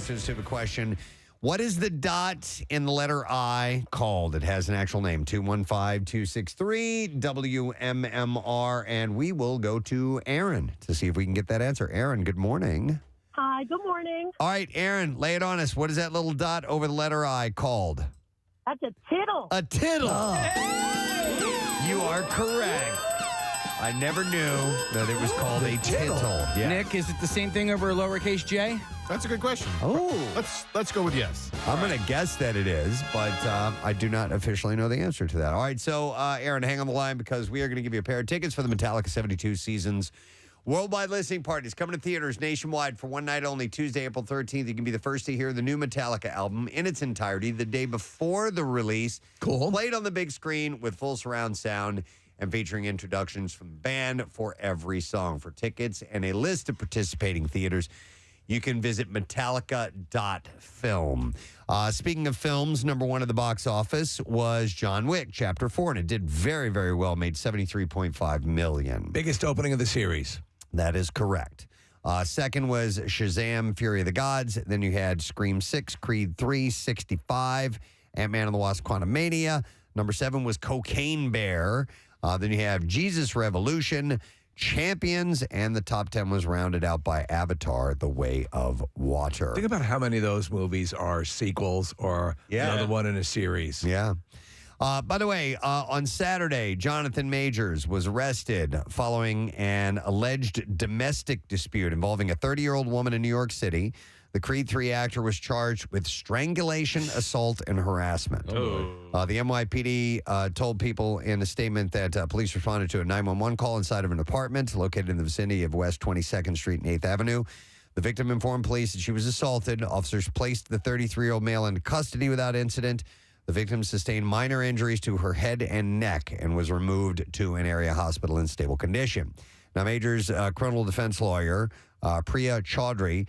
answer the stupid question. What is the dot in the letter I called? It has an actual name, 215-263-WMMR, and we will go to Aaron to see if we can get that answer. Aaron, good morning. Hi, good morning. All right, Aaron, lay it on us. What is that little dot over the letter I called? That's a tittle. A tittle. You are correct. I never knew that it was called a tittle. Yeah. Nick, is it the same thing over a lowercase j? That's a good question. Oh. Let's go with yes. I'm going to guess that it is, but I do not officially know the answer to that. All right, so Aaron, hang on the line because we are going to give you a pair of tickets for the Metallica 72 Seasons worldwide listening parties coming to theaters nationwide for one night only, Tuesday, April 13th. You can be the first to hear the new Metallica album in its entirety the day before the release. Cool. Played on the big screen with full surround sound and featuring introductions from the band for every song. For tickets and a list of participating theaters, you can visit Metallica.film. Speaking of films, number one at the box office was John Wick, Chapter 4, and it did very, very well, made $73.5 million. Biggest opening of the series. That is correct. Second was Shazam, Fury of the Gods. Then you had Scream 6, Creed 3, 65, Ant-Man and the Wasp, Quantumania. Number 7 was Cocaine Bear. Then you have Jesus Revolution, Champions, and the top 10 was rounded out by Avatar, The Way of Water. Think about how many of those movies are sequels or another one in a series. Yeah. By the way, on Saturday, Jonathan Majors was arrested following an alleged domestic dispute involving a 30-year-old woman in New York City. The Creed 3 actor was charged with strangulation, assault, and harassment. The NYPD told people in a statement that police responded to a 911 call inside of an apartment located in the vicinity of West 22nd Street and 8th Avenue. The victim informed police that she was assaulted. Officers placed the 33-year-old male in custody without incident. The victim sustained minor injuries to her head and neck and was removed to an area hospital in stable condition. Now, Major's criminal defense lawyer, Priya Chaudhry,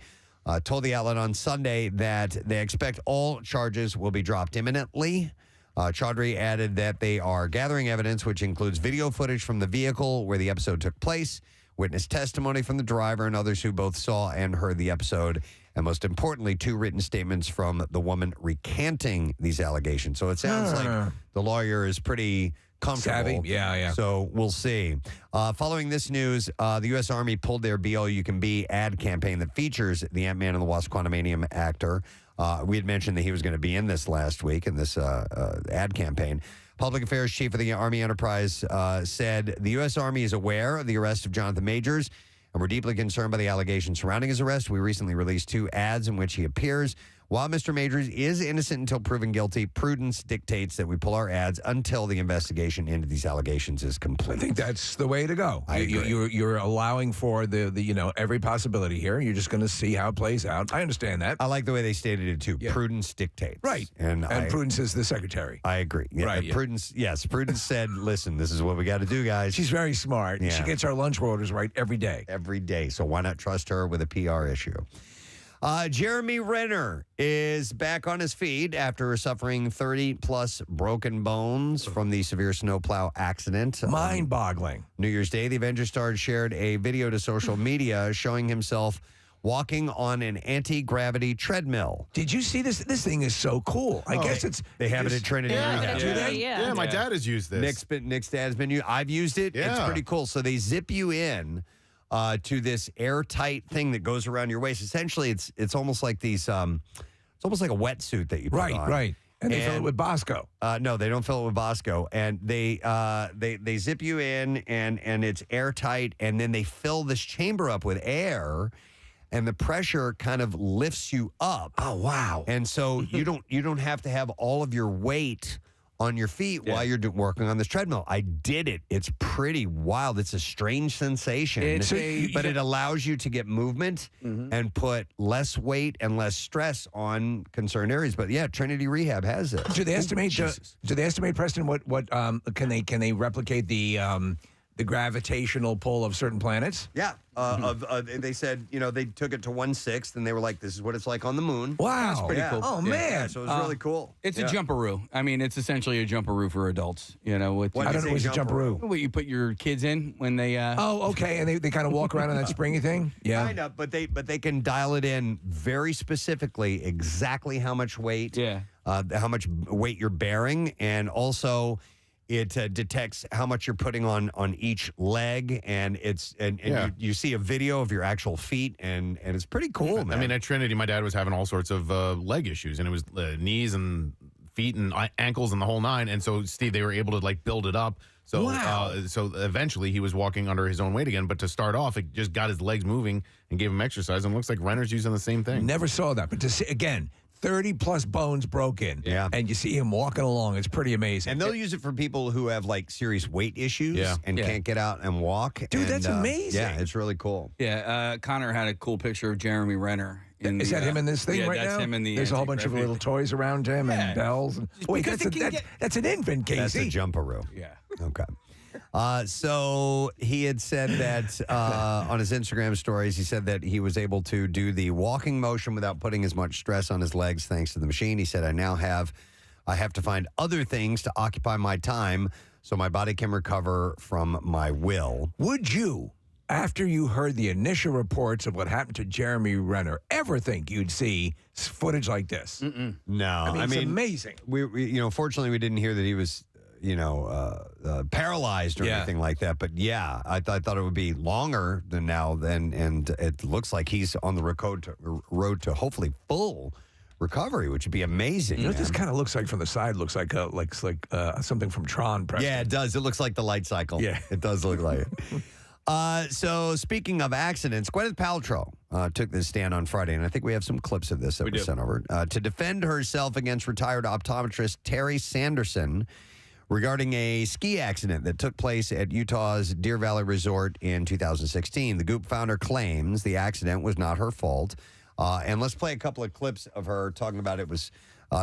told the outlet on Sunday that they expect all charges will be dropped imminently. Chaudhry added that they are gathering evidence, which includes video footage from the vehicle where the episode took place, witness testimony from the driver and others who both saw and heard the episode, and most importantly, 2 written statements from the woman recanting these allegations. So it sounds like the lawyer is pretty comfortable. Savvy. Yeah. So we'll see. Following this news, the U.S. Army pulled their Be All You Can Be ad campaign that features the Ant-Man and the Wasp Quantumania actor. We had mentioned that he was going to be in this last week in this ad campaign. Public Affairs Chief of the Army Enterprise said the U.S. Army is aware of the arrest of Jonathan Majors, and we're deeply concerned by the allegations surrounding his arrest. We recently released 2 ads in which he appears. While Mr. Majors is innocent until proven guilty, prudence dictates that we pull our ads until the investigation into these allegations is complete. I think that's the way to go. I agree. You're allowing for the every possibility here. You're just going to see how it plays out. I understand that. I like the way they stated it, too. Yeah. Prudence dictates. Right. And Prudence is the secretary. I agree. Yeah, right. Yeah. Prudence, yes. Prudence said, listen, this is what we got to do, guys. She's very smart. Yeah. She gets our lunch orders right every day. Every day. So why not trust her with a PR issue? Jeremy Renner is back on his feet after suffering 30-plus broken bones from the severe snowplow accident. Mind-boggling. New Year's Day, the Avengers star shared a video to social media showing himself walking on an anti-gravity treadmill. Did you see this? This thing is so cool. I guess they have it at Trinity. Yeah, my dad has used this. Nick's dad has been used. I've used it. Yeah. It's pretty cool. So they zip you in to this airtight thing that goes around your waist. Essentially, it's almost like these. It's almost like a wetsuit that you put on. Right. And they fill it with Bosco. No, they don't fill it with Bosco. And they zip you in, and it's airtight, and then they fill this chamber up with air, and the pressure kind of lifts you up. Oh, wow. And so you don't have to have all of your weight on your feet while you're working on this treadmill. I did it. It's pretty wild. It's a strange sensation, but it allows you to get movement and put less weight and less stress on concerned areas. But yeah, Trinity Rehab has it. Do they estimate? Do they estimate, Preston? What can they replicate the the gravitational pull of certain planets? Yeah. They said, they took it to 1/6, and they were like, this is what it's like on the moon. Wow. That's pretty cool. Oh, Yeah, man. so it was really cool. It's a jumperoo. I mean, it's essentially a jumperoo for adults. What I don't know what's a jumperoo. what you put your kids in when they. Oh, okay. And they kind of walk around on that springy thing? Yeah. Kind of, but they can dial it in very specifically, exactly how much weight, how much weight you're bearing, and also it detects how much you're putting on each leg, and you see a video of your actual feet, and it's pretty cool, man. I mean, at Trinity, my dad was having all sorts of leg issues, and it was knees and feet and ankles and the whole nine. And so, Steve, they were able to build it up. So, so eventually he was walking under his own weight again. But to start off, it just got his legs moving and gave him exercise. And it looks like Renner's using the same thing. Never saw that. But to see, again, 30-plus bones broken. Yeah. And you see him walking along. It's pretty amazing. And they'll use it for people who have serious weight issues and can't get out and walk. Dude, that's amazing. Yeah, it's really cool. Yeah, Connor had a cool picture of Jeremy Renner. Is that him in this thing right now? Yeah, that's him in the. There's a whole bunch of little toys around him and bells. And, wait, that's an infant, Casey. That's a jumperoo. Yeah. Okay. So he had said that on his Instagram stories, he said that he was able to do the walking motion without putting as much stress on his legs thanks to the machine. He said, I have to find other things to occupy my time so my body can recover from my will. Would you, after you heard the initial reports of what happened to Jeremy Renner, ever think you'd see footage like this? No. I mean, it's amazing. We fortunately, we didn't hear that he was paralyzed or anything like that. But yeah, I thought it would be longer than now. And it looks like he's on the road to hopefully full recovery, which would be amazing. You know what this kind of looks like from the side? Looks like something from Tron. Preston. Yeah, it does. It looks like the light cycle. Yeah, it does look like it. So speaking of accidents, Gwyneth Paltrow took this stand on Friday, and I think we have some clips of this that were sent over to defend herself against retired optometrist Terry Sanderson regarding a ski accident that took place at Utah's Deer Valley Resort in 2016. The Goop founder claims the accident was not her fault. And let's play a couple of clips of her talking about it. Was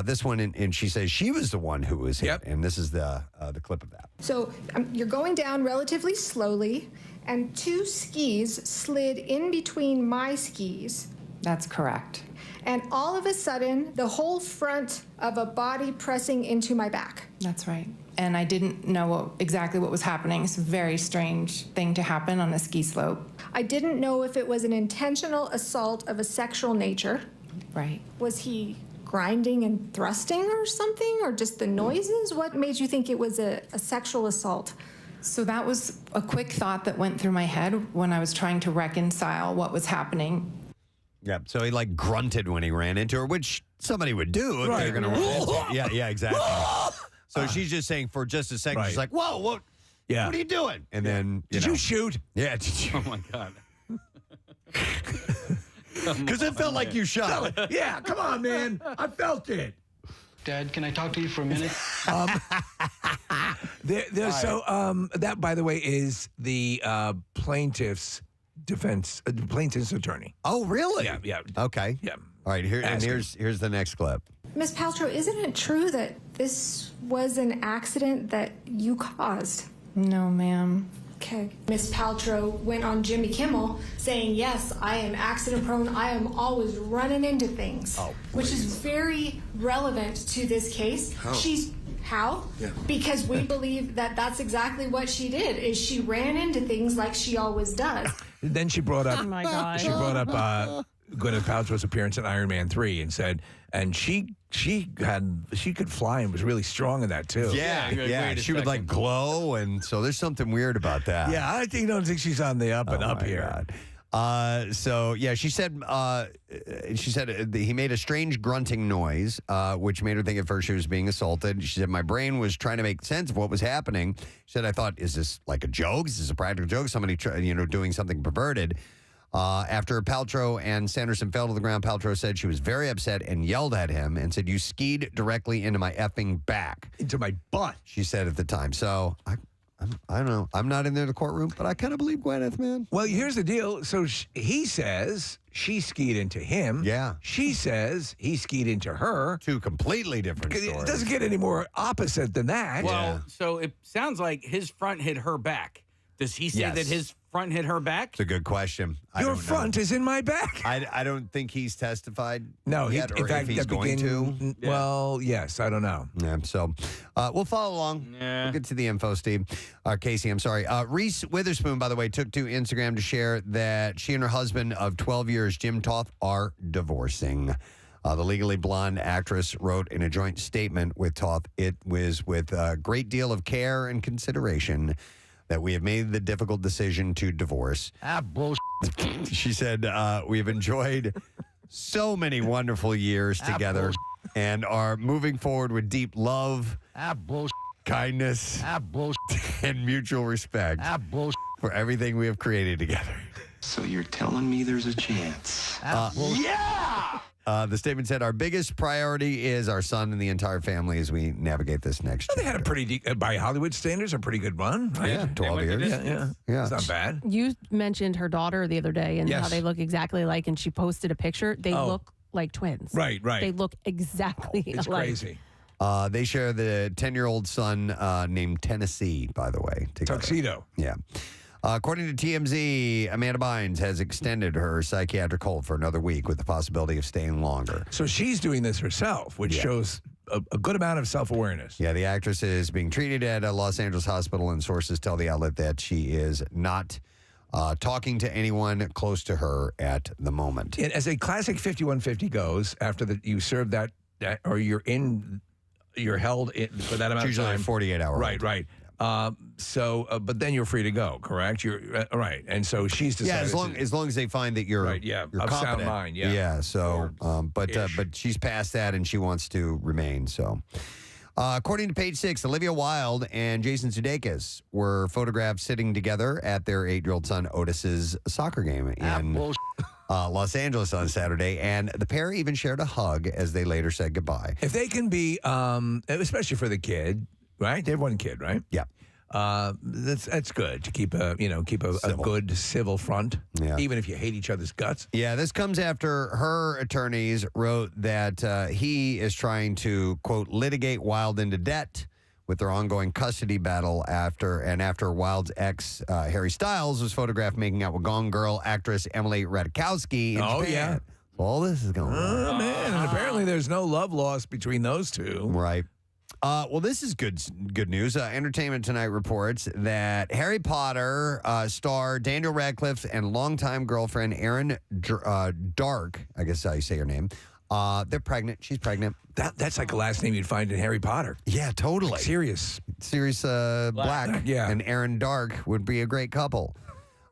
this one, and she says she was the one who was hit. And this is the clip of that. So you're going down relatively slowly, and two skis slid in between my skis. That's correct. And all of a sudden, the whole front of a body pressing into my back. That's right. And I didn't know exactly what was happening. It's a very strange thing to happen on a ski slope. I didn't know if it was an intentional assault of a sexual nature. Right. Was he grinding and thrusting or something, or just the noises? What made you think it was a sexual assault? So that was a quick thought that went through my head when I was trying to reconcile what was happening. Yeah, so he grunted when he ran into her, which somebody would do if they're going to run into her. Yeah, exactly. So she's just saying for just a second, she's like, whoa, what are you doing? And then, Did you shoot? Yeah, did you? Oh, my God. Because it felt like you shot. Yeah, come on, man. I felt it. Dad, can I talk to you for a minute? That, by the way, is the plaintiff's plaintiff's attorney. Oh, really? Yeah. Okay. Yeah. All right, here's the next clip. Ms. Paltrow, isn't it true that this was an accident that you caused? No, ma'am. Okay. Ms. Paltrow went on Jimmy Kimmel saying, yes, I am accident prone. I am always running into things. Oh, which is very relevant to this case. How? Yeah. Because we believe that that's exactly what she did, is she ran into things like she always does. Then she brought up, Oh, my God. She brought up Gwyneth Paltrow's appearance in Iron Man 3 and said, and she could fly and was really strong in that too. Yeah. She would glow, and so there's something weird about that. Yeah, I don't think she's on the up and up here. God. She said he made a strange grunting noise, which made her think at first she was being assaulted. She said, my brain was trying to make sense of what was happening. She said, I thought, is this like a joke? Is this a practical joke? Somebody, doing something perverted. After Paltrow and Sanderson fell to the ground, Paltrow said she was very upset and yelled at him and said, you skied directly into my effing back. Into my butt. She said at the time. So I don't know. I'm not in there in the courtroom, but I kind of believe Gwyneth, man. Well, here's the deal. So he says she skied into him. Yeah. She says he skied into her. Two completely different stories. It doesn't get any more opposite than that. Well, so it sounds like his front hit her back. Does he say Yes. that his front hit her back? It's a good question. I Your don't know. front is in my back. I don't think he's testified. No, yet, or in fact, if he's that going to. begin- Well, yes, I don't know. Yeah, so we'll follow along. Yeah. We'll get to the info, Steve. Casey, I'm sorry. Reese Witherspoon, by the way, took to Instagram to share that she and her husband of 12 years, Jim Taff, are divorcing. The Legally Blonde actress wrote in a joint statement with Taff, it was with a great deal of care and consideration that we have made the difficult decision to divorce. Bullshit. She said, we've enjoyed so many wonderful years together and are moving forward with deep love, Bullshit. kindness, Bullshit. and mutual respect Bullshit. for everything we have created together. So you're telling me there's a chance? The statement said, our biggest priority is our son and the entire family as we navigate this next They had a chapter." pretty, by Hollywood standards, a pretty good run. Right? Yeah, 12 went the years. distance. Yeah. Yeah. It's not bad. You mentioned her daughter the other day and Yes. how they look exactly alike, and she posted a picture. They Oh. look like twins. Right. They look exactly It's alike. crazy. They share the 10-year-old son named Tennessee, by the way. Together. Tuxedo. Yeah. According to TMZ, Amanda Bynes has extended her psychiatric hold for another week with the possibility of staying longer. So she's doing this herself, which shows a good amount of self-awareness. Yeah, the actress is being treated at a Los Angeles hospital, and sources tell the outlet that she is not talking to anyone close to her at the moment. And as a classic 5150 goes, after you serve that, or you're held in for that amount It's of usually a time. 48-hour Right. But then you're free to go, correct? You're right. And so she's Yeah, decided. as long as they find that you're Right, yeah, you're of sound competent. mind, yeah. Yeah. So, Ish. but she's past that and she wants to remain. So, according to Page Six, Olivia Wilde and Jason Sudeikis were photographed sitting together at their 8-year-old son Otis's soccer game in Los Angeles on Saturday, and the pair even shared a hug as they later said goodbye. If they can be, especially for the kid, right? They have one kid, right? Yeah. That's good to keep a Civil. good civil front, Yeah. even if you hate each other's guts. Yeah, this comes after her attorneys wrote that he is trying to, quote, litigate Wilde into debt with their ongoing custody battle after Wilde's ex, Harry Styles, was photographed making out with Gone Girl actress Emily Ratajkowski in Oh, Japan. yeah. All this is going on. Oh man! And apparently, there's no love lost between those two. Right. Well, this is good news. Entertainment Tonight reports that Harry Potter star Daniel Radcliffe and longtime girlfriend Erin Dark, I guess is how you say her name, they're pregnant. She's pregnant. That's like a last name you'd find in Harry Potter. Yeah, totally. Sirius. Sirius Black Yeah. and Erin Dark would be a great couple.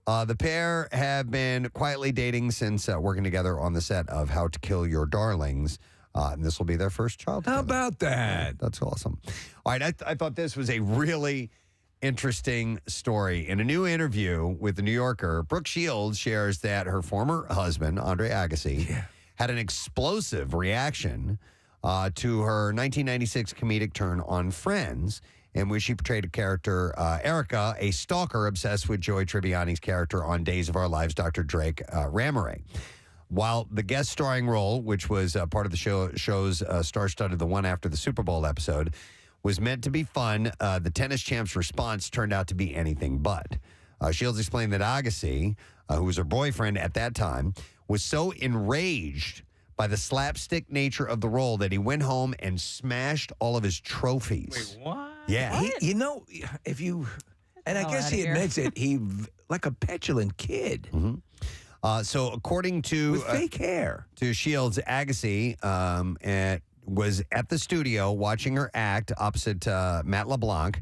The pair have been quietly dating since working together on the set of How to Kill Your Darlings. And this will be their first child. How together. about that? That's awesome. All right, I thought this was a really interesting story. In a new interview with The New Yorker, Brooke Shields shares that her former husband, Andre Agassi, had an explosive reaction to her 1996 comedic turn on Friends, in which she portrayed a character, Erica, a stalker obsessed with Joey Tribbiani's character on Days of Our Lives, Dr. Drake Rameray. While the guest starring role, which was part of the show's star-studded The One After the Super Bowl episode, was meant to be fun, the tennis champ's response turned out to be anything but. Shields explained that Agassi, who was her boyfriend at that time, was so enraged by the slapstick nature of the role that he went home and smashed all of his trophies. Wait, what? Yeah. If you, and I hell guess outta he here. admits it, he like a petulant kid So according to with fake hair. to Shields, Agassi was at the studio watching her act opposite Matt LeBlanc,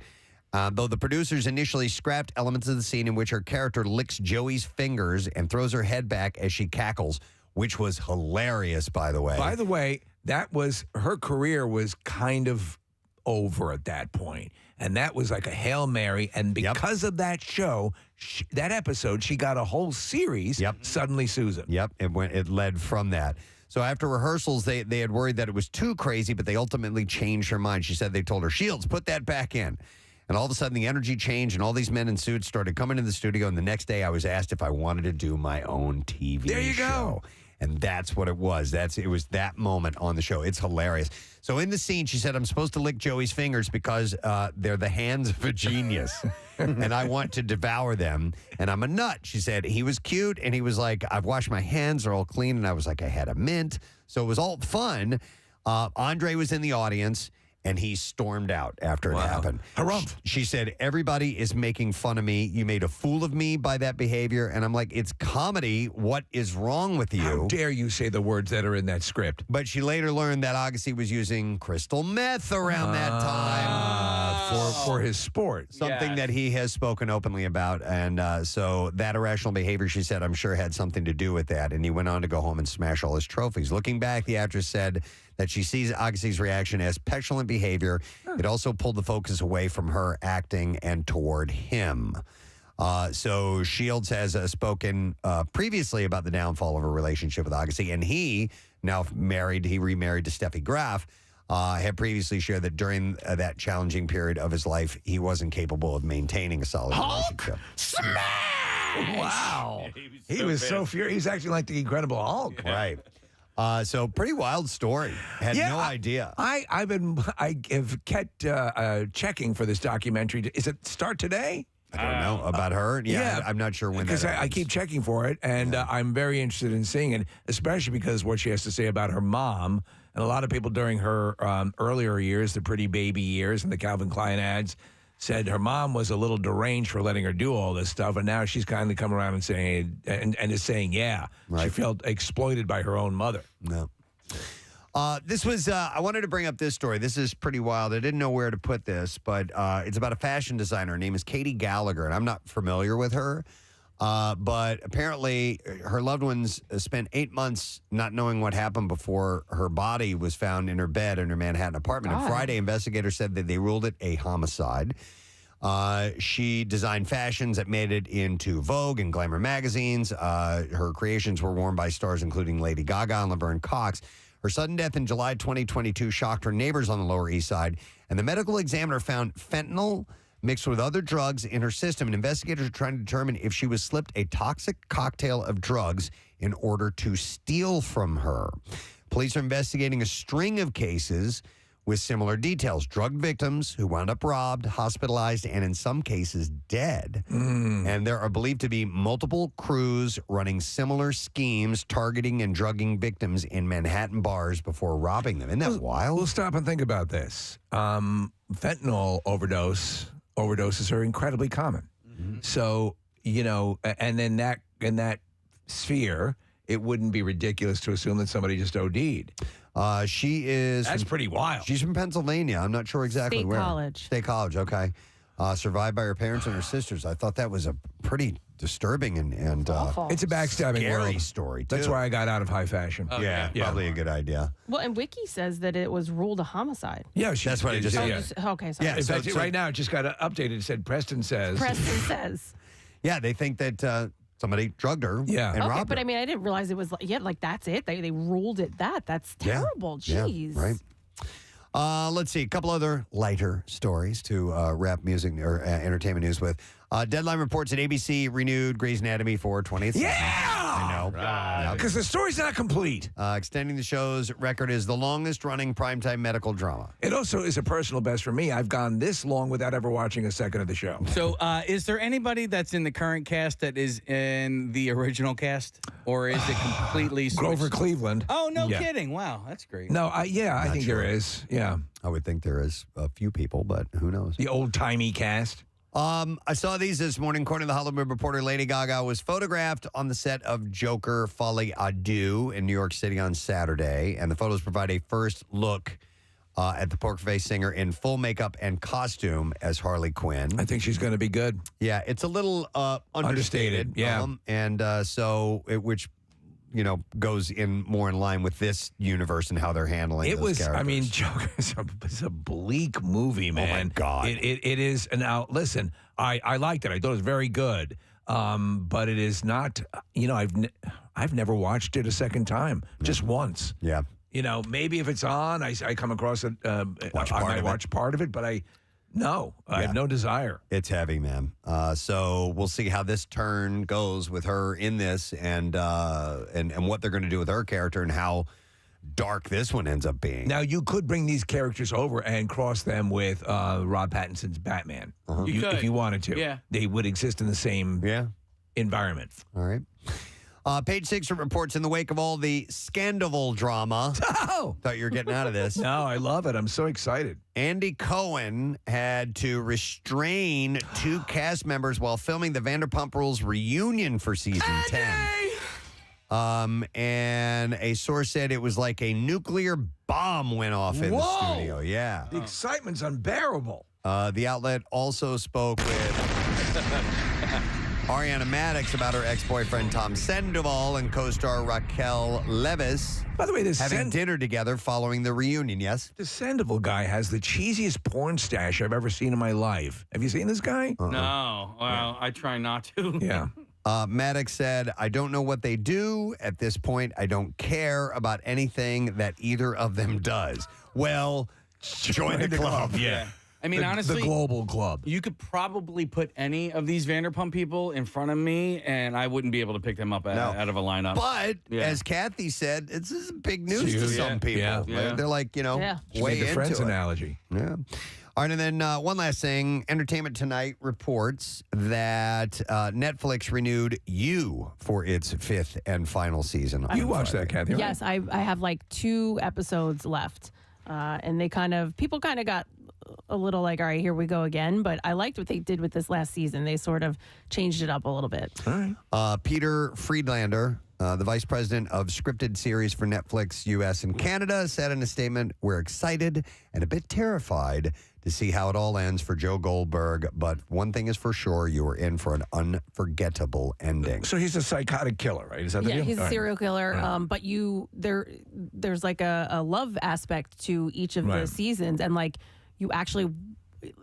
though the producers initially scrapped elements of the scene in which her character licks Joey's fingers and throws her head back as she cackles, which was hilarious, by the way. By the way, that was her career was kind of over at that point. And that was like a Hail Mary. And because of that show, that episode, she got a whole series, Suddenly Susan. Yep, it led from that. So after rehearsals, they had worried that it was too crazy, but they ultimately changed her mind. She said they told her, Shields, put that back in. And all of a sudden, the energy changed, and all these men in suits started coming to the studio. And the next day, I was asked if I wanted to do my own TV There you show. go. And that's what it was. It was that moment on the show. It's hilarious. So in the scene, she said, I'm supposed to lick Joey's fingers because they're the hands of a genius. And I want to devour them. And I'm a nut. She said, he was cute. And he was like, I've washed my hands. They're all clean. And I was like, I had a mint. So it was all fun. Andre was in the audience. And he stormed out after it happened. Harumph. She said, everybody is making fun of me. You made a fool of me by that behavior. And I'm like, it's comedy. What is wrong with you? How dare you say the words that are in that script? But she later learned that Agassi was using crystal meth around that time. For his sport. Something that he has spoken openly about. And so that irrational behavior, she said, I'm sure had something to do with that. And he went on to go home and smash all his trophies. Looking back, the actress said that she sees Agassi's reaction as petulant behavior. It also pulled the focus away from her acting and toward him. So Shields has spoken previously about the downfall of her relationship with Agassi, and he remarried to Steffi Graf, had previously shared that during that challenging period of his life, he wasn't capable of maintaining a solid relationship. Smash! Wow. He was so furious. He's acting like the Incredible Hulk. Right. So pretty wild story. Had no idea. I have kept checking for this documentary. Is it start today? I don't know about her. Yeah, I'm not sure when. Because I keep checking for it, and I'm very interested in seeing it, especially because what she has to say about her mom. And a lot of people during her earlier years, the pretty baby years, and the Calvin Klein ads, said her mom was a little deranged for letting her do all this stuff, and now she's kind of come around and saying, and is saying, she felt exploited by her own mother. No. This was, I wanted to bring up this story. This is pretty wild. I didn't know where to put this, but it's about a fashion designer. Her name is Katie Gallagher, and I'm not familiar with her. But apparently her loved ones spent 8 months not knowing what happened before her body was found in her bed in her Manhattan apartment. And Friday, investigators said that they ruled it a homicide. She designed fashions that made it into Vogue and Glamour magazines. Her creations were worn by stars including Lady Gaga and Laverne Cox. Her sudden death in July 2022 shocked her neighbors on the Lower East Side, and the medical examiner found fentanyl mixed with other drugs in her system, and investigators are trying to determine if she was slipped a toxic cocktail of drugs in order to steal from her. Police are investigating a string of cases with similar details. Drug victims who wound up robbed, hospitalized, and in some cases dead. And there are believed to be multiple crews running similar schemes, targeting and drugging victims in Manhattan bars before robbing them. Isn't that wild? We'll stop and think about this. Fentanyl overdoses are incredibly common. So, and then in that sphere, it wouldn't be ridiculous to assume that somebody just OD'd. That's pretty wild. She's from Pennsylvania. I'm not sure exactly State where. College. State College, okay. Survived by her parents and her sisters. I thought that was a pretty disturbing and Awful. It's a backstabbing scary world. story, too. That's why I got out of high fashion. Probably a good idea. Well, and Wiki says that it was ruled a homicide. Yeah, That's what I just said. Okay, sorry. Yeah, In so- fact, right now it just got updated. It said Preston says. Preston says. Yeah, they think that somebody drugged her and Okay, robbed but her. I mean, I didn't realize it was like that's it. They ruled it that. That's terrible. Jeez. Yeah, right. Let's see, a couple other lighter stories to wrap music or entertainment news with. Deadline reports that ABC renewed Grey's Anatomy for 20th season. I know. Because the story's not complete. Extending the show's record is the longest-running primetime medical drama. It also is a personal best for me. I've gone this long without ever watching a second of the show. So, is there anybody that's in the current cast that is in the original cast, or is it completely switched? Grover Cleveland. Oh, no kidding! Wow, that's great. No, I think sure. there is. Yeah, I would think there is a few people, but who knows? the old timey cast. I saw these this morning. According to the Hollywood Reporter, Lady Gaga was photographed on the set of Joker Folie à Deux in New York City on Saturday, and the photos provide a first look at the poker face singer in full makeup and costume as Harley Quinn. I think she's going to be good. Yeah, it's a little understated. Yeah. Which goes in more in line with this universe and how they're handling those characters. I mean, Joker is a bleak movie, man. Oh, my God. It is. Now, listen, I liked it. I thought it was very good. But it is not, I've never watched it a second time, just once. Yeah. Maybe if it's on, I come across it. I might watch part of it, but No, I have no desire. It's heavy, man. So we'll see how this turn goes with her in this, and what they're going to do with her character, and how dark this one ends up being. Now, you could bring these characters over and cross them with Rob Pattinson's Batman. If you wanted to. Yeah. They would exist in the same environment. All right. Page 6 reports in the wake of all the Scandival drama. Oh! Thought you were getting out of this. No, I love it. I'm so excited. Andy Cohen had to restrain 2 cast members while filming the Vanderpump Rules reunion for season 10. And a source said it was like a nuclear bomb went off in the studio. Yeah. The excitement's unbearable. The outlet also spoke with Ariana Madix about her ex-boyfriend Tom Sandoval and co-star Raquel Levis. By the way, this having dinner together following the reunion, yes? The Sandoval guy has the cheesiest porn stash I've ever seen in my life. Have you seen this guy? No. Well, I try not to. Yeah. Maddox said, I don't know what they do. At this point, I don't care about anything that either of them does. Well, join the club. Yeah. I mean, honestly, the global club. You could probably put any of these Vanderpump people in front of me, and I wouldn't be able to pick them up out of a lineup. But as Kathy said, this is big news to some people. Yeah. They're like, She way made the into Friends it. analogy. Yeah. All right, and then one last thing. Entertainment Tonight reports that Netflix renewed You for its 5th and final season. You watched that, Kathy, right? Yes, I have like 2 episodes left. And people kind of got a little like, all right, here we go again. But I liked what they did with this last season. They sort of changed it up a little bit. All right. Peter Friedlander, the vice president of scripted series for Netflix US and Canada, said in a statement, we're excited and a bit terrified to see how it all ends for Joe Goldberg. But one thing is for sure, you are in for an unforgettable ending. So he's a psychotic killer, right? Is that the deal? He's a All right. serial killer. But there's like a love aspect to each of the seasons, and like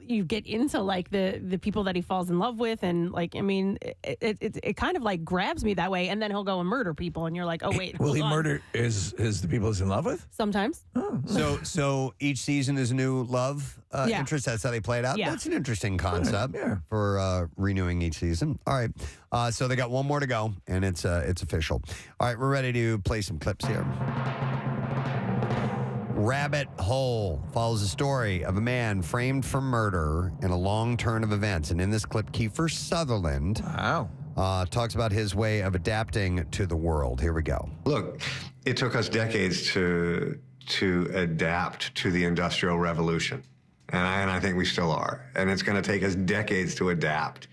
you get into like the people that he falls in love with, and like I mean it kind of like grabs me that way, and then he'll go and murder people, and you're like, oh wait, will he hold on. murder the people he's in love with? Sometimes. So each season is a new love interest. That's how they play it out. Yeah. That's an interesting concept for renewing each season. All right, so they got one more to go, and it's official. All right, we're ready to play some clips here. Rabbit Hole follows the story of a man framed for murder in a long turn of events. And in this clip, Kiefer Sutherland talks about his way of adapting to the world. Here we go. Look, it took us decades to adapt to the Industrial Revolution. And I think we still are. And it's going to take us decades to adapt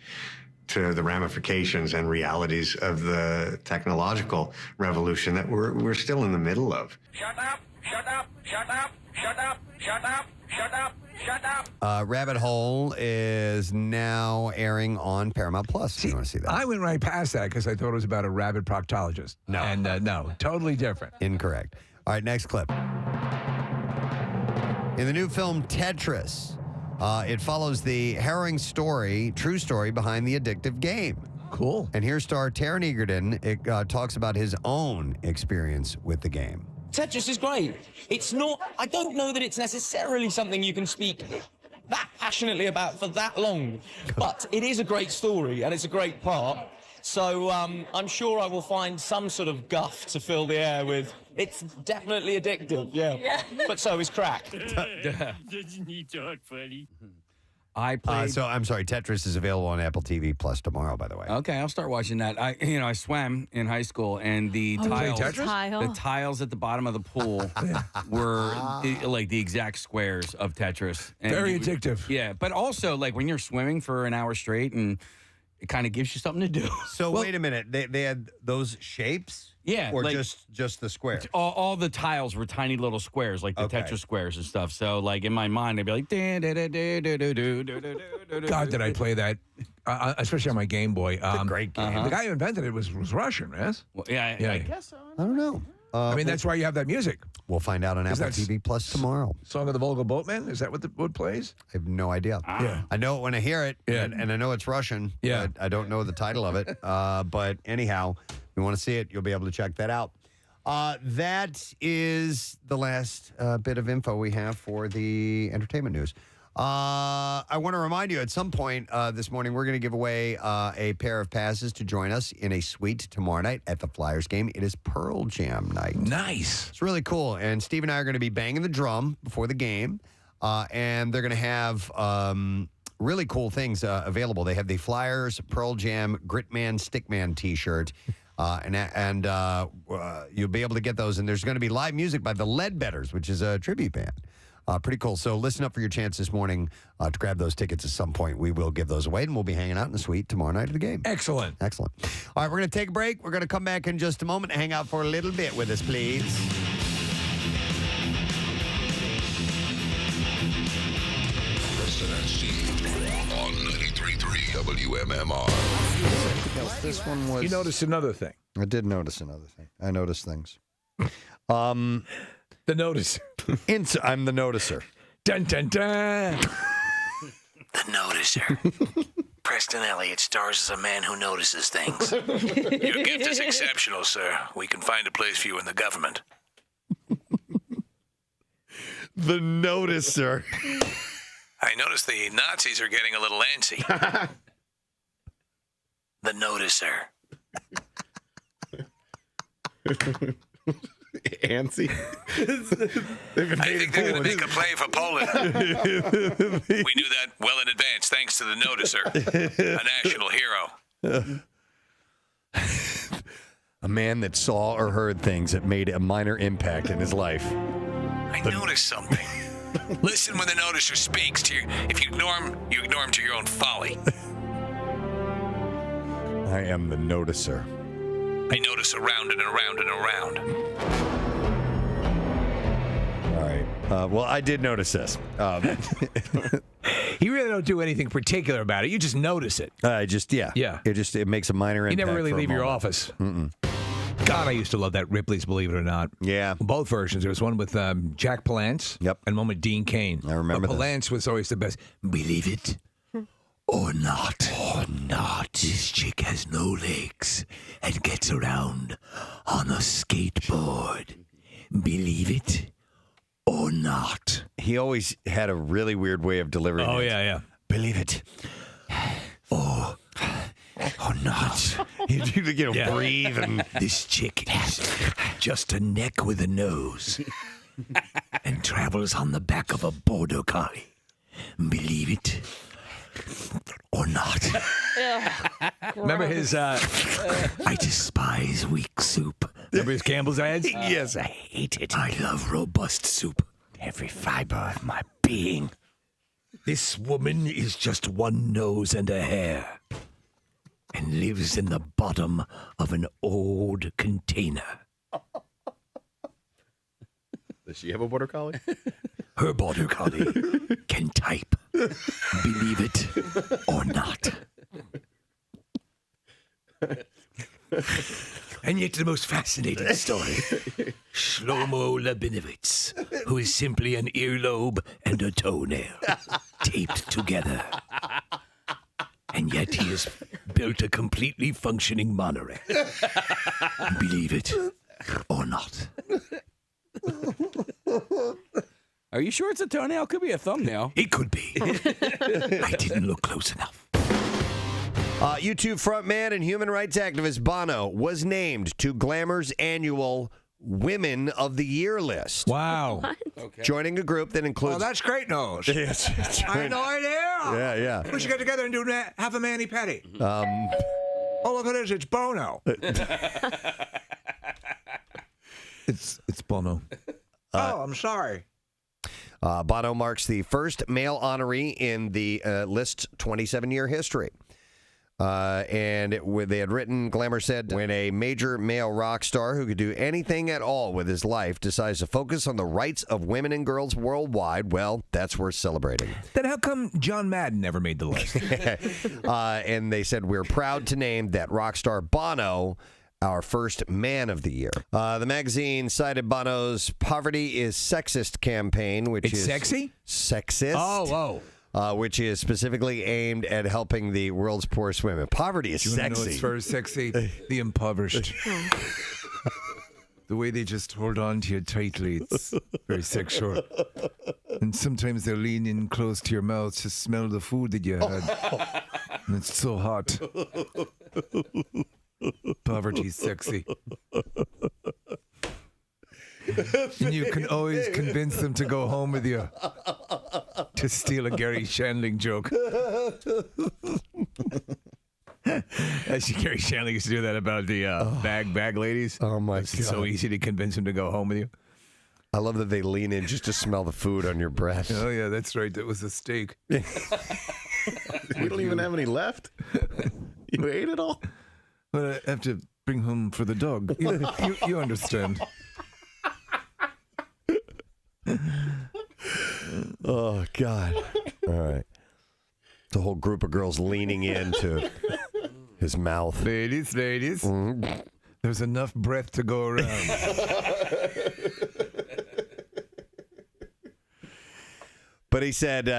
to the ramifications and realities of the technological revolution that we're still in the middle of. Shut up! Shut up! Shut up! Shut up! Shut up! Shut up! Shut up! Rabbit Hole is now airing on Paramount Plus. You want to see that? I went right past that because I thought it was about a rabbit proctologist. No. And no, totally different. Incorrect. All right, next clip. In the new film Tetris, it follows the harrowing true story behind the addictive game. Cool. And here's star Taron Egerton. It talks about his own experience with the game. Tetris is great. It's not, I don't know that it's necessarily something you can speak that passionately about for that long, but it is a great story and it's a great part. So I'm sure I will find some sort of guff to fill the air with. It's definitely addictive, yeah. But so is crack. I played. So I'm sorry, Tetris is available on Apple TV Plus tomorrow, by the way. Okay, I'll start watching that. I swam in high school, and the tiles at the bottom of the pool were like the exact squares of Tetris. And Very addictive. Yeah, but also like when you're swimming for an hour straight, and it kind of gives you something to do. So wait a minute, they had those shapes? Yeah, or like, just the squares? All the tiles were tiny little squares, like the Tetris squares and stuff. So, like in my mind, I'd be like, God, did I play that? Especially on my Game Boy. It's a great game. The guy who invented it was Russian, yes? Well, yeah, I guess so. I don't know. I mean, that's why you have that music. We'll find out on Apple TV Plus tomorrow. Song of the Volga Boatman? Is that what plays? I have no idea. Yeah. I know it when I hear it, Yeah. and I know it's Russian. Yeah. But I don't know the title of it. But anyhow, if you want to see it, you'll be able to check that out. That is the last bit of info we have for the entertainment news. I want to remind you, at some point this morning, we're going to give away a pair of passes to join us in a suite tomorrow night at the Flyers game. It is Pearl Jam night. Nice. It's really cool. And Steve and I are going to be banging the drum before the game. And they're going to have really cool things available. They have the Flyers Pearl Jam Gritman Stickman t-shirt. And you'll be able to get those. And there's going to be live music by the Leadbetters, which is a tribute band. Pretty cool. So listen up for your chance this morning to grab those tickets at some point. We will give those away, and we'll be hanging out in the suite tomorrow night at the game. Excellent. All right, we're going to take a break. We're going to come back in just a moment and hang out for a little bit with us, please. Preston and Steve on 93.3 WMMR. This one was... You noticed another thing. I did notice another thing. I noticed things. The noticer. I'm the noticer. Dun, dun, dun. The noticer. Preston Elliott stars as a man who notices things. Your gift is exceptional, sir. We can find a place for you in the government. The noticer. I noticed the Nazis are getting a little antsy. The noticer. Antsy? I think they're going to make a play for Poland. We knew that well in advance, thanks to the noticer, a national hero. A man that saw or heard things that made a minor impact in his life. I noticed something. Listen when the noticer speaks to you. If you ignore him to your own folly. I am the noticer. I notice around and around and around. All right. Well, I did notice this. You really don't do anything particular about it. You just notice it. Yeah. It makes a minor impact. You never really for a leave your moment. office. Mm-mm. God, I used to love that Ripley's Believe It or Not. Yeah. Both versions. There was one with Jack Palance. Yep. And one with Dean Cain. I remember but Palance was always the best. Believe it or not. Or not. This chick has no legs and gets around on a skateboard. Believe it or not. He always had a really weird way of delivering it. Oh, yeah. Believe it. Or not. Breathe. And This chick has just a neck with a nose and travels on the back of a border collie. Believe it or not. Remember his, I despise weak soup. Remember his Campbell's ads? Yes. I hate it. I love robust soup. Every fiber of my being. This woman is just one nose and a hair and lives in the bottom of an old container. Does she have a border collie? Her border collie can type. Believe it or not. And yet the most fascinating story, Shlomo Labinovitz, who is simply an earlobe and a toenail taped together. And yet he has built a completely functioning monorail. Believe it or not. Are you sure it's a toenail? Could be a thumbnail. It could be. I didn't look close enough. U2 frontman and human rights activist Bono was named to Glamour's annual Women of the Year list. Wow. Okay. Joining a group that includes... Oh, that's great news. Yes. I had no idea. Yeah. We should get together and do have a mani-pedi. Oh, look at this. It's Bono. It's Bono. I'm sorry. Bono marks the first male honoree in the list's 27-year history. They had written, Glamour said, when a major male rock star who could do anything at all with his life decides to focus on the rights of women and girls worldwide, well, that's worth celebrating. Then how come John Madden never made the list? And they said, we're proud to name that rock star Bono our first man of the year. The magazine cited Bono's Poverty is Sexist campaign, which is sexy? Sexist. Oh. Which is specifically aimed at helping the world's poorest women. Poverty is Do you sexy. know what's very sexy? The impoverished. The way they just hold on to you tightly, it's very sexual. And sometimes they'll lean in close to your mouth to smell the food that you had. And it's so hot. Poverty's sexy. And you can always convince them to go home with you. To steal a Gary Shandling joke. Actually, Gary Shandling used to do that about the bag ladies. Oh, my God. It's so easy to convince them to go home with you. I love that they lean in just to smell the food on your breath. Oh, yeah, that's right. That was a steak. We don't even have any left. You ate it all? But I have to bring home for the dog. You understand. Oh, God. All right. The whole group of girls leaning into his mouth. Ladies. There's enough breath to go around. But he said, the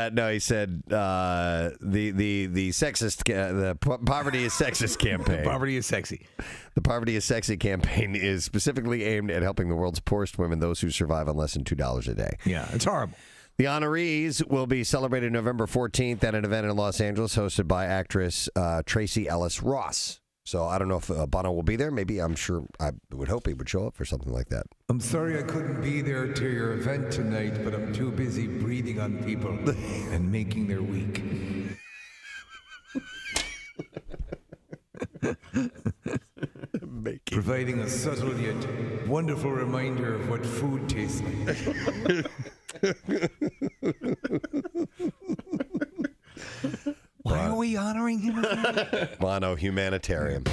sexist, the Poverty is Sexist campaign. Poverty is sexy. The Poverty is Sexy campaign is specifically aimed at helping the world's poorest women, those who survive on less than $2 a day. Yeah, it's horrible. The honorees will be celebrated November 14th at an event in Los Angeles hosted by actress Tracy Ellis Ross. So I don't know if Bono will be there. Maybe, I'm sure, I would hope he would show up for something like that. I'm sorry I couldn't be there to your event tonight, but I'm too busy breathing on people and making their week. Providing a subtle yet wonderful reminder of what food tastes like. Why are we honoring him again? Bono, humanitarian.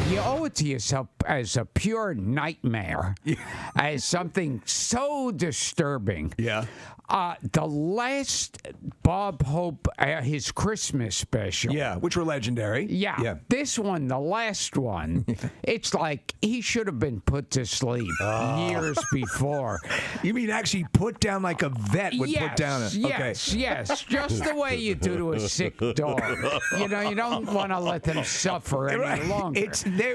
You owe it to yourself as a pure nightmare, as something so disturbing. Yeah. The last Bob Hope, his Christmas special. Yeah, which were legendary. Yeah. This one, the last one, it's like he should have been put to sleep years before. You mean actually put down like a vet would put down a... Yes, just the way you do to a sick dog. You know, you don't want to let them suffer any longer.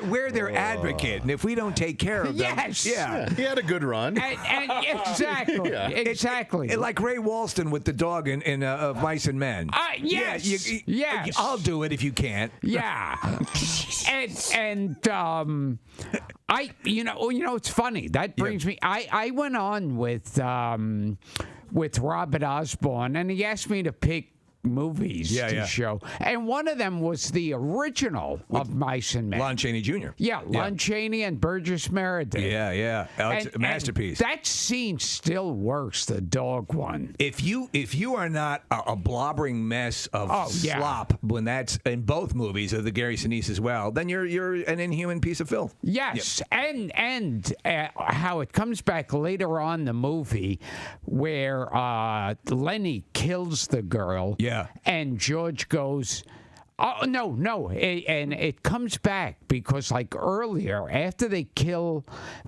We're their advocate, and if we don't take care of them... Yeah. He had a good run. And exactly. Exactly. Like Ray Walston with the dog in Mice and Men. Yes. Yes. I'll do it if you can't. Yeah. and it's funny. That brings me. I went on with Robert Osborne, and he asked me to pick movies to show, and one of them was the original of Mice and Men. Lon Chaney Jr. Lon Chaney and Burgess Meredith. Yeah. It's a masterpiece. That scene still works, the dog one. If you are not a blobbering mess of slop when that's in both movies of the Gary Sinise as well, then you're an inhuman piece of filth. Yes, and how it comes back later on in the movie where Lenny kills the girl. Yeah. And George goes, oh, no. And it comes back because, like, earlier,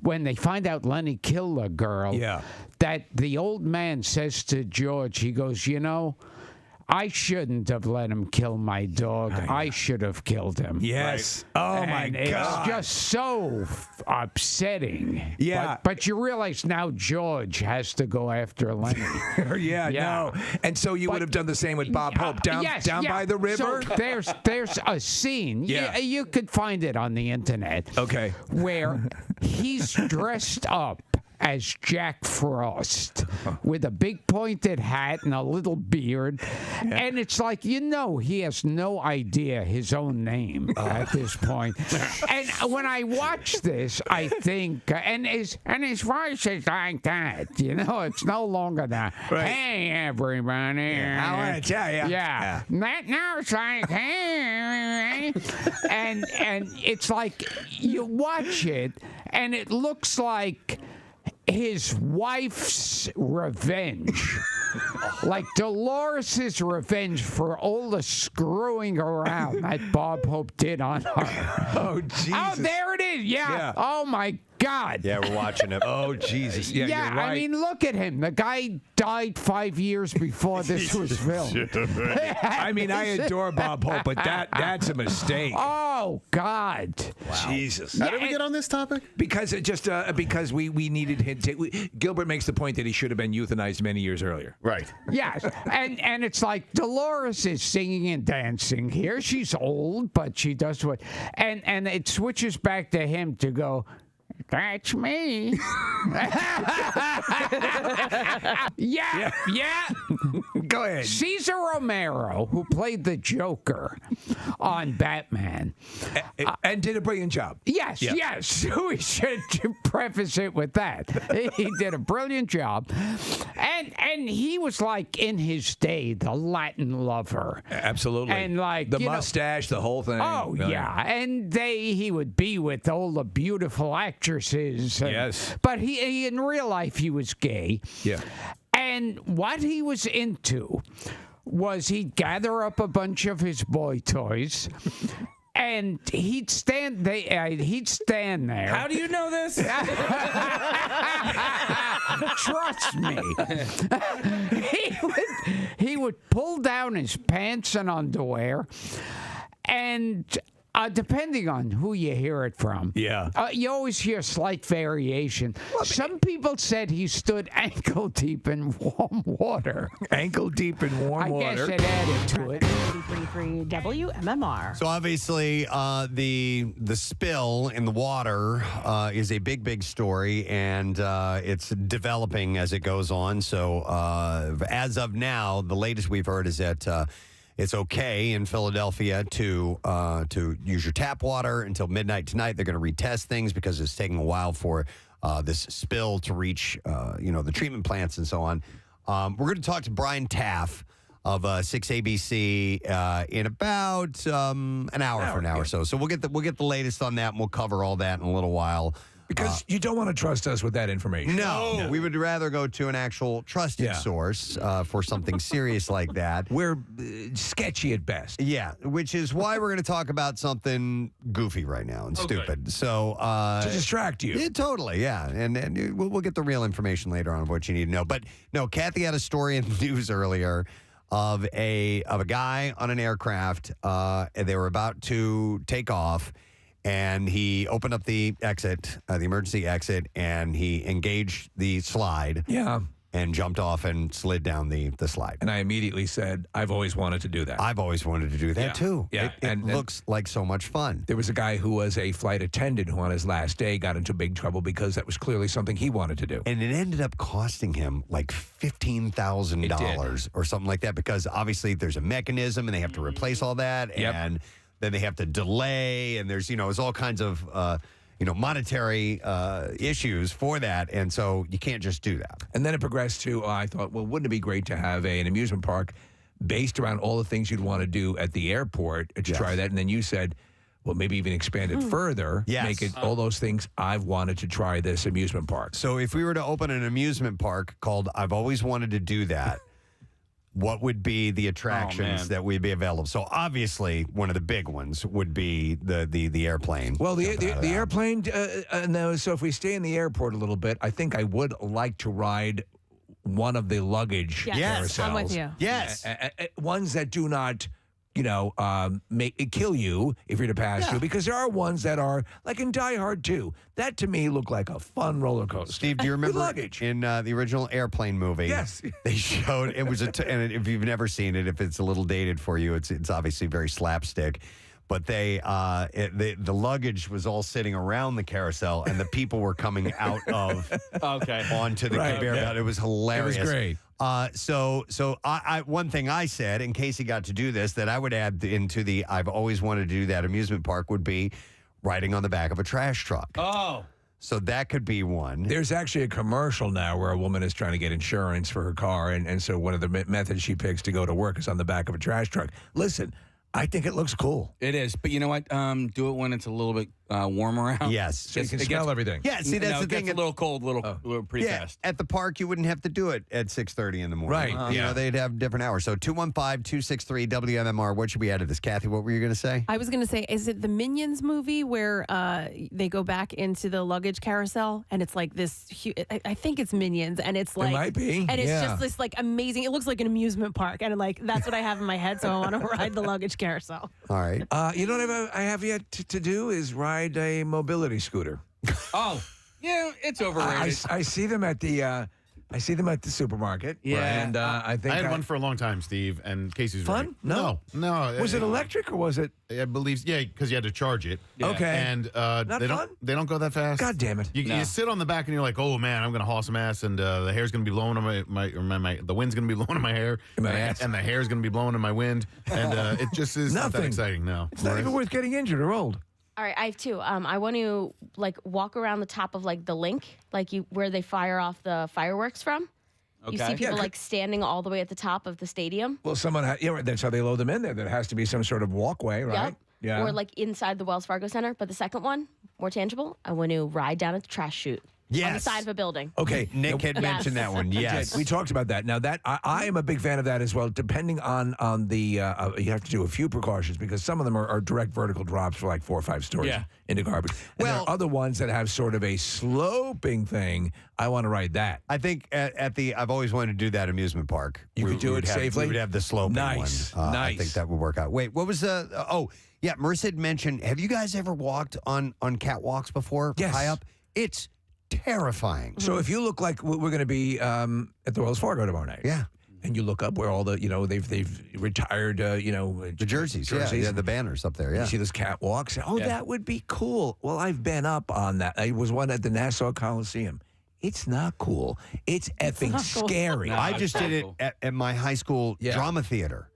when they find out Lenny killed the girl, that the old man says to George, he goes, I shouldn't have let him kill my dog. I should have killed him. Yes. Right. Oh, my God. It's just so upsetting. Yeah. But you realize now George has to go after Lenny. No. And so you would have done the same with Bob Hope down by the river? So there's a scene. You could find it on the internet. Okay. Where he's dressed up as Jack Frost with a big pointed hat and a little beard. And it's like, he has no idea his own name at this point. And when I watch this, I think, and his voice is like that, it's no longer that, hey, everybody. I want to tell you. Yeah. Now it's like, hey. And it's like, you watch it, and it looks like his wife's revenge. Like Dolores' revenge for all the screwing around that Bob Hope did on her. Oh, Jesus. Oh, there it is. Yeah. Oh, my God. Yeah, we're watching it. Oh, Jesus. Yeah, you're right. I mean, look at him. The guy died 5 years before this was filmed. I mean, I adore Bob Hope, but that's a mistake. Oh, God. Wow. Jesus. How did we get on this topic? Because it just because we needed him to. Gilbert makes the point that he should have been euthanized many years earlier. Right. Yes, and it's like Dolores is singing and dancing here. She's old, but she does what, and it switches back to him to go, that's me. Yeah. Go ahead. Cesar Romero, who played the Joker on Batman. And did a brilliant job. Yes. We should preface it with that. He did a brilliant job. And he was like, in his day, the Latin lover. Absolutely. And like the mustache, the whole thing. Oh, yeah. And he would be with all the beautiful actresses. Yes. But he in real life, he was gay. Yeah. And what he was into was he'd gather up a bunch of his boy toys. And he'd stand there. How do you know this? Trust me. He would pull down his pants and underwear, and depending on who you hear it from, you always hear slight variation. Some people said he stood ankle deep in warm water. Ankle deep in warm water. I guess it added to it. 93.3 WMMR. So obviously, the spill in the water is a big story, and it's developing as it goes on. So as of now, the latest we've heard is that it's okay in Philadelphia to use your tap water until midnight tonight. They're going to retest things because it's taking a while for this spill to reach the treatment plants and so on. We're going to talk to Brian Taff of 6ABC in about an hour from now or so. So we'll get the latest on that, and we'll cover all that in a little while. Because you don't want to trust us with that information. No, we would rather go to an actual trusted source for something serious like that. We're sketchy at best. Yeah, which is why we're going to talk about something goofy right now and stupid. So to distract you. Yeah, totally, yeah. And we'll get the real information later on of what you need to know. But no, Kathy had a story in the news earlier of a guy on an aircraft. And they were about to take off. And he opened up the exit, the emergency exit, and he engaged the slide. Yeah. And jumped off and slid down the slide. And I immediately said, I've always wanted to do that. I've always wanted to do that, too. Yeah. It looks like so much fun. There was a guy who was a flight attendant who on his last day got into big trouble because that was clearly something he wanted to do. And it ended up costing him like $15,000 or something like that, because obviously there's a mechanism and they have to replace all that. Yep. And then they have to delay, and there's all kinds of monetary issues for that, and so you can't just do that. And then it progressed to I thought, well, wouldn't it be great to have an amusement park based around all the things you'd want to do at the airport to try that? And then you said, well, maybe even expand it further, make it all those things. I've wanted to try this amusement park. So if we were to open an amusement park called I've Always Wanted to Do That, what would be the attractions that would be available? So obviously, one of the big ones would be the airplane. Well, the airplane. No, so if we stay in the airport a little bit, I think I would like to ride one of the luggage carousels. I'm with you. Yes, ones that do not, kill you if you're to pass through, because there are ones that are like in Die Hard 2. That to me looked like a fun roller coaster. Steve, do you remember luggage in the original Airplane movie? Yes, they showed it was and if you've never seen it, if it's a little dated for you, it's obviously very slapstick. But the luggage was all sitting around the carousel, and the people were coming out of onto the conveyor belt. It was hilarious. It was great. So I one thing I said, in case he got to do this, that I would add into the I've always wanted to do that amusement park would be riding on the back of a trash truck. Oh. So that could be one. There's actually a commercial now where a woman is trying to get insurance for her car, and so one of the methods she picks to go to work is on the back of a trash truck. Listen, I think it looks cool. It is, but you know what? Do it when it's a little bit warm around. Yes. So you can smell everything. Yeah, see, that's no, the it gets thing. a little cold, pretty Yeah, fast. at the park, you wouldn't have to do it at 6:30 in the morning. Right. You know, they'd have different hours. So 215-263-WMMR. What should we add to this? Kathy, what were you going to say? I was going to say, is it the Minions movie where they go back into the luggage carousel and it's like this? I think it's Minions, and it's like It might be. and it's Yeah. just this like amazing. It looks like an amusement park, and like that's what I have in my head. So I want to ride the luggage carousel. All right. You know what I have yet to do is ride a mobility scooter. Oh, yeah, it's overrated. I see them at the supermarket. Yeah. And I think I had one for a long time, Steve, and Casey's Fun? right. No. No. Was it electric or was it? I believe, because you had to charge it. Okay. And they fun? don't go that fast. God damn it. You sit on the back and you're like, oh man, I'm gonna haul some ass, and the hair's gonna be blowing on the wind's gonna be blowing in my hair, In my ass. and the hair's gonna be blowing in my wind, and it just is not that Nothing. exciting. No, It's not even worth getting injured or old. All right, I have two. I want to walk around the top of the link, where they fire off the fireworks from. You Okay. see people Yeah, standing all the way at the top of the stadium. Well, that's how they load them in there. There has to be some sort of walkway, right? Yep. Yeah. Or inside the Wells Fargo Center. But the second one, more tangible. I want to ride down a trash chute. On the Yes. side of a building. Okay. Nick had mentioned that one. Yes. We talked about that. Now that I am a big fan of that as well. Depending on the, you have to do a few precautions because some of them are direct vertical drops for 4 or 5 stories into garbage. And there are other ones that have sort of a sloping thing. I want to ride that. I think I've always wanted to do that amusement park. You could do we it would have- safely? We would have the sloping Nice. one. I Nice. think that would work out. Wait, what was yeah, Marissa had mentioned, have you guys ever walked on catwalks before? Yes. High up? It's terrifying. So if you look like we're going to be at the Wells Fargo tomorrow night. Yeah. And you look up where all the, they've retired, The jerseys. Yeah, the banners up there. Yeah. You see those catwalks. Yeah. That would be cool. Well, I've been up on that. I was one at the Nassau Coliseum. It's not cool. It's effing not cool. scary. No, I it's just did it cool. at my high school drama theater.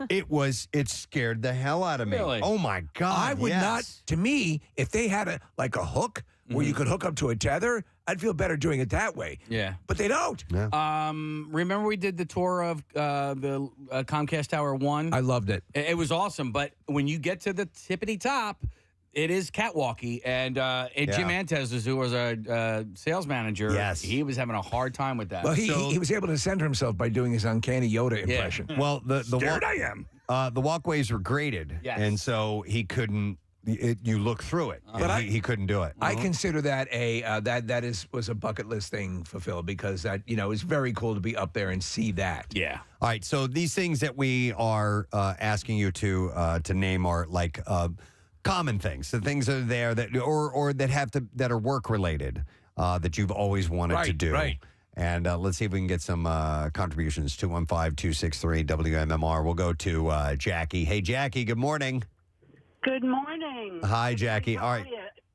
It scared the hell out of me. Really? Oh my God. I would not, to me, if they had a hook where you could hook up to a tether, I'd feel better doing it that way. Yeah. But they don't. Remember we did the tour of the Comcast Tower 1? I loved it. It was awesome, but when you get to the tippity top, it is catwalky. And Jim Antez, who was a sales manager, he was having a hard time with that. Well, he was able to center himself by doing his uncanny Yoda impression. Well, Scared I am. The walkways were graded, and so he couldn't. You look through it, but he couldn't do it. I consider that was a bucket list thing for Phil because that it's very cool to be up there and see that. Yeah. All right. So these things that we are asking you to name are common things, the things that are there that or that are work related that you've always wanted to do. Right. And let's see if we can get some contributions. 215-263 WMMR. We'll go to Jackie. Hey, Jackie. Good morning. Good morning. Hi, Jackie. All right.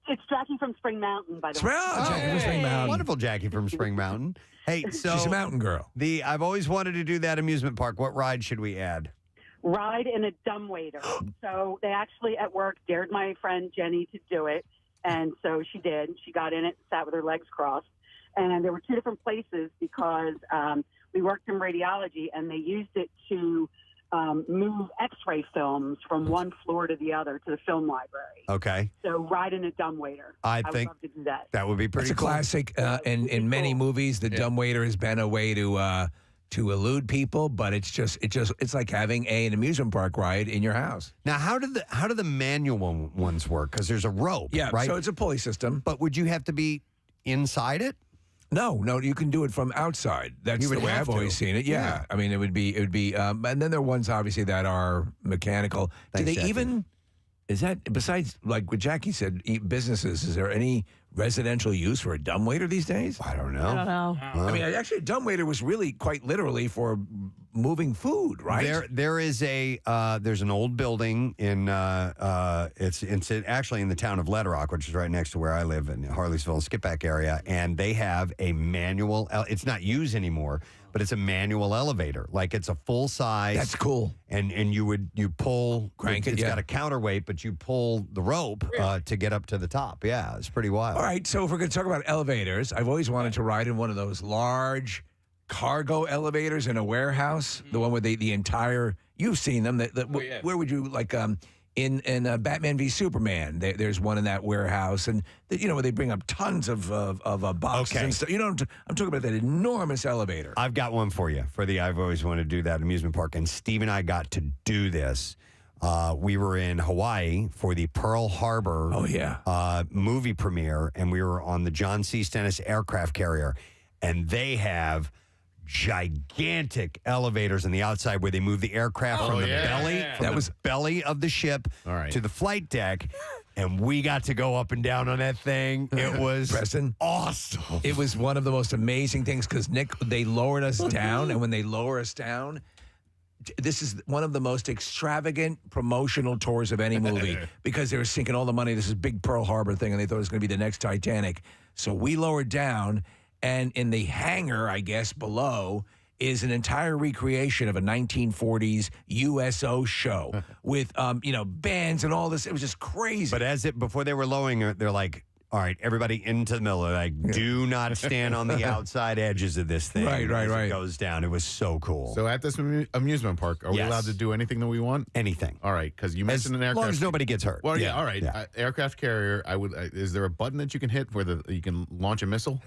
It's Jackie from Spring Mountain, by the way. Jackie from Spring Mountain. Wonderful, Jackie from Spring Mountain. Hey, so She's a mountain girl. I've always wanted to do that amusement park. What ride should we add? Ride in a dumbwaiter. So they actually at work dared my friend Jenny to do it, and so she did. She got in it, sat with her legs crossed, and there were 2 different places because we worked in radiology, and they used it to move X-ray films from one floor to the other to the film library. Okay. So ride in a dumbwaiter. I would think love to do that. That would be pretty It's a cool. classic in many movies. The dumbwaiter has been a way to elude people, but it's like having an amusement park ride in your house. Now, how do the manual ones work? Because there's a rope, right? So it's a pulley system. But would you have to be inside it? No, you can do it from outside. That's You the would way have I've always to. seen it. Yeah. I mean, it would be, and then there are ones obviously that are mechanical. Thanks, do they Jackie. even? Is that besides like what Jackie said? Businesses. Is there any residential use for a dumbwaiter these days? I don't know. I don't know. I mean, actually, a dumbwaiter was really quite literally for moving food, right? There is there's an old building in it's actually in the town of Little Rock, which is right next to where I live in Harleysville, Skippack area, and they have a manual. It's not used anymore, but it's a manual elevator. Like it's a full size. That's cool. And you pull, Crank it, It's yeah. got a counterweight, but you pull the rope to get up to the top. Yeah, it's pretty wild. All right, so if we're going to talk about elevators, I've always wanted to ride in one of those large cargo elevators in a warehouse, the one with the entire. You've seen them. Where would you like? in Batman v Superman. There's one in that warehouse, and where they bring up tons of boxes and stuff. I'm talking about that enormous elevator. I've got one for you for the I've always wanted to do that amusement park, and Steve and I got to do this. We were in Hawaii for the Pearl Harbor movie premiere, and we were on the John C. Stennis aircraft carrier, and they have gigantic elevators on the outside where they move the aircraft from the belly of the ship to the flight deck. And we got to go up and down on that thing. It was Preston, awesome. It was one of the most amazing things because, Nick, they lowered us down. And when they lower us down, this is one of the most extravagant promotional tours of any movie because they were sinking all the money. This is big Pearl Harbor thing, and they thought it was going to be the next Titanic. So we lowered down, and in the hangar, I guess, below is an entire recreation of a 1940s USO show with, bands and all this. It was just crazy. But before they were lowering it, they're like, all right, everybody into the middle. They're like, do not stand on the outside edges of this thing. Right. It goes down. It was so cool. So at this amusement park, are we allowed to do anything that we want? Anything. All right, because you mentioned an aircraft. As long as nobody gets hurt. Well, all right. Yeah. Aircraft carrier. Is there a button that you can hit where you can launch a missile?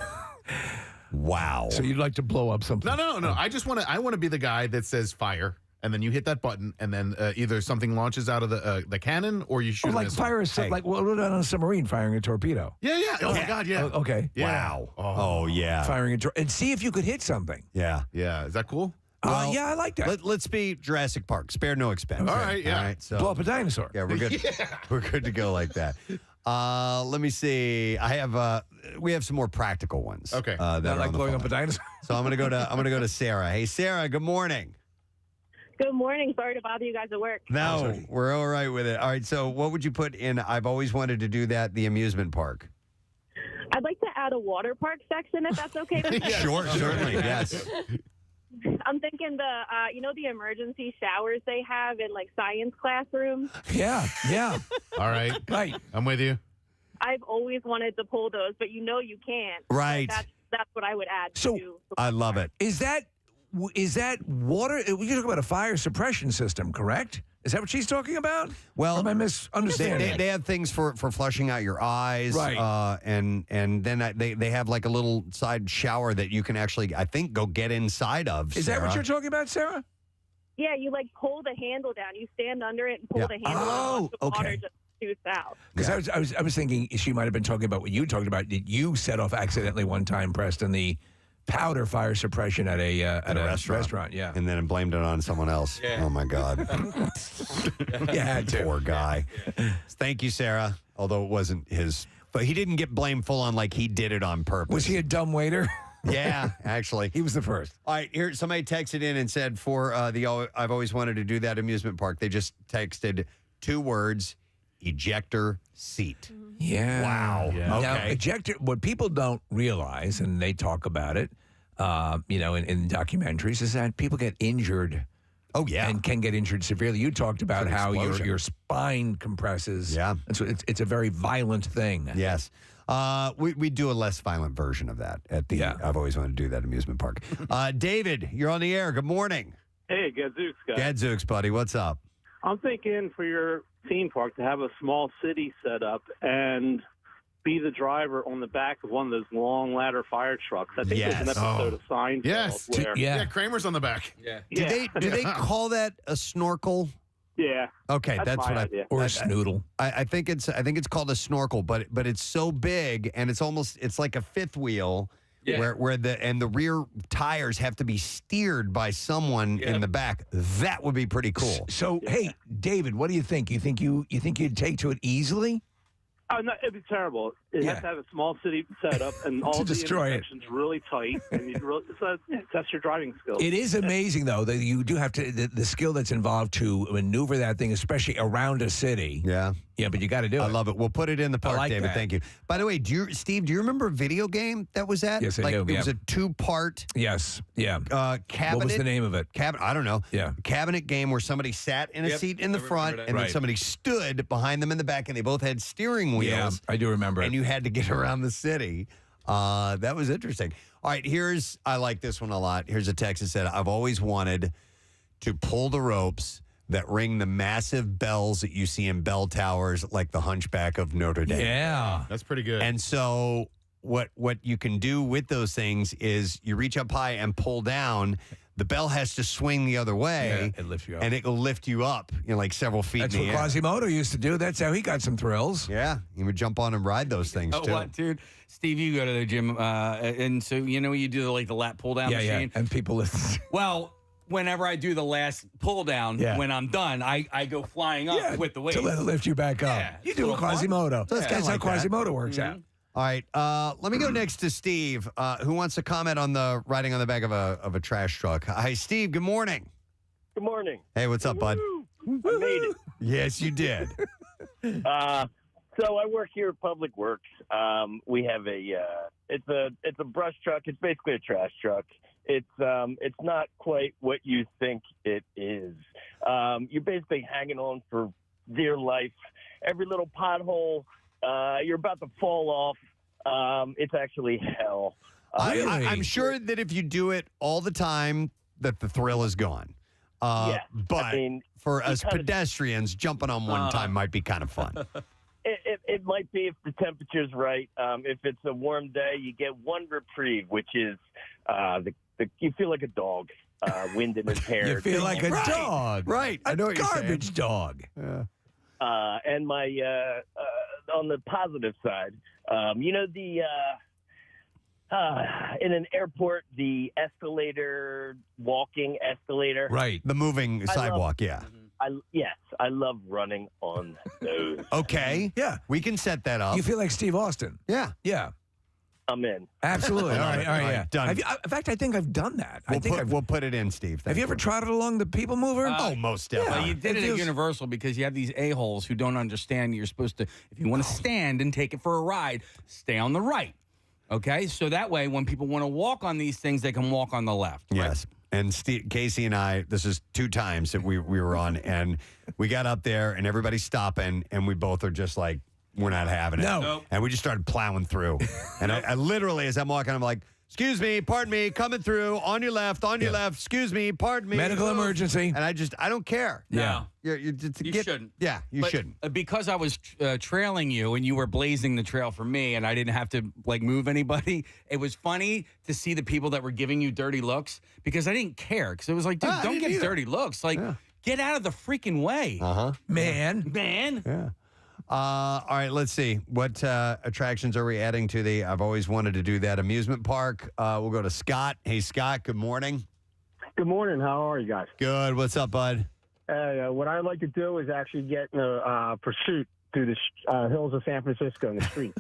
Wow. So you'd like to blow up something? No. I want to be the guy that says fire. And then you hit that button, and then either something launches out of the cannon, or you shoot. Like fire like what on a submarine firing a torpedo? Yeah. Oh my God, yeah. Okay. Yeah. Wow. Oh yeah. Firing a and see if you could hit something. Yeah. Is that cool? Well, yeah, I like that. Let's be Jurassic Park. Spare no expense. All right. Yeah. All right. So blow up a dinosaur. Yeah, we're good. We're good to go like that. Let me see. We have some more practical ones. Okay. That Not are like on the blowing phone. up a dinosaur. So I'm gonna go to Sarah. Hey, Sarah. Good morning. Good morning. Sorry to bother you guys at work. No, we're all right with it. All right, so what would you put in I've always wanted to do that, the amusement park? I'd like to add a water park section, if that's okay with you. Sure, certainly, yes. I'm thinking the emergency showers they have in, like, science classrooms. Yeah. All right. Right. I'm with you. I've always wanted to pull those, but you can't. Right. So that's what I would add So, to. I love it. Is that water? You're talking about a fire suppression system, correct? Is that what she's talking about? Well, or am I misunderstanding? They have things for flushing out your eyes, right? And then they have like a little side shower that you can actually, I think, go get inside of. Is Sarah. that what you're talking about, Sarah? Yeah, you like pull the handle down. You stand under it and pull the handle down. And the water just shoots out. Because I was thinking she might have been talking about what you talked about. Did you set off accidentally one time, Preston, the powder fire suppression at a restaurant? Yeah, and then blamed it on someone else. Yeah. Oh my God. You had to. Poor guy. Thank you, Sarah. Although it wasn't his, but he didn't get blamed full on like he did it on purpose. Was he a dumb waiter? Yeah, actually. He was the first. All right, here, somebody texted in and said for I've always wanted to do that amusement park. They just texted 2 words, ejector seat. Yeah. Wow. Yeah. Okay. Now, ejector, what people don't realize, and they talk about it, in documentaries, is that people get injured. Oh, yeah. And can get injured severely. You talked about how your spine compresses. Yeah. And so it's a very violent thing. Yes. We do a less violent version of that at the I've always wanted to do that amusement park. David, you're on the air. Good morning. Hey, Gadzooks, guys. Gadzooks, buddy. What's up? I'm thinking for your theme park to have a small city set up and be the driver on the back of one of those long ladder fire trucks. I think there's an episode of Seinfeld Yes. where Yeah, Kramer's on the back. Yeah. Do they call that a snorkel? Yeah. Okay, that's my what idea. Or a snoodle. I think it's called a snorkel, but it's so big and it's like a fifth wheel. Yeah. Where the rear tires have to be steered by someone in the back. That would be pretty cool. So, hey, David, what do you think? You think you'd take to it easily? Oh, no, it'd be terrible. It has to have a small city set up and all the destroy it. intersections really tight, and you'd really test your driving skills. It is amazing, though, that you do have to the skill that's involved to maneuver that thing, especially around a city. Yeah. Yeah, but you got to do it. I love it. We'll put it in the park, like David. that. Thank you. By the way, Steve, do you remember a video game that was at? Yes, I do. It was a 2-part. Yes. Yeah. Cabinet. What was the name of it? I don't know. Yeah. Cabinet game where somebody sat in a seat in the front and then somebody stood behind them in the back, and they both had steering wheels. Yeah, I do remember and it. you had to get around the city. That was interesting. All right, I like this one a lot. Here's a text that said, I've always wanted to pull the ropes that ring the massive bells that you see in bell towers like the Hunchback of Notre Dame. Yeah. That's pretty good. And so what you can do with those things is you reach up high and pull down. The bell has to swing the other way. Yeah, it lifts you up. And it will lift you up, like several feet That's in the what air. Quasimodo used to do. That's how he got some thrills. Yeah, he would jump on and ride those things, too. What, dude? Steve, you go to the gym, and so you do the lat pull down machine. And people listen. Well, whenever I do the last pull down, when I'm done, I go flying up with the weight to let it lift you back up. Yeah, You do a Quasimodo. So it's That's kinda how like that. Quasimodo works out. All right, let me go next to Steve, who wants to comment on the riding on the back of a trash truck. Hi, Steve. Good morning. Good morning. Hey, what's up, bud? I made it. Yes, you did. So I work here at Public Works. We have it's a brush truck. It's basically a trash truck. It's not quite what you think it is. You're basically hanging on for dear life. Every little pothole, you're about to fall off. It's actually hell. I'm sure that if you do it all the time, that the thrill is gone. But for us pedestrians, jumping on one time might be kind of fun. It might be if the temperature's right. If it's a warm day, you get one reprieve, which is you feel like a dog, wind in his hair. You feel like a dog. Right. I know what you're saying. Garbage dog. Yeah. And my on the positive side, in an airport, the walking escalator. Right. The moving sidewalk, yeah. I love running on those. Okay. Yeah. We can set that up. You feel like Steve Austin. Yeah. Yeah. I'm in. Absolutely. All right. Yeah. Done. In fact, I think I've done that. We'll put it in, Steve. Have you ever trotted along the people mover? Most definitely. Well, you did it at Universal because you have these a-holes who don't understand you're supposed to, if you want to stand and take it for a ride, stay on the right. Okay? So that way, when people want to walk on these things, they can walk on the left. Yes. And Casey and I, this is 2 times that we were on, and we got up there, and everybody's stopping, and we both are just like, we're not having it. No. Nope. And we just started plowing through. And I literally, as I'm walking, I'm like, excuse me, pardon me, coming through, on your left, excuse me, pardon me. Medical emergency. And I don't care. Yeah. You shouldn't. Yeah, you But shouldn't. Because I was trailing you and you were blazing the trail for me and I didn't have to move anybody, it was funny to see the people that were giving you dirty looks because I didn't care. Because it was like, dude, don't get dirty looks. Get out of the freaking way. Man. Yeah. All right, let's see. What attractions are we adding to I've always wanted to do that amusement park. We'll go to Scott. Hey, Scott, good morning. Good morning. How are you guys? Good. What's up, bud? What I'd like to do is actually get in a pursuit through the hills of San Francisco in the street.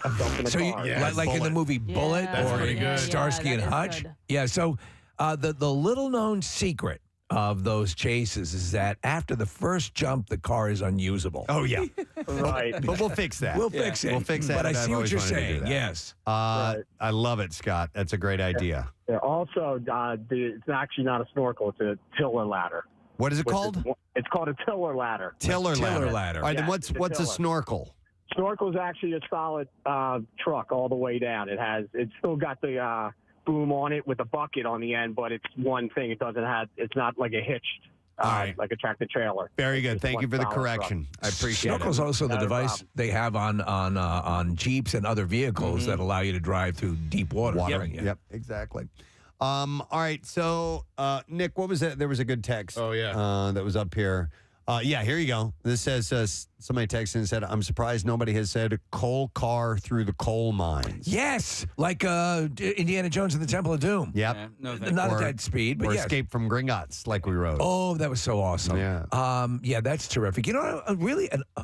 So like in the movie Bullet or Starsky and Hutch? Good. Yeah, so the little-known secret of those chases is that after the first jump, the car is unusable. Oh, yeah. Right. But we'll fix that. We'll fix it. We'll fix that. But I I've see what always you're wanted to do saying. that. Yes. Right. I love it, Scott. That's a great idea. Yeah, also, it's actually not a snorkel. It's a tiller ladder. What is it called? It's called a tiller ladder. Tiller ladder. All right, then Yeah, what's a tiller. snorkel? Snorkel is actually a solid truck all the way down. It's still got the boom on it with a bucket on the end, but it's one thing. It's not like a hitched, like a tractor trailer. Very good. It's Thank you one for the solid correction. truck. I appreciate it. Snorkel's also the Not a device problem. they have on Jeeps and other vehicles that allow you to drive through deep water. Yep, exactly. All right, so Nick, what was that? There was a good text. Oh, yeah. That was up here. Yeah, here you go. This says somebody texted and said, "I'm surprised nobody has said coal car through the coal mines." Yes, like Indiana Jones and the Temple of Doom. Yep. Yeah, no, Not at that speed, but or yes. Escape from Gringotts, like we wrote. Oh, that was so awesome. Yeah. Yeah, that's terrific. You know,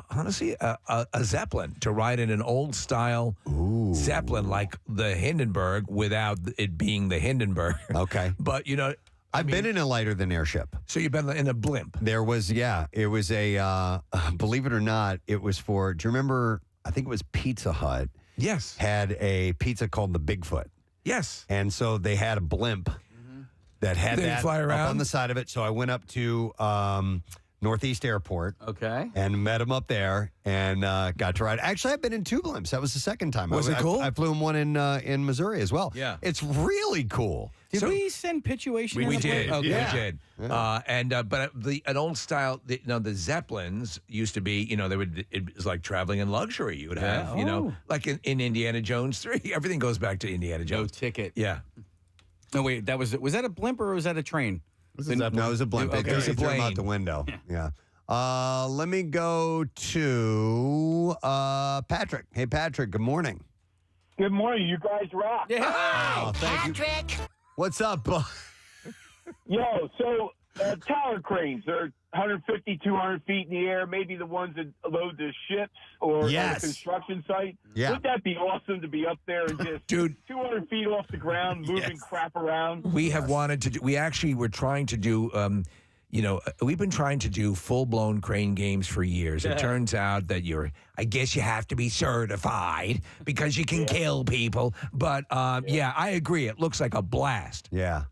honestly, a Zeppelin to ride in an old style Zeppelin like the Hindenburg without it being the Hindenburg. Okay. But, you know, I've been in a lighter than airship. So you've been in a blimp. There was, it was a, believe it or not, it was for, do you remember, I think it was Pizza Hut. Yes. Had a pizza called the Bigfoot. Yes. And so they had a blimp that had Did it that fly up around? on the side of it. So I went up to Northeast Airport. Okay. And met him up there and got to ride. Actually, I've been in two blimps. That was the second time. Was it cool? I flew in one in Missouri as well. Yeah. It's really cool. Did we send Pituation? We in the did. plane? Okay. We did. But an old style, the Zeppelins used to be, it was like traveling in luxury. You would have, like in Indiana Jones 3. Everything goes back to Indiana Jones. No ticket. Yeah. No, wait. Was that a blimp or was that a train? No, it was a blimp. Okay. It was a plane out the window. Yeah. Let me go to Patrick. Hey, Patrick. Good morning. Good morning. You guys rock. Yeah. Oh, thank you. What's up, bud? Yo, so tower cranes, they're 150, 200 feet in the air, maybe the ones that load the ships or Yes. the construction site. Yeah. Wouldn't that be awesome to be up there and just Dude. 200 feet off the ground, moving Yes. crap around? We have wanted to do, we actually were trying to do, we've been trying to do full-blown crane games for years. It turns out that I guess you have to be certified because you can kill people. But, I agree. It looks like a blast. Yeah.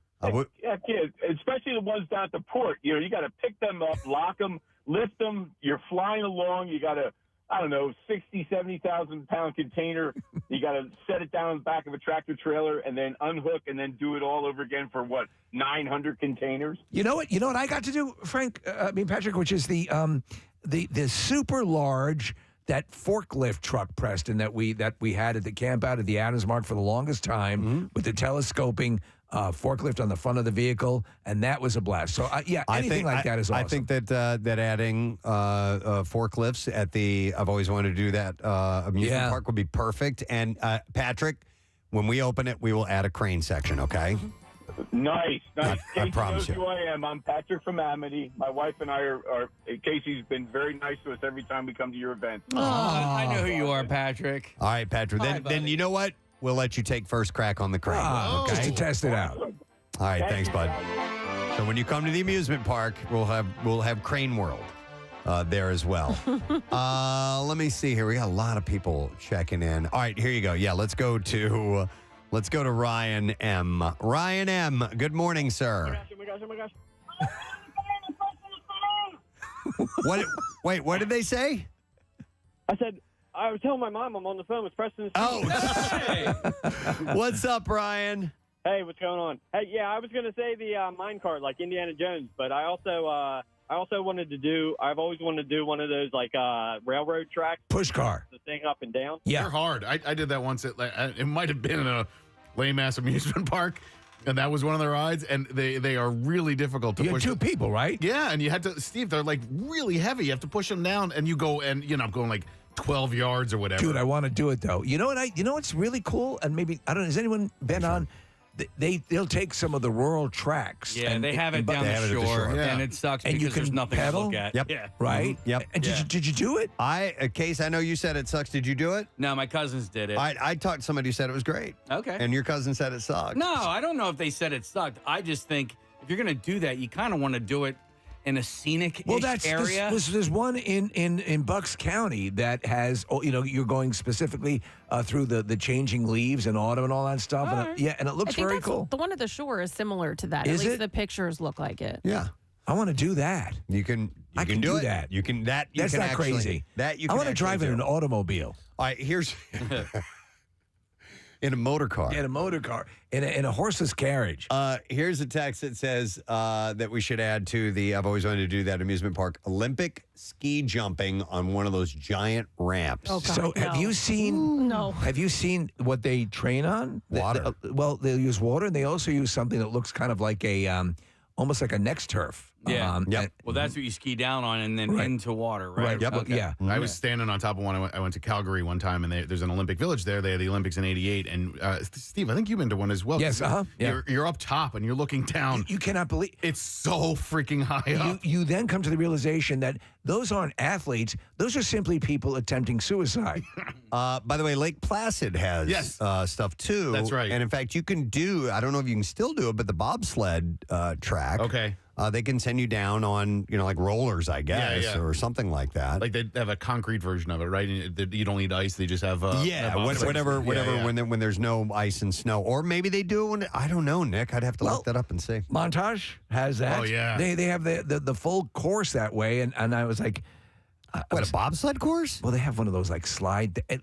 Yeah, kid, especially the ones down at the port. You got to pick them up, lock them, lift them. You're flying along. You got to, 60, 70,000 pound container. You got to set it down in the back of a tractor trailer and then unhook and then do it all over again for 900 containers. You know what I got to do, Frank? Patrick, which is the super large, that forklift truck, Preston, that we had at the camp out at the Adams Mark for the longest time with the telescoping forklift on the front of the vehicle, and that was a blast. So, anything like that is awesome. I think that adding forklifts at I've always wanted to do that amusement park would be perfect. And Patrick, when we open it, we will add a crane section, okay? Nice. I promise Casey knows who I am. I'm Patrick from Amity. My wife and I are Casey's been very nice to us every time we come to your event. Oh, I know who you are, Patrick. All right, Patrick. Then you know what? We'll let you take first crack on the crane. Okay? Just to test it out. All right, thanks, bud. So when you come to the amusement park, we'll have Crane World there as well. Let me see here. We got a lot of people checking in. All right, here you go. Yeah, let's go to Ryan M. Ryan M. Good morning, sir. Oh my gosh. What did they say? I said, I was telling my mom I'm on the phone with Preston. Oh. What's up, Ryan? Hey, what's going on? Hey, yeah, I was going to say the mine cart like Indiana Jones, but I also wanted to do. I've always wanted to do one of those like railroad tracks. Push car. The thing up and down. Yeah, they're hard. I did that once. It might have been in a lame ass amusement park. And that was one of the rides, and they are really difficult to push. You had two people, right? Yeah, and you had to, Steve, they're like really heavy. You have to push them down, and you go, and I'm going like 12 yards or whatever. Dude, I want to do it though. You know what's really cool? And maybe I don't know. Has anyone been on? They'll take some of the rural tracks. Yeah, and they have it down the shore, and it sucks and because there's nothing pedal? to look at. Yep. Yeah. Right? Yep. And did you do it? Case, I know you said it sucks. Did you do it? No, my cousins did it. I talked to somebody who said it was great. Okay. And your cousin said it sucked. No, I don't know if they said it sucked. I just think if you're going to do that, you kind of want to do it in a scenic area. There's one in Bucks County that has, you're going specifically through the changing leaves in autumn and all that stuff. All And right. and it looks very cool. The one at the shore is similar to that. Is At least it? the pictures look like it. Yeah. I want to do that. You can do it. that. You can That's can not actually, crazy. That you I can want to actually drive in do. an automobile. All right, here's in a motor car. In a motor car. In a horseless carriage. Here's a text that says that we should add to the I've always wanted to do that amusement park Olympic ski jumping on one of those giant ramps. Oh, God, So have you seen? Ooh, no. Have you seen what they train on? Water. They'll use water, and they also use something that looks kind of like almost like a next turf. Yeah. Yep. Well, that's what you ski down on and then into water, right? Right. Okay. Yeah. I was standing on top of one. I went to Calgary one time, and there's an Olympic Village there. They had the Olympics in '88. And Steve, I think you've been to one as well. Yes, yeah. You're up top, and you're looking down. You cannot believe it's so freaking high up. You then come to the realization that those aren't athletes; those are simply people attempting suicide. By the way, Lake Placid has stuff too. That's right. And in fact, you can do. I don't know if you can still do it, but the bobsled track. Okay. they can send you down on, like rollers, I guess, or something like that. Like they have a concrete version of it, right? And you don't need ice. They just have whatever. When there's no ice and snow, or maybe they do. I don't know, Nick. I'd have to look that up and see. Montage has that. Oh yeah, they have the full course that way, and I was like. What, a bobsled course? Well, they have one of those like slide. It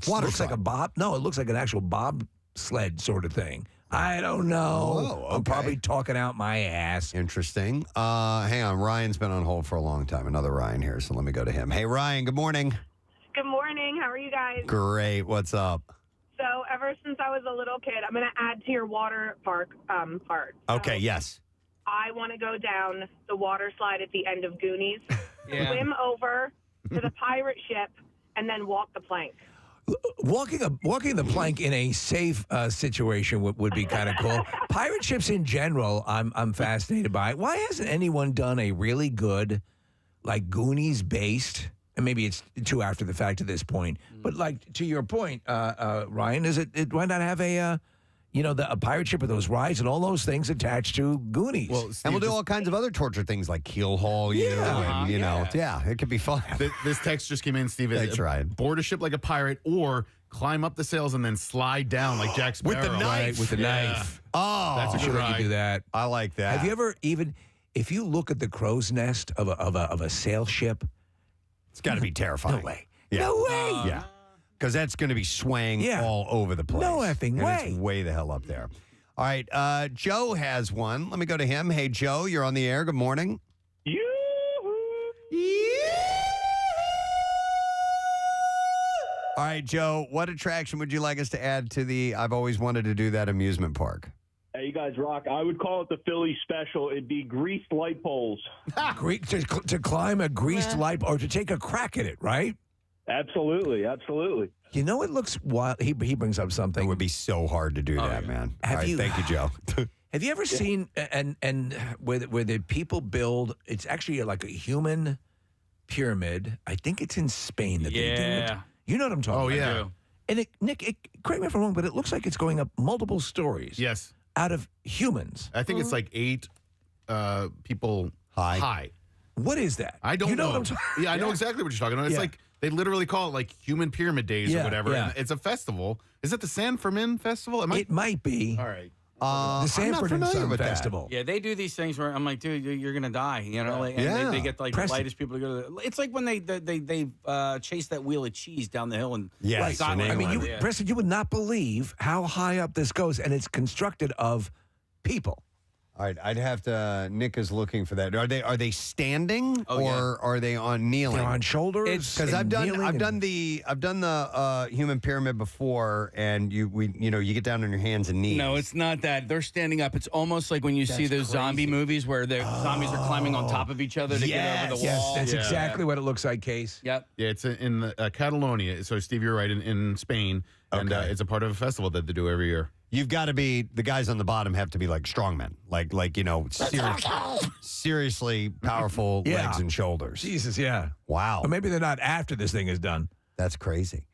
looks like a bob. No, it looks like an actual bobsled sort of thing. I don't know. Oh, okay. I'm probably talking out my ass. Interesting. Hang on. Ryan's been on hold for a long time. Another Ryan here, so let me go to him. Hey, Ryan, good morning. Good morning. How are you guys? Great. What's up? So ever since I was a little kid, I'm going to add to your water park part. Okay, yes. I want to go down the water slide at the end of Goonies, swim over to the pirate ship, and then walk the plank. Walking the plank in a safe situation would be kind of cool. Pirate ships in general, I'm fascinated by. Why hasn't anyone done a really good, like Goonies based? And maybe it's too after the fact at this point. But like to your point, Ryan, why not have a pirate ship with those rides and all those things attached to Goonies? Well, and we'll do all kinds of other torture things like keel haul you, and it could be fun. This text just came in, Steve. Thanks, Ryan. Board a ship like a pirate, or climb up the sails and then slide down like Jack Sparrow. With the knife. Right, with the knife. Oh, that's a good ride. You do that. I like that. Have you ever if you look at the crow's nest of a sail ship, it's got to be terrifying. No way. Yeah. No way. Yeah. Because that's going to be swaying all over the place. No effing and way. It's way the hell up there. All right. Joe has one. Let me go to him. Hey, Joe, you're on the air. Good morning. All right, Joe, what attraction would you like us to add to the I've always wanted to do that amusement park? Hey, you guys rock. I would call it the Philly special. It'd be greased light poles. to climb a greased light, or to take a crack at it, right? Absolutely, absolutely. You know, it looks wild. He brings up something. It would be so hard to do that, man. Thank you, Joe. Have you ever seen and where the people build? It's actually like a human pyramid. I think it's in Spain that they do it. You know what I'm talking about? Oh yeah. And Nick, correct me if I'm wrong, but it looks like it's going up multiple stories. Yes. Out of humans. I think it's like 8 people high. What is that? I don't know. What I'm talking I know exactly what you're talking about. It's like they literally call it like Human Pyramid Days or whatever. Yeah. And it's a festival. Is it the San Fermin Festival? It might be. All right. The Sanford and Son Festival. Yeah, they do these things where I'm like, dude, you're gonna die. And they get like the lightest people to go to. It's like when they chase that wheel of cheese down the hill and I mean, Preston, you would not believe how high up this goes, and it's constructed of people. All right, I'd have to. Nick is looking for that. Are they standing or are they on kneeling? They're on shoulders. Because I've done the human pyramid before, and you get down on your hands and knees. No, it's not that. They're standing up. It's almost like when you see those zombie movies where the zombies are climbing on top of each other to get over the wall. Yes, that's exactly what it looks like, Case. Yep. Yeah, it's in Catalonia. So, Steve, you're right, in Spain. And it's a part of a festival that they do every year. You've got to be, the guys on the bottom have to be like strongmen, seriously powerful legs and shoulders. Jesus, yeah. Wow. Or maybe they're not after this thing is done. That's crazy.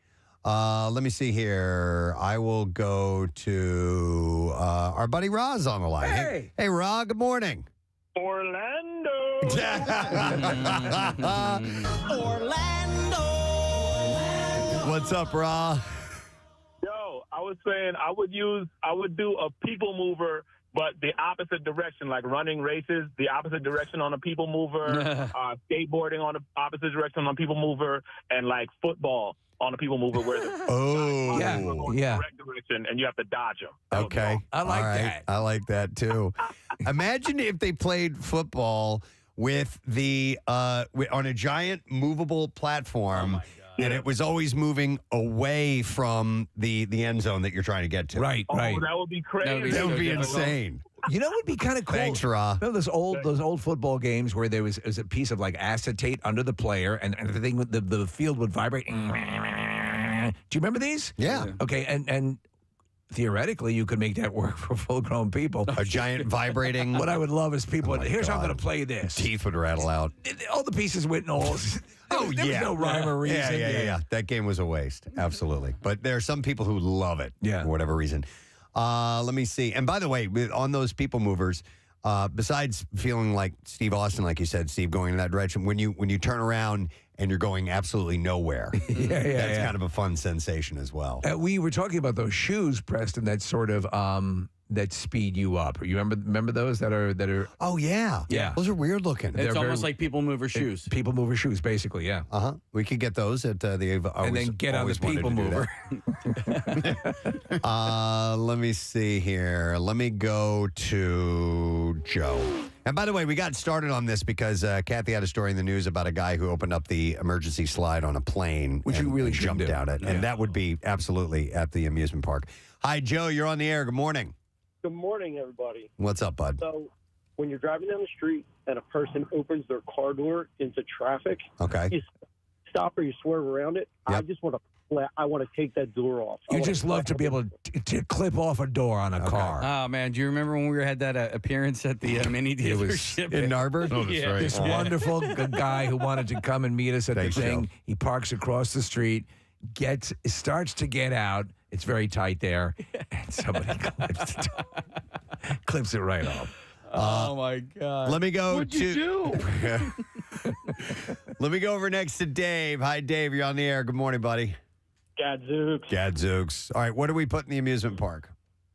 Let me see here. I will go to our buddy Roz on the line. Hey, Ra, good morning. Orlando. What's up, Ra? Yo, I was saying I would do a people mover, but the opposite direction, like running races, the opposite direction on a people mover, skateboarding on the opposite direction on a people mover, and like football on a people mover where the correct direction and you have to dodge them. Okay. I like that. I like that too. Imagine if they played football with on a giant movable platform. And it was always moving away from the end zone that you're trying to get to. Right. That would be crazy. That would be insane. You know what would be kind of cool? Thanks, Ra. Remember those old football games where there was a piece of like acetate under the player and the thing the field would vibrate. Do you remember these? Yeah. Okay, and theoretically you could make that work for full-grown people. A giant vibrating. What I would love is people. Here's how I'm going to play this. Teeth would rattle out. All the pieces went in holes. There was no rhyme or reason. Yeah. That game was a waste. Absolutely. But there are some people who love it for whatever reason. Let me see. And by the way, on those people movers, besides feeling like Steve Austin, like you said, Steve, going in that direction, when you turn around and you're going absolutely nowhere, that's kind of a fun sensation as well. We were talking about those shoes, Preston, that sort of that speed you up. You remember those that are? Oh yeah, Those are weird looking. It's almost like people mover shoes. People mover shoes, basically. Yeah. We could get those at the. And then get on the people mover. Let me see here. Let me go to Joe. And by the way, we got started on this because Kathy had a story in the news about a guy who opened up the emergency slide on a plane, which you really jumped shouldn't do. down it, and that would be absolutely at the amusement park. Hi, Joe. You're on the air. Good morning. Good morning, everybody. What's up, bud? So, when you're driving down the street and a person opens their car door into traffic, you stop or you swerve around it. I just want to. I want to take that door off. You just love to be able to clip off a door on a car. Oh man, do you remember when we had that appearance at the mini dealership in Narberth? Oh, that's right. This wonderful guy who wanted to come and meet us at the thing. Joe. He parks across the street, starts to get out. It's very tight there, and somebody clips it right off. Oh my God! Let me go What'd you do? Let me go over next to Dave. Hi, Dave. You're on the air. Good morning, buddy. Gadzooks. Gadzooks. All right, what do we put in the amusement park?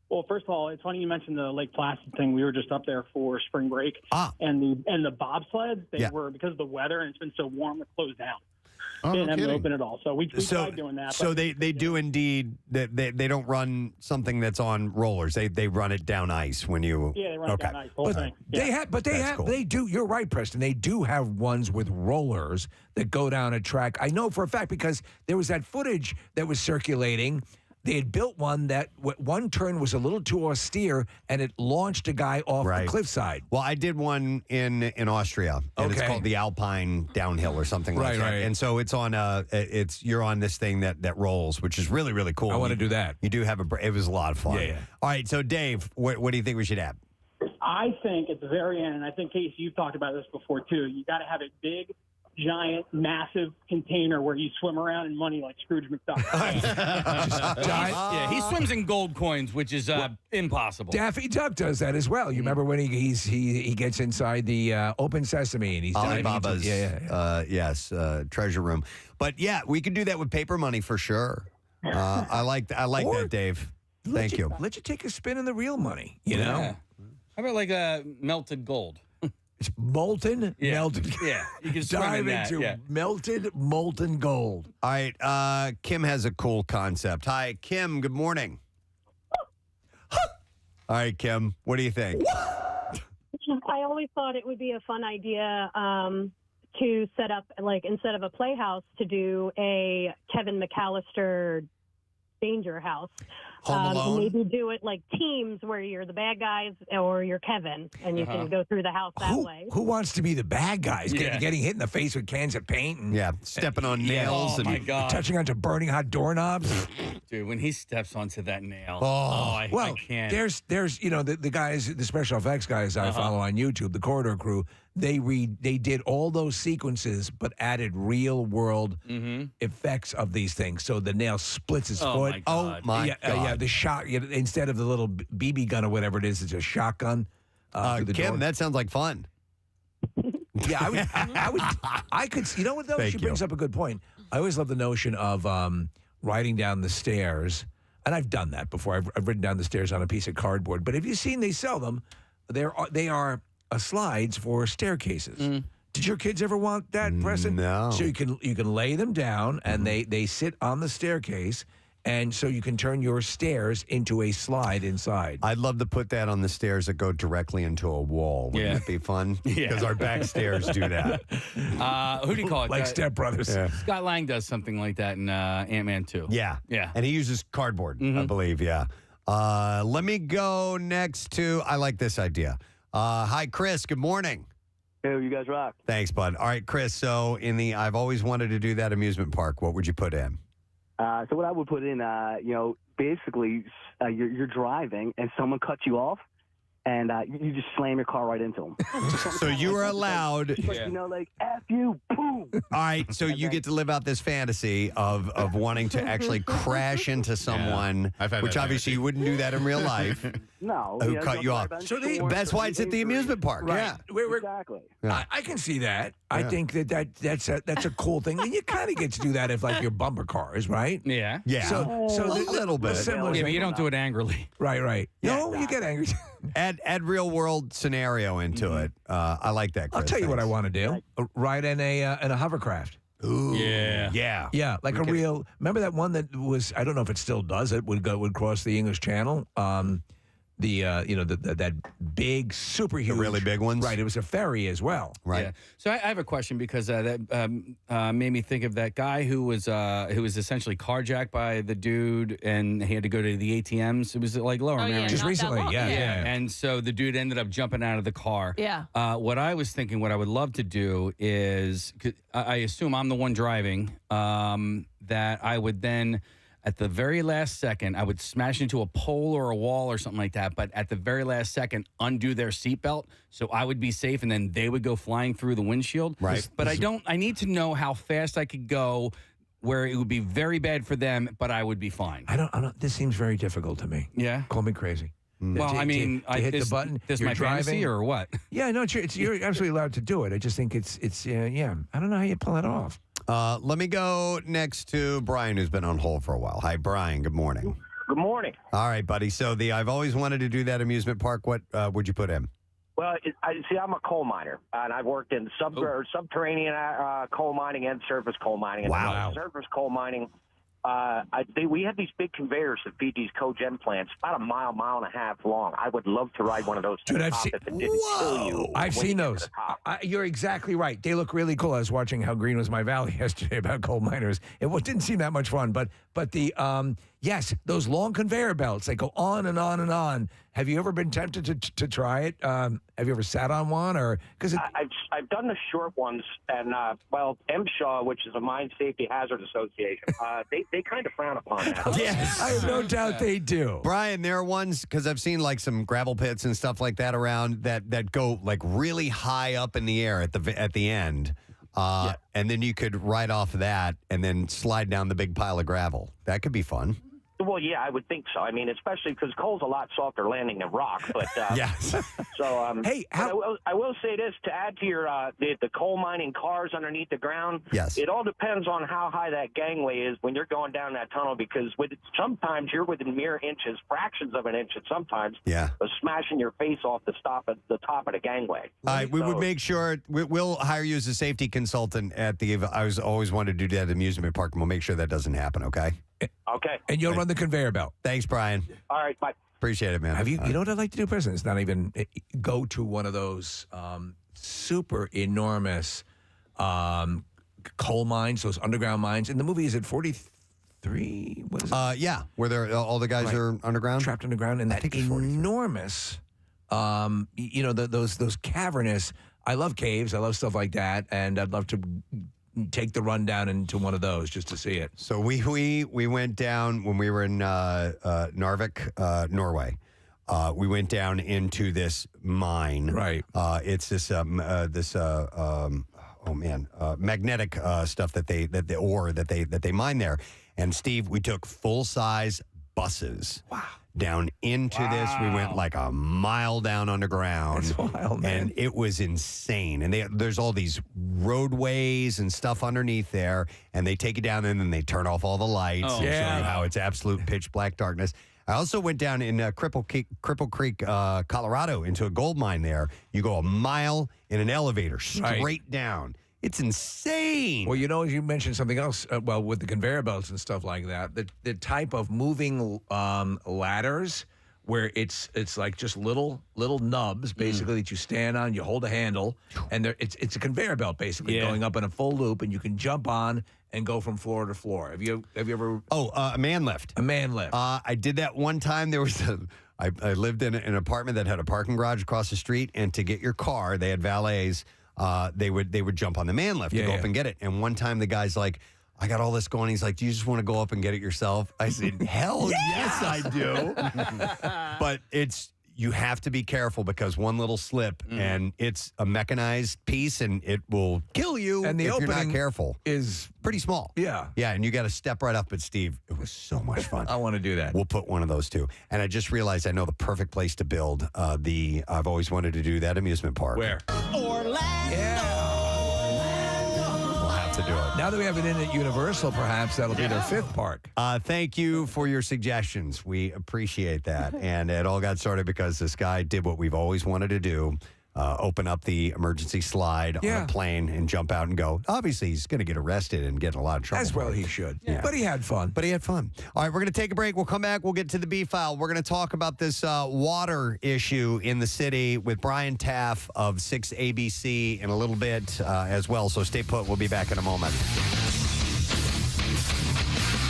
Well, first of all, it's funny you mentioned the Lake Placid thing. We were just up there for spring break, and the bobsleds. They were, because of the weather and it's been so warm, they're closed down. Oh, They didn't have kidding. them open at all. So we tried doing that. So but they do indeed. They don't run something that's on rollers. They run it down ice when you. Yeah, they run it down ice. Whole thing. They do. You're right, Preston. They do have ones with rollers that go down a track. I know for a fact because there was that footage that was circulating. They had built one that one turn was a little too austere, and it launched a guy off the cliffside. Well, I did one in Austria, and it's called the Alpine Downhill or something like that. Right. And so it's on you're on this thing that rolls, which is really, really cool. I want to do that. You do have it was a lot of fun. Yeah. All right, so Dave, what do you think we should have? I think at the very end, and I think, Casey, you've talked about this before too, you got to have a big, giant, massive container where you swim around in money like Scrooge McDuck. Yeah, he swims in gold coins, which is impossible. Daffy Duck does that as well. You remember when he gets inside the open sesame and he's diving Alibaba's into, treasure room. But yeah, we could do that with paper money for sure. I like that, Dave. Thank you. Let you take a spin in the real money. You know, how about like a melted gold? It's molten, melted. Yeah, you can swim dive in that. into melted, molten gold. All right, Kim has a cool concept. Hi, Kim. Good morning. All right, Kim. What do you think? I always thought it would be a fun idea to set up, like, instead of a playhouse, to do a Kevin McAllister Danger House. Home Alone? Maybe do it like teams where you're the bad guys or you're Kevin, and you can go through the house that way. Who wants to be the bad guys? Getting hit in the face with cans of paint and stepping on nails Oh, my God. touching onto burning hot doorknobs. Dude, when he steps onto that nail, I can't. There's the guys, the special effects guys I follow on YouTube, the Corridor Crew. They did all those sequences, but added real world effects of these things. So the nail splits his foot. My God. Oh my God! The shot instead of the little BB gun or whatever it is, it's a shotgun. Through the Kim, door. that sounds like fun. Yeah, I could. You know what though? Thank She brings up a good point. I always love the notion of riding down the stairs, and I've done that before. I've ridden down the stairs on a piece of cardboard. But have you seen? They sell them. They are slides for staircases. Did your kids ever want that, Preston? No. So you can lay them down, and they sit on the staircase. And so you can turn your stairs into a slide inside. I'd love to put that on the stairs that go directly into a wall. Wouldn't that be fun? Because our back stairs do that. Who do you call it? Like Step Brothers. Yeah. Scott Lang does something like that in Ant-Man 2. Yeah. And he uses cardboard, I believe. Yeah. Let me go next to, I like this idea. Hi, Chris. Good morning. Hey, you guys rock. Thanks, bud. All right, Chris. So I've always wanted to do that amusement park. What would you put in? So what I would put in, basically you're driving and someone cuts you off, and you just slam your car right into them. So you are allowed. Like F you, boom. All right, so you get to live out this fantasy of wanting to actually crash into someone, which obviously you wouldn't do that in real life. No, Who cut you off? So that's why it's at the amusement park. Right. Yeah, exactly. I can see that. I think that's a cool thing. And you kind of get to do that if like your bumper cars, right? Yeah. Yeah. So a little bit. Similar Yeah, but you don't do it angrily. Right. Yeah. No, you get angry. Add real world scenario into it. I like that. I'll Chris. tell you what I Thanks. want to do: ride in a hovercraft. Ooh, Yeah. yeah, Like a real. Remember that one that was? I don't know if it still does it. Would cross the English Channel. That big, super huge, really big ones. Right. It was a ferry as well. Right. Yeah. So I have a question because that made me think of that guy who was essentially carjacked by the dude, and he had to go to the ATMs. It was like Lower Marion. Just recently. Yeah. And so the dude ended up jumping out of the car. Yeah. What I was thinking, what I would love to do is, 'cause I assume I'm the one driving, that I would then, at the very last second, I would smash into a pole or a wall or something like that. But at the very last second, undo their seatbelt so I would be safe, and then they would go flying through the windshield. Right. But I need to know how fast I could go where it would be very bad for them, but I would be fine. I don't. This seems very difficult to me. Yeah. Call me crazy. Well, I mean, to hit the button. This you're my driving fantasy or what? Yeah, no, you're absolutely allowed to do it. I just think it's yeah. I don't know how you pull it off. Let me go next to Brian, who's been on hold for a while. Hi, Brian. Good morning. Good morning. All right, buddy. So I've always wanted to do that amusement park. What would you put in? Well, I'm a coal miner, and I've worked in subterranean coal mining and surface coal mining. And Wow. Surface coal mining, we have these big conveyors that feed these cogen plants about a mile and a half long. I would love to ride one of those. Dude, I've seen. I've seen those. You're exactly right. They look really cool. I was watching How Green Was My Valley yesterday about coal miners. It didn't seem that much fun, but the yes, those long conveyor belts, they go on and on and on. Have you ever been tempted to try it? Have you ever sat on one, or because I've done the short ones, and MSHA, which is a Mine Safety Hazard Association, they kind of frown upon that. Yes. I have no doubt they do. Brian, there are ones, because I've seen like some gravel pits and stuff like that around that go like really high up in the air at the end. And then you could ride off that and then slide down the big pile of gravel. That could be fun. Well, yeah, I would think so. I mean, especially because coal's a lot softer landing than rock. But yes. So, hey, I will say this to add to your the coal mining cars underneath the ground. Yes. It all depends on how high that gangway is when you're going down that tunnel, because sometimes you're within mere inches, fractions of an inch, and sometimes of smashing your face off the top of the gangway. All right, we would make sure we'll hire you as a safety consultant at the. I always wanted to do that at amusement park, and we'll make sure that doesn't happen. Okay. Okay. And you'll run the conveyor belt. Thanks, Brian. All right, bye. Appreciate it, man. Have you know what I'd like to do, Preston? It's not even go to one of those super enormous coal mines, those underground mines. In the movie, is it 43? What is it? Yeah, where all the guys are underground, trapped underground, and that enormous, those cavernous. I love caves. I love stuff like that, and I'd love to take the run down into one of those just to see it. So we went down when we were in Narvik, Norway. We went down into this mine. Right. It's this magnetic stuff that they mine there. And Steve, we took full size buses. Wow. Down into this. We went like a mile down underground. That's wild, man. And it was insane. And there's all these roadways and stuff underneath there, and they take you down and then they turn off all the lights and show you how it's absolute pitch black darkness. I also went down in Cripple Creek, Colorado, into a gold mine there. You go a mile in an elevator straight down. It's insane. Well, you mentioned something else. With the conveyor belts and stuff like that, the type of moving ladders where it's like just little nubs basically that you stand on. You hold a handle, and it's a conveyor belt basically going up in a full loop, and you can jump on and go from floor to floor. Have you ever? A man lift. A man lift. I did that one time. There was I lived in an apartment that had a parking garage across the street, and to get your car, they had valets. They would jump on the man lift to go up and get it. And one time the guy's like, I got all this going. He's like, do you just want to go up and get it yourself? I said, hell yes, I do. But you have to be careful because one little slip and it's a mechanized piece and it will kill you And the if you're not opening careful. is pretty small. Yeah. Yeah, and you got to step right up. But Steve, it was so much fun. I want to do that. We'll put one of those too. And I just realized I know the perfect place to build I've always wanted to do that amusement park. Where? We'll have to do it. Now that we have it in at Universal, perhaps that'll be their fifth park. Thank you for your suggestions. We appreciate that. And it all got started because this guy did what we've always wanted to do. Open up the emergency slide on a plane and jump out and go. Obviously, he's going to get arrested and get in a lot of trouble. As well he should. Yeah. But he had fun. All right, we're going to take a break. We'll come back. We'll get to the B file. We're going to talk about this water issue in the city with Brian Taff of 6ABC in a little bit as well. So stay put. We'll be back in a moment.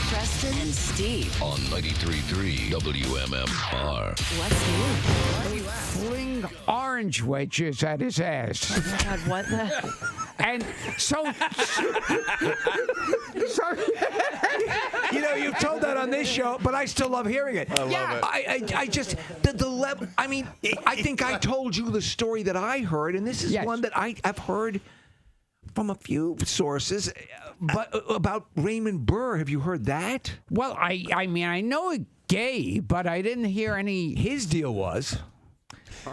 Preston and Steve on 93.3 WMMR. What's new? Fling orange wedges at his ass. Oh my God, what the? And so You know, you've told that on this show, but I still love hearing it. I love it. I just, the level, I mean, I think I told you the story that I heard, and this is one that I've heard from a few sources, but about Raymond Burr. Have you heard that? Well, I mean, I know a gay, but I didn't hear any. His deal was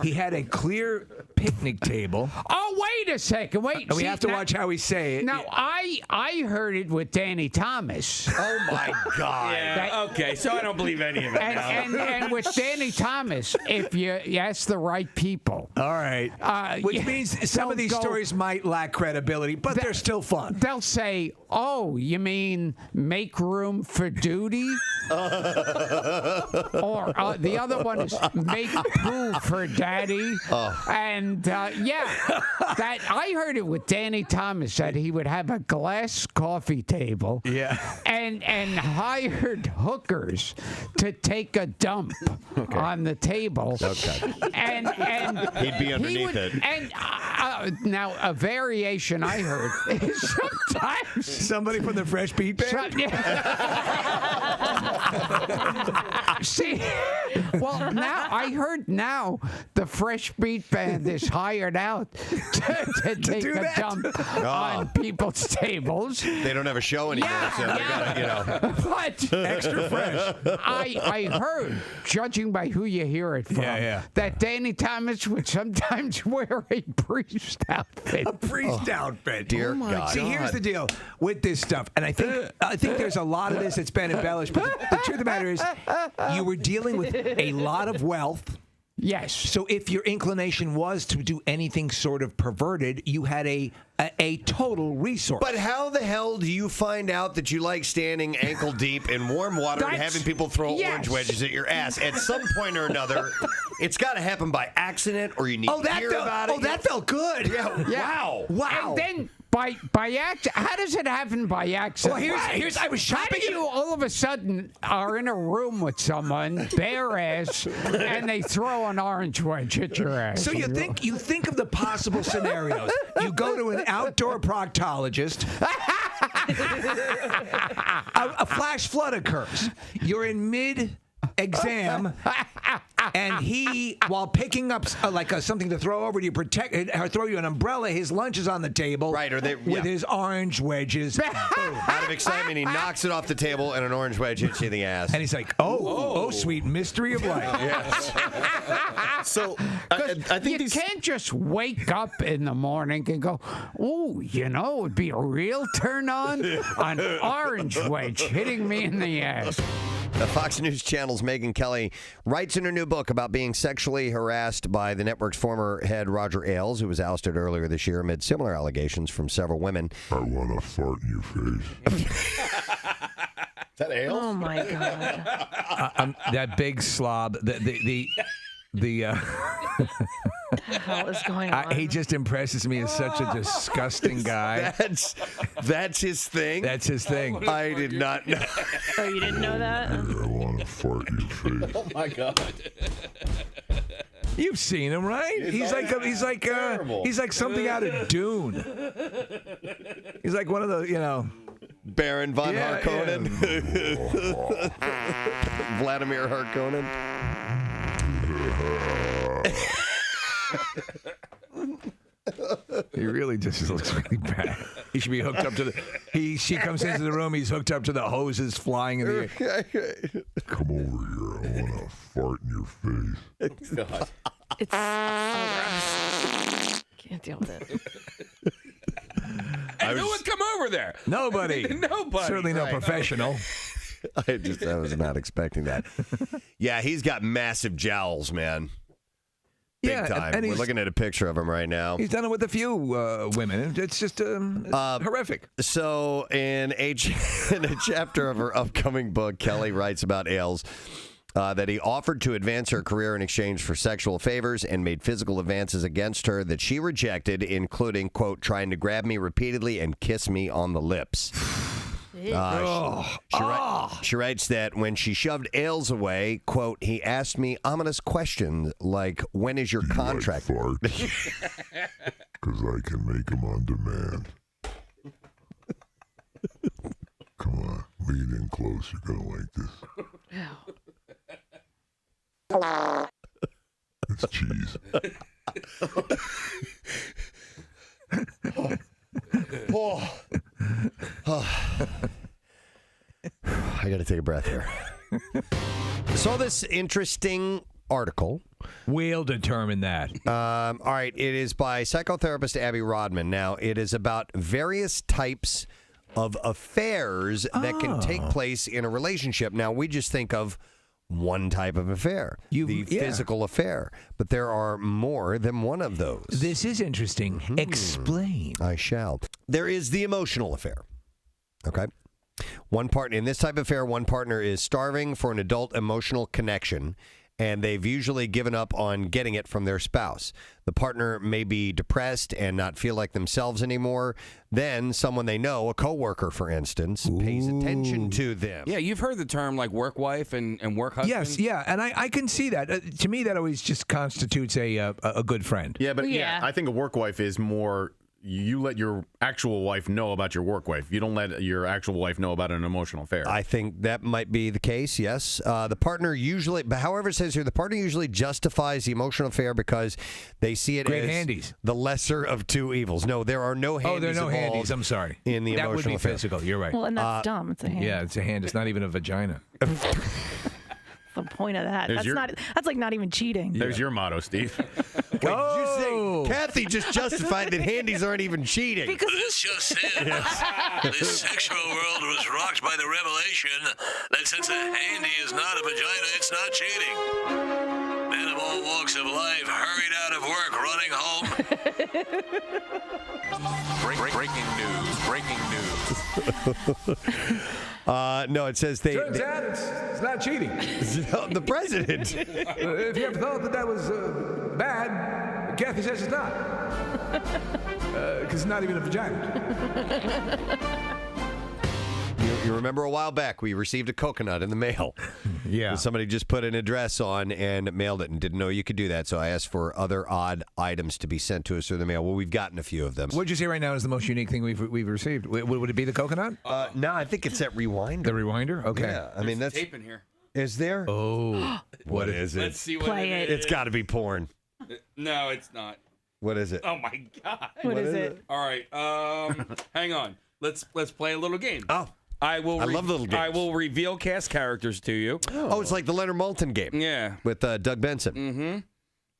he had a clear picnic table. Oh, wait a second. Wait. And we have to watch how we say it. Now, I heard it with Danny Thomas. Oh, my God. Yeah, okay, so I don't believe any of it. And with Danny Thomas, if you ask the right people. All right. Which means some of these stories might lack credibility, but they're still fun. They'll say, oh, you mean make room for duty? Or the other one is make poo for daddy. And that I heard it with Danny Thomas that he would have a glass coffee table. Yeah. And hired hookers to take a dump on the table. Okay. And he'd be underneath it. And now a variation I heard is sometimes somebody from the Fresh Beat Band. See, well, now I heard the Fresh Beat Band is hired out to take a dump on people's tables. They don't have a show anymore, so they got to, But extra fresh. I heard, judging by who you hear it from, that Danny Thomas would sometimes wear a priest outfit. A priest outfit. Dear God. See, here's the deal with this stuff, and I think there's a lot of this that's been embellished. But the truth of the matter is, you were dealing with a lot of wealth. Yes. So if your inclination was to do anything sort of perverted, you had a total resource. But how the hell do you find out that you like standing ankle deep in warm water and having people throw orange wedges at your ass? At some point or another, it's got to happen by accident, or you need to hear about it. Oh, that felt good. Yeah. Wow. And then by accident, how does it happen by accident? Well, here's I was shopping. How do you all of a sudden are in a room with someone, bare ass, and they throw an orange wedge at your ass? So you think of the possible scenarios. You go to an outdoor proctologist. A flash flood occurs. You're in mid-exam, and he, while picking up something to throw over to you, throw you an umbrella, his lunch is on the table, right? With his orange wedges. Out of excitement, he knocks it off the table, and an orange wedge hits you in the ass. And he's like, "Oh, sweet mystery of life." Yes. So I think you can't just wake up in the morning and go, "Oh, it'd be a real turn on an orange wedge hitting me in the ass." The Fox News Channel's Megyn Kelly writes in her new book about being sexually harassed by the network's former head, Roger Ailes, who was ousted earlier this year amid similar allegations from several women. I want to fart in your face. Is that Ailes? Oh, my God. That big slob. The What the hell is going on? He just impresses me as such a disgusting guy. That's his thing? That's his thing. I did not know. Oh, you didn't know that? I want to fart in your face. Oh, my God. You've seen him, right? He's like something out of Dune. He's like one of the, Baron von Harkonnen. Vladimir Harkonnen. He really just looks really bad. He should be hooked up to the. She comes into the room. He's hooked up to the hoses flying in the air. Come over here. I want to fart in your face. God. It's gross. Can't deal with it. And who would come over there? Nobody. Nobody. Certainly no professional. I was not expecting that. Yeah, he's got massive jowls, man. Big time. and We're looking at a picture of him right now. He's done it with a few women. It's just horrific. So in a chapter of her upcoming book, Kelly writes about Ailes that he offered to advance her career in exchange for sexual favors and made physical advances against her that she rejected, including, quote, trying to grab me repeatedly and kiss me on the lips. She writes that when she shoved Ailes away, quote, he asked me ominous questions like, when is your contract? Because I can make them on demand. Come on, lean in close. You're going to like this. It's cheese. I got to take a breath here. Saw this interesting article. We'll determine that. All right. It is by psychotherapist Abby Rodman. Now, it is about various types of affairs that can take place in a relationship. Now, we just think of one type of affair, the physical affair. But there are more than one of those. This is interesting. Explain. I shall. There is the emotional affair. Okay. One partner in this type of affair, one partner is starving for an adult emotional connection, and they've usually given up on getting it from their spouse. The partner may be depressed and not feel like themselves anymore. Then someone they know, a coworker, for instance, pays attention to them. Yeah, you've heard the term like work wife and work husband. Yes, yeah, and I can see that. To me, that always just constitutes a good friend. Yeah, but I think a work wife is more. You let your actual wife know about your work wife. You don't let your actual wife know about an emotional affair. I think that might be the case, yes. The partner usually, but however it says here, the partner usually justifies the emotional affair because they see it Great as handies. The lesser of two evils. No, there are no handies. Oh, there are no involved handies. I'm sorry. In the that emotional would be affair. physical. You're right. Well, and that's dumb. It's a hand. Yeah, it's a hand. It's not even a vagina. The point of that. There's That's like not even cheating. There's your motto, Steve. Wait, did you say Kathy just justified that handies aren't even cheating? Because this just in. The sexual world was rocked by the revelation that since a handy is not a vagina, it's not cheating. Men of all walks of life hurried out of work running home. Breaking news. No, it says they. Turns out it's not cheating. The president. If you ever thought that was bad, Kathy says it's not. Because it's not even a vagina. You remember a while back we received a coconut in the mail. Yeah. Somebody just put an address on and mailed it and didn't know you could do that. So I asked for other odd items to be sent to us through the mail. Well, we've gotten a few of them. What'd you say right now is the most unique thing we've received? Would it be the coconut? No, I think it's that rewinder. The rewinder? Okay. Yeah, I mean that's tape in here. Is there? Oh, what is it? Let's see what Play it it. is. It's got to be porn. No, it's not. What is it? Oh my God. What is it? All right. Hang on. Let's play a little game. Oh. I love little games. I will reveal cast characters to you. Oh, it's like the Leonard Maltin game. Yeah. With Doug Benson. Mm-hmm.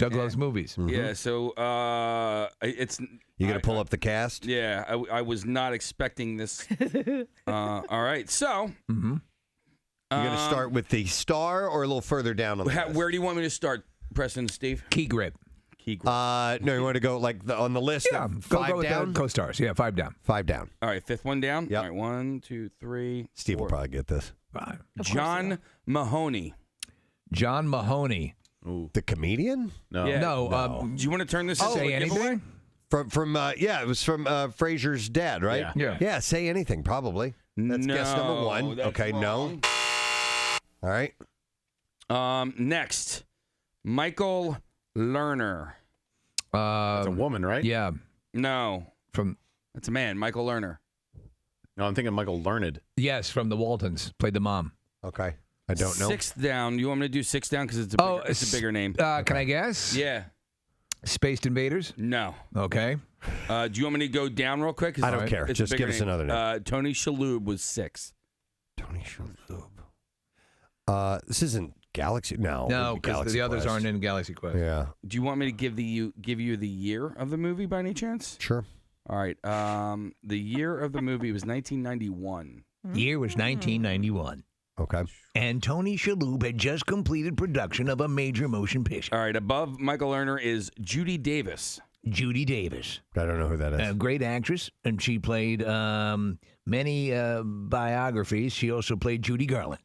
Doug loves movies. Mm-hmm. Yeah. So it's. You gonna pull up the cast? Yeah. I was not expecting this. All right. So. Mm-hmm. You're gonna start with the star or a little further down on the list? Where do you want me to start, Preston and Steve? Key grip. No, you want to go like on the list? Yeah, of go five with down. the co-stars. Yeah, 5 down. 5 down. All right, fifth one down. Yep. All right, 1, 2, 3. Steve 4. will probably get this. 5. John Mahoney. John Mahoney. Ooh. The comedian? No. Yeah. No. Do you want to turn this into Say a giveaway? anything? From it was from Frasier's dad, right? Yeah. Say anything, probably. That's guess number 1. that's Okay, wrong. no. All right. Next, Michael Lerner. That's a woman, right? Yeah. No, that's a man, Michael Lerner. No, I'm thinking Michael Learned. Yes, from the Waltons. Played the mom. Okay. I don't know. 6 Down. You want me to do 6 Down because it's a bigger name? Can I guess? Yeah. Spaced Invaders? No. Okay. Do you want me to go down real quick? I don't care. Just give us another name. Tony Shalhoub was 6. Tony Shalhoub. This isn't Galaxy. No, because the others aren't in Galaxy Quest. Yeah. Do you want me to give you the year of the movie by any chance? Sure. All right. The year of the movie was 1991. Year was 1991. Okay. And Tony Shalhoub had just completed production of a major motion picture. All right. Above Michael Lerner is Judy Davis. Judy Davis. I don't know who that is. A great actress, and she played many biographies. She also played Judy Garland.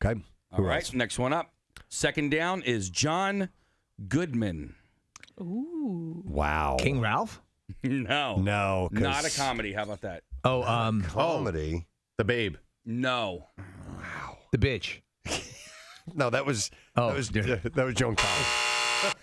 Okay. All right. Next one up. Second down is John Goodman. Ooh. Wow. King Ralph? No. No. Not a comedy. How about that? Comedy. The Babe. No. Wow. The Bitch. No, that was Joan Collins.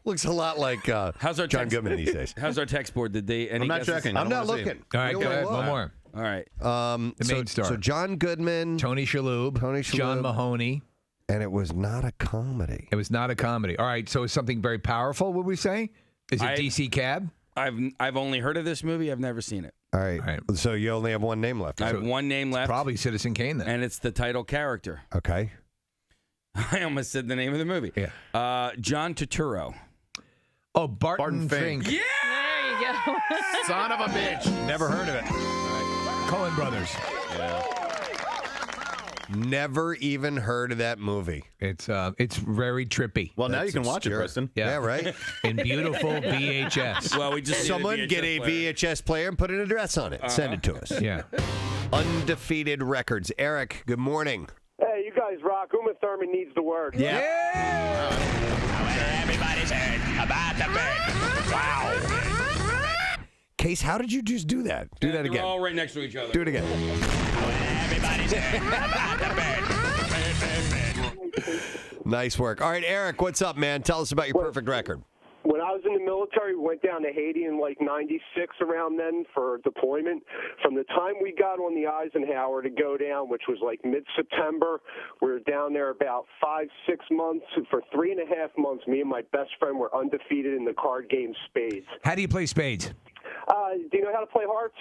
Looks a lot like How's our John Goodman these days. How's our text board? Did they? I'm not checking. I'm not looking. All right, go ahead. One more. All right. The main star. So John Goodman, Tony Shalhoub, John Mahoney. And it was not a comedy. It was not a comedy. All right, so it's something very powerful, would we say? Is it DC Cab? I've only heard of this movie. I've never seen it. All right. So you only have one name left. I have one name left. Probably Citizen Kane then. And it's the title character. Okay. I almost said the name of the movie. Yeah. John Turturro. Oh, Barton Fink. Yeah. There you go. Son of a bitch. Never heard of it. Coen Brothers. Never even heard of that movie. It's very trippy. Well, now you can watch it, obscure. Preston. Yeah, right. In beautiful VHS. Well, we just Someone get a VHS player and put an address on it. Send it to us. Yeah. Undefeated records. Eric, good morning. Hey, you guys rock. Uma Thurman needs the word. Yeah. Everybody's heard about the bird. Wow. Case, how did you just do that? Do that They're again. all right next to each other. Do it again. Everybody's heard about the bird. Nice work. All right, Eric, what's up, man? Tell us about your perfect record. When I was in the military, we went down to Haiti in like 96 around then for deployment. From the time we got on the Eisenhower to go down, which was like mid-September, we were down there about 5-6 months. For 3.5 months, me and my best friend were undefeated in the card game Spades. How do you play Spades? Do you know how to play Hearts?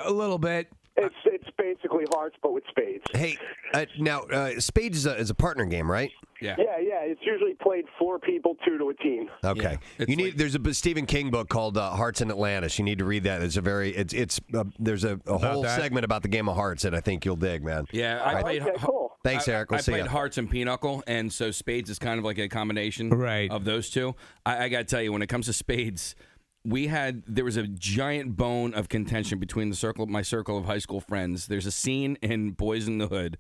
A little bit. It's basically Hearts, but with Spades. Hey, now, Spades is a partner game, right? Yeah. Yeah. It's usually played 4 people, 2 to a team. Okay. Yeah. There's a Stephen King book called Hearts in Atlantis. You need to read that. There's a whole segment about the game of Hearts that I think you'll dig, man. Yeah, I played. Cool. Thanks, Eric. We'll I see played ya. Hearts and Pinochle, and so Spades is kind of like a combination of those two. I got to tell you, when it comes to Spades, there was a giant bone of contention between my circle of high school friends. There's a scene in Boys in the Hood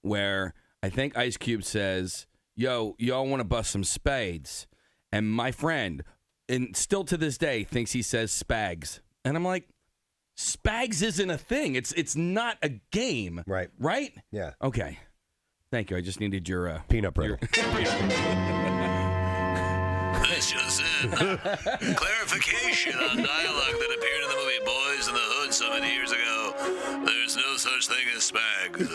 where I think Ice Cube says, "Yo, y'all want to bust some spades?" And my friend, and still to this day, thinks he says spags. And I'm like, spags isn't a thing. It's not a game. Right. Right? Yeah. Okay. Thank you. I just needed your peanut brittle. This just in. Clarification on dialogue that appeared in the movie Boys in the Hood so many years ago. There's no such thing as spags. We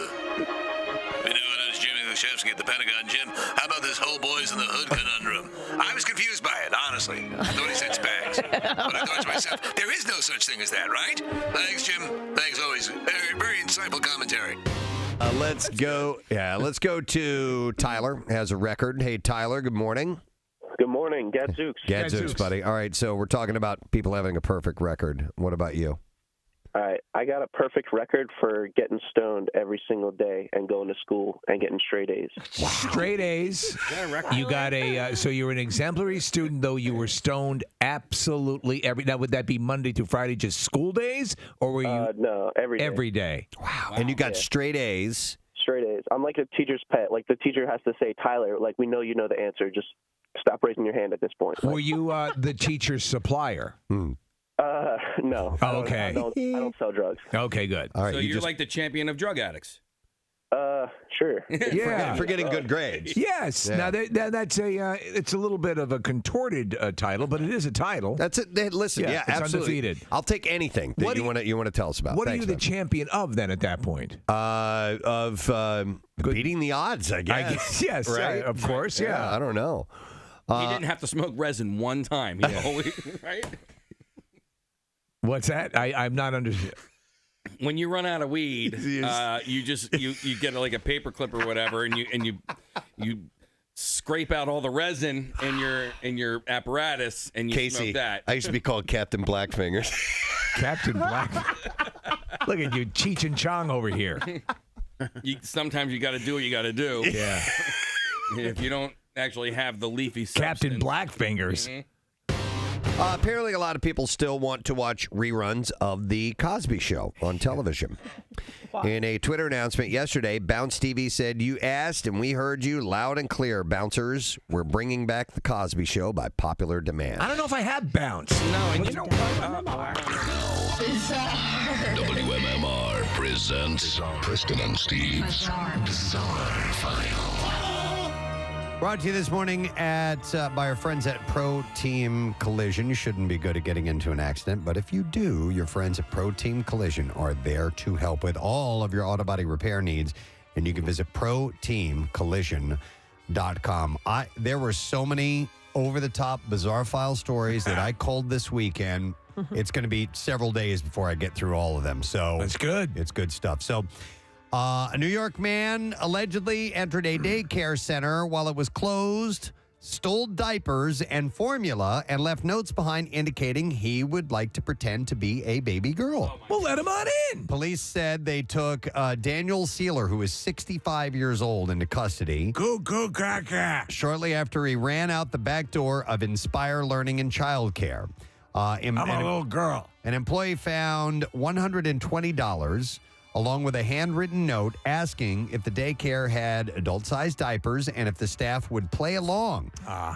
knew it as Jimmy Leshevsky at the Pentagon. Jim, how about this whole Boys in the Hood conundrum? I was confused by it, honestly. I thought he said spags. But I thought to myself, there is no such thing as that, right? Thanks, Jim. Thanks always. Very, very insightful commentary. Let's go to Tyler. Has a record. Hey, Tyler, good morning. Good morning. Gadzooks. Gadzooks, buddy. All right, so we're talking about people having a perfect record. What about you? All right. I got a perfect record for getting stoned every single day and going to school and getting straight A's. Wow. Straight A's. You got so you were an exemplary student, though you were stoned absolutely every. Now, would that be Monday through Friday, just school days, or were you? No, every day. Every day. Wow. And you got straight A's. Straight A's. I'm like a teacher's pet. Like the teacher has to say, Tyler, like we know you know the answer. Just stop raising your hand at this point. Were you the teacher's supplier? No. Oh, okay. I don't sell drugs. Okay, good. All right. So you're like the champion of drug addicts. Sure. Yeah. For getting good grades. Yes. Yeah. Now that's it's a little bit of a contorted title, but it is a title. That's it. Listen, yeah, it's absolutely. undefeated. I'll take anything that you want to tell us about. What Thanks, are you the man. champion of then at that point? Beating the odds, I guess. Yes, right? of course, yeah. I don't know. He didn't have to smoke resin one time. He always, right? What's that? I'm not understanding. When you run out of weed, you get like a paper clip or whatever, and you scrape out all the resin in your apparatus, and you Casey, smoke that. I used to be called Captain Blackfingers. Captain Black. Look at you, Cheech and Chong over here. Sometimes you got to do what you got to do. Yeah. If you don't actually have the leafy substance. Captain Blackfingers. Mm-hmm. Apparently, a lot of people still want to watch reruns of The Cosby Show on television. In a Twitter announcement yesterday, Bounce TV said, "You asked and we heard you loud and clear, bouncers. We're bringing back The Cosby Show by popular demand." I don't know if I have Bounce. No, and WMMR presents Preston and Steve's Bizarre File. Brought to you this morning by our friends at Pro Team Collision. You shouldn't be good at getting into an accident, but if you do, your friends at Pro Team Collision are there to help with all of your auto body repair needs, and you can visit ProTeamCollision.com. There were so many over-the-top bizarre file stories that I culled this weekend. It's going to be several days before I get through all of them. So that's good. It's good stuff. So a New York man allegedly entered a daycare center while it was closed, stole diapers and formula, and left notes behind indicating he would like to pretend to be a baby girl. Well, let him on in. Police said they took Daniel Sealer, who is 65 years old, into custody. Shortly after he ran out the back door of Inspire Learning and Childcare. I'm a little girl. An employee found $120 along with a handwritten note asking if the daycare had adult-sized diapers and if the staff would play along.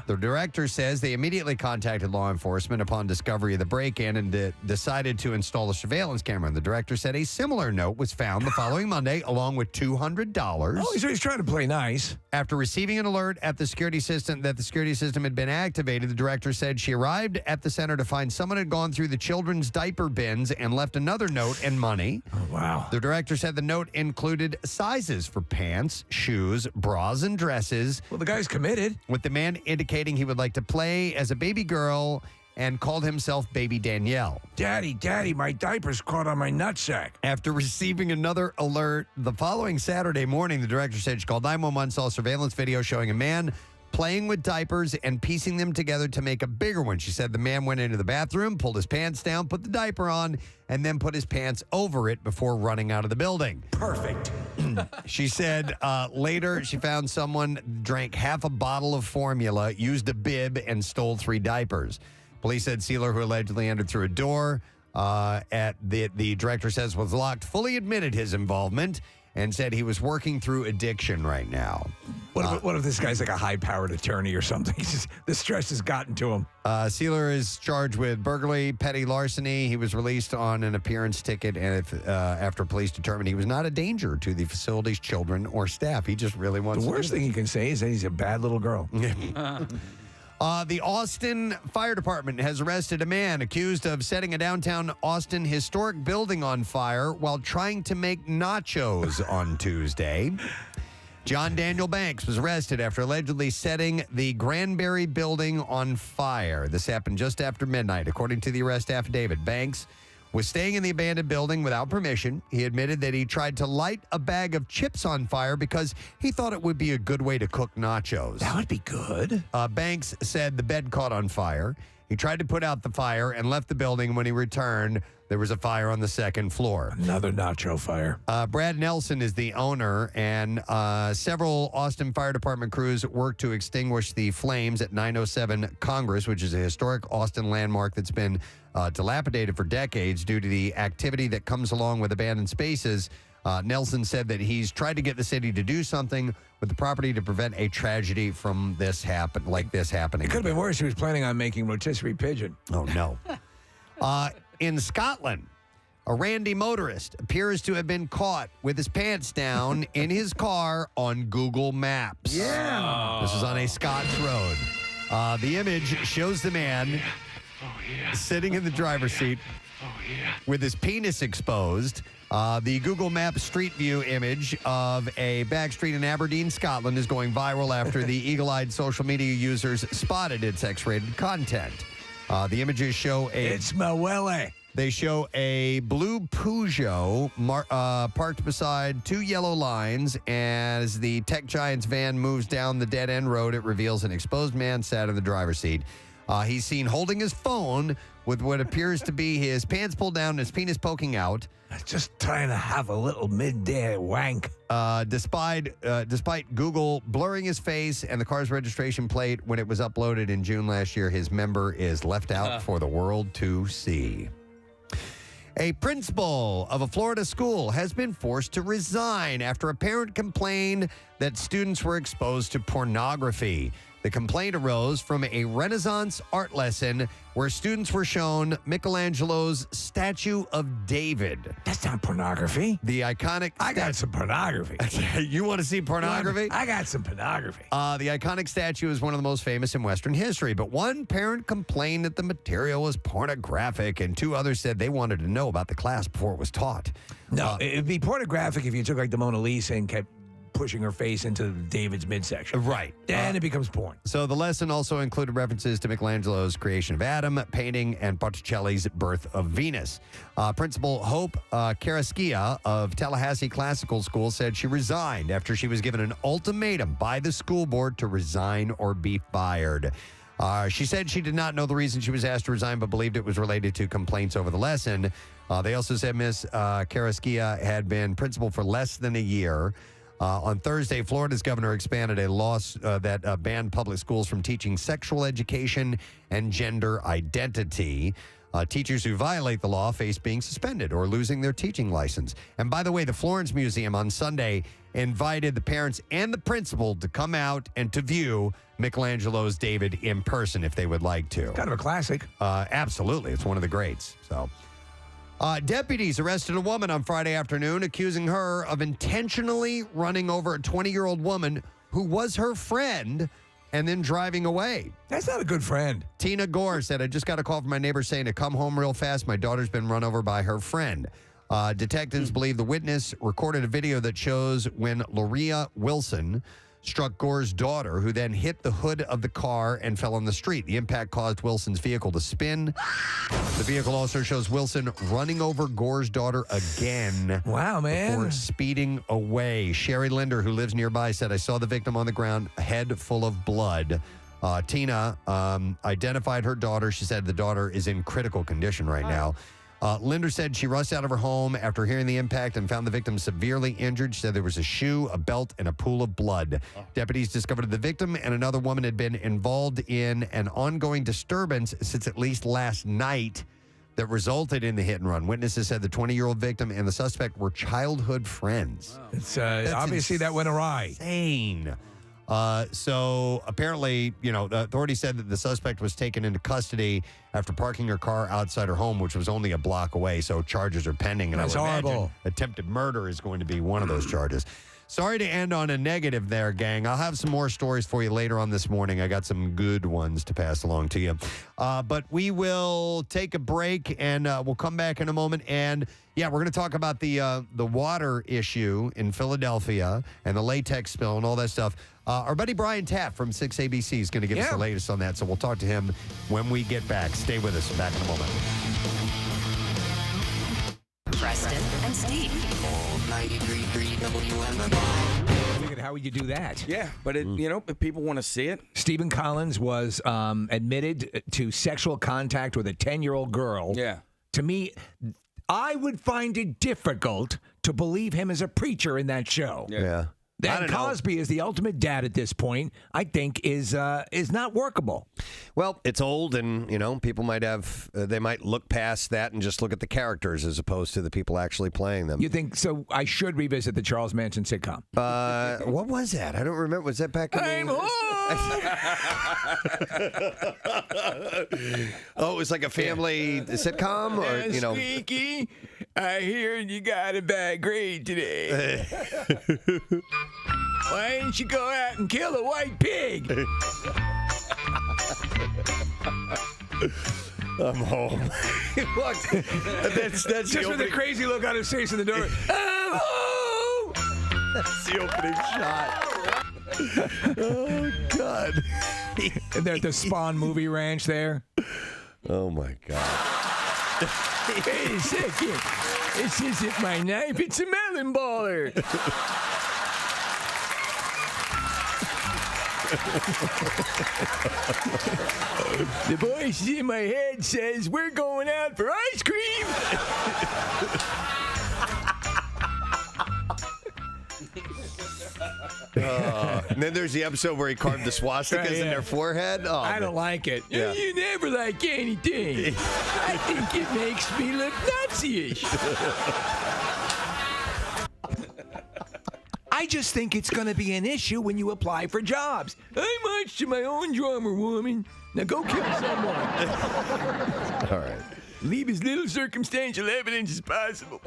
The director says they immediately contacted law enforcement upon discovery of the break-in and decided to install a surveillance camera. And the director said a similar note was found the following Monday along with $200. Oh, so he's trying to play nice. After receiving an alert at the security system that the security system had been activated, the director said she arrived at the center to find someone had gone through the children's diaper bins and left another note and money. Oh, wow. The director said the note included sizes for pants, shoes, bras, and dresses. Well, the guy's committed. With the man indicating he would like to play as a baby girl and called himself Baby Danielle. Daddy, my diaper's caught on my nutsack. After receiving another alert the following Saturday morning, the director said she called 911, saw a surveillance video showing a man playing with diapers and piecing them together to make a bigger one. She said the man went into the bathroom, pulled his pants down, put the diaper on, and then put his pants over it before running out of the building. Perfect. She said later she found someone drank half a bottle of formula, used a bib, and stole 3 diapers. Police said Sealer, who allegedly entered through a door at the director says was locked, fully admitted his involvement and said he was working through addiction right now. What if this guy's like a high-powered attorney or something? The stress has gotten to him. Sealer is charged with burglary, petty larceny. He was released on an appearance ticket and after police determined he was not a danger to the facility's children or staff. He just really wants The to worst thing you can say is that he's a bad little girl. The Austin Fire Department has arrested a man accused of setting a downtown Austin historic building on fire while trying to make nachos on Tuesday. John Daniel Banks was arrested after allegedly setting the Granberry building on fire. This happened just after midnight. According to the arrest affidavit, Banks was staying in the abandoned building without permission. He admitted that he tried to light a bag of chips on fire because he thought it would be a good way to cook nachos. That would be good. Banks said the bed caught on fire. He tried to put out the fire and left the building. When he returned, there was a fire on the second floor. Another nacho fire. Brad Nelson is the owner, and several Austin Fire Department crews worked to extinguish the flames at 907 Congress, which is a historic Austin landmark that's been dilapidated for decades due to the activity that comes along with abandoned spaces. Nelson said that he's tried to get the city to do something with the property to prevent a tragedy from this happening. It could have been worse. He was planning on making rotisserie pigeon. Oh, no. In Scotland, a randy motorist appears to have been caught with his pants down in his car on Google Maps. Yeah. This is on a Scots road. The image shows the man sitting in the driver's seat with his penis exposed. The Google Maps Street View image of a back street in Aberdeen, Scotland, is going viral after the eagle-eyed social media users spotted its X-rated content. The images show It's Mawele. They show a blue Peugeot parked beside two yellow lines. As the tech giant's van moves down the dead-end road, it reveals an exposed man sat in the driver's seat. He's seen holding his phone with what appears to be his pants pulled down and his penis poking out. Just trying to have a little midday wank. Despite Google blurring his face and the car's registration plate when it was uploaded in June last year, his member is left out for the world to see. A principal of a Florida school has been forced to resign after a parent complained that students were exposed to pornography. The complaint arose from a Renaissance art lesson where students were shown Michelangelo's statue of David. That's not pornography. The iconic... I got some pornography. You want to see pornography? I got some pornography. The iconic statue is one of the most famous in Western history, but one parent complained that the material was pornographic, and two others said they wanted to know about the class before it was taught. No, it'd be pornographic if you took like the Mona Lisa and kept pushing her face into David's midsection. Right. Then it becomes porn. So the lesson also included references to Michelangelo's creation of Adam, painting, and Botticelli's Birth of Venus. Principal Hope Karaskia of Tallahassee Classical School said she resigned after she was given an ultimatum by the school board to resign or be fired. She said she did not know the reason she was asked to resign, but believed it was related to complaints over the lesson. They also said Ms. Karaskia had been principal for less than a year. On Thursday, Florida's governor expanded a law that banned public schools from teaching sexual education and gender identity. Teachers who violate the law face being suspended or losing their teaching license. And by the way, the Florence Museum on Sunday invited the parents and the principal to come out and to view Michelangelo's David in person if they would like to. Kind of a classic. Absolutely. It's one of the greats. So... deputies arrested a woman on Friday afternoon accusing her of intentionally running over a 20-year-old woman who was her friend and then driving away. That's not a good friend. Tina Gore said, I just got a call from my neighbor saying to come home real fast. My daughter's been run over by her friend. Detectives believe the witness recorded a video that shows when Loria Wilson struck Gore's daughter, who then hit the hood of the car and fell on the street. The impact caused Wilson's vehicle to spin. The vehicle also shows Wilson running over Gore's daughter again. Wow, man. Before speeding away. Sherry Linder, who lives nearby, said, I saw the victim on the ground, head full of blood. Tina identified her daughter. She said the daughter is in critical condition right now. Linder said she rushed out of her home after hearing the impact and found the victim severely injured. She said there was a shoe, a belt, and a pool of blood. Deputies discovered the victim and another woman had been involved in an ongoing disturbance since at least last night that resulted in the hit and run. Witnesses said the 20-year-old victim and the suspect were childhood friends. Wow. It's obviously that went awry. Insane. So apparently, the authorities said that the suspect was taken into custody after parking her car outside her home, which was only a block away. So charges are pending. And That's I would horrible. imagine attempted murder is going to be one of those charges. Sorry to end on a negative there, gang. I'll have some more stories for you later on this morning. I got some good ones to pass along to you. But we will take a break and we'll come back in a moment. And yeah, we're going to talk about the water issue in Philadelphia and the latex spill and all that stuff. Our buddy Brian Taff from 6ABC is going to give us the latest on that. So we'll talk to him when we get back. Stay with us. Back in a moment. Preston and Steve. 93.3 WMMR. Figured, how would you do that? Yeah, but if people want to see it. Stephen Collins was admitted to sexual contact with a 10-year-old girl. Yeah. To me, I would find it difficult to believe him as a preacher in that show. Yeah. That Cosby is the ultimate dad at this point, I think, is not workable. Well, it's old, and people might have they might look past that and just look at the characters as opposed to the people actually playing them. You think so? I should revisit the Charles Manson sitcom. What was that? I don't remember. Was that back in Oh, it was like a family sitcom, or Squeaky, I hear you got a bad grade today. Why didn't you go out and kill a white pig? I'm home. Look, that's just the with opening. a crazy look on his face in the door. I'm home. That's the opening shot. Oh, God. And they're at the Spawn movie ranch there. Oh, my God. Wait a second. This isn't my knife. It's a melon baller. The voice in my head says, we're going out for ice cream. And then there's the episode where he carved the swastikas in their forehead. Oh, I don't like it. Yeah. You never like anything. I think it makes me look Nazi-ish. I just think it's going to be an issue when you apply for jobs. I'm much to my own drummer, woman. Now go kill someone. All right. Leave as little circumstantial evidence as possible.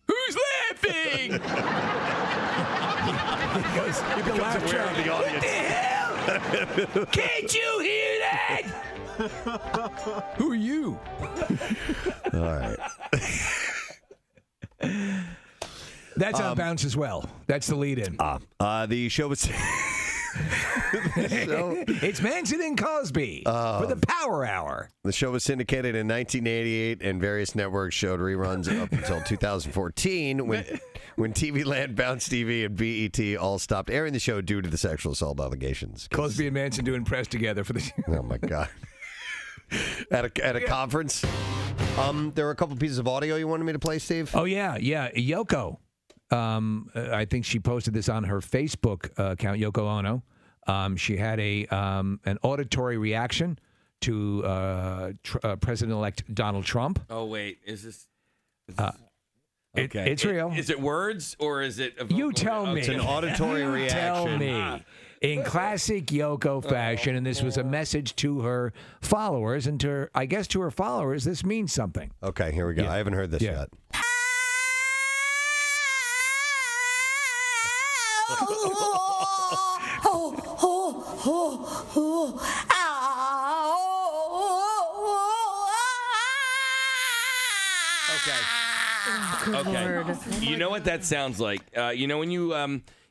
Who's laughing? You can laugh aware of the audience. What the hell? Can't you hear that? Who are you? All right. That's on Bounce as well. That's the lead-in. The show was... It's Manson and Cosby for the Power Hour. The show was syndicated in 1988, and various networks showed reruns up until 2014, when TV Land, Bounce TV, and BET all stopped airing the show due to the sexual assault allegations. Cosby and Manson doing press together for the... Oh, my God. At a conference. There were a couple pieces of audio you wanted me to play, Steve? Oh, yeah. Yoko. I think she posted this on her Facebook account, Yoko Ono. She had an auditory reaction to President-elect Donald Trump. Oh, wait. Is this okay. It's real. Is it words or is it... You tell me. It's an auditory reaction. Tell me. In classic Yoko fashion, and this was a message to her followers, and I guess to her followers, this means something. Okay, here we go. Yeah. I haven't heard this yet. Okay. You know what that sounds like? You know when you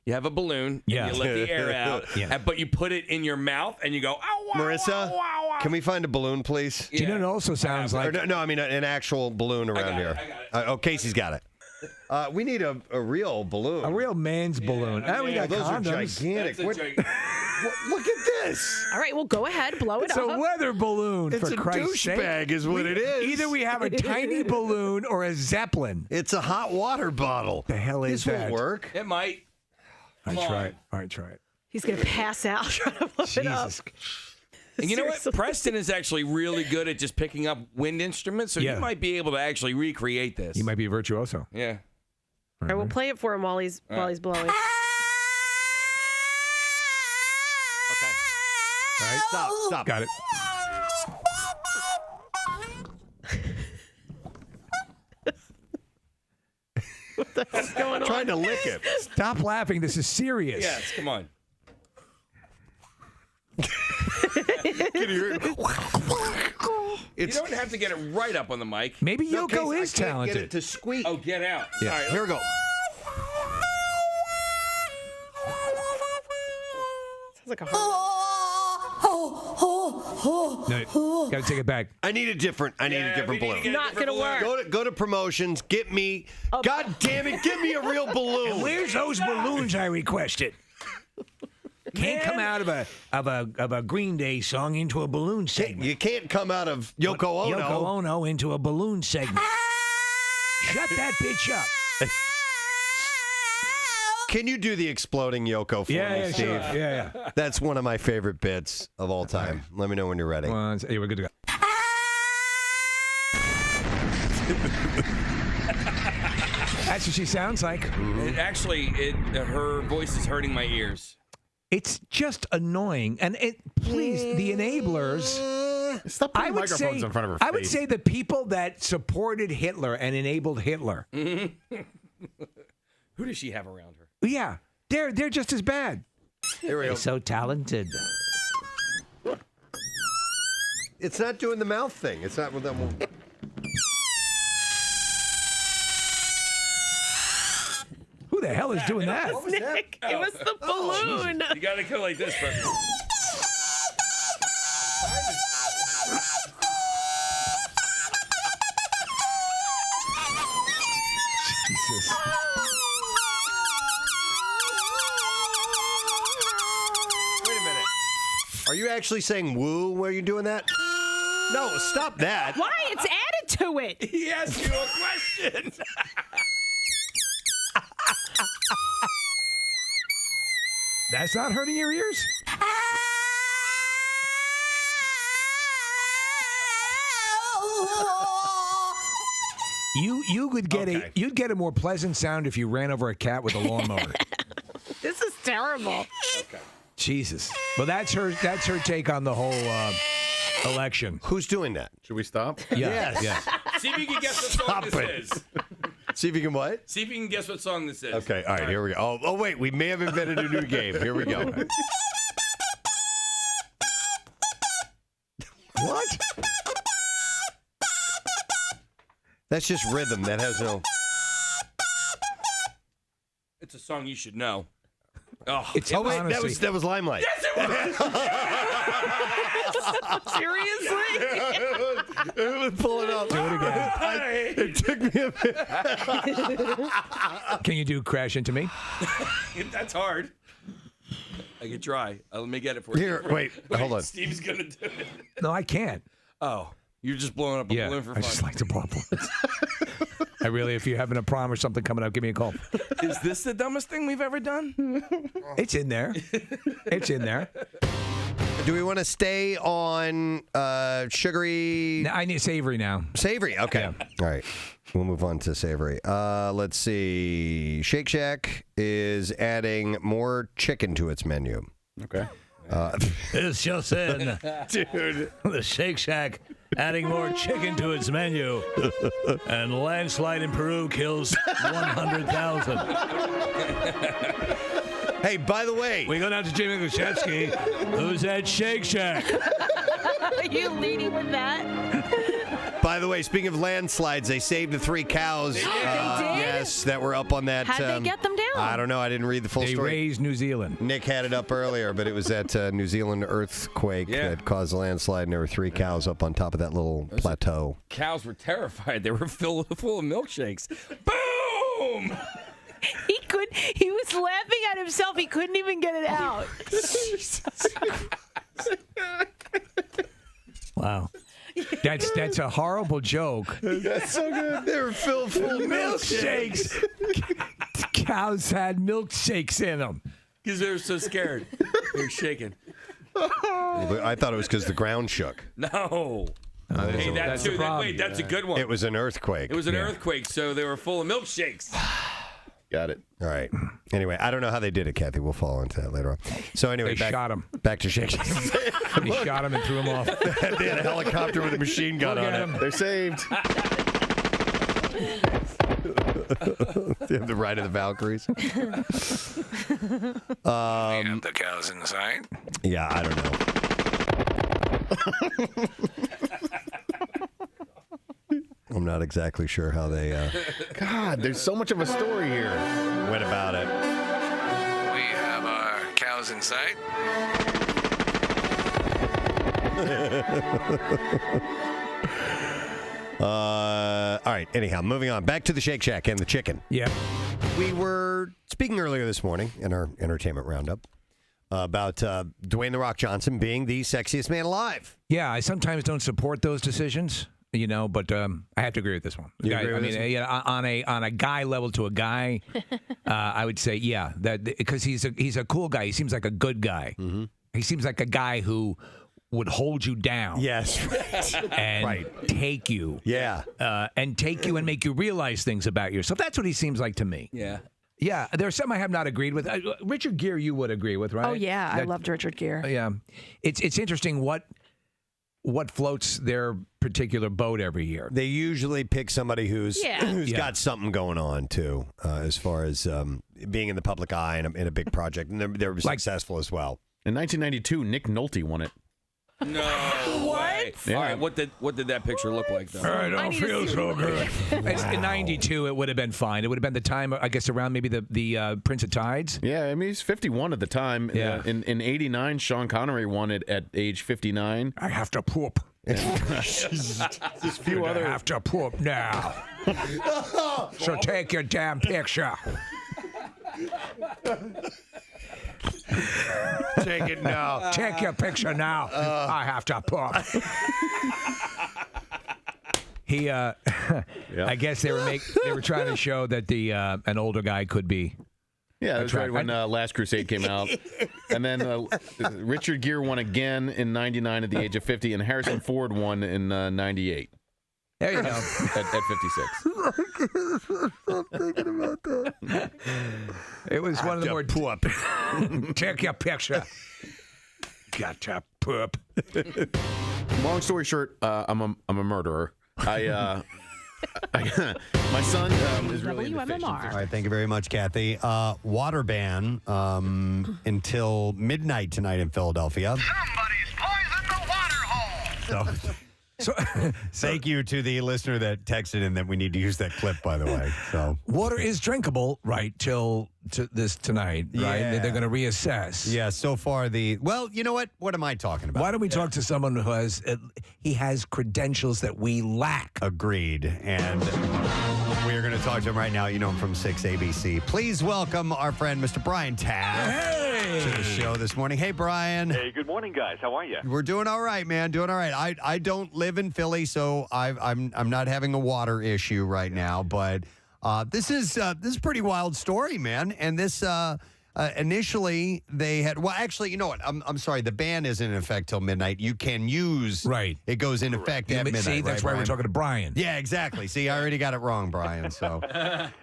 have a balloon, and you let the air out, but you put it in your mouth and you go, ow, wow, Marissa, can we find a balloon, please? Do you know what it also sounds like? No, I mean an actual balloon around here. I got it. Casey's got it. We need a real balloon. A real man's balloon. We got those condoms. are gigantic. Look at this. All right, well, go ahead, blow it It's up. a weather balloon, It's for a Christ's sake. douchebag is what it is. Either we have a tiny balloon or a Zeppelin. It's a hot water bottle. The hell is this that? Will work. It might. All right, try it. He's going to pass out trying to blow it up. And you know what? Preston is actually really good at just picking up wind instruments, so he might be able to actually recreate this. He might be a virtuoso. Yeah. All right, we'll play it for him while he's blowing. Okay. All right, stop. Got it. What the hell's going on? Trying to lick it. Stop laughing. This is serious. Yes, come on. You don't have to get it right up on the mic. Maybe No, Yoko Casey, is I can't talented. get it to squeak. Oh, get out. Yeah. All right, Here we go. Sounds like a heart. No, got to take it back. I need a different balloon. Not going to work. Go to promotions. Get me. God damn it! Give me a real balloon. And where's those balloons I requested? Can't come out of a Green Day song into a balloon segment. You can't come out of Yoko Ono. Yoko Ono into a balloon segment. Shut that bitch up. Can you do the exploding Yoko for me, Steve? Sure. Yeah. That's one of my favorite bits of all time. Let me know when you're ready. Hey, we're good to go. That's what she sounds like. Her voice is hurting my ears. It's just annoying. And please, the enablers. Stop putting microphones in front of her face. I would say the people that supported Hitler and enabled Hitler. Who does she have around her? Yeah, they're just as bad. There we go. So talented. It's not doing the mouth thing. It's not with them. Who the hell is doing that? What was Nick, it was the balloon. You got to go like this, bro. Jesus. Wait a minute. Are you actually saying woo where you're doing that? No, stop that. Why? It's added to it. He asked you a question. That's not hurting your ears? You would get you'd get a more pleasant sound if you ran over a cat with a lawnmower. This is terrible. Okay. Jesus. Well, that's her take on the whole election. Who's doing that? Should we stop? Yes. Yeah. See if you can guess what song this is. See if you can what? See if you can guess what song this is. Okay, all right, here we go. Oh, wait, we may have invented a new game. Here we go. What? That's just rhythm. That has no... It's a song you should know. Oh, wait, that was Limelight. Yes, it was. Seriously? It was pulling up. Do it again. It took me a bit. Can you do Crash Into Me? That's hard. I can try. Let me get it for you. Here, wait, hold on. Steve's going to do it. No, I can't. Oh, you're just blowing up a balloon for fun. I just like to blow up balloons. I really, if you're having a prom or something coming up, give me a call. Is this the dumbest thing we've ever done? It's in there. It's in there. Do we want to stay on sugary? No, I need savory now. Savory, okay. Yeah. All right. We'll move on to savory. Let's see. Shake Shack is adding more chicken to its menu. Okay. It's just in. Dude. The Shake Shack adding more chicken to its menu. And landslide in Peru kills 100,000. Hey, by the way. We go down to Jimmy Kushevsky, who's at Shake Shack. Are you leading with that? By the way, speaking of landslides, they saved the 3 cows. They did? Yes, that were up on that. How'd they get them down? I don't know. I didn't read the full They story. raised New Zealand. Nick had it up earlier, but it was that New Zealand earthquake that caused a landslide, and there were 3 cows up on top of that little plateau. Cows were terrified. They were full of milkshakes. Boom! He was laughing at himself. He couldn't even get it out. Wow. That's a horrible joke. That's so good. They were filled full of milkshakes. Cows had milkshakes in them. Because they were so scared. They were shaking. I thought it was because the ground shook. No. Hey, that's the problem. Wait, that's a good one. It was an earthquake. It was an earthquake, so they were full of milkshakes. Got it. All right. Anyway, I don't know how they did it, Kathy. We'll follow into that later on. So anyway, They shot him. Back to Shake Shack. He shot him and threw him off. They had a helicopter with a machine gun on it. They're saved. They have the Ride of the Valkyries. We have the cows inside. Yeah, I don't know. I'm not exactly sure how they. God, there's so much of a story here. Went about it. We have our cows inside. All right. Anyhow, moving on. Back to the Shake Shack and the chicken. Yeah. We were speaking earlier this morning in our entertainment roundup about Dwayne "The Rock" Johnson being the sexiest man alive. Yeah, I sometimes don't support those decisions, but I have to agree with this one. You agree with this one? Yeah, on a guy level to a guy, I would say that because he's a cool guy. He seems like a good guy. Mm-hmm. He seems like a guy who would hold you down. Yes. And take you. Yeah. And take you and make you realize things about yourself. That's what he seems like to me. Yeah. Yeah, there's some I have not agreed with. Richard Gere, you would agree with, right? Oh yeah, I loved Richard Gere. Yeah, it's interesting what floats their particular boat every year. They usually pick somebody who's got something going on too, as far as being in the public eye in a big project, and they're successful as well. In 1992, Nick Nolte won it. No. What? Okay. Yeah. All right. What did that picture look like, though? I don't feel so good. In 92, it would have been fine. It would have been the time, I guess, around maybe the Prince of Tides. Yeah, I mean, he's 51 at the time. Yeah. In 89, Sean Connery won it at age 59. I have to poop. There's a few other. I have to poop now. So take your damn picture. Take it now. Take your picture now. I have to poop. He, I guess they were trying to show that an older guy could be. Yeah, that was right when Last Crusade came out. And then Richard Gere won again in 99 at the age of 50, and Harrison Ford won in 98. There you go. At 56. Stop thinking about that. It was one of the more poop. Take your picture. Got to poop. Long story short, I'm a murderer. My son is really into fish. WMMR. All right, thank you very much, Kathy. Water ban until midnight tonight in Philadelphia. Somebody's poisoned the water hole. So, thank you to the listener that texted in that we need to use that clip, by the way. So water is drinkable, right, till tonight, right? Yeah. They're going to reassess. Yeah, so far well, you know what? What am I talking about? Why don't we talk to someone who has credentials that we lack? Agreed. And we are going to talk to him right now. You know him from 6 ABC. Please welcome our friend, Mr. Brian Taff, to the show this morning. Hey, Brian. Hey, good morning, guys. How are you? We're doing all right, man. Doing all right. I don't live in Philly, so I'm not having a water issue right now. But this is a pretty wild story, man. And this initially they had. Well, actually, you know what? I'm sorry. The ban isn't in effect till midnight. You can use. Right. It goes in effect at midnight. See, that's right, why Brian? we're talking to Brian. Yeah, exactly. See, I already got it wrong, Brian. So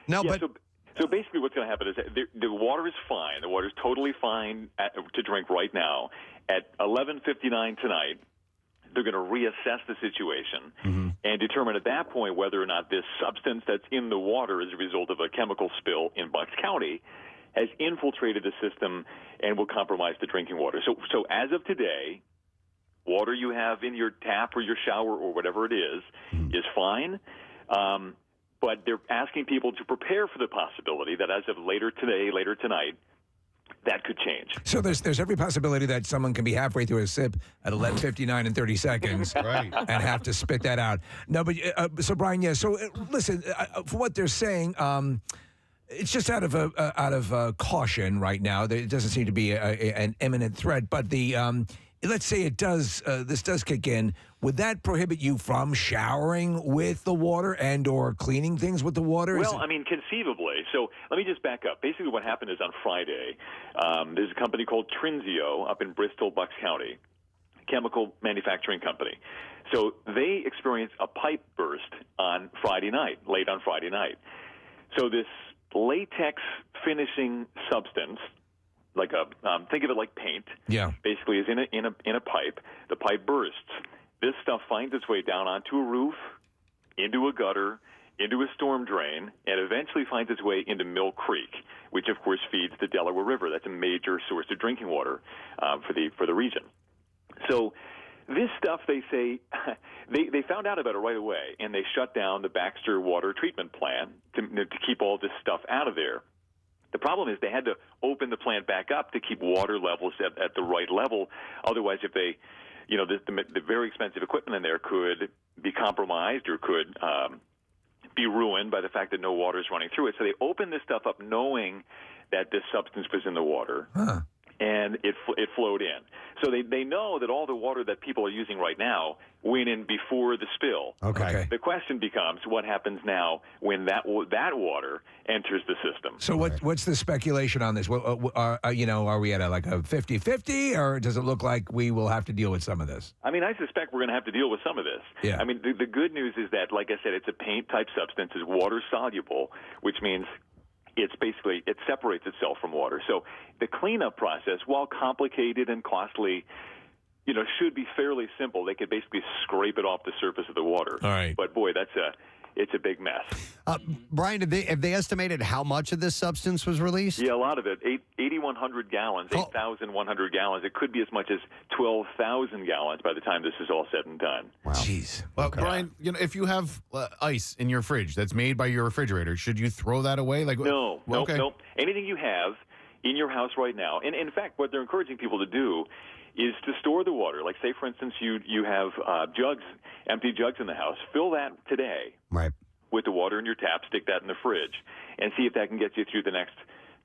no, Yeah, but. So basically what's going to happen is that the water is fine. The water is totally fine to drink right now. At 11:59 tonight, they're going to reassess the situation and determine at that point whether or not this substance that's in the water as a result of a chemical spill in Bucks County has infiltrated the system and will compromise the drinking water. So as of today, water you have in your tap or your shower or whatever it is fine. But they're asking people to prepare for the possibility that as of later tonight, that could change. So there's every possibility that someone can be halfway through a sip at 11:59 and 30 seconds, right, and have to spit that out. No, but so Brian, yeah. So listen, for what they're saying, it's just out of caution right now. There doesn't seem to be an imminent threat, but let's say it does. This does kick in. Would that prohibit you from showering with the water and or cleaning things with the water? Well, I mean, conceivably. So let me just back up. Basically what happened is on Friday, there's a company called Trinzio up in Bristol, Bucks County, chemical manufacturing company. So they experienced a pipe burst on Friday night, late on Friday night. So this latex finishing substance, like think of it like paint. Yeah. Basically, is in a pipe. The pipe bursts. This stuff finds its way down onto a roof, into a gutter, into a storm drain, and eventually finds its way into Mill Creek, which of course feeds the Delaware River. That's a major source of drinking water for the region. So this stuff, they say, they found out about it right away, and they shut down the Baxter water treatment plant to keep all this stuff out of there. The problem is they had to open the plant back up to keep water levels at the right level. Otherwise, if they, the very expensive equipment in there could be compromised or could be ruined by the fact that no water is running through it. So they opened this stuff up knowing that this substance was in the water. And it flowed in. So they know that all the water that people are using right now went in before the spill. Okay. The question becomes, what happens now when that water enters the system? So what's the speculation on this? Are we at a 50-50, or does it look like we will have to deal with some of this? I mean, I suspect we're going to have to deal with some of this. Yeah. I mean, the good news is that, like I said, it's a paint-type substance. It's water-soluble, which means it separates itself from water. So the cleanup process, while complicated and costly, should be fairly simple. They could basically scrape it off the surface of the water. All right. But boy, that's it's a big mess. Brian, have they estimated how much of this substance was released? Yeah, a lot of it. 8,100 gallons, 8,100 gallons. It could be as much as 12,000 gallons by the time this is all said and done. Wow. Jeez. Well, Brian, if you have ice in your fridge that's made by your refrigerator, should you throw that away? No. Okay. Anything you have in your house right now, and in fact, what they're encouraging people to do is to store the water. Like, say, for instance, you have empty jugs in the house. Fill that today. Right. With the water in your tap, stick that in the fridge, and see if that can get you through the next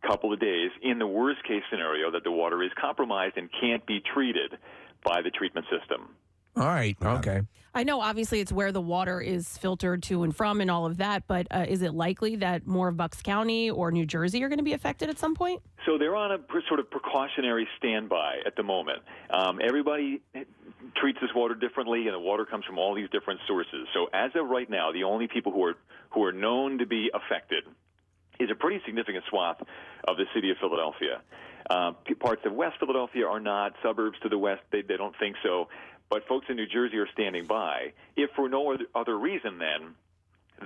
couple of days. In the worst case scenario, that the water is compromised and can't be treated by the treatment system. All right. Okay. I know, obviously, it's where the water is filtered to and from and all of that, but is it likely that more of Bucks County or New Jersey are going to be affected at some point? So they're on a sort of precautionary standby at the moment. Everybody treats this water differently, and the water comes from all these different sources. So as of right now, the only people who are known to be affected is a pretty significant swath of the city of Philadelphia. Parts of West Philadelphia are not. Suburbs to the west, they don't think so. But folks in New Jersey are standing by. If for no other reason, then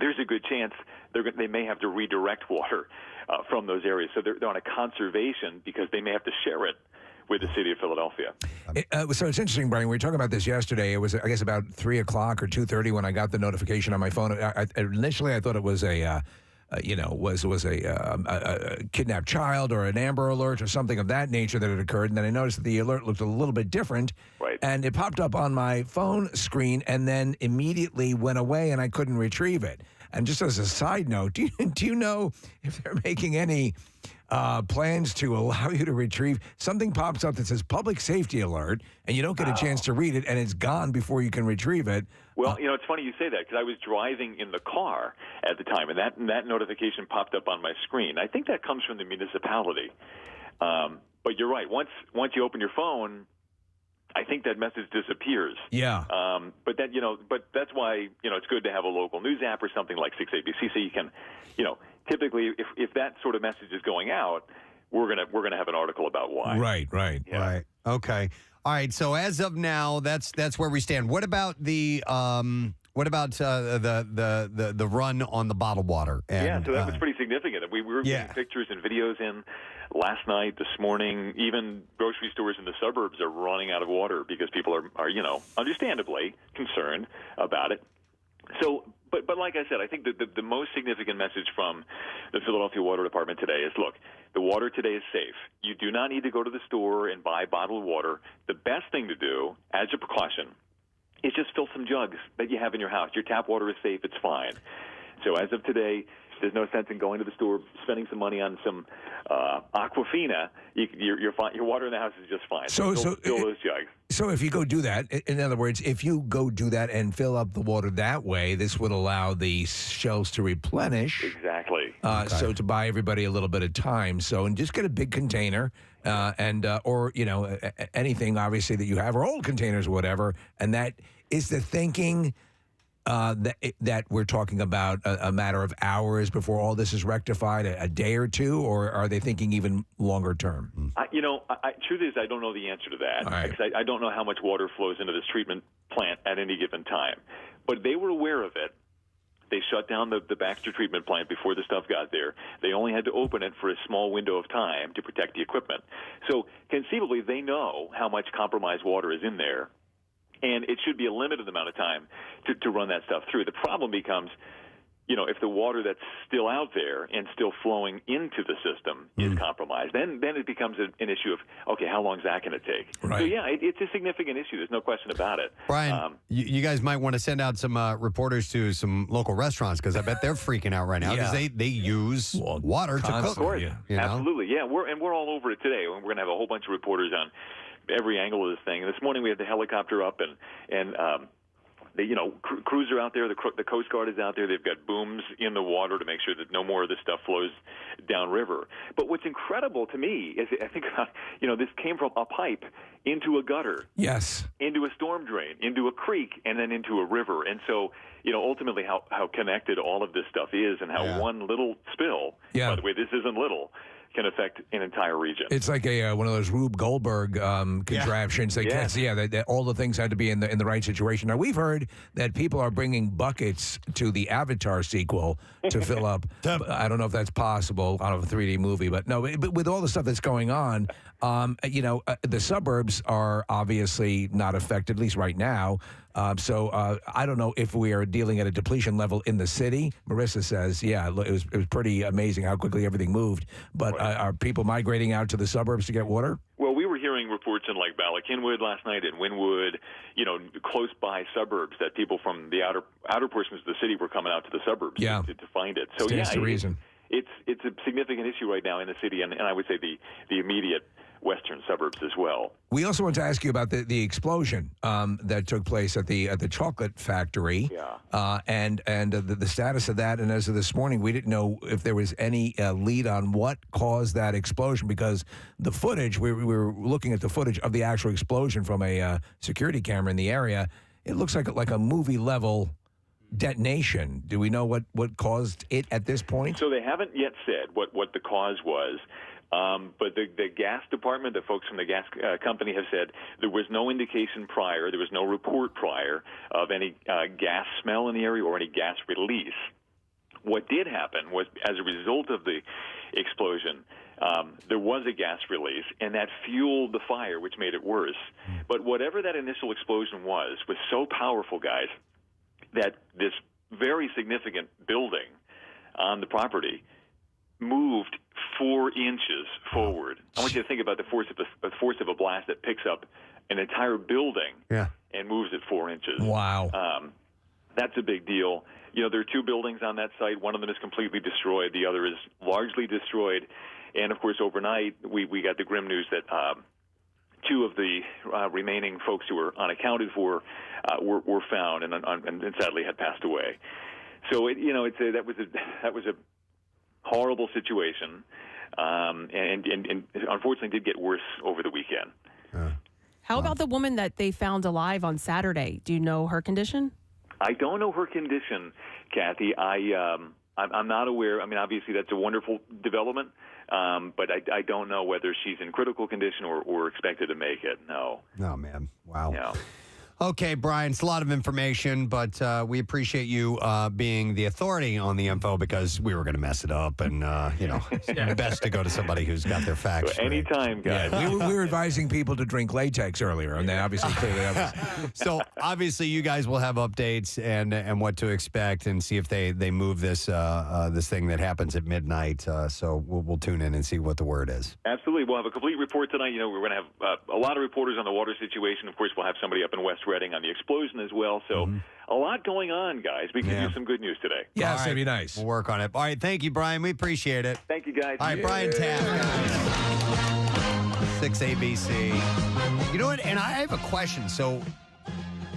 there's a good chance they may have to redirect water from those areas. So they're on a conservation because they may have to share it with the city of Philadelphia. So it's interesting, Brian. We were talking about this yesterday. It was, I guess, about 3 o'clock or 2:30 when I got the notification on my phone. Initially, I thought it was a kidnapped child or an Amber Alert or something of that nature that had occurred. And then I noticed that the alert looked a little bit different. Right. And it popped up on my phone screen and then immediately went away and I couldn't retrieve it. And just as a side note, do you know if they're making any plans to allow you to retrieve? Something pops up that says public safety alert and you don't get a chance to read it and it's gone before you can retrieve it. Well, it's funny you say that because I was driving in the car at the time and that notification popped up on my screen. I think that comes from the municipality. But you're right. Once you open your phone, I think that message disappears. Yeah. But that's why, it's good to have a local news app or something like 6ABC so you can, typically if that sort of message is going out, we're going to have an article about why. Right. Yeah. Right. Okay. All right. So as of now, that's where we stand. What about the run on the bottled water? And, so that was pretty significant. We were getting pictures and videos in last night, this morning. Even grocery stores in the suburbs are running out of water because people are understandably concerned about it. So, but like I said, I think the most significant message from the Philadelphia Water Department today is, look, the water today is safe. You do not need to go to the store and buy bottled water. The best thing to do, as a precaution, is just fill some jugs that you have in your house. Your tap water is safe. It's fine. So as of today, there's no sense in going to the store, spending some money on some Aquafina. You're fine. Your water in the house is just fine. So fill those jugs. So if you go do that, in other words, if you go do that and fill up the water that way, this would allow the shelves to replenish. Exactly. So to buy everybody a little bit of time. So and just get a big container or anything obviously that you have, or old containers or whatever. And that is the thinking. That we're talking about a matter of hours before all this is rectified, a day or two, or are they thinking even longer term? Truth is, I don't know the answer to that. Right. Because I don't know how much water flows into this treatment plant at any given time. But they were aware of it. They shut down the Baxter treatment plant before the stuff got there. They only had to open it for a small window of time to protect the equipment. So conceivably, they know how much compromised water is in there. And it should be a limited amount of time to run that stuff through. The problem becomes, if the water that's still out there and still flowing into the system is compromised, then it becomes an issue of, okay, how long is that going to take? Right. So, it's a significant issue. There's no question about it. Brian, you guys might want to send out some reporters to some local restaurants because I bet they're freaking out right now because they use water to cook. Of course. You know? Absolutely. Yeah, we're all over it today. We're going to have a whole bunch of reporters on every angle of this thing. And this morning we had the helicopter up and crews are out there. The Coast Guard is out there. They've got booms in the water to make sure that no more of this stuff flows downriver. But what's incredible to me is I think about, this came from a pipe into a gutter. Yes. Into a storm drain, into a creek, and then into a river. And so, ultimately how connected all of this stuff is and how one little spill, by the way, this isn't little, can affect an entire region. It's like one of those Rube Goldberg contraptions. They can't see. All the things had to be in the right situation. Now we've heard that people are bringing buckets to the Avatar sequel to fill up. I don't know if that's possible out of a 3D movie, but no. But with all the stuff that's going on, the suburbs are obviously not affected, at least right now. So I don't know if we are dealing at a depletion level in the city. Marissa says, it was pretty amazing how quickly everything moved. But are people migrating out to the suburbs to get water? Well, we were hearing reports in like Ballackinwood last night and Wynwood, close by suburbs that people from the outer portions of the city were coming out to the suburbs to find it. So Stands to reason. It's a significant issue right now in the city, and I would say the immediate western suburbs as well. We also want to ask you about the explosion that took place at the chocolate factory, and the status of that. And as of this morning, we didn't know if there was any lead on what caused that explosion, because the footage we were looking at the footage of the actual explosion from a security camera in the area. It looks like a movie level detonation. Do we know what caused it at this point? So they haven't yet said what the cause was. But the gas department, the folks from the gas company have said there was no indication prior, there was no report prior of any gas smell in the area or any gas release. What did happen was, as a result of the explosion, there was a gas release, and that fueled the fire, which made it worse. But whatever that initial explosion was so powerful, guys, that this very significant building on the property moved 4 inches forward. I want you to think about the force of a blast that picks up an entire building and moves it 4 inches. Wow. That's a big deal. There are 2 buildings on that site. One of them is completely destroyed. The other is largely destroyed. And, of course, overnight, we got the grim news that 2 of the remaining folks who were unaccounted for were found and sadly had passed away. So, that was a horrible situation, and unfortunately did get worse over the weekend. How about the woman that they found alive on Saturday? Do you know her condition? I don't know her condition, Kathy. I'm not aware. I mean, obviously that's a wonderful development, but I don't know whether she's in critical condition or expected to make it. No. Oh, man. Wow. No. Okay, Brian, it's a lot of information, but we appreciate you being the authority on the info, because we were going to mess it up, and, it's best to go to somebody who's got their facts straight. Anytime, guys. We were advising people to drink latex earlier, and they obviously clearly have. So, obviously, you guys will have updates and what to expect, and see if they move this this thing that happens at midnight. So we'll tune in and see what the word is. Absolutely. We'll have a complete report tonight. We're going to have a lot of reporters on the water situation. Of course, we'll have somebody up in West Reading on the explosion as well. So a lot going on, guys. We can use some good news today. Yes, that'd be nice. We'll work on it. All right. Thank you, Brian. We appreciate it. Thank you, guys. All right, Brian Taff, guys. 6 ABC. You know what? And I have a question. So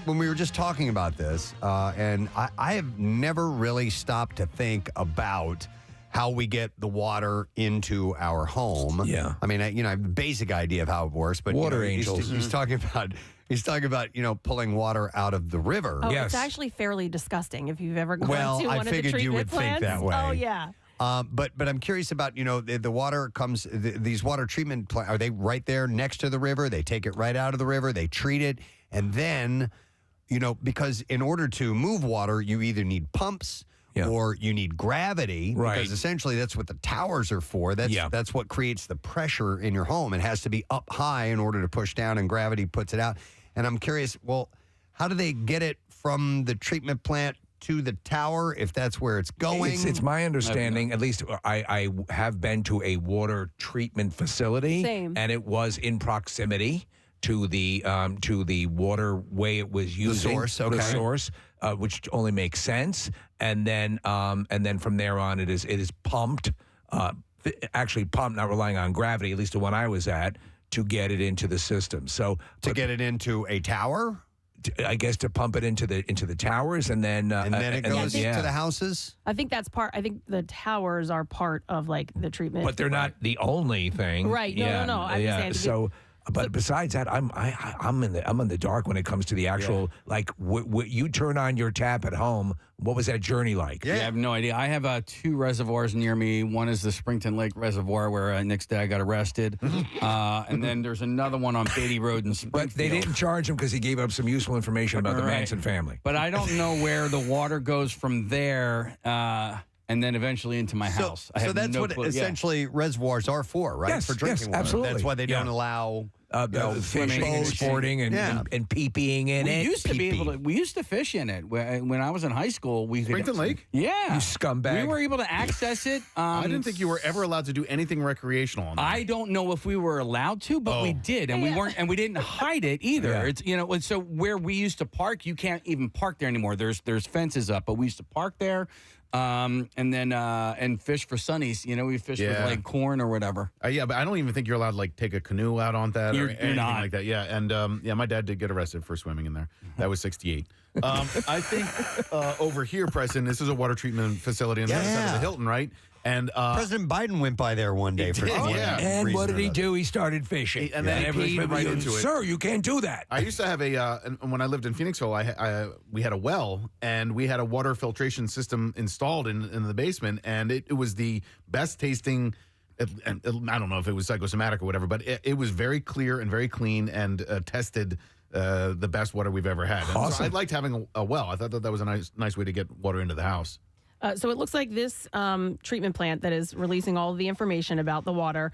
when we were just talking about this, and I have never really stopped to think about how we get the water into our home. Yeah. I mean, I have the basic idea of how it works, but water angels. He's talking about pulling water out of the river. Oh, it's actually fairly disgusting if you've ever gone to one of the treatment plants. Well, I figured you would think that way. Oh, yeah. But I'm curious about, the water comes, these water treatment plants, are they right there next to the river? They take it right out of the river, they treat it, and then, because in order to move water, you either need pumps or you need gravity, because essentially that's what the towers are for. That's what creates the pressure in your home. It has to be up high in order to push down, and gravity puts it out. And I'm curious, well, how do they get it from the treatment plant to the tower, if that's where it's going? It's my understanding, at least I have been to a water treatment facility. Same. And it was in proximity to the waterway it was using. The source, which only makes sense. And then from there on, it is pumped, actually pumped, not relying on gravity, at least the one I was at, to get it into the system. So to get it into a tower? I guess to pump it into the towers, and then it goes to the houses. I think that's part. I think the towers are part of like the treatment, but they're not the only thing. Right? No. I understand. So But besides that, I'm in the dark when it comes to the actual like you turn on your tap at home. What was that journey like? Yeah, I have no idea. I have 2 reservoirs near me. One is the Springton Lake Reservoir where Nick's dad got arrested, and then there's another one on Beatty Road in Springfield. But they didn't charge him because he gave up some useful information about the Manson family. But I don't know where the water goes from there. And then eventually into my house. So that's no what clue. essentially reservoirs are for, right? Yes, for drinking water. absolutely. That's why they don't allow fishing and sporting and pee-peeing in it. We used to fish in it when I was in high school. Springton Lake? Yeah, you scumbag. We were able to access it. I didn't think you were ever allowed to do anything recreational on that. I don't know if we were allowed to, but we did, and we weren't, and we didn't hide it either. Yeah. It's and so where we used to park, you can't even park there anymore. There's fences up, but we used to park there. And then and fish for sunnies. We fish with like corn or whatever. Yeah, but I don't even think you're allowed to like take a canoe out on that or anything not. like that. Yeah, and my dad did get arrested for swimming in there. That was 68. I think over here, Preston, this is a water treatment facility on the other side of the Hilton, right? And President Biden went by there one day for And what did he do? He started fishing. And then he peed right into it. Sir, you can't do that. I used to have when I lived in Phoenixville, we had a well, and we had a water filtration system installed in the basement, and it was the best tasting. And I don't know if it was psychosomatic or whatever, but it was very clear and very clean and tested the best water we've ever had. And Awesome. so I liked having a well. I thought that was a nice way to get water into the house. So it looks like this treatment plant that is releasing all of the information about the water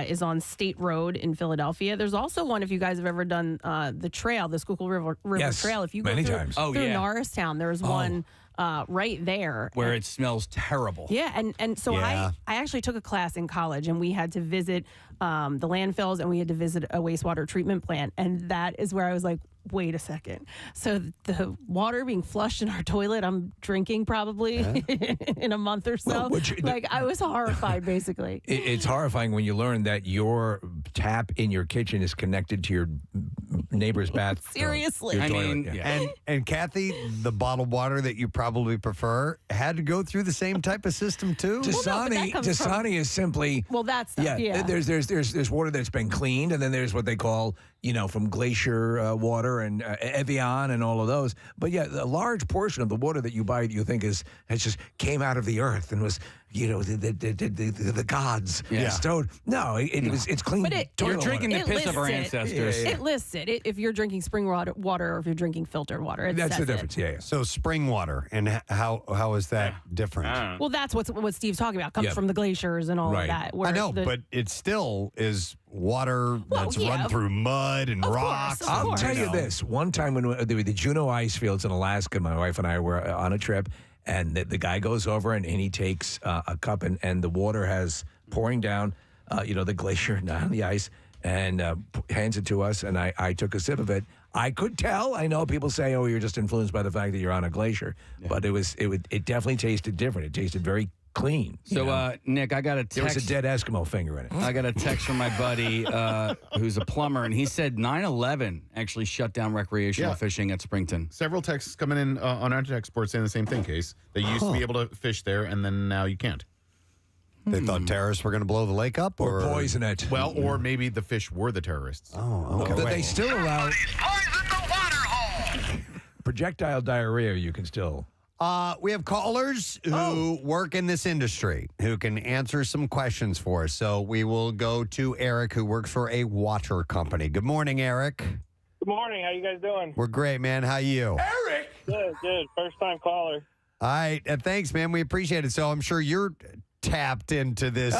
is on State Road in Philadelphia. There's also one, if you guys have ever done the trail, the Schuylkill River Trail. If you go through Norristown, there's one right there. Where it smells terrible. Yeah, and so I actually took a class in college, and we had to visit the landfills, and we had to visit a wastewater treatment plant. And that is where I was like, wait a second. So the water being flushed in our toilet, I'm drinking probably in a month or so. I was horrified, basically. It's horrifying when you learn that your tap in your kitchen is connected to your neighbor's bath. Seriously. And Kathy, the bottled water that you probably prefer had to go through the same type of system too. Dasani is simply that's stuff, There's water that's been cleaned, and then there's what they call from glacier water and Evian and all of those. But a large portion of the water that you buy that you think has just came out of the earth and was the gods bestowed. No, it's clean. But you're drinking the piss of our ancestors. It lists it. If you're drinking spring water or if you're drinking filtered water. That's the difference. Yeah. So spring water, and how is that different? Well, that's what Steve's talking about. Comes from the glaciers and all of that. I know, but it still is water that's run through mud and rocks. I'll tell you this. One time when the Juneau ice fields in Alaska, my wife and I were on a trip, and the guy goes over and he takes a cup and the water has pouring down, the glacier down the ice, and hands it to us. And I took a sip of it. I could tell. I know people say, "Oh, you're just influenced by the fact that you're on a glacier," but it definitely tasted different. It tasted very clean. So, Nick, I got a text. There was a dead Eskimo finger in it. I got a text from my buddy who's a plumber, and he said 9/11 actually shut down recreational fishing at Springton. Several texts coming in on our text board saying the same thing, Case. They used to be able to fish there, and then now you can't. They thought terrorists were going to blow the lake up? Or poison it. Well, or maybe the fish were the terrorists. Oh, okay. They still allow projectile diarrhea. You can still... we have callers who work in this industry who can answer some questions for us. So we will go to Eric, who works for a water company. Good morning, Eric. Good morning. How you guys doing? We're great, man. How you? Eric! Good. First time caller. All right. Thanks, man. We appreciate it. So I'm sure you're tapped into this.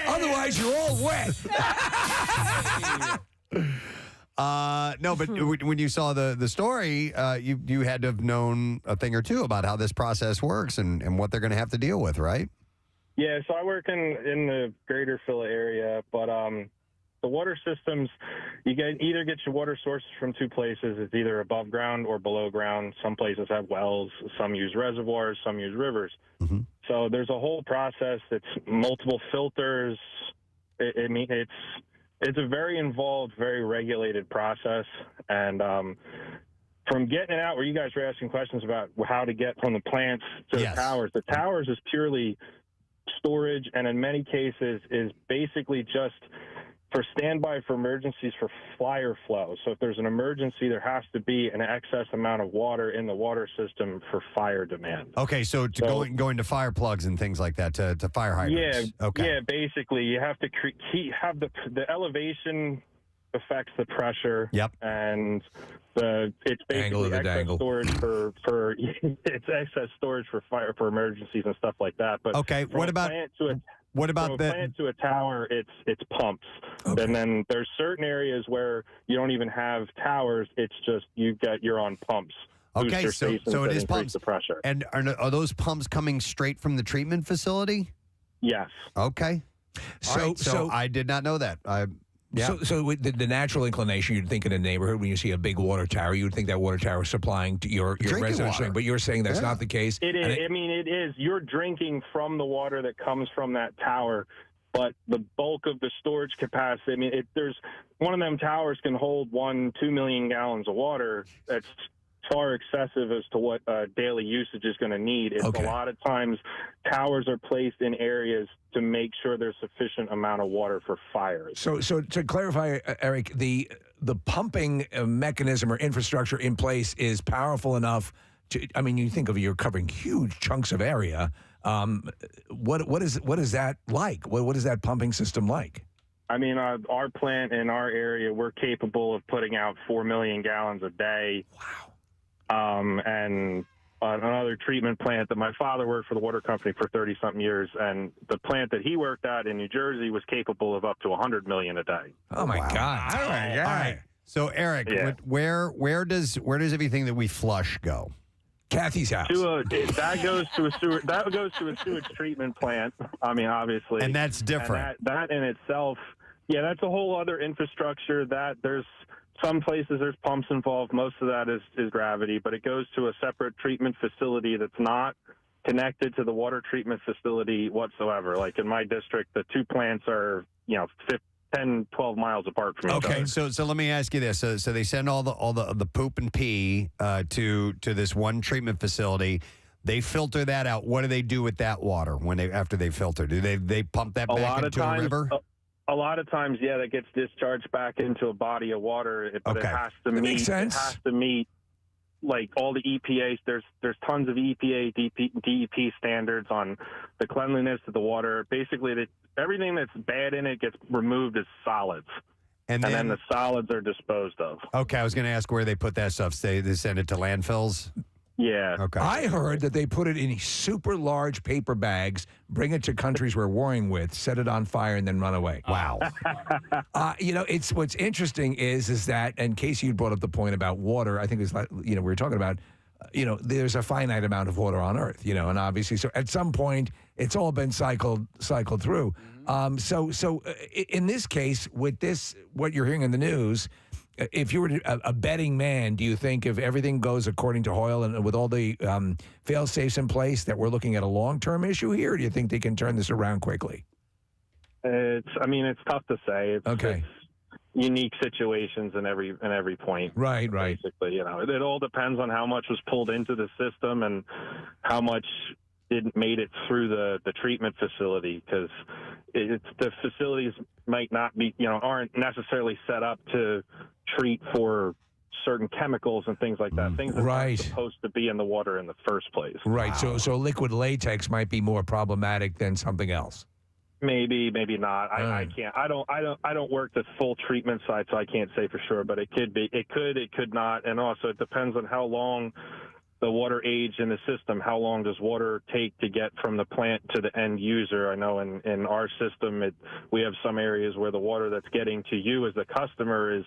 Otherwise, you're all wet. No, but when you saw the story, you had to have known a thing or two about how this process works and what they're going to have to deal with, right? Yeah, so I work in the greater Philly area, but the water systems, you either get your water sources from two places. It's either above ground or below ground. Some places have wells, some use reservoirs, some use rivers. Mm-hmm. So there's a whole process. It's multiple filters. It's a very involved, very regulated process. And from getting it out where you guys were asking questions about how to get from the plants to the towers is purely storage, and in many cases is basically just for standby for emergencies for fire flow. So if there's an emergency, there has to be an excess amount of water in the water system for fire demand. Okay, so going to fire plugs and things like that, to fire hydrants. Yeah, Okay. yeah. Basically, you have to have the elevation affects the pressure. Yep. And it's basically excess storage for it's excess storage for fire for emergencies and stuff like that. But okay, what about plant to a tower? It's pumps, and then there's certain areas where you don't even have towers. It's just you're on pumps. Okay, so it is pumps. The pressure. And are those pumps coming straight from the treatment facility? Yes. Okay. So I did not know that. Yeah. So with the natural inclination, you'd think in a neighborhood when you see a big water tower, you would think that water tower is supplying to your residents. But you're saying that's not the case. It is. It is. You're drinking from the water that comes from that tower, but the bulk of the storage capacity. There's one of them towers can hold 1-2 million gallons of water. That's far excessive as to what daily usage is going to need. It's a lot of times towers are placed in areas to make sure there's sufficient amount of water for fires. So to clarify, Eric, the pumping mechanism or infrastructure in place is powerful enough to. I mean, you think of you're covering huge chunks of area. What is that like? What is that pumping system like? I mean, our plant in our area, we're capable of putting out 4 million gallons a day. Wow. And another treatment plant that my father worked for the water company for 30-something years, and the plant that he worked at in New Jersey was capable of up to 100 million a day. Oh my God! All right. So Eric, where does everything that we flush go? Kathy's house. That goes to a sewer. That goes to a sewage treatment plant. I mean, obviously, and that's different. And that in itself, that's a whole other infrastructure. That there's some places there's pumps involved. Most of that is gravity, but it goes to a separate treatment facility that's not connected to the water treatment facility whatsoever. Like in my district, the two plants are 10, 12 miles apart from each other. Okay, so let me ask you this: so they send all the poop and pee to this one treatment facility. They filter that out. What do they do with that water after they filter? Do they pump that back into a river? A lot of times, that gets discharged back into a body of water, but it has to meet. Makes sense. It has to meet like all the EPAs. There's tons of EPA, DEP standards on the cleanliness of the water. Basically, everything that's bad in it gets removed as solids, and then the solids are disposed of. Okay, I was going to ask where they put that stuff. They send it to landfills. Yeah. Okay. I heard that they put it in super large paper bags, bring it to countries we're warring with, set it on fire, and then run away. Wow. It's what's interesting is that, and Casey, you brought up the point about water. I think it's like, we were talking about, there's a finite amount of water on Earth, and obviously, so at some point, it's all been cycled through. So in this case, with this, what you're hearing in the news. If you were a betting man, do you think if everything goes according to Hoyle and with all the fail-safes in place that we're looking at a long-term issue here, or do you think they can turn this around quickly? It's tough to say. It's unique situations in every point. Right. Basically, it all depends on how much was pulled into the system and how much made it through the treatment facility, because the facilities might not be, aren't necessarily set up to treat for certain chemicals and things like that. Things that aren't supposed to be in the water in the first place. Right. Wow. So liquid latex might be more problematic than something else. Maybe not. I can't. I don't work the full treatment side, so I can't say for sure. But it could be. It could not. And also, it depends on how long the water aged in the system. How long does water take to get from the plant to the end user? I know in our system, we have some areas where the water that's getting to you as the customer is,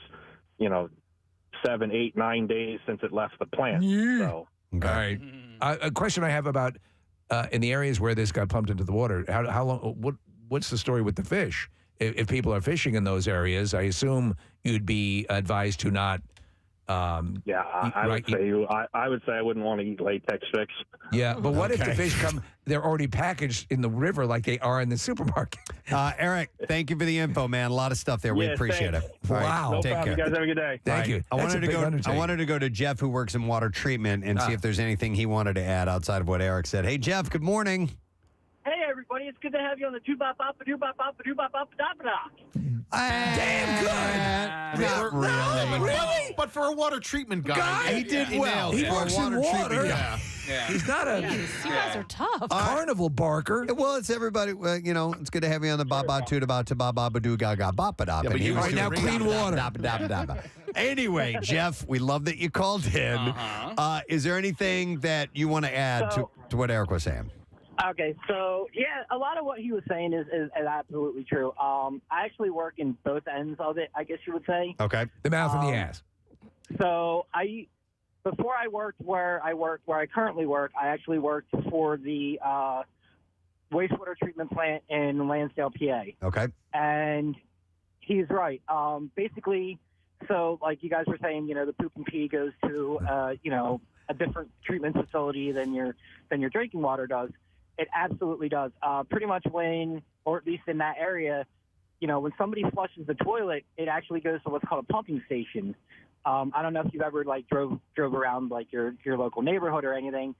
7, 8, 9 days since it left the plant. Yeah. So. All right. A question I have about in the areas where this got pumped into the water. How long? What's the story with the fish? If people are fishing in those areas, I assume you'd be advised to not. I would say I wouldn't want to eat latex fish. Yeah, but what if the fish come? They're already packaged in the river like they are in the supermarket. Eric, thank you for the info, man. A lot of stuff there. We appreciate it. Wow. No take problem. care. You guys have a good day. Thank you. I wanted to go to Jeff, who works in water treatment, and see if there's anything he wanted to add outside of what Eric said. Hey, Jeff. Good morning. Hey, everybody. Tony. It's good to have you on the Doo-bop-bop-a-doo-bop-bop-a-doo-bop-bop-da-da. Damn good. Not really. But for a water treatment guy, he did well. He For a works in water. Yeah. He's not a You guys are tough. carnival barker. Well, it's everybody. It's good to have you on the Baba Tuda Bata Baba Badu Gaga Bapa Dop. Yeah, but you Right now, clean water. Anyway, Jeff, we love that you called in. Is there anything that you want to add to what Eric was saying? Okay, so yeah, a lot of what he was saying is absolutely true. I actually work in both ends of it, I guess you would say. Okay. The mouth and the ass. So before I worked where I currently work, I actually worked for the wastewater treatment plant in Lansdale, PA. Okay. And he's right. Basically, so like you guys were saying, the poop and pee goes to a different treatment facility than your drinking water does. It absolutely does. Pretty much or at least in that area, when somebody flushes the toilet, it actually goes to what's called a pumping station. I don't know if you've ever drove around your local neighborhood or anything,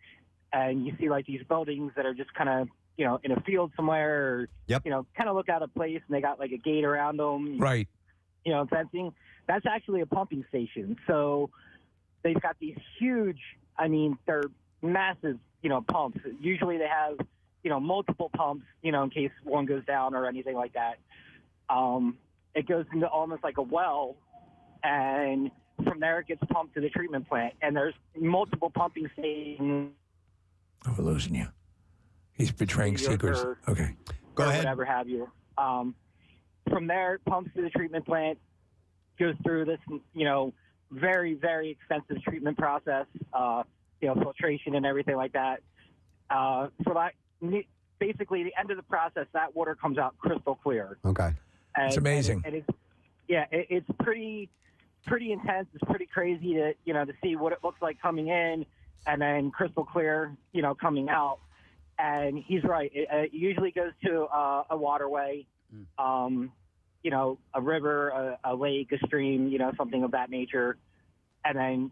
and you see these buildings that are just kind of in a field somewhere, or kind of look out of place, and they got a gate around them, right? Fencing. That's actually a pumping station. So they've got these huge. They're massive, pumps. Usually they have multiple pumps, in case one goes down or anything like that. It goes into almost like a well, and from there it gets pumped to the treatment plant, and there's multiple pumping stations. Oh, we're losing you. He's betraying secrets. Okay. Go ahead. Whatever have you. From there, it pumps to the treatment plant, goes through this, very, very extensive treatment process, filtration and everything like that. Basically, the end of the process, that water comes out crystal clear. Okay. It's amazing. And it's pretty intense. It's pretty crazy to see what it looks like coming in, and then crystal clear, coming out. And he's right. It usually goes to a waterway, a river, a lake, a stream, something of that nature. And then,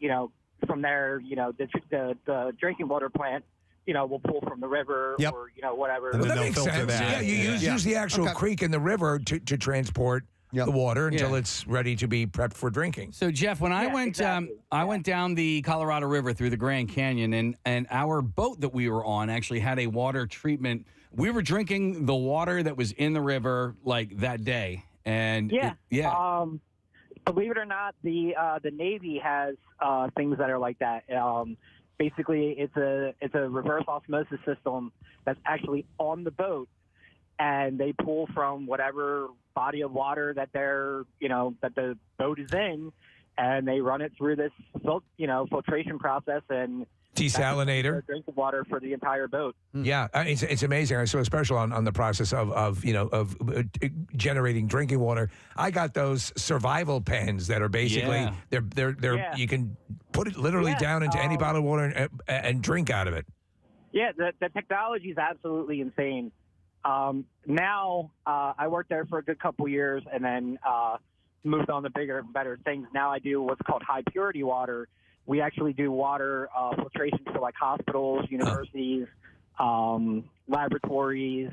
from there, the drinking water plant, will pull from the river or, whatever. And Well, then that they'll makes filter sense. that. Yeah, you use the actual creek and the river to transport the water until Yeah. it's ready to be prepped for drinking. So Jeff, when I went, I went down the Colorado River through the Grand Canyon, and our boat that we were on actually had a water treatment. We were drinking the water that was in the river that day, and believe it or not, the Navy has things that are like that. Basically, it's a reverse osmosis system that's actually on the boat, and they pull from whatever body of water that that the boat is in, and they run it through this filtration process and desalinator drinking water for the entire boat. Yeah, it's amazing. I saw a special on the process of generating drinking water. I got those survival pens that are basically they're you can put it literally down into any bottle of water and drink out of it. Yeah, the technology is absolutely insane. Now I worked there for a good couple years, and then moved on to bigger and better things. Now I do what's called high purity water. We actually do water filtration for hospitals, universities, laboratories,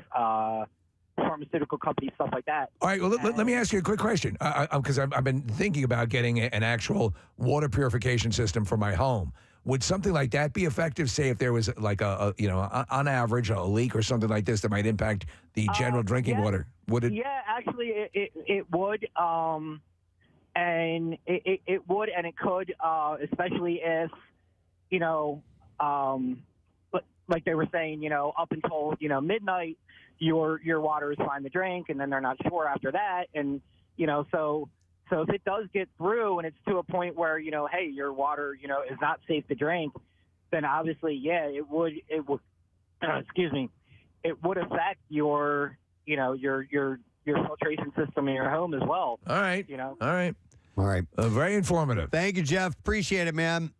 pharmaceutical companies, stuff like that. All right, well, let me ask you a quick question, because I've been thinking about getting an actual water purification system for my home. Would something like that be effective? Say if there was on average a leak or something like this that might impact the general drinking water. Would it? Yeah, actually, it would. And it would, and it could, especially if, like they were saying, up until, midnight, your water is fine to drink, and then they're not sure after that. And, so if it does get through and it's to a point where, hey, your water, is not safe to drink, then obviously, it would, excuse me, it would affect your filtration system in your home as well. All right. All right. Very informative. Thank you, Jeff. Appreciate it, man.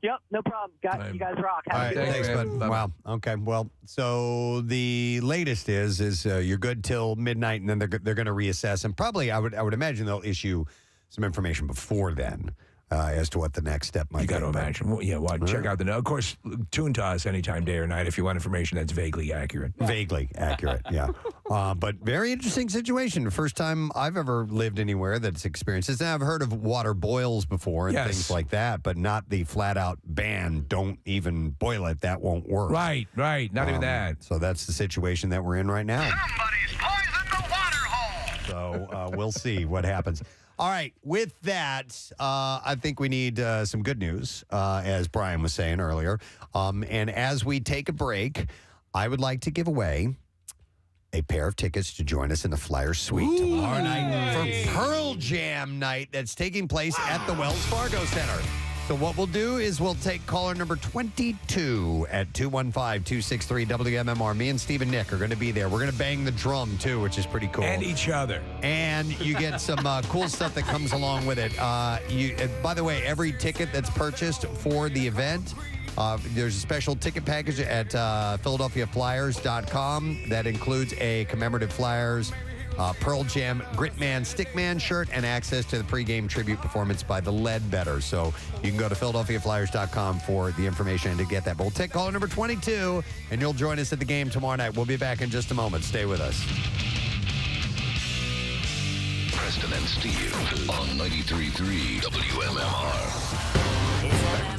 Yep, no problem. You guys rock. Have a good day. Thanks, bud. Wow. Okay. Well, so the latest is you're good till midnight, and then they're going to reassess, and probably I would imagine they'll issue some information before then. as to what the next step might be. You got to imagine. Well, yeah, well, check out of course, tune to us anytime, day or night, if you want information that's vaguely accurate. Vaguely accurate, yeah. But very interesting situation. The first time I've ever lived anywhere that's experienced this. Now, I've heard of water boils before and things like that, but not the flat-out ban, don't even boil it, that won't work. Right, not even that. So that's the situation that we're in right now. Somebody's poisoned the water hole! So we'll see what happens. All right, with that, I think we need some good news, as Brian was saying earlier. And as we take a break, I would like to give away a pair of tickets to join us in the Flyer Suite tomorrow night for Pearl Jam night that's taking place at the Wells Fargo Center. So what we'll do is we'll take caller number 22 at 215-263-WMMR. Me and Steve and Nick are going to be there. We're going to bang the drum, too, which is pretty cool. And each other. And you get some cool stuff that comes along with it. By the way, every ticket that's purchased for the event, there's a special ticket package at PhiladelphiaFlyers.com that includes a commemorative Flyers Pearl Jam Gritman Stickman shirt and access to the pregame tribute performance by the Ledbetter. So you can go to PhiladelphiaFlyers.com for the information and to get that. But we'll take caller number 22, and you'll join us at the game tomorrow night. We'll be back in just a moment. Stay with us. Preston and Steve on 93.3 WMMR.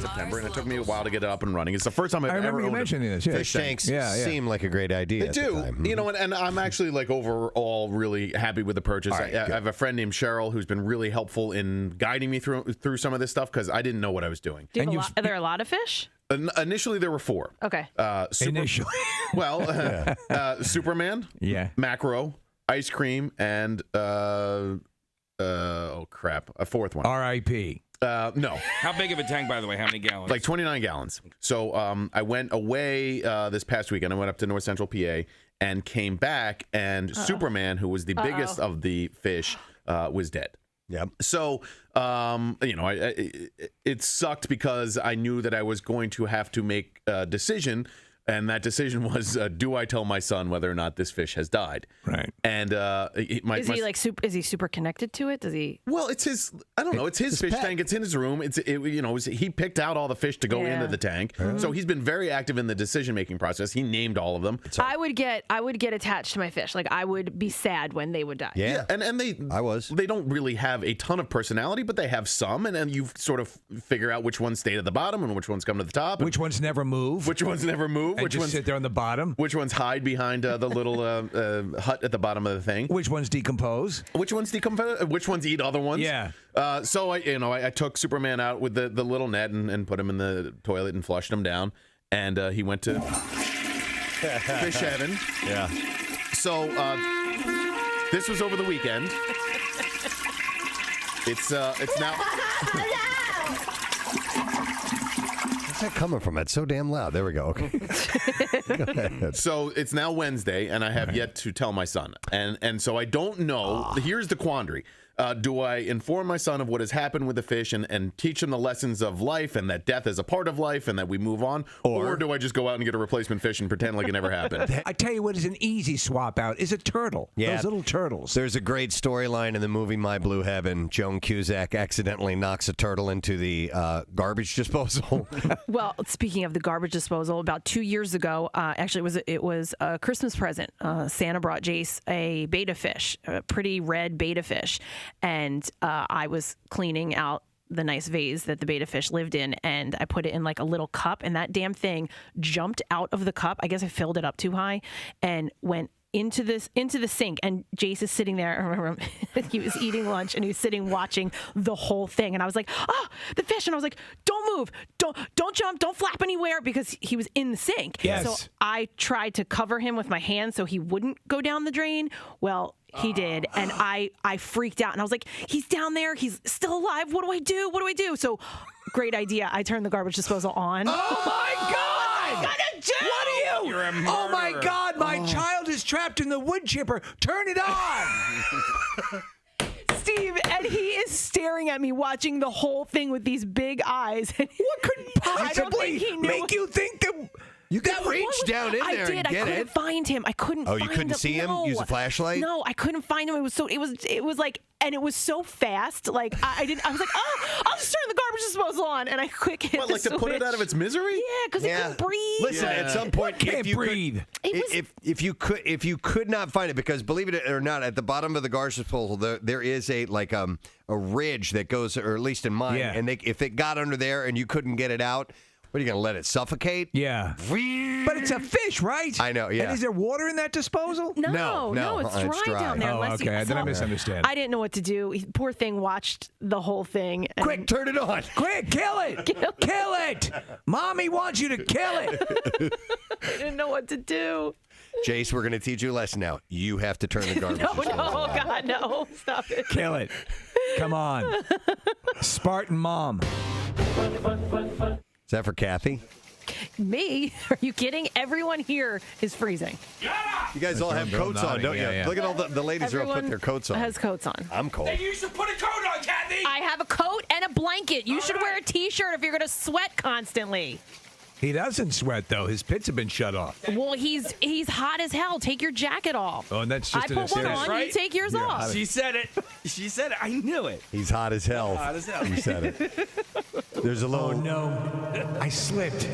September, and it took me a while to get it up and running. It's the first time I've ever owned mentioning this. Yeah. Fish tanks seem like a great idea. They at do. the time. You know, and I'm actually like overall really happy with the purchase. Right, I have a friend named Cheryl who's been really helpful in guiding me through some of this stuff because I didn't know what I was doing. Are there a lot of fish? Initially, there were 4. Okay. Initially. Well, Superman, macro, ice cream, and oh crap, a 4th one. R.I.P. No. How big of a tank, by the way? How many gallons? Like 29 gallons. So I went away this past weekend. I went up to North Central PA and came back, and Superman, who was the biggest of the fish, was dead. Yep. So, it sucked because I knew that I was going to have to make a decision. And that decision was, do I tell my son whether or not this fish has died? Right. And is he super connected to it? Does he? Well, it's his. I don't know. It's his fish tank. It's in his room. He picked out all the fish to go into the tank. So he's been very active in the decision making process. He named all of them. I would get attached to my fish. Like I would be sad when they would die. Yeah. And they don't really have a ton of personality, but they have some. And then you sort of figure out which ones stay at the bottom and which ones come to the top. Which ones never move. Which ones never move. And which just ones sit there on the bottom. Which ones hide behind the little hut at the bottom of the thing. Which ones decompose. Which ones decompose. Which ones eat other ones. Yeah. So I took Superman out with the little net and put him in the toilet and flushed him down. And he went to fish heaven. Yeah. So this was over the weekend. It's now. Where's that coming from? It's so damn loud. There we go. Okay. Go ahead. So it's now Wednesday, and I have yet to tell my son. And so I don't know. Here's the quandary. Do I inform my son of what has happened with the fish and teach him the lessons of life and that death is a part of life and that we move on? Or do I just go out and get a replacement fish and pretend like it never happened? I tell you what is an easy swap out is a turtle. Yeah. Those little turtles. There's a great storyline in the movie My Blue Heaven. Joan Cusack accidentally knocks a turtle into the garbage disposal. Well, speaking of the garbage disposal, about 2 years ago, actually it was a Christmas present. Santa brought Jace a betta fish, a pretty red betta fish. And I was cleaning out the nice vase that the betta fish lived in, and I put it in like a little cup, and that damn thing jumped out of the cup. I guess I filled it up too high and went into the sink, and Jace is sitting there. I remember he was eating lunch and he was sitting watching the whole thing, and I was like, oh, the fish, and I was like, don't move, don't jump, don't flap anywhere, because he was in the sink. Yes. So I tried to cover him with my hand so he wouldn't go down the drain. Well, he did, and I freaked out, and I was like, he's down there, he's still alive, what do I do? So great idea. I turned the garbage disposal on. Oh my God! What are you gonna do? What are you? You're a murderer. Oh my God! My child is trapped in the wood chipper. Turn it on. Steve, and he is staring at me, watching the whole thing with these big eyes. What could possibly make you think that You can reach down in there and get I couldn't it. find him. I couldn't find him. Oh, you couldn't see him? No. Use a flashlight? No, I couldn't find him. It was like, and it was so fast. Like, I was like, oh, I'll just turn the garbage disposal on. And I quick hit the to put it switch. out of its misery? Yeah, because he couldn't breathe. Listen, at some point, Can't breathe. If you could not find it, because believe it or not, at the bottom of the garbage disposal, there is a ridge that goes, or at least in mine, and if it got under there and you couldn't get it out, what are you going to let it suffocate? Yeah. But it's a fish, right? I know, yeah. And is there water in that disposal? No, it's dry down there. Oh, okay. Then I misunderstand. I didn't know what to do. Poor thing watched the whole thing. Quick, turn it on. Quick, kill it. Kill it. Mommy wants you to kill it. I didn't know what to do. Jace, we're going to teach you a lesson now. You have to turn the garbage disposal on. God, no. Stop it. Kill it. Come on. Spartan mom. Is that for Kathy? Me? Are you kidding? Everyone here is freezing. You guys all have coats on, don't you? Yeah. Look at all the ladies who are Everyone putting their coats on. has coats on. I'm cold. You should put a coat on, Kathy. I have a coat and a blanket. You should wear a T-shirt if you're going to sweat constantly. He doesn't sweat, though. His pits have been shut off. Well, he's hot as hell. Take your jacket off. Oh, and that's just I put one on. You take yours off. She said it. She said it. I knew it. He's hot as hell. Hot as hell. You said it. There's a little. Oh, no. I slipped.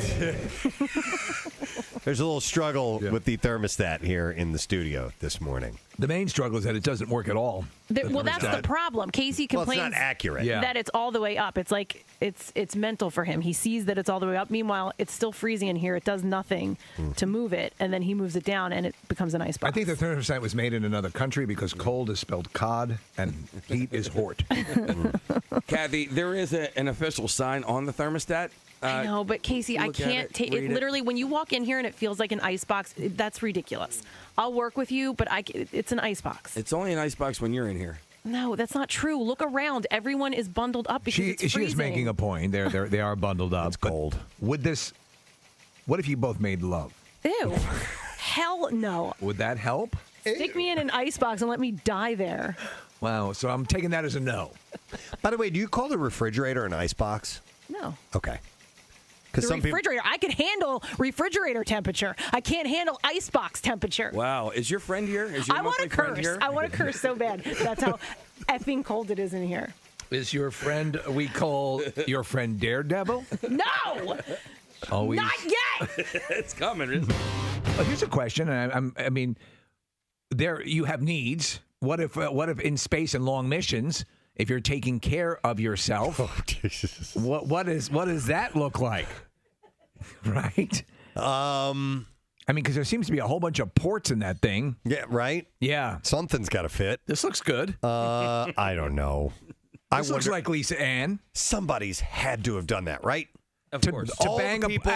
There's a little struggle with the thermostat here in the studio this morning. The main struggle is that it doesn't work at all. Well, that's the problem. Casey complains it's not accurate. that it's all the way up. It's like it's mental for him. He sees that it's all the way up. Meanwhile, it's still freezing in here. It does nothing to move it, and then he moves it down, and it becomes an icebox. I think the thermostat was made in another country because cold is spelled cod and heat is hort. Kathy, there is an official sign on the thermostat. I know, but Casey, I look at can't it, take read it. it. Literally, when you walk in here and it feels like an icebox, that's ridiculous. I'll work with you, but it's an icebox. It's only an icebox when you're in here. No, that's not true. Look around. Everyone is bundled up because it's freezing. She is making a point. They are bundled up. It's cold. What if you both made love? Ew. Hell no. Would that help? Stick me in an icebox and let me die there. Wow. So I'm taking that as a no. By the way, do you call the refrigerator an icebox? No. Okay. The refrigerator. I can handle refrigerator temperature. I can't handle icebox temperature. Wow. Is your friend here? Is your I want to monthly friend curse. here? I want to curse so bad. That's how effing cold it is in here. Is your friend we call your friend Daredevil? No. Always. Not yet. It's coming, isn't it? Here's a question. I mean, there you have needs. What if in space and long missions, if you're taking care of yourself, what does that look like? Right? I mean, because there seems to be a whole bunch of ports in that thing. Yeah, right? Yeah. Something's got to fit. This looks good. I don't know. This looks like Lisa Ann. Somebody's had to have done that, right? Of course. To bang people.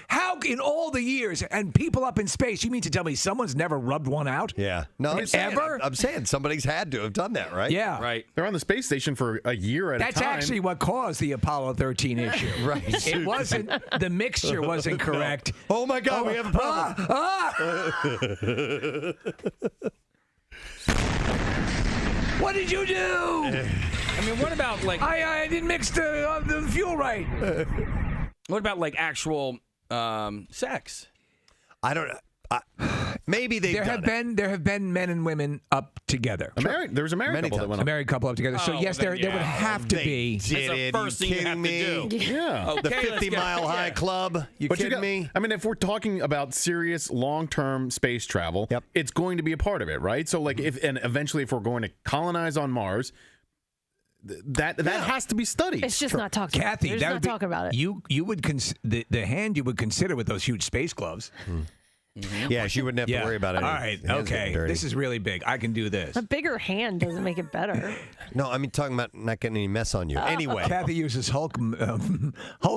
How in all the years and people up in space, you mean to tell me someone's never rubbed one out? Yeah. No, I'm saying somebody's had to have done that, right? Yeah. Right. They're on the space station for a year at a time. That's actually what caused the Apollo 13 issue. Right. It wasn't, the mixture wasn't correct. No. Oh my God, we have a problem. What did you do? I mean, what about like I didn't mix the fuel right. What about like actual sex? I don't know. Maybe there have been men and women up together. There's a married couple that went a up. married couple up together. So yes, there would have to be. That's the first thing you have to do. Yeah. Okay, The 50 Mile High Club. You kidding me? I mean, if we're talking about serious long-term space travel, it's going to be a part of it, right? So, like, and eventually, if we're going to colonize on Mars, that has to be studied. It's just not talking. Kathy, They're that just would not talking about it. You would the hand you would consider with those huge space gloves. Mm-hmm. Yeah, she wouldn't have to worry about it. All right, okay. This is really big. I can do this. A bigger hand doesn't make it better. No, I mean talking about not getting any mess on you. Anyway, Kathy uses Hulk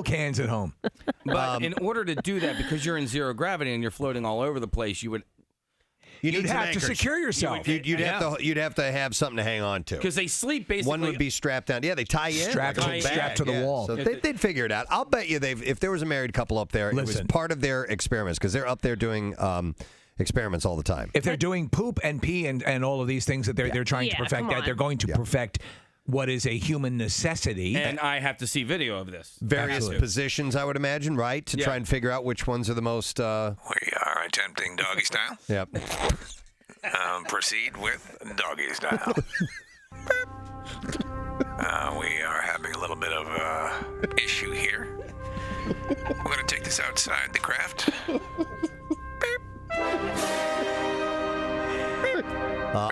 hands at home. But in order to do that, because you're in zero gravity and you're floating all over the place, You'd need some have to anchors. secure yourself. You'd have to have something to hang on to. Because they sleep basically. One would be strapped down. Yeah, they tie you in. Strapped to the wall. So they'd figure it out. I'll bet you if there was a married couple up there, it was part of their experiments because they're up there doing experiments all the time. If they're doing poop and pee and all of these things that they're trying to perfect, they're going to perfect what is a human necessity. And I have to see video of this. Various positions, I would imagine, right? To try and figure out which ones are the most... We are attempting doggy style. Yep. Proceed with doggy style. We are having a little bit of issue here. We're going to take this outside the craft.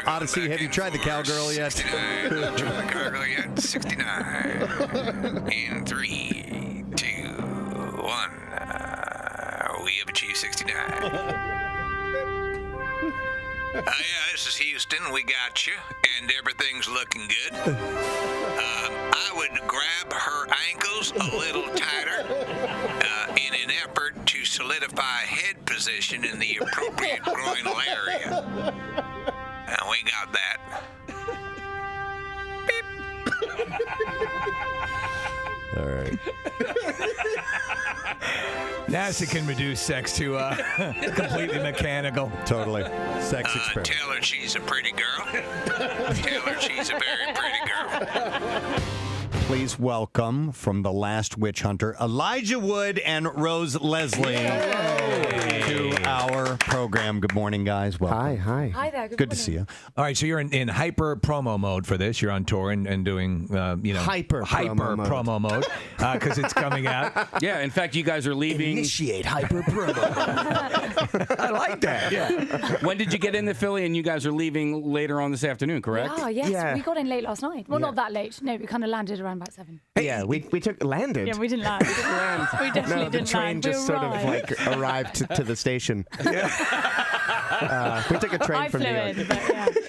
Odyssey, have you tried the cowgirl yet? 69. Tried the cowgirl yet? 69. In 3, 2, 1. We have achieved 69. Yeah, this is Houston. We got you, and everything's looking good. I would grab her ankles a little tighter in an effort to solidify head position in the appropriate groinal area. We got that. All right. NASA can reduce sex to completely mechanical. Totally. Sex experiment. Tell her she's a pretty girl. Tell her she's a very pretty girl. Please welcome from The Last Witch Hunter, Elijah Wood and Rose Leslie to our program. Good morning, guys. Welcome. Hi. Hi there. Good to see you. All right, so you're in hyper promo mode for this. You're on tour and doing, hyper promo mode because it's coming out. Yeah, in fact, you guys are leaving. Initiate hyper promo. I like that. Yeah. When did you get into Philly? And you guys are leaving later on this afternoon, correct? Yes. We got in late last night. Well, not that late. No, we kind of landed around about 7. Yeah, we landed. Yeah, we didn't land. We definitely the didn't train land. just sort of like arrived to the station. We took a train from New York.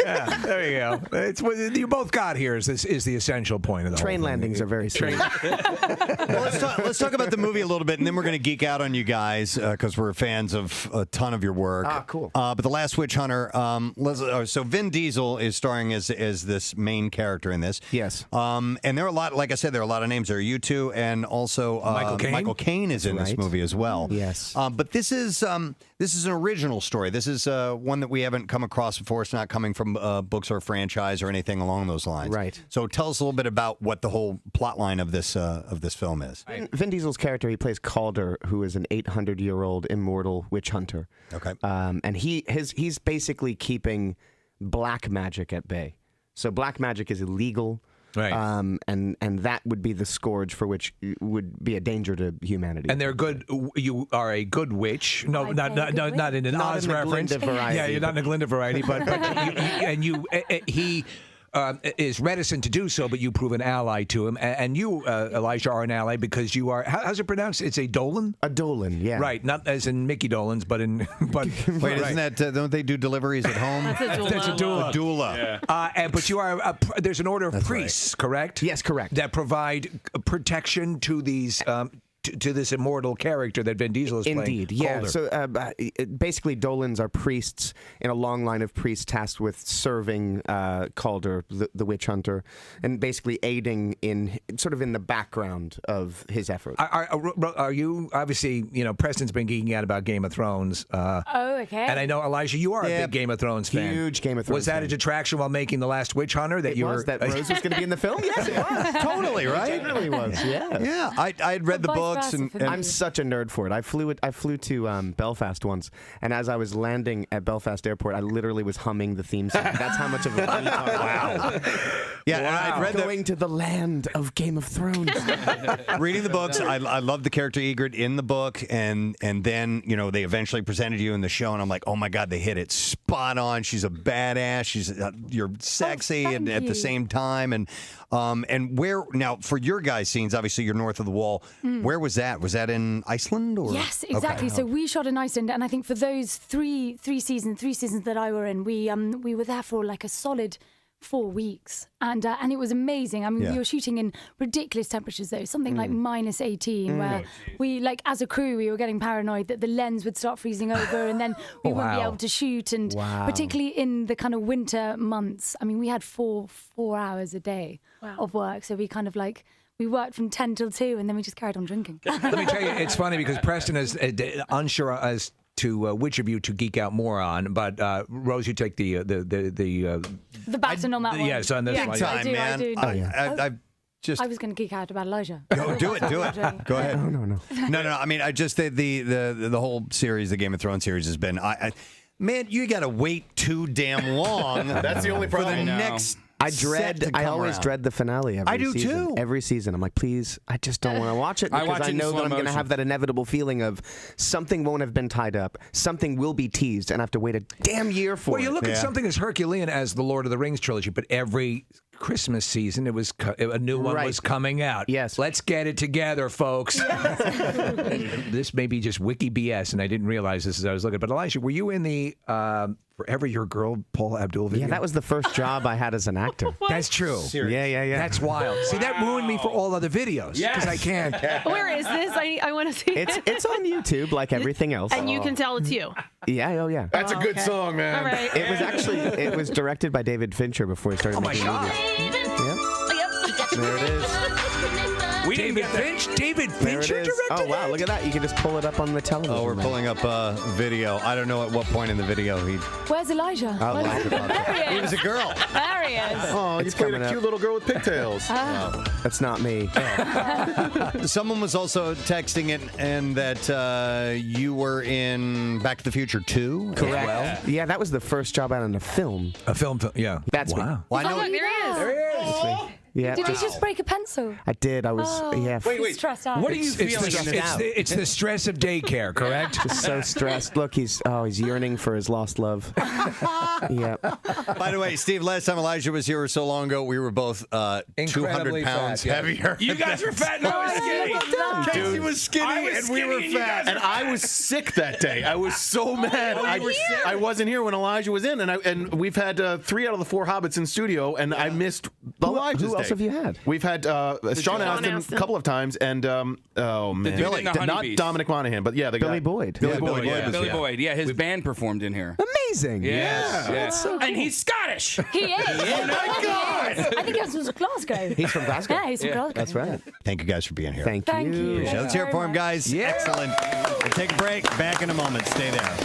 Yeah, there you go. It's what you both got here is the essential point of the train whole landings are very strange. Well, let's talk about the movie a little bit, and then we're going to geek out on you guys because we're fans of a ton of your work. Cool. But The Last Witch Hunter, so Vin Diesel is starring as this main character in this. Yes. And there are a lot, like I said, there are a lot of names. There are you two, and also Michael Caine is in this movie as well. Yes. But this is an original story. This is one that we haven't come across before. It's not coming from books or franchise or anything along those lines. Right. So tell us a little bit about what the whole plot line of this film is. Vin Diesel's character, he plays Calder, who is an 800-year-old immortal witch hunter. Okay. And he's basically keeping black magic at bay. So black magic is illegal. Right. And that would be the scourge for which would be a danger to humanity. And they're good. You are a good witch. No, not in an Oz reference. Glinda variety. Yeah, you're not in a Glinda variety, but he is reticent to do so, but you prove an ally to him. And you, Elijah, are an ally because you are. How's it pronounced? It's a Dolan. A Dolan, yeah. Right, not as in Mickey Dolenz, but in. But wait, isn't that? Don't they do deliveries at home? That's a doula. That's a doula. A doula. Yeah. But you are. There's an order of priests, correct? Yes, correct. That provide protection to these. To this immortal character that Vin Diesel is playing. Indeed, yeah. Calder. So basically, Dolans are priests in a long line of priests tasked with serving Calder, the witch hunter, and basically aiding in the background of his effort. Are you obviously? Preston's been geeking out about Game of Thrones. Okay. And I know Elijah, you are a big Game of Thrones fan. Huge Game of Thrones. Was that a detraction while making The Last Witch Hunter that that Rose was going to be in the film? Yes, it was. Totally, right? It really was. Yeah. Yeah, I had read the books, and I'm such a nerd for it. I flew to Belfast once, and as I was landing at Belfast Airport, I literally was humming the theme song. That's how much of a wow. Yeah, wow. I'd read going to the land of Game of Thrones. Reading the books, I love the character Ygritte in the book, and then they eventually presented you in the show, and I'm like, oh my god, they hit it spot on. She's a badass. You're sexy and at the same time, and where now for your guys' scenes, obviously you're north of the wall. Where was that? Was that in Iceland or? Yes, exactly. Okay. So we shot in Iceland, and I think for those three seasons that I were in, we were there for like a solid 4 weeks, and it was amazing. I mean, we were shooting in ridiculous temperatures though, something like -18, where we, like, as a crew, we were getting paranoid that the lens would start freezing over, and then we wouldn't be able to shoot. And particularly in the kind of winter months, I mean, we had four hours a day of work, so we kind of like. We worked from 10 till 2, and then we just carried on drinking. Let me tell you, it's funny because Preston is unsure as to which of you to geek out more on. But Rose, you take the baton on that one. Yes, on this Yeah, one. I do. I was going to geek out about Elijah. Do it. Go ahead. No. I mean, I just the whole series, the Game of Thrones series, has been. Man, you got to wait too damn long. That's the only for problem. the next. I always dread the finale every I do season. too. Every season. I'm like, please, I just don't want to watch it I because watch it I in know slow that I'm going to motion. have that inevitable feeling of something won't have been tied up, something will be teased, and I have to wait a damn year for Well, it. you look at something as Herculean as the Lord of the Rings trilogy, but every Christmas season, it was a new one was coming out. Yes. Let's get it together, folks. This may be just wiki BS, and I didn't realize this as I was looking. But Elijah, were you in the Forever Your Girl, Paul Abdul video? Yeah, that was the first job I had as an actor. That's true. Yeah. That's wild. See, that ruined me for all other videos because I can't. Where is this? I want to see it. It's on YouTube like everything else. And you can tell it's you. Yeah. That's a good song, man. All right. It was directed by David Fincher before he started making movies. There it is. David Fincher directed Oh, wow. Look at that. You can just pull it up on the television. Oh, we're pulling up a video. I don't know at what point in the video he. Where's Elijah? There he is. A girl. There he is. Oh, you played a cute little girl with pigtails. That's not me. Someone was also texting it, and that you were in Back to the Future 2. Correct. Well. Yeah, that was the first job out in a film. A film, yeah. That's me. Well, I know. Look, there he is. That's me. Yeah, Did you just break a pencil? I did. I was, He's stressed out. What are you feeling? It's the stress of daycare, correct? Just so stressed. Look, he's yearning for his lost love. Yeah. By the way, Steve, last time Elijah was here so long ago, we were both 200 pounds fat, yeah. heavier. You guys were fat and I was skinny. Casey was skinny and we were fat. And I was sick that day. I was so mad. I wasn't here when Elijah was in, and we've had 3 out of the 4 Hobbits in studio, and I missed Elijah's Who else have you had? We've had Sean Astin a couple of times, and oh man, Billy, not Dominic Monaghan, but yeah, the Billy guy. Boyd. Billy Boyd. Billy Boyd. Yeah, his band performed in here. Amazing. Yes. That's so cool. And he's Scottish. He is. Oh my God. I think he was from Glasgow. He's from Glasgow. Yeah, he's from Glasgow. That's right. Thank you guys for being here. Thank you. Appreciate it. Let's hear it for him, guys. Yeah. Excellent. We'll take a break. Back in a moment. Stay there.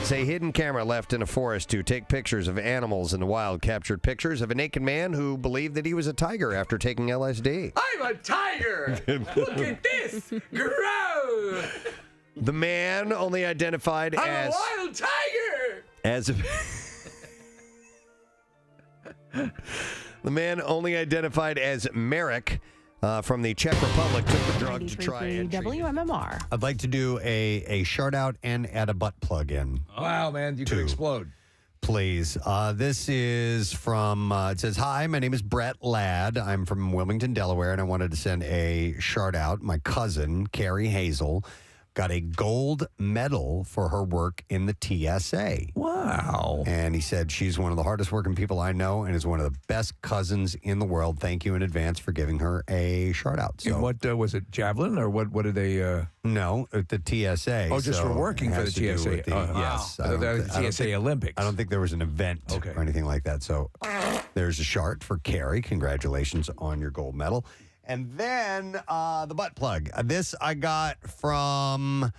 A hidden camera left in a forest to take pictures of animals in the wild captured pictures of a naked man who believed that he was a tiger after taking LSD. I'm a tiger. Look at this. Grow. The man only identified I'm as a wild tiger. The man only identified as Merrick from the Czech Republic took the drug to try and treat. WMMR. I'd like to do a shout out and add a butt plug in. Wow, man, you could explode. Please. This is from, it says, hi, my name is Brett Ladd. I'm from Wilmington, Delaware, and I wanted to send a shout out. My cousin, Carrie Hazel, got a gold medal for her work in the TSA. Wow. And he said she's one of the hardest working people I know and is one of the best cousins in the world. Thank you in advance for giving her a shout out. So, and what was it, javelin, or what did they... No, at the TSA. Oh, just for working for the TSA. Yes. The TSA Olympics. I don't think there was an event or anything like that. So there's a chart for Carrie. Congratulations on your gold medal. And then the butt plug. This I got from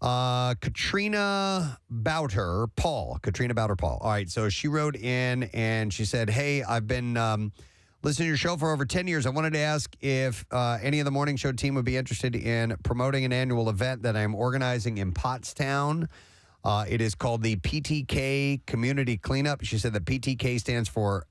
Katrina Bouter Paul. All right, so she wrote in and she said, hey, I've been listening to your show for over 10 years. I wanted to ask if any of the morning show team would be interested in promoting an annual event that I'm organizing in Pottstown. It is called the PTK Community Cleanup. She said the PTK stands for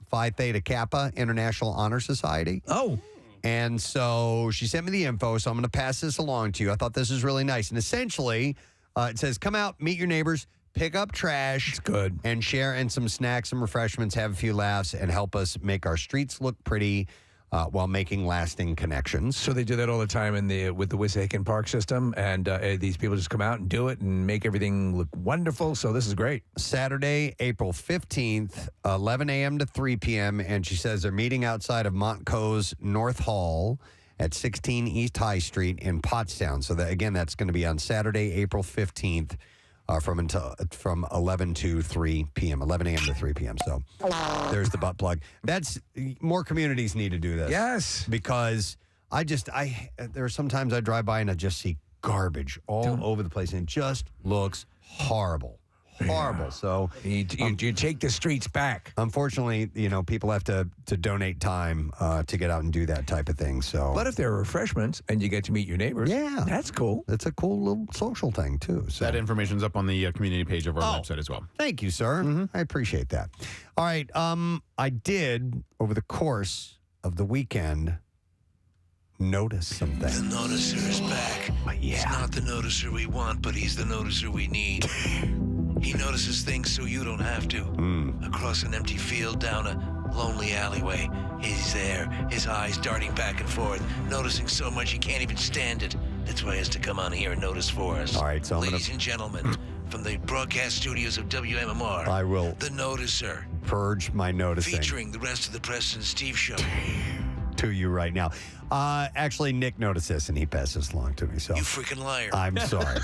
Phi Theta Kappa International Honor Society. Oh. And so she sent me the info, so I'm going to pass this along to you. I thought this was really nice. And essentially, it says, come out, meet your neighbors, pick up trash. It's good. And share in some snacks and refreshments, have a few laughs, and help us make our streets look pretty while making lasting connections. So they do that all the time with the Wissahickon Park system, and these people just come out and do it and make everything look wonderful. So this is great. Saturday, April 15th, 11 a.m. to 3 p.m., and she says they're meeting outside of Montco's North Hall at 16 East High Street in Pottstown. So that's going to be on Saturday, April 15th. From 11 to 3 p.m., 11 a.m. to 3 p.m. So there's the butt plug. More communities need to do this. Yes. Because there are sometimes I drive by and I just see garbage all over the place, and it just looks horrible. Horrible. So you take the streets back. Unfortunately, people have to donate time to get out and do that type of thing. So, but if there are refreshments and you get to meet your neighbors, that's cool. It's a cool little social thing too. So that information's up on the community page of our website as well. Thank you, sir. I appreciate that. All right. I did over the course of the weekend notice something. The noticer is back. He's not the noticer we want, but he's the noticer we need. He notices things so you don't have to. Across an empty field, down a lonely alleyway. He's there, his eyes darting back and forth, noticing so much he can't even stand it. That's why he has to come on here and notice for us. All right, so ladies and gentlemen, from the broadcast studios of WMMR, I will The Noticer. Purge my noticing. Featuring the rest of the Preston and Steve show. To you right now. Actually, Nick noticed this and he passed this along to me. So You freaking liar. I'm sorry.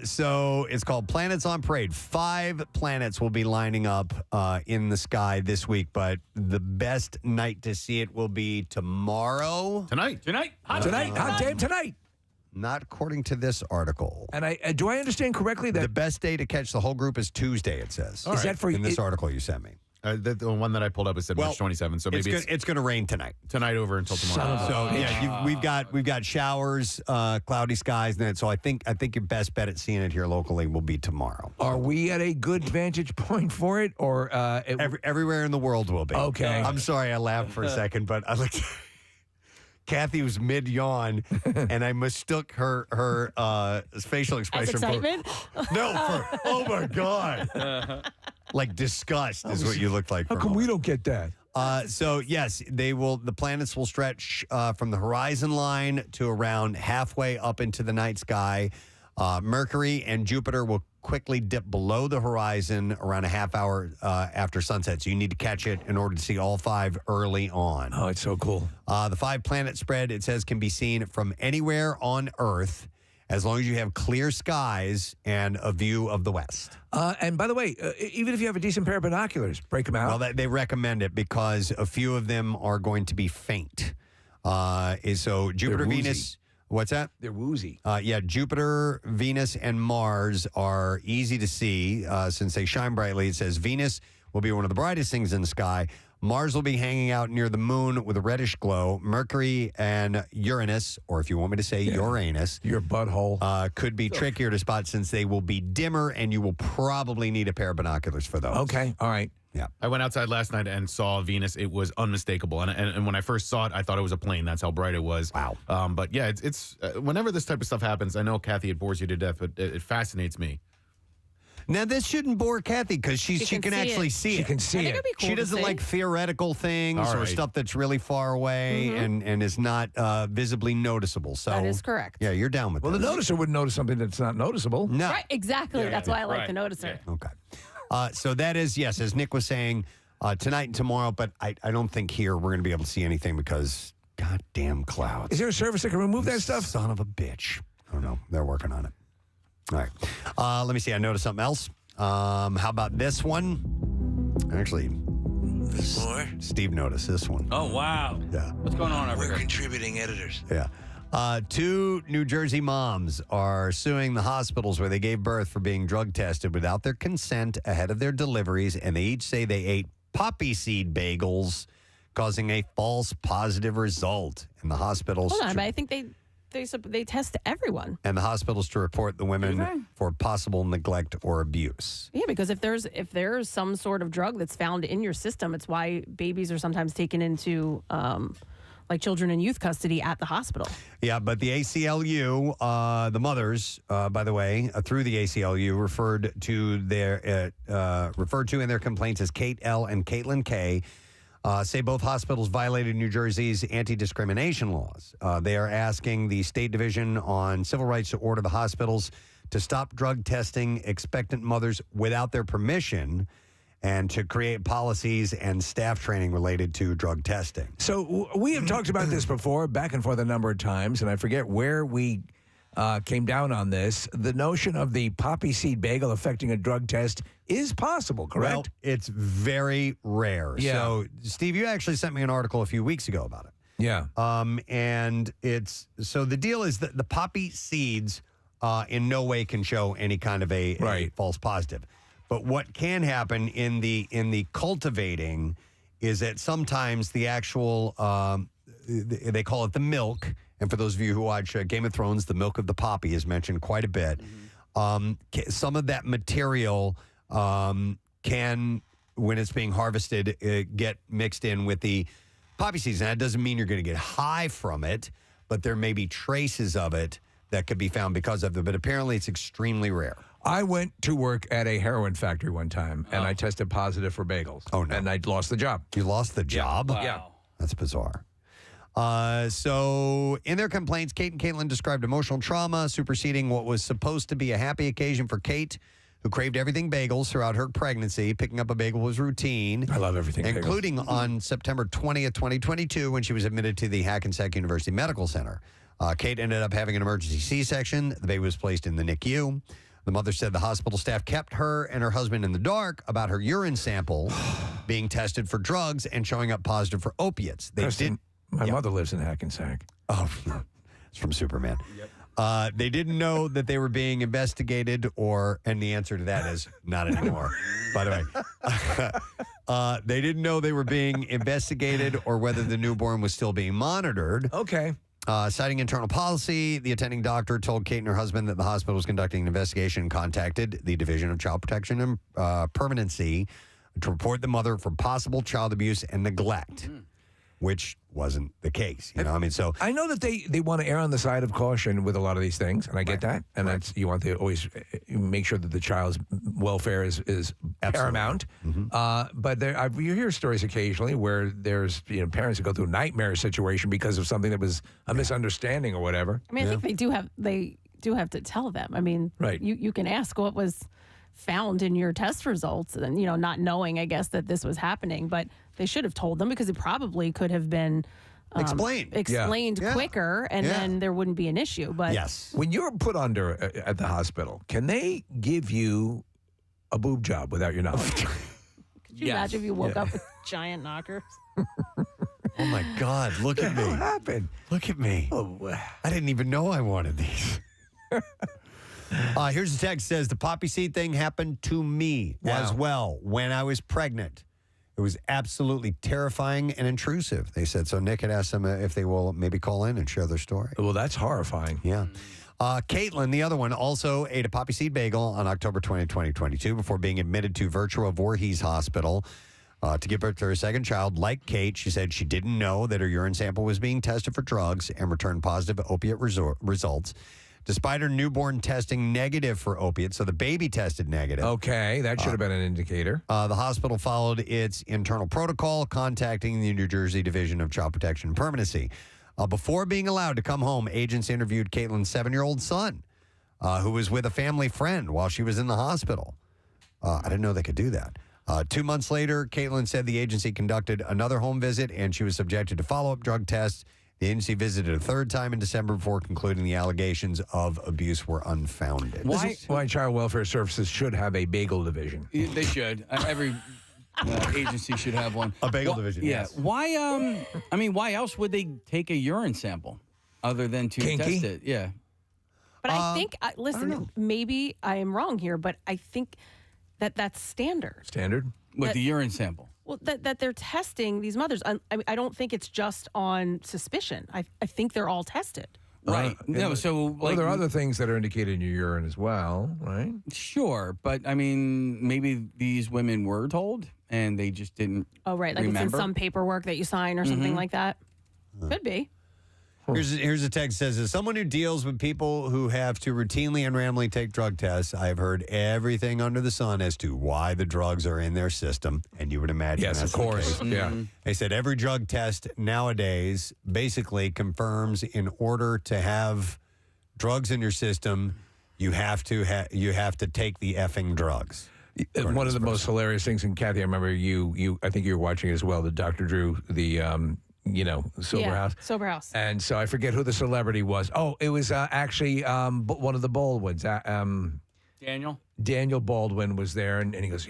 So it's called Planets on Parade. 5 planets will be lining up in the sky this week, but the best night to see it will be tomorrow. Tonight. Hot damn tonight. Not according to this article. And do I understand correctly that the best day to catch the whole group is Tuesday? It says. Is that for in this article you sent me? The one that I pulled up, it said March 27th. So maybe it's going to rain tonight. Tonight over until tomorrow. So yeah, we've got showers, cloudy skies, and so I think your best bet at seeing it here locally will be tomorrow. Are we at a good vantage point for it, or everywhere in the world will be? Okay. I'm sorry, I laughed for a second, but I looked. Kathy was mid yawn, and I mistook her facial expression As excitement? for oh my god. Like disgust is what you looked like. How come we don't get that? So yes, the planets will stretch from the horizon line to around halfway up into the night sky. Mercury and Jupiter will quickly dip below the horizon around a half hour after sunset. So you need to catch it in order to see all 5 early on. Oh, it's so cool. The 5 planet spread, it says, can be seen from anywhere on Earth as long as you have clear skies and a view of the west. And by the way, even if you have a decent pair of binoculars, break them out. Well, they recommend it because a few of them are going to be faint. So Jupiter, Venus... What's that? They're woozy. Yeah, Jupiter, Venus, and Mars are easy to see since they shine brightly. It says Venus will be one of the brightest things in the sky. Mars will be hanging out near the moon with a reddish glow. Mercury and Uranus, or if you want me to say Uranus, your butthole, could be trickier to spot since they will be dimmer, and you will probably need a pair of binoculars for those. Okay, all right. Yeah, I went outside last night and saw Venus. It was unmistakable, and when I first saw it, I thought it was a plane. That's how bright it was. Wow. But yeah, it's whenever this type of stuff happens, I know Kathy, it bores you to death, but it fascinates me. Now, this shouldn't bore Kathy because she can actually see it. She can see it. Cool she doesn't like theoretical things or stuff that's really far away and is not visibly noticeable. So that is correct. Yeah, you're down with that. Well, the noticer wouldn't notice something that's not noticeable. No. Right, exactly. That's why I like the noticer. Yeah. Okay. So that is, yes, as Nick was saying, tonight and tomorrow, but I don't think here we're going to be able to see anything because goddamn clouds. Is there a service that can remove that stuff? Son of a bitch. I don't know. They're working on it. All right. Let me see. I noticed something else. How about this one? Actually, More? Steve noticed this one. Oh, wow. Yeah. What's going on over We're here? contributing editors. Yeah. 2 New Jersey moms are suing the hospitals where they gave birth for being drug tested without their consent ahead of their deliveries, and they each say they ate poppy seed bagels, causing a false positive result. And the hospitals... Hold on, but I think they test everyone. And the hospitals to report the women for possible neglect or abuse. Yeah, because if there's some sort of drug that's found in your system, it's why babies are sometimes taken into... like children in youth custody at the hospital. Yeah, but the ACLU, the mothers, by the way, through the ACLU, referred to in their complaints as Kate L. and Caitlin K., say both hospitals violated New Jersey's anti-discrimination laws. They are asking the State Division on Civil Rights to order the hospitals to stop drug testing expectant mothers without their permission and to create policies and staff training related to drug testing. So we have talked about this before, back and forth a number of times, and I forget where we came down on this. The notion of the poppy seed bagel affecting a drug test is possible, correct? Well, it's very rare. Yeah. So, Steve, you actually sent me an article a few weeks ago about it. Yeah. And so the deal is that the poppy seeds in no way can show any kind of a false positive. But what can happen in the cultivating is that sometimes the actual they call it the milk. And for those of you who watch Game of Thrones, the milk of the poppy is mentioned quite a bit. Some of that material can, when it's being harvested, get mixed in with the poppy seeds. Now, that doesn't mean you're going to get high from it, but there may be traces of it that could be found because of it. But apparently, it's extremely rare. I went to work at a heroin factory one time, and I tested positive for bagels. Oh, no. And I lost the job. You lost the job? Yeah. That's bizarre. So in their complaints, Kate and Caitlin described emotional trauma superseding what was supposed to be a happy occasion for Kate, who craved everything bagels throughout her pregnancy. Picking up a bagel was routine. I love everything including bagels. on September 20th, 2022, when she was admitted to the Hackensack University Medical Center. Kate ended up having an emergency C-section. The baby was placed in the NICU. The mother said the hospital staff kept her and her husband in the dark about her urine sample being tested for drugs and showing up positive for opiates. Preston, my mother lives in Hackensack. Oh, it's from Superman. Yep. They didn't know that they were being investigated, and the answer to that is not anymore, by the way. They didn't know they were being investigated or whether the newborn was still being monitored. Okay. Citing internal policy, the attending doctor told Kate and her husband that the hospital was conducting an investigation and contacted the Division of Child Protection and Permanency to report the mother for possible child abuse and neglect, which wasn't the case. You know, I mean, so I know that they want to err on the side of caution with a lot of these things, and I get that. And that's you want to always make sure that the child's welfare is paramount. But you hear stories occasionally where there's parents that go through a nightmare situation because of something that was a misunderstanding or whatever. I mean, I think they do have to tell them. I mean, you can ask what was found in your test results, and not knowing, I guess, that this was happening, but they should have told them because it probably could have been explained quicker, and then there wouldn't be an issue. But when you're put under at the hospital, can they give you a boob job without your knowledge? Could you imagine if you woke up with giant knockers? Oh my God, look at me. What happened? Look at me. I didn't even know I wanted these. Here's a text says the poppy seed thing happened to me as well when I was pregnant. It was absolutely terrifying and intrusive. They said so. Nick had asked them if they will maybe call in and share their story. Well, that's horrifying. Yeah. Caitlin, the other one, also ate a poppy seed bagel on October 20, 2022 before being admitted to Virtua Voorhees Hospital to give birth to her second child. Like Kate, she said she didn't know that her urine sample was being tested for drugs and returned positive opiate results. Despite her newborn testing negative for opiates, so the baby tested negative. Okay, that should have been an indicator. The hospital followed its internal protocol, contacting the New Jersey Division of Child Protection and Permanency. Before being allowed to come home, agents interviewed Caitlin's 7-year-old son, who was with a family friend while she was in the hospital. I didn't know they could do that. 2 months later, Caitlin said the agency conducted another home visit, and she was subjected to follow-up drug tests. The agency visited a third time in December before concluding the allegations of abuse were unfounded. Why Child Welfare Services should have a bagel division. They should. Every agency should have one. A bagel division, yes. Why, why else would they take a urine sample other than to Kinky? test it? Yeah. But I think, listen, maybe I am wrong here, but I think that's standard. Standard? With the urine sample? Well, that they're testing these mothers. I don't think it's just on suspicion. I think they're all tested. Right. No, so well, there are other things that are indicated in your urine as well, right? Sure, but maybe these women were told and they just didn't. Oh, right, like remember. it's in some paperwork that you sign or something like that. Could be. Here's a text that says, as someone who deals with people who have to routinely and randomly take drug tests, I've heard everything under the sun as to why the drugs are in their system. And you would imagine yes, that's of course. the case. Yeah. They said every drug test nowadays basically confirms in order to have drugs in your system, you have to take the effing drugs. One of the most hilarious things, and Kathy, I remember I think you were watching as well, the Dr. Drew, the Sober House. Sober House. And so I forget who the celebrity was. Oh, it was actually one of the Baldwins. Daniel? Daniel Baldwin was there, and he goes,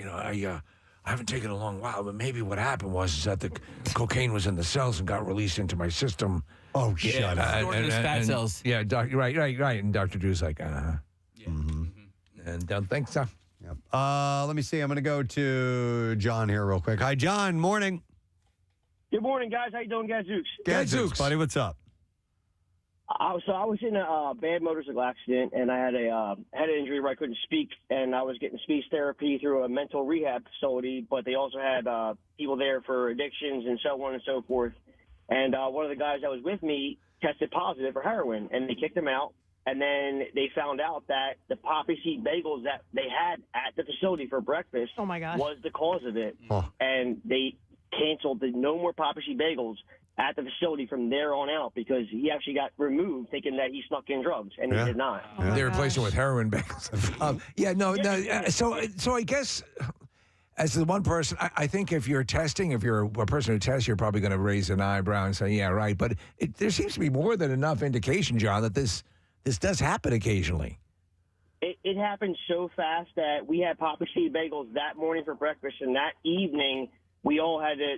I haven't taken it a long while, but maybe what happened was that the cocaine was in the cells and got released into my system. Oh, shut up. Stored in his fat cells. Yeah, right. And Dr. Drew's like, And don't think so. Yep. Let me see. I'm going to go to John here real quick. Hi, John. Morning. Good morning, guys. How you doing, Gadzooks? Gadzooks, buddy. What's up? So I was in a bad motorcycle accident, and I had a head injury where I couldn't speak, and I was getting speech therapy through a mental rehab facility, but they also had people there for addictions and so on and so forth. And one of the guys that was with me tested positive for heroin, and they kicked him out. And then they found out that the poppy seed bagels that they had at the facility for breakfast was the cause of it. Oh. And they canceled the no more poppy seed bagels at the facility from there on out because he actually got removed thinking that he snuck in drugs, and he did not. They replaced it with heroin bags. So I guess as the one person, I think if you're testing, if you're a person who tests, you're probably going to raise an eyebrow and say, yeah, right. But there seems to be more than enough indication, John, that this does happen occasionally. It happened so fast that we had poppy seed bagels that morning for breakfast, and that evening we all had to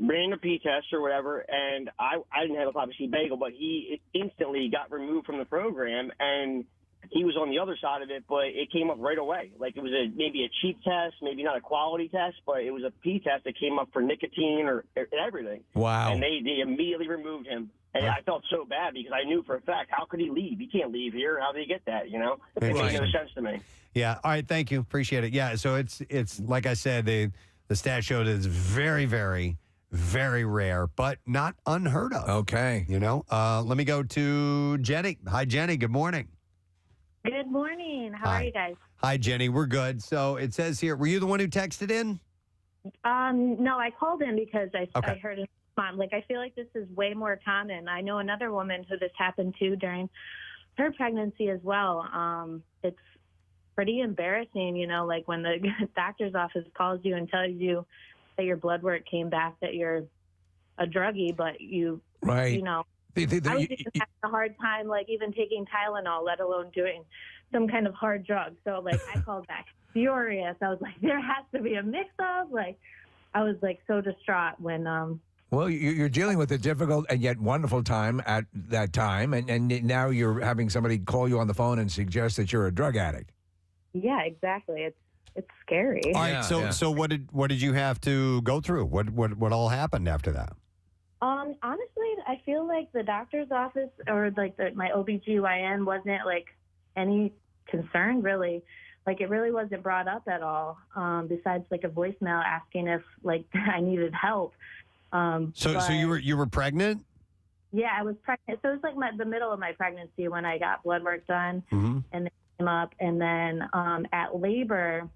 bring a pee test or whatever, and I didn't have a poppy seed bagel, but he instantly got removed from the program, and he was on the other side of it, but it came up right away. Like it was maybe a cheap test, maybe not a quality test, but it was a pee test that came up for nicotine or everything. Wow. And they immediately removed him. And I felt so bad because I knew for a fact, how could he leave? He can't leave here. How did he get that, you know? It made no sense to me. Yeah. All right. Thank you. Appreciate it. Yeah. So it's like I said, the stat showed it's very, very, very rare, but not unheard of. Okay. You know, let me go to Jenny. Hi, Jenny. Good morning. Good morning. How are you guys? Hi, Jenny. We're good. So it says here, were you the one who texted in? No, I called in because I heard his mom. Like, I feel like this is way more common. I know another woman who this happened to during her pregnancy as well. It's pretty embarrassing, you know, like when the doctor's office calls you and tells you that your blood work came back that you're a druggie, but you know. I was even having a hard time, like, even taking Tylenol, let alone doing some kind of hard drug. So, like, I called back furious. I was like, there has to be a mix-up. Like, I was, like, so distraught when... Well, you're dealing with a difficult and yet wonderful time at that time, and now you're having somebody call you on the phone and suggest that you're a drug addict. Yeah, exactly. It's scary. All right. So what did you have to go through? What all happened after that? Honestly, I feel like the doctor's office or like my OBGYN wasn't like any concern really. Like it really wasn't brought up at all. Besides like a voicemail asking if like I needed help. So you were pregnant? Yeah, I was pregnant. So it was like the middle of my pregnancy when I got blood work done, and it came up, and then at labor,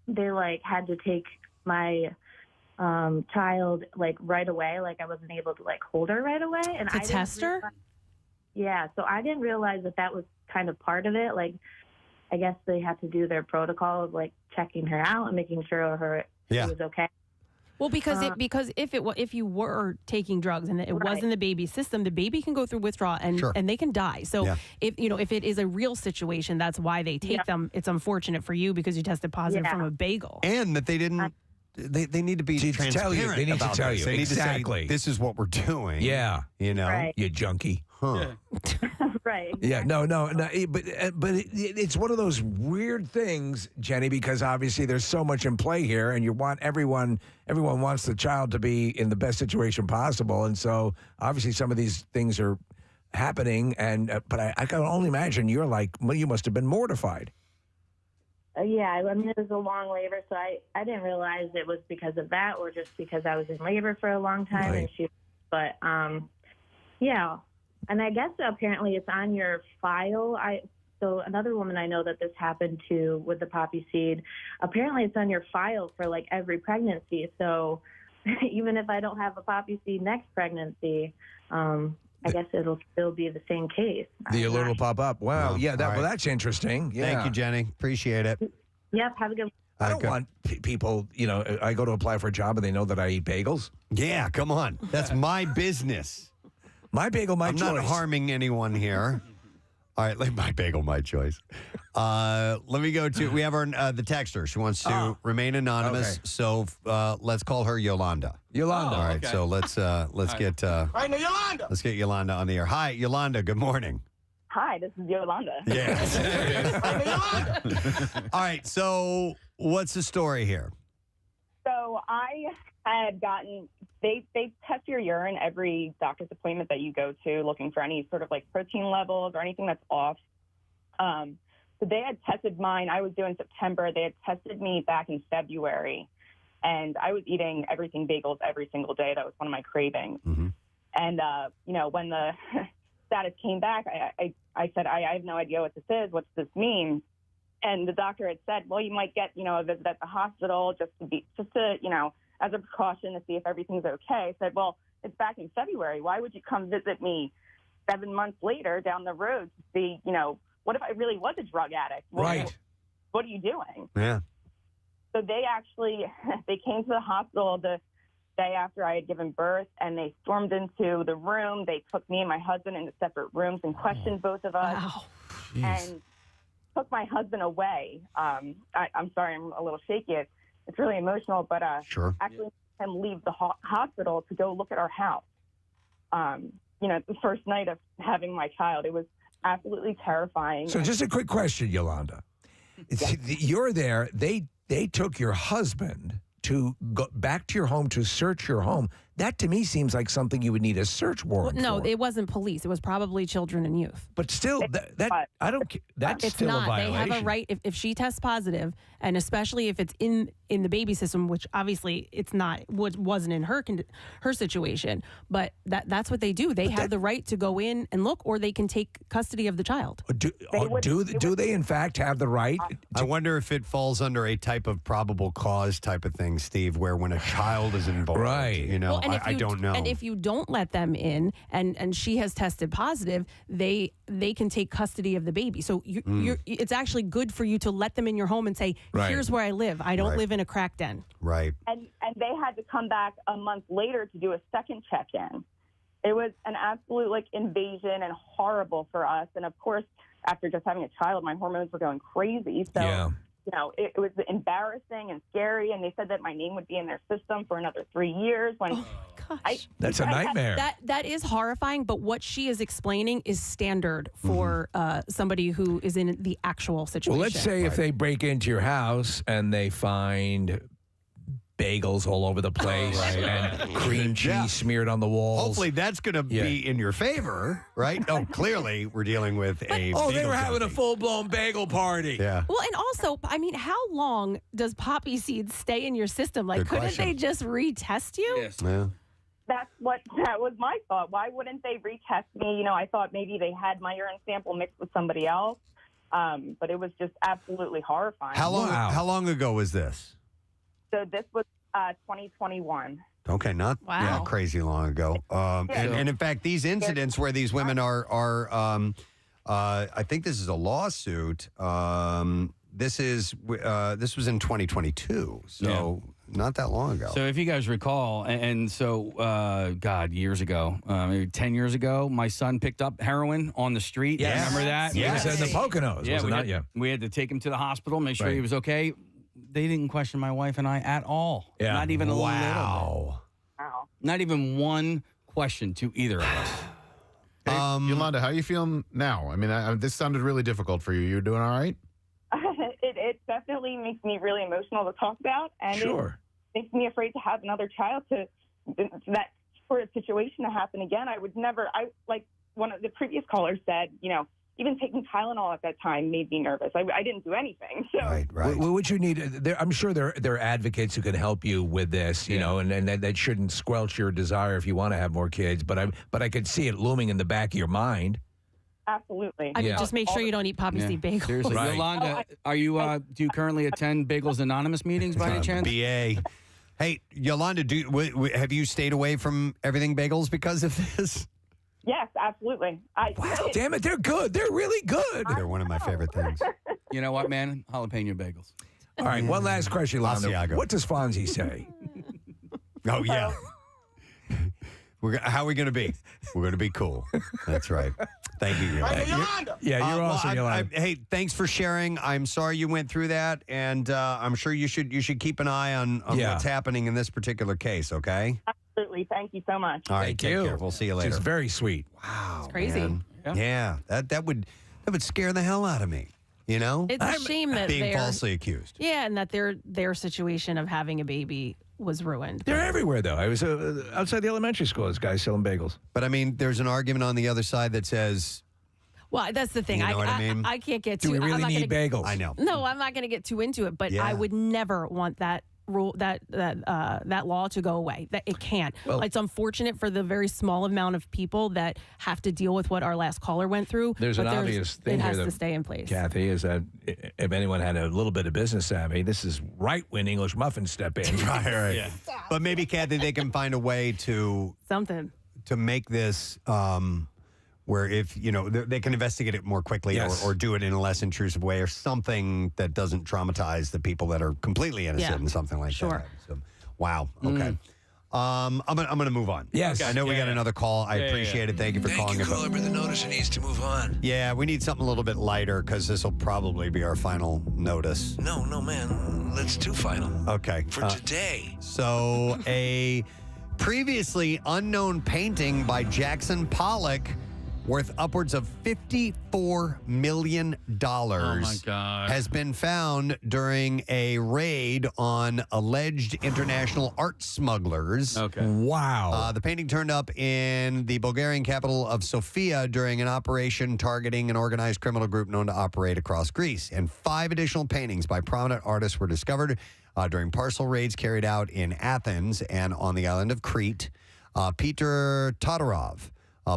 they like had to take my child like right away. Like I wasn't able to like hold her right away, and I test her. Yeah, so I didn't realize that was kind of part of it. Like, I guess they had to do their protocol of like checking her out and making sure she was okay. Well, because if you were taking drugs and it was in the baby's system, the baby can go through withdrawal and they can die. So if it is a real situation, that's why they take them. It's unfortunate for you because you tested positive from a bagel, and that they didn't. They need to be transparent. They need about to tell this. you They need exactly. to say, this is what we're doing. Yeah, you know, Right. you junkie. Huh. Right. Yeah, no, but it's one of those weird things, Jenny, because obviously there's so much in play here, and you want everyone wants the child to be in the best situation possible, and so obviously some of these things are happening, and but I can only imagine you're like, well, you must have been mortified. Yeah, I mean, it was a long labor, so I didn't realize it was because of that or just because I was in labor for a long time. Right. But yeah, and I guess apparently it's on your file. So another woman I know that this happened to with the poppy seed, apparently it's on your file for like every pregnancy. So even if I don't have a poppy seed next pregnancy, I guess it'll still be the same case. The alert will pop up. Wow. Yeah. All right. Well, that's interesting. Yeah. Thank you, Jenny. Appreciate it. Yep. Have a good one. I don't want people, I go to apply for a job and they know that I eat bagels. Yeah, come on. That's my business. My bagel, my I'm choice. not harming anyone here. All right, like my bagel, my choice. Let me go to. We have our the texter. She wants to remain anonymous, so let's call her Yolanda. Yolanda. All right, so let's get Right now, Yolanda. let's get Yolanda on the air. Hi, Yolanda. Good morning. Hi, this is Yolanda. Yes. All right, so what's the story here? So I had gotten they test your urine every doctor's appointment that you go to, looking for any sort of like protein levels or anything that's off. So they had tested mine. I was due in September. They had tested me back in February, and I was eating everything bagels every single day. That was one of my cravings. Mm-hmm. And when the status came back, I said, I have no idea what this is. What's this mean? And the doctor had said, well, you might get, a visit at the hospital just to, as a precaution to see if everything's okay. I said, well, it's back in February. Why would you come visit me 7 months later down the road to see, what if I really was a drug addict? Right. What are you doing? Yeah. So they came to the hospital the day after I had given birth, and they stormed into the room. They took me and my husband into separate rooms and questioned both of us. Wow. And took my husband away. I'm sorry, I'm a little shaky. It's really emotional, but sure. Actually made him leave the hospital to go look at our house. The first night of having my child, it was absolutely terrifying. So just a quick question, Yolanda. You're there. They took your husband to go back to your home to search your home. That to me seems like something you would need a search warrant No, for. it wasn't police. It was probably children and youth. But still, that I don't. That's It's still not. a violation. They have a right if she tests positive, and especially if it's in the baby system, which obviously it's not. Wasn't in her situation, but that's what they do. They have the right to go in and look, or they can take custody of the child. Do they in fact have the right? I wonder if it falls under a type of probable cause type of thing, Steve, where when a child is involved, right? Well, I don't know. And if you don't let them in, and she has tested positive, they can take custody of the baby. So it's actually good for you to let them in your home and say, "Here's where I live. I don't live in a crack den." Right. And they had to come back a month later to do a second check-in. It was an absolute invasion and horrible for us. And of course, after just having a child, my hormones were going crazy. So. Yeah. It was embarrassing and scary, and they said that my name would be in their system for another 3 years. When That's a nightmare. That is horrifying, but what she is explaining is standard for somebody who is in the actual situation. Well, let's say if they break into your house and they find bagels all over the place and cream cheese smeared on the walls. Hopefully that's going to be in your favor, right? Oh, clearly we're dealing with a they were having a full-blown bagel party. Yeah. Well, and also, how long does poppy seeds stay in your system? Good Couldn't question. they just retest you? Yes. Yeah. that was my thought. Why wouldn't they retest me? I thought maybe they had my urine sample mixed with somebody else, but it was just absolutely horrifying. How long ago was this? So this was 2021. Okay, not crazy long ago. And in fact, these incidents where these women are I think this is a lawsuit. This was in 2022, so not that long ago. So if you guys recall, years ago, maybe 10 years ago, my son picked up heroin on the street. Yes. Remember that? Yes. It was in the Poconos, Yeah, was it not? we had to take him to the hospital, make sure he was okay. They didn't question my wife and I at all. Yeah. Not even a little bit. Wow. Not even one question to either of us. Hey, Yolanda, how are you feeling now? I mean, this sounded really difficult for you. You doing all right? It definitely makes me really emotional to talk about, and it makes me afraid to have another child. That for a situation to happen again, I would never. Like one of the previous callers said, even taking Tylenol at that time made me nervous. I didn't do anything. So. Right. What you need, I'm sure there are advocates who can help you with this, and that shouldn't squelch your desire if you want to have more kids. But I could see it looming in the back of your mind. Absolutely. Just make sure you don't eat poppy seed bagels. Seriously. Right. Yolanda, are you? Do you currently attend Bagels Anonymous meetings by any chance? BA. Hey, Yolanda, have you stayed away from everything bagels because of this? Yes, absolutely. Wow, damn it, they're good. They're really good. They're one of my favorite things. You know what, man? Jalapeno bagels. All right, one last question, Yolanda. Asiago. What does Fonzie say? Oh, yeah. How are we going to be? We're going to be cool. That's right. Thank you, Yolanda. You're awesome, Yolanda. Hey, thanks for sharing. I'm sorry you went through that, and I'm sure you should keep an eye on what's happening in this particular case, okay? Absolutely. Thank you so much. All right, take care. We'll see you later. She's very sweet. Wow. It's crazy. Man. Yeah, that would scare the hell out of me. You know? It's a shame that being they're falsely accused. Yeah, and that their situation of having a baby was ruined. They're everywhere, though. I was outside the elementary school. This guy's selling bagels. But I mean, there's an argument on the other side that says, well, that's the thing. You know what I mean? I can't get too. Do we really need bagels? I know. No, I'm not going to get too into it. But I would never want that rule that law to go away. That it can't. Well, it's unfortunate for the very small amount of people that have to deal with what our last caller went through. There's an obvious thing it here has that, to stay in place. Kathy, is that if anyone had a little bit of business savvy, this is right when English muffins step in. right. Yeah. But maybe, Kathy, they can find a way to make this where if, they can investigate it more quickly or do it in a less intrusive way or something that doesn't traumatize the people that are completely innocent and something like that. So, wow. Okay. I'm going to move on. Yes. I know we got another call. I appreciate it. Thank you for calling. Thank you, caller, but the noticer needs to move on. Yeah, we need something a little bit lighter because this will probably be our final notice. No, man. Let's do final. Okay. For today. So, a previously unknown painting by Jackson Pollock worth upwards of $54 million has been found during a raid on alleged international art smugglers. Okay. Wow. The painting turned up in the Bulgarian capital of Sofia during an operation targeting an organized criminal group known to operate across Greece. And 5 additional paintings by prominent artists were discovered during parcel raids carried out in Athens and on the island of Crete. Peter Todorov,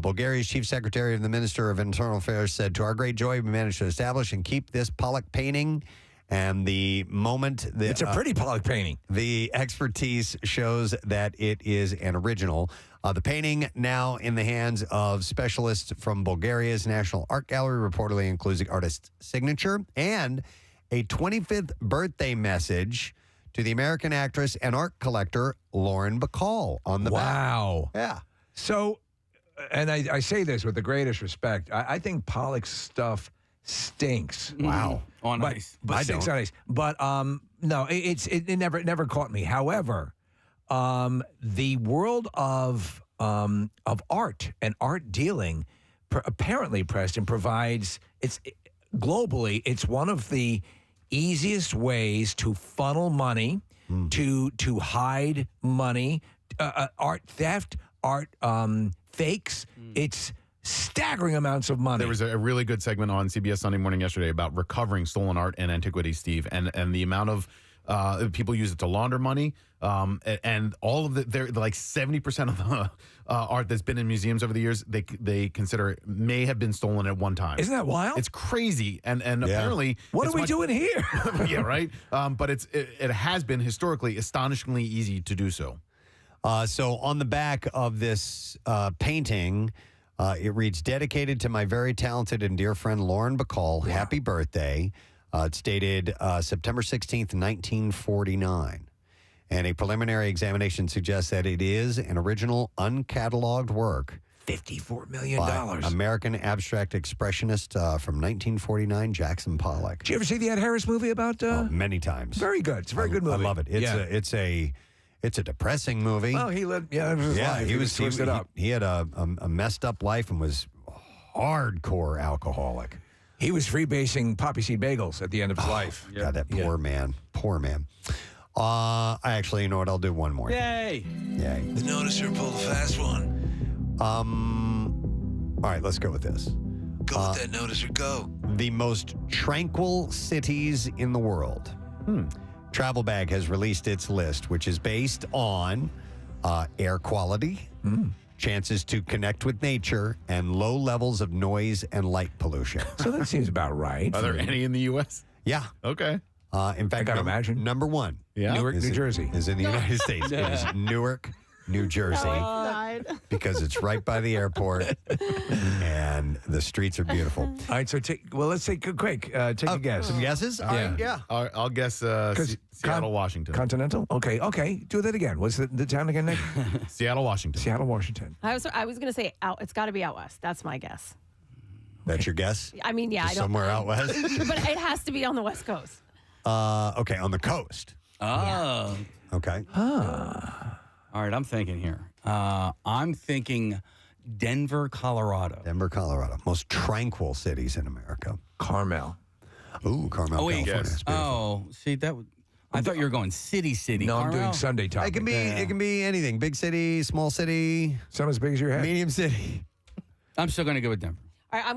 Bulgaria's chief secretary of the Minister of Internal Affairs, said, "To our great joy, we managed to establish and keep this Pollock painting. And the moment that it's a pretty Pollock painting. The expertise shows that it is an original. The painting, now in the hands of specialists from Bulgaria's National Art Gallery, reportedly includes the artist's signature and a 25th birthday message to the American actress and art collector Lauren Bacall on the back." Wow. Yeah. So, and I say this with the greatest respect, I think Pollock's stuff stinks. Wow. On ice. But stinks on ice. But no, it never caught me. However, the world of art and art dealing apparently, Preston, provides globally, it's one of the easiest ways to funnel money, to hide money, art theft, art fakes. It's staggering amounts of money. There was a really good segment on CBS Sunday Morning yesterday about recovering stolen art and antiquities, Steve, and the amount of people use it to launder money, and all of they're like 70% of the art that's been in museums over the years, they consider may have been stolen at one time. Isn't that wild? It's crazy, and apparently, what are we doing here? Yeah, right. But it has been historically astonishingly easy to do so. So on the back of this painting, it reads, "Dedicated to my very talented and dear friend Lauren Bacall. Wow. Happy birthday." It's dated September 16th, 1949. And a preliminary examination suggests that it is an original uncatalogued work. $54 million. By American abstract expressionist from 1949, Jackson Pollock. Did you ever see the Ed Harris movie about... many times. Very good. It's a very good movie. I love it. It's a depressing movie. Well, he lived... Yeah, it was his life. He was twisted up. He had a messed up life and was hardcore alcoholic. He was freebasing poppy seed bagels at the end of his life. God, that poor man. Poor man. Actually, you know what? I'll do one more. Yay. Yay. The noticer pulled a fast one. All right, let's go with this. Go with that noticer, go. The most tranquil cities in the world. Travel Bag has released its list, which is based on air quality, chances to connect with nature, and low levels of noise and light pollution. So that seems about right. Are there any in the U.S.? Yeah. Okay. In fact, I gotta imagine. Number one, Newark, New Jersey, is in the United States. It is Newark, New Jersey. outside. Because it's right by the airport, and the streets are beautiful. All right, so let's take a quick. Take a guess. Some guesses? All right, yeah. I'll guess Seattle, Washington. Continental? Okay. Do that again. What's the town again, Nick? Seattle, Washington. Seattle, Washington. I was going to say out. It's got to be out west. That's my guess. That's your guess? I mean, yeah, Just I don't. somewhere out west? But it has to be on the West Coast. Okay, on the coast. Oh. Okay. All right, I'm thinking here. I'm thinking Denver, Colorado. Denver, Colorado. Most tranquil cities in America. Carmel. Ooh, Carmel, Oh, wait. California. It's beautiful. Oh, see, I thought you were going city. No, I'm Carmel? doing Sunday topic. It can be anything. Big city, small city. Some as big as your head. Medium city. I'm still going to go with Denver. All right,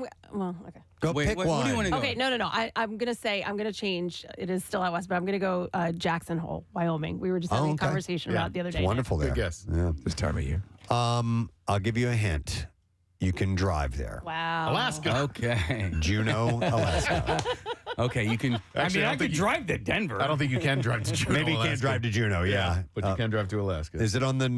okay. Go pick one. What do you want to go? Okay, no. I'm going to change. It is still out west, but I'm going to go Jackson Hole, Wyoming. We were just having a conversation about it the other day. It's wonderful there. Good guess. Yeah. This time of year. I'll give you a hint. You can drive there. Wow. Alaska. Okay. Juneau, Alaska. Okay, you can. Actually, I could drive to Denver. I don't think you can drive to Juneau. Maybe you can't drive to Juneau, yeah. But you can drive to Alaska. Is it on the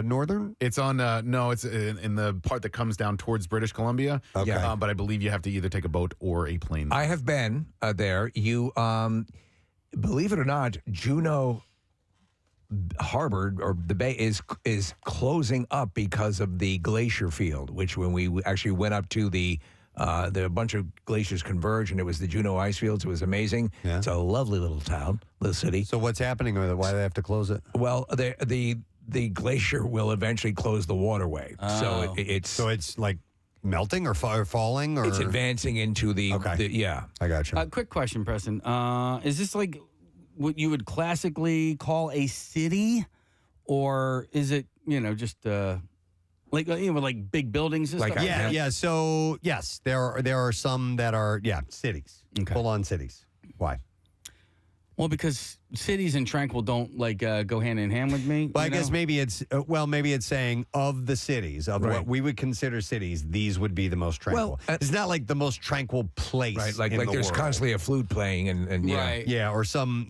northern? It's on, no, it's in the part that comes down towards British Columbia. Okay. But I believe you have to either take a boat or a plane. I have been there. You, believe it or not, Juneau Harbor or the bay is closing up because of the glacier field, which when we actually went up to the bunch of glaciers converge and it was the Juneau ice fields. It was amazing. Yeah. It's a lovely little town, little city. So what's happening with it? Why do they have to close it? Well, the glacier will eventually close the waterway. So it's like melting or falling, or it's advancing into the yeah. I got you. Quick question, Preston. Is this like what you would classically call a city, or is it just like like big buildings and stuff? Yeah. So yes, there are some that are cities, full on cities. Why? Well, because cities and tranquil don't go hand in hand with me. Well, I guess maybe it's saying of the cities of what we would consider cities, these would be the most tranquil. Well, it's not like the most tranquil place, Right, like in the there's world. constantly a flute playing and Yeah, or some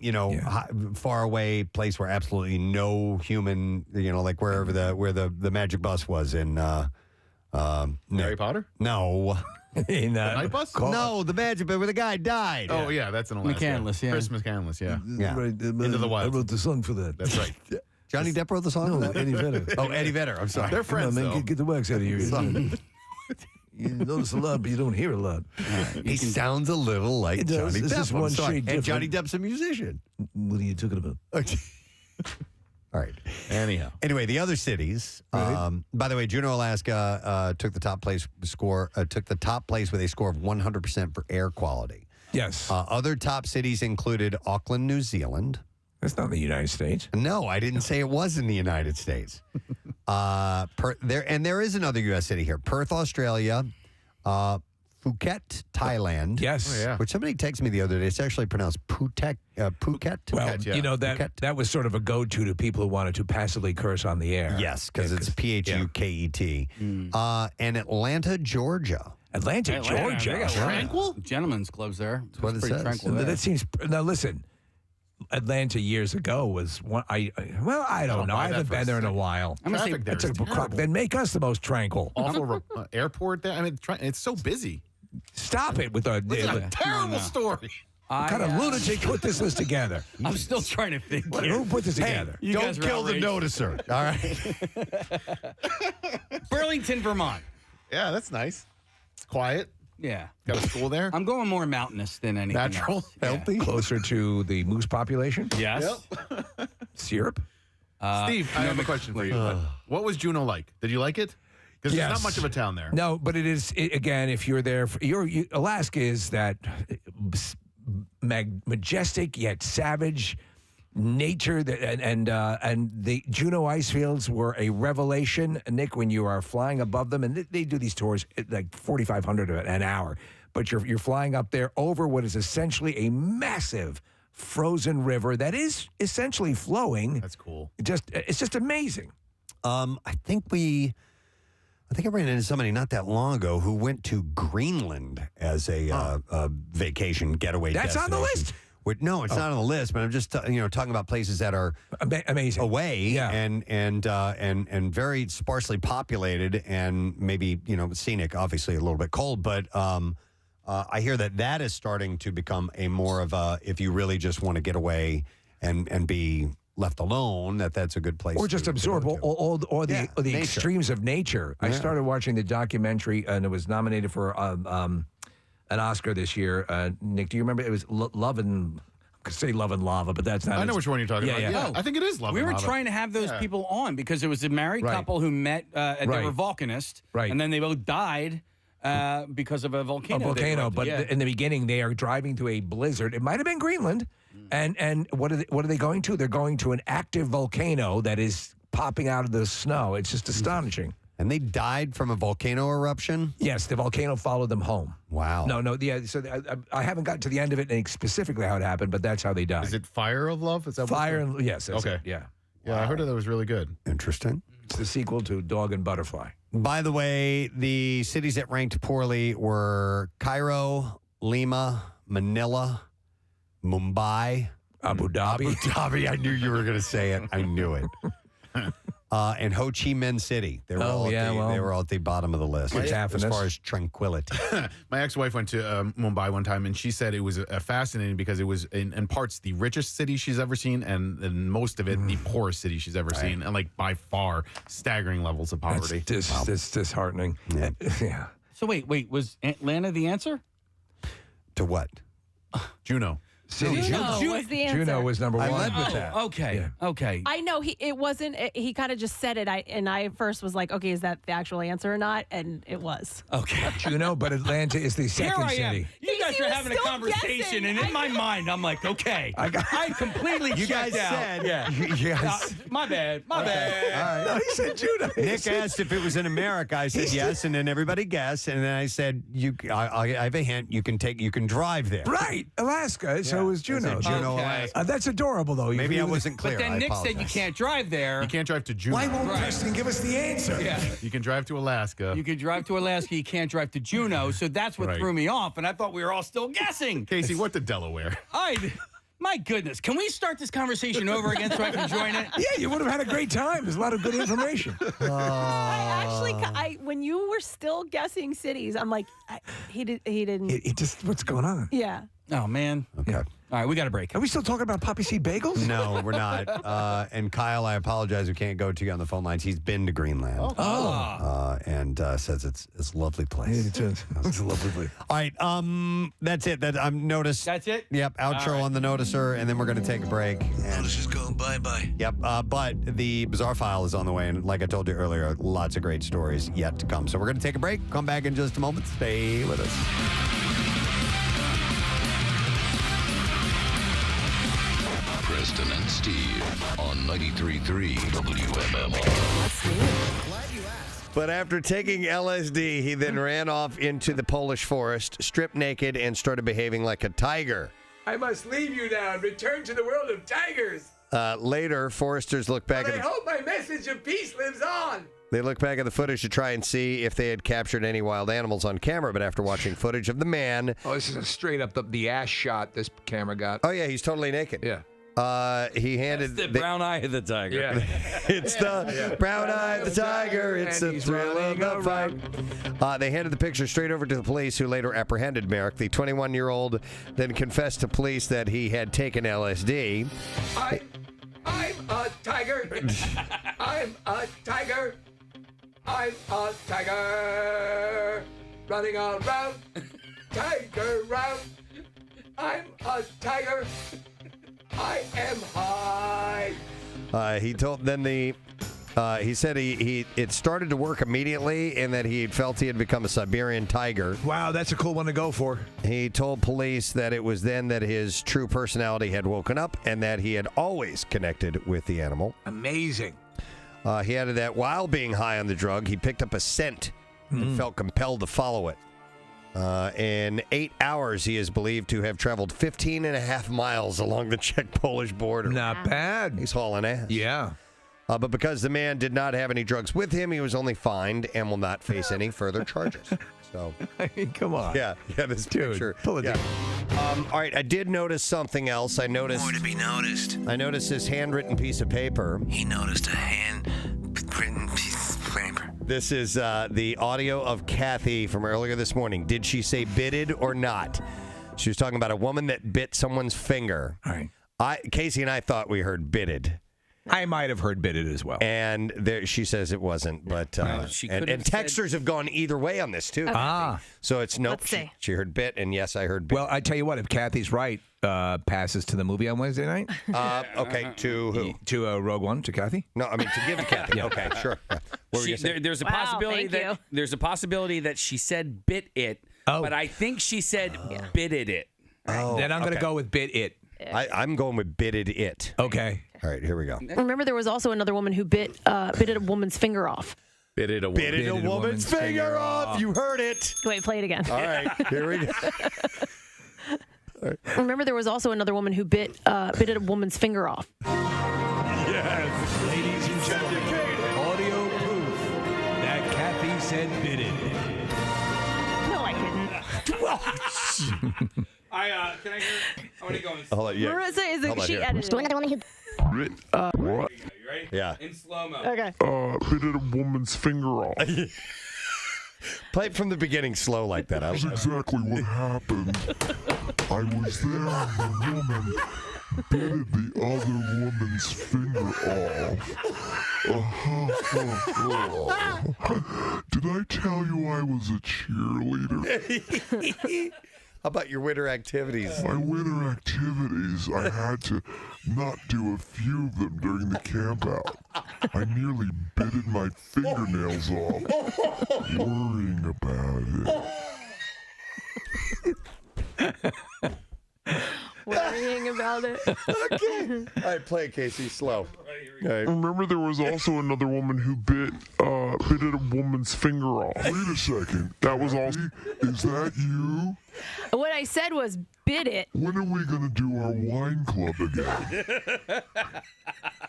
far away place where absolutely no human, like where the magic bus was in Harry Potter? No. In the night bus? No, the magic bus where the guy died. Oh yeah, that's in Alaska. McCandless, yeah. Chris McCandless, yeah. Right, Into the Wild. I wrote the song for that. That's right. Johnny Depp wrote the song? No, Eddie Vedder. Oh, Eddie Vedder. I'm sorry. They're friends, Come on, though. man, get the wax out of here. You notice a lot, but you don't hear a lot. He sounds a little like It does. Johnny It's Depp. just I'm one sorry. shade And Johnny different. Depp's a musician. What are you talking about? Okay. All right. Anyhow. Anyway, the other cities. By the way, Juneau, Alaska took the top place with a score of 100% for air quality. Yes. Other top cities included Auckland, New Zealand. That's not in the United States. No, I didn't say it was in the United States. There is another U.S. city here: Perth, Australia. Phuket, Thailand. Yes. Oh, yeah. Which somebody texted me the other day. It's actually pronounced Phuket. Well, Phuket. that was sort of a go-to to people who wanted to passively curse on the air. Yes, because it's Phuket. And Atlanta, Georgia. Atlanta, Georgia. They got tranquil gentlemen's clubs there. That's what it pretty says. tranquil there. That seems. Now listen, Atlanta years ago was one. I don't know. I haven't been there in a while. I'm gonna say Traffic there That's is a terrible. then make us the most tranquil. Awful airport there. I mean, it's so busy. Stop it with the. It's a terrible story. What kind of lunatic put this list together? I'm still trying to think. Who put this together? You Don't guys are kill the outrageous. noticer. All right. Burlington, Vermont. Yeah, that's nice. It's quiet. Yeah. Got a school there. I'm going more mountainous than anything Natural, else. healthy. Closer to the moose population. Yes. Syrup. Steve, I have a question for you. What was Juneau like? Did you like it? Because there's not much of a town there. No, but it is again. If you're there, Alaska is that majestic yet savage nature that and the Juneau ice fields were a revelation, Nick, when you are flying above them, and they do these tours at like 4,500 an hour, but you're flying up there over what is essentially a massive frozen river that is essentially flowing. That's cool. It's just amazing. I think I ran into somebody not that long ago who went to Greenland as a vacation getaway That's on the destination. list? No, it's not on the list, but I'm just talking about places that are amazing, away, and very sparsely populated, and maybe scenic. Obviously, a little bit cold, but I hear that is starting to become a more of a if you really just want to get away and be left alone, that's a good place. Or just absorb all the extremes of nature. I started watching the documentary, and it was nominated for an Oscar this year. Nick, do you remember? It was Love and Lava, but that's not. I know which one you're talking about. Yeah. I think it is Love We and were Lava. trying to have those people on because it was a married couple who met, and they were volcanists, and then they both died because of a volcano. But in the beginning, they are driving through a blizzard. It might have been Greenland, and what are they going to? They're going to an active volcano that is popping out of the snow. It's just astonishing. And they died from a volcano eruption? Yes, the volcano followed them home. Wow. No, yeah. So I haven't gotten to the end of it and specifically how it happened, but that's how they died. Is it Fire of Love? Is that Fire? Yes. That's Okay. it, yeah. Yeah, I heard that was really good. Interesting. It's the sequel to Dog and Butterfly. By the way, the cities that ranked poorly were Cairo, Lima, Manila, Mumbai, Abu Dhabi. I knew you were going to say it. I knew it. And Ho Chi Minh City. They were they were all at the bottom of the list as far as tranquility. My ex-wife went to Mumbai one time, and she said it was fascinating because it was in parts the richest city she's ever seen, and in most of it the poorest city she's ever seen, and like by far staggering levels of poverty. It's disheartening. Yeah. So wait, was Atlanta the answer? To what? Juneau. Juneau was the answer. Juneau was number one. I led with that. Okay. Okay. I know it wasn't. He kind of just said it. I first was like, okay, is that the actual answer or not? And it was. Okay. Juneau, but Atlanta is the second Here I am. city. You guys are having a conversation, and in my mind, I'm like, okay, I completely You guys checked out. said. Yeah. Yes. My bad. All right. No, he said Juneau. Nick asked if it was in America. I said yes, and then everybody guessed, and then I said, I have a hint. You can drive there. Right, Alaska. So it was Juneau. Juneau, Okay. Alaska. That's adorable, though. Maybe I wasn't clear. But then I Nick said you apologize. can't drive there. You can't drive to Juneau. Why won't Preston give us the answer? Yeah. You can drive to Alaska. You can drive to Alaska. You can't drive to Juneau. So that's what Right. threw me off, and I thought we were all still guessing. Casey, what to Delaware? My goodness. Can we start this conversation over again so I can join it? Yeah, you would have had a great time. There's a lot of good information. When you were still guessing cities, I'm like, he didn't. It just, what's going on? Yeah. Oh, man. Okay. All right, we got a break. Are we still talking about poppy seed bagels? No, we're not. And Kyle, I apologize. We can't go to you on the phone lines. He's been to Greenland. And says it's a lovely place. It's a lovely place. All right. That's it. I've noticed. That's it? Yep. Outro on the noticer, and then we're going to take a break. And, Notices go bye-bye. yep. But the bizarre file is on the way, and like I told you earlier, lots of great stories yet to come. So we're going to take a break. Come back in just a moment. Stay with us. Preston and Steve on 93.3 WMMR. But after taking LSD, he then ran off into the Polish forest, stripped naked, and started behaving like a tiger. I must leave you now and return to the world of tigers. Later, foresters look back But at I hope my message of peace lives on. They look back at the footage to try and see if they had captured any wild animals on camera, but after watching footage of the man... Oh, this is a straight up the ass shot this camera got. Oh, yeah, he's totally naked. Yeah. He handed... The brown eye of the tiger. Yeah. It's the brown eye of the tiger. It's the thrill of the fight. They handed the picture straight over to the police, who later apprehended Merrick. The 21-year-old then confessed to police that he had taken LSD. I'm a tiger. I'm a tiger. I'm a tiger. Running around. Tiger round. I'm a tiger. I am high. He told then the he said it started to work immediately, and that he felt he had become a Siberian tiger. Wow, that's a cool one to go for. He told police that it was then that his true personality had woken up, and that he had always connected with the animal. Amazing. He added that while being high on the drug, he picked up a scent and felt compelled to follow it. In 8 hours, he is believed to have traveled 15 and a half miles along the Czech-Polish border. Not bad. He's hauling ass. Yeah. But because the man did not have any drugs with him, he was only fined and will not face any further charges. So, I mean, come on. yeah, this picture. Pull it yeah. down. All right, I did notice something else. I noticed More to be noticed. I noticed this handwritten piece of paper. He noticed a handwritten piece of paper. This is the audio of Kathy from earlier this morning. Did she say bitted or not? She was talking about a woman that bit someone's finger. All right. Casey and I thought we heard bitted. I might have heard bitted as well. And she says it wasn't, but and texters have gone either way on this too. Ah, so it's nope. Let's see. She heard bit, and yes, I heard bit. Well, I tell you what, if Kathy's right, passes to the movie on Wednesday night. Okay, to who? To Rogue One, to Kathy. No, I mean to give to Kathy. Okay, sure. What were you saying? There's a Wow, possibility thank you. that there's a possibility that she said bit it, but I think she said bitted it. Then I'm going to go with bit it. I'm going with bitted it. Okay. All right, here we go. Remember, there was also another woman who bit a woman's finger off. Bitted a Bitted a woman's finger off. You heard it. Wait, play it again. All right, here we go. Remember, there was also another woman who bit a woman's finger off. Yes, ladies and gentlemen, audio proof that Kathy said bitted. No, I didn't. Can I hear? I want to go in. Hold on, yeah. Marissa is Hold on, she here. edited it. What? You ready? Yeah. In slow mo. Okay. Bitted a woman's finger off. Play it from the beginning slow like that. That's exactly what happened. I was there and the woman bitted the other woman's finger off. Did I tell you I was a cheerleader? How about your winter activities? My winter activities, I had to not do a few of them during the camp out. I nearly bitted my fingernails off, worrying about it. Worrying about it. Okay. All right, play it, Casey. Slow. All right. Remember, there was also another woman who bitted a woman's finger off. Wait a second. That was all. Is that you? What I said was bit it. When are we going to do our wine club again?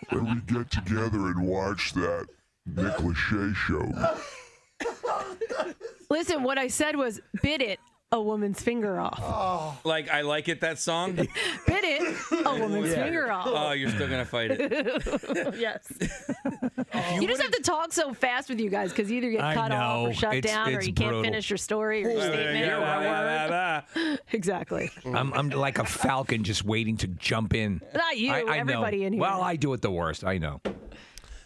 Where we get together and watch that Nick Lachey show. Listen, what I said was bit it a woman's finger off. Like I Like It, that song. Bit it a woman's finger off. Oh, you're still gonna fight it. Yes. You just have to talk so fast with you guys because you either get cut off or shut down or you can't finish your story or your statement or a word. Exactly. I'm like a falcon just waiting to jump in. Not you, everybody know. in here. Well, I do it the worst. I know.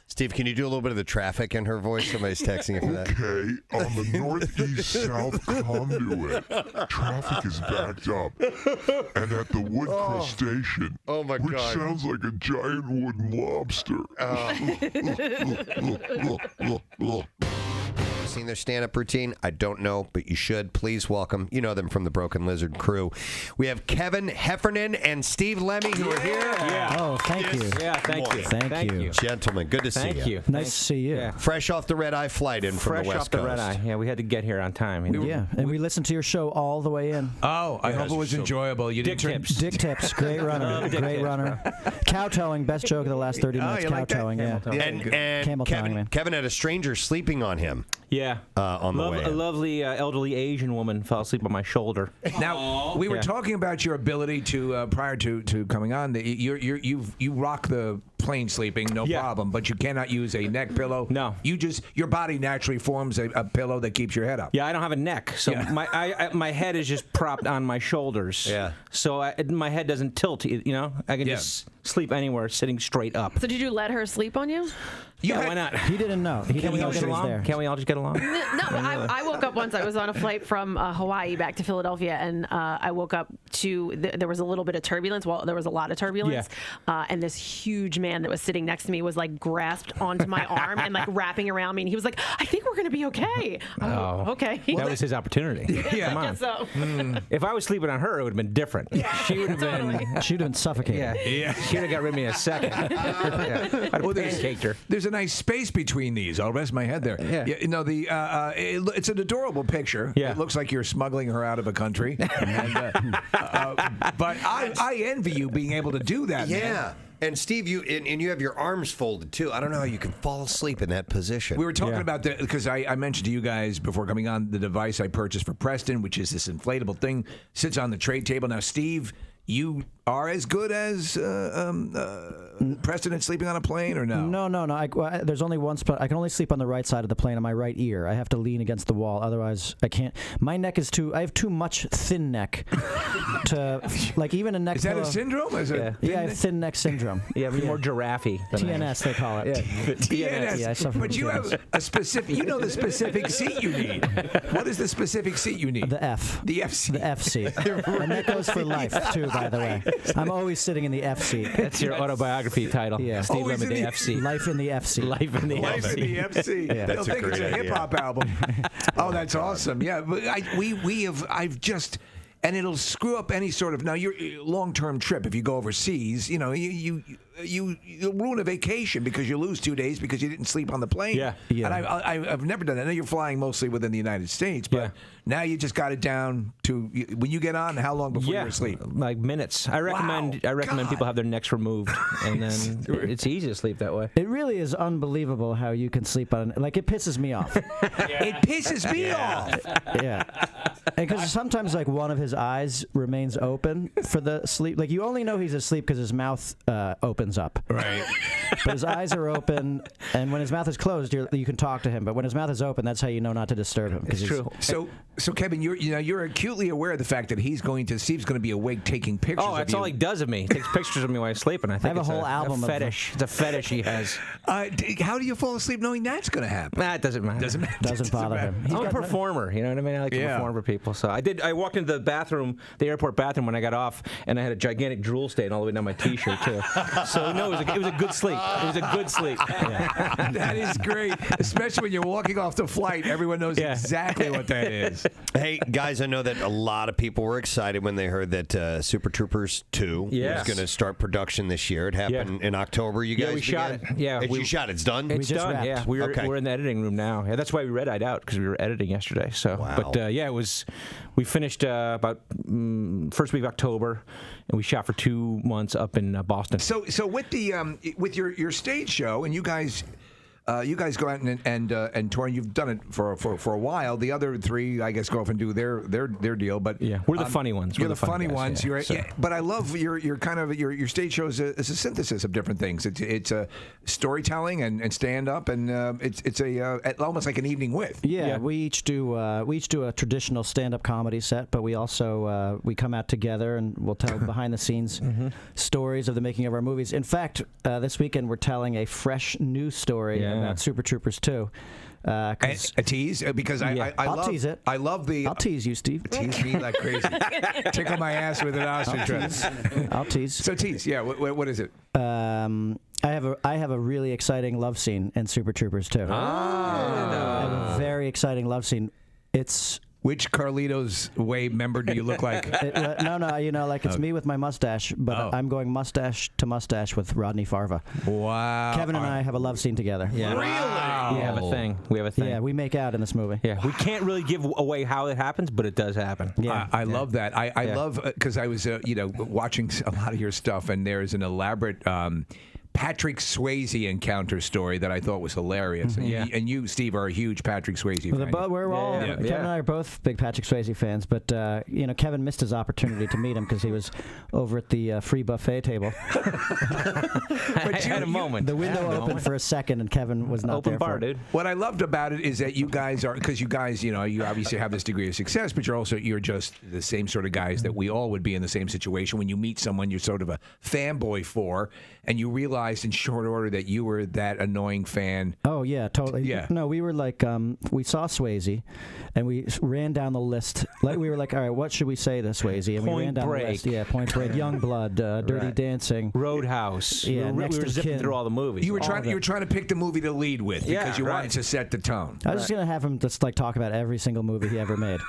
Steve, can you do a little bit of the traffic in her voice? Somebody's texting you for that. Okay, on the northeast-south conduit, traffic is backed up. And at the Woodcrest Station, which sounds like a giant wooden lobster. Seen their stand-up routine? I don't know, but you should. Please welcome. You know them from the Broken Lizard crew. We have Kevin Heffernan and Steve Lemmy who are here. Yeah. Oh, thank you. Yeah, thank you. Thank you. Gentlemen, good to see you. Thank you. Nice to see you. Yeah. Fresh off the red-eye flight in from the West off the Coast. red eye. Yeah, we had to get here on time. You know? Yeah, and we listened to your show all the way in. Oh, I hope it was enjoyable. You Dick tips. Dick tips. Great runner. Great runner. Kowtowing. Best joke of the last 30 minutes. Kowtowing. Yeah. And Camel towing, man. Kevin had a stranger sleeping on him. Yeah. On the way. A lovely elderly Asian woman fell asleep on my shoulder. Now we were talking about your ability to prior to coming on. You rock the plane sleeping, no problem, but you cannot use a neck pillow. No, your body naturally forms a pillow that keeps your head up. Yeah, I don't have a neck, so my head is just propped on my shoulders. Yeah, so my head doesn't tilt. You know, I can just sleep anywhere, sitting straight up. So did you let her sleep on you? Yeah, why not? He didn't know. Can we all get along? Can't we all just get along? No, I woke up once. I was on a flight from Hawaii back to Philadelphia, and I woke up to there was a little bit of turbulence. Well, there was a lot of turbulence, and this huge man that was sitting next to me was like grasped onto my arm and like wrapping around me, and he was like, "I think we're gonna be okay." Okay. That was his opportunity. Come on. I guess so. If I was sleeping on her, it would have been different. She would have been suffocated. Yeah. She would have got rid of me in a second. I'd have pancaked her. There's a nice space between these. I'll rest my head there. Yeah. You know, it's an adorable picture. Yeah. It looks like you're smuggling her out of a country. But I envy you being able to do that. Yeah. Man. And Steve, you have your arms folded too. I don't know how you can fall asleep in that position. We were talking about that because I mentioned to you guys before coming on the device I purchased for Preston, which is this inflatable thing, sits on the trade table. Now, Steve, you are as good as Preston at sleeping on a plane, or no? No. There's only one spot. I can only sleep on the right side of the plane on my right ear. I have to lean against the wall. Otherwise, I can't. My neck is too. I have too much thin neck to like even a neck. Is that pillow. a syndrome? Is it Yeah, I have thin neck syndrome. Yeah, more giraffe. TNS they call it. Yeah. TNS. Yeah, I suffer But from you TNS. have a specific. You know the specific seat you need. What is the specific seat you need? The F. The F seat. The F seat. And that goes for life too, by the way. I'm always sitting in the F seat. That's your autobiography title. Yeah. Steve Always Lemon, in the the- F seat. Life in the F seat. Life in the F Life in seat. the FC. Yeah. They'll That's a think it's a great hip hop album. Oh, that's awesome. Yeah, but I've just. And it'll screw up any sort of your long-term trip. If you go overseas, you ruin a vacation because you lose 2 days because you didn't sleep on the plane. Yeah. And I've never done that. I know you're flying mostly within the United States, but now you just got it down to when you get on. How long before you're asleep? Like minutes. I recommend people have their necks removed, and then it's easy to sleep that way. It really is unbelievable how you can sleep on. Like it pisses me off. It pisses me off. Yeah. Because sometimes like one of his eyes remains open for the sleep. Like you only know he's asleep because his mouth opens up. Right. But his eyes are open, and when his mouth is closed, you can talk to him. But when his mouth is open, that's how you know not to disturb him. It's true. So Kevin, you're acutely aware of the fact that Steve's going to be awake taking pictures. Oh, that's all he does of me. He takes pictures of me while I'm sleeping. I think have a whole album a of fetish. It's a fetish he has. How do you fall asleep knowing that's going to happen? Nah, it doesn't matter. Doesn't bother him. I'm a performer. You know what I mean? I like to perform for people. So I walked into the bathroom, the airport bathroom, when I got off, and I had a gigantic drool stain all the way down my T-shirt too. So no, it was a good sleep. It was a good sleep. Yeah. That is great, especially when you're walking off the flight. Everyone knows exactly what that is. Hey, guys, I know that a lot of people were excited when they heard that Super Troopers 2 was going to start production this year. It happened in October. You guys we shot it. Yeah, you shot it. It's done? It's done, wrapped. yeah. We're in the editing room now. Yeah, that's why we red-eyed out, because we were editing yesterday. So, Wow. But we finished about first week of October, and we shot for 2 months up in Boston. So with the with your stage show, and you guys go out and tour, and you've done it for a while. The other three, I guess, go off and do their deal. But yeah, we're the funny ones. You're the funny ones. Yeah. But I love your kind of your stage show is a synthesis of different things. It's a storytelling and stand up, and it's almost like an evening with. Yeah, we each do a traditional stand-up comedy set, but we also we come out together and we'll tell behind-the-scenes stories of the making of our movies. In fact, this weekend we're telling a fresh new story about Super Troopers 2. A tease? Because I'll tease it. I love the... I'll tease you, Steve. Tease me like crazy. Tickle my ass with an ostrich. I'll tease. So tease, yeah. What is it? I have a really exciting love scene in Super Troopers 2. I have a very exciting love scene. It's... Which Carlito's Way member do you look like? No, it's me with my mustache, but I'm going mustache to mustache with Rodney Farva. Wow. Kevin and I have a love scene together. Yeah. Really? We have a thing. Yeah, we make out in this movie. Yeah, we can't really give away how it happens, but it does happen. Yeah, I love that. I love because I was watching a lot of your stuff, and there's an elaborate Patrick Swayze encounter story that I thought was hilarious. And you, Steve, are a huge Patrick Swayze fan. We're all Kevin and I are both big Patrick Swayze fans, but Kevin missed his opportunity to meet him because he was over at the free buffet table. But you had a moment. The window opened for a second, and Kevin was not Open there bar, for it. dude. What I loved about it is that you guys are, because you guys, you obviously have this degree of success, but you're just the same sort of guys that we all would be in the same situation. When you meet someone you're sort of a fanboy for, and you realized in short order that you were that annoying fan. Oh yeah, totally. Yeah. No, we were like, we saw Swayze, and we ran down the list. Like we were like, all right, what should we say to Swayze? And we ran down the list. Yeah, Point Break, Young Blood, Dirty Dancing, Roadhouse. Yeah, we Next were of zipping Kin. through all the movies. You were trying to pick the movie to lead with because you wanted to set the tone. I was just gonna have him just like talk about every single movie he ever made.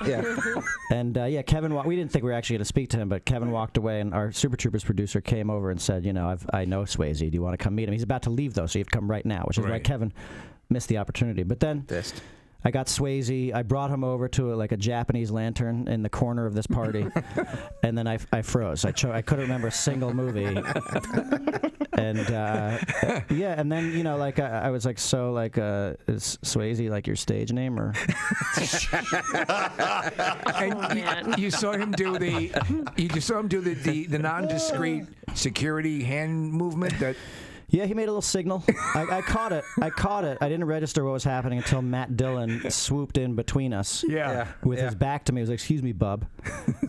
And Kevin. We didn't think we were actually gonna speak to him, but Kevin walked away, and our Super Troopers producer came over and said, I know Swayze. Do you want to come meet him? He's about to leave though, so you have to come right now, which is why Kevin missed the opportunity. But then I got Swayze. I brought him over to a Japanese lantern in the corner of this party, and then I froze. I couldn't remember a single movie, and and then I was like, so is Swayze your stage name or? And you saw him do the nondiscreet security hand movement that. Yeah, he made a little signal. I caught it. I didn't register what was happening until Matt Dillon swooped in between us. With his back to me. He was like, "Excuse me, bub."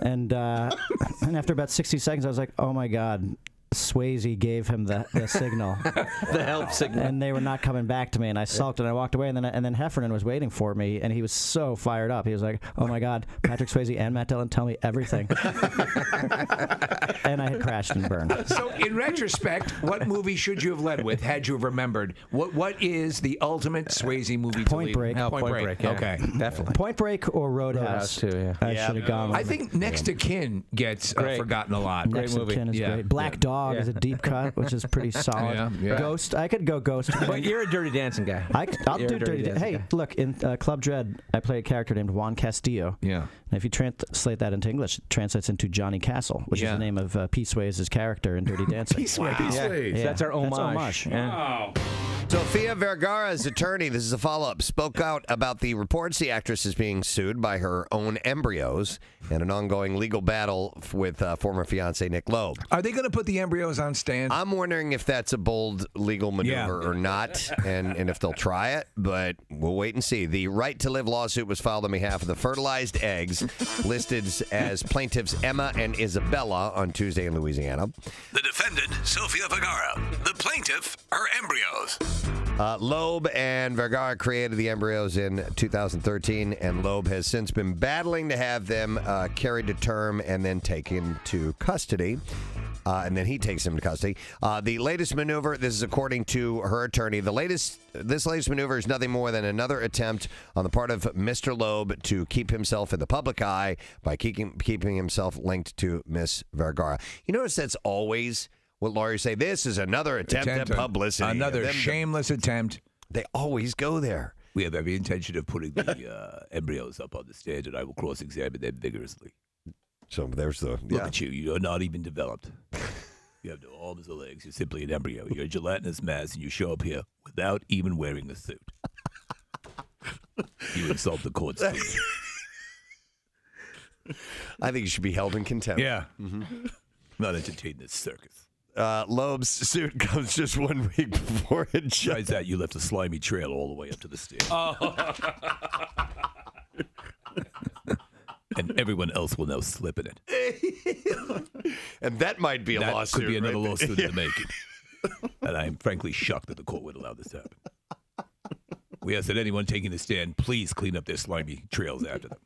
And after about 60 seconds, I was like, "Oh my God." Swayze gave him the signal, the help signal, and they were not coming back to me. And I sulked and I walked away. And then Heffernan was waiting for me, and he was so fired up. He was like, "Oh my God, Patrick Swayze and Matt Dillon, tell me everything." And I had crashed and burned. So, in retrospect, what movie should you have led with had you have remembered? What is the ultimate Swayze movie? Point Break. Point Break. Yeah. Okay, Definitely. Point Break or Roadhouse. Too. Yeah. I should have gone. I think Next to Kin gets forgotten a lot. Next to Kin is great. Black Dog is a deep cut, which is pretty solid. Ghost. I could go Ghost. But you're a Dirty Dancing guy. I'll do Dirty Dancing. Hey, look, in Club Dread, I play a character named Juan Castillo. Yeah. And if you translate that into English, it translates into Johnny Castle, which is the name of Pete Swayze's character in Dirty Dancing. Pete Swayze. Yeah. That's our homage. That's homage. Yeah. Wow. Sofia Vergara's attorney, this is a follow-up, spoke out about the reports the actress is being sued by her own embryos and an ongoing legal battle with former fiancé Nick Loeb. Are they going to put the embryos on stand? I'm wondering if that's a bold legal maneuver or not, and if they'll try it, but we'll wait and see. The Right to Live lawsuit was filed on behalf of the fertilized eggs, listed as plaintiffs Emma and Isabella on Tuesday in Louisiana. The defendant, Sofia Vergara. The plaintiff, her embryos. Loeb and Vergara created the embryos in 2013, and Loeb has since been battling to have them carried to term and then taken to custody. And then he takes him to custody. The latest maneuver, this is according to her attorney, this latest maneuver is nothing more than another attempt on the part of Mr. Loeb to keep himself in the public eye by keeping himself linked to Miss Vergara. You notice that's always what lawyers say. This is another attempt at publicity. Another shameless attempt. They always go there. We have every intention of putting the embryos up on the stand, and I will cross-examine them vigorously. So there's the... Look at you. You're not even developed. You have no arms or legs. You're simply an embryo. You're a gelatinous mass, and you show up here without even wearing a suit. You insult the court's system. I think you should be held in contempt. Yeah. Mm-hmm. Not entertain this circus. Loeb's suit comes just 1 week before it judge. Besides that, you left a slimy trail all the way up to the stand. And everyone else will now slip in it. And that might be a lawsuit. That could be another right lawsuit in the making. And I am frankly shocked that the court would allow this to happen. We ask that anyone taking the stand, please clean up their slimy trails after them.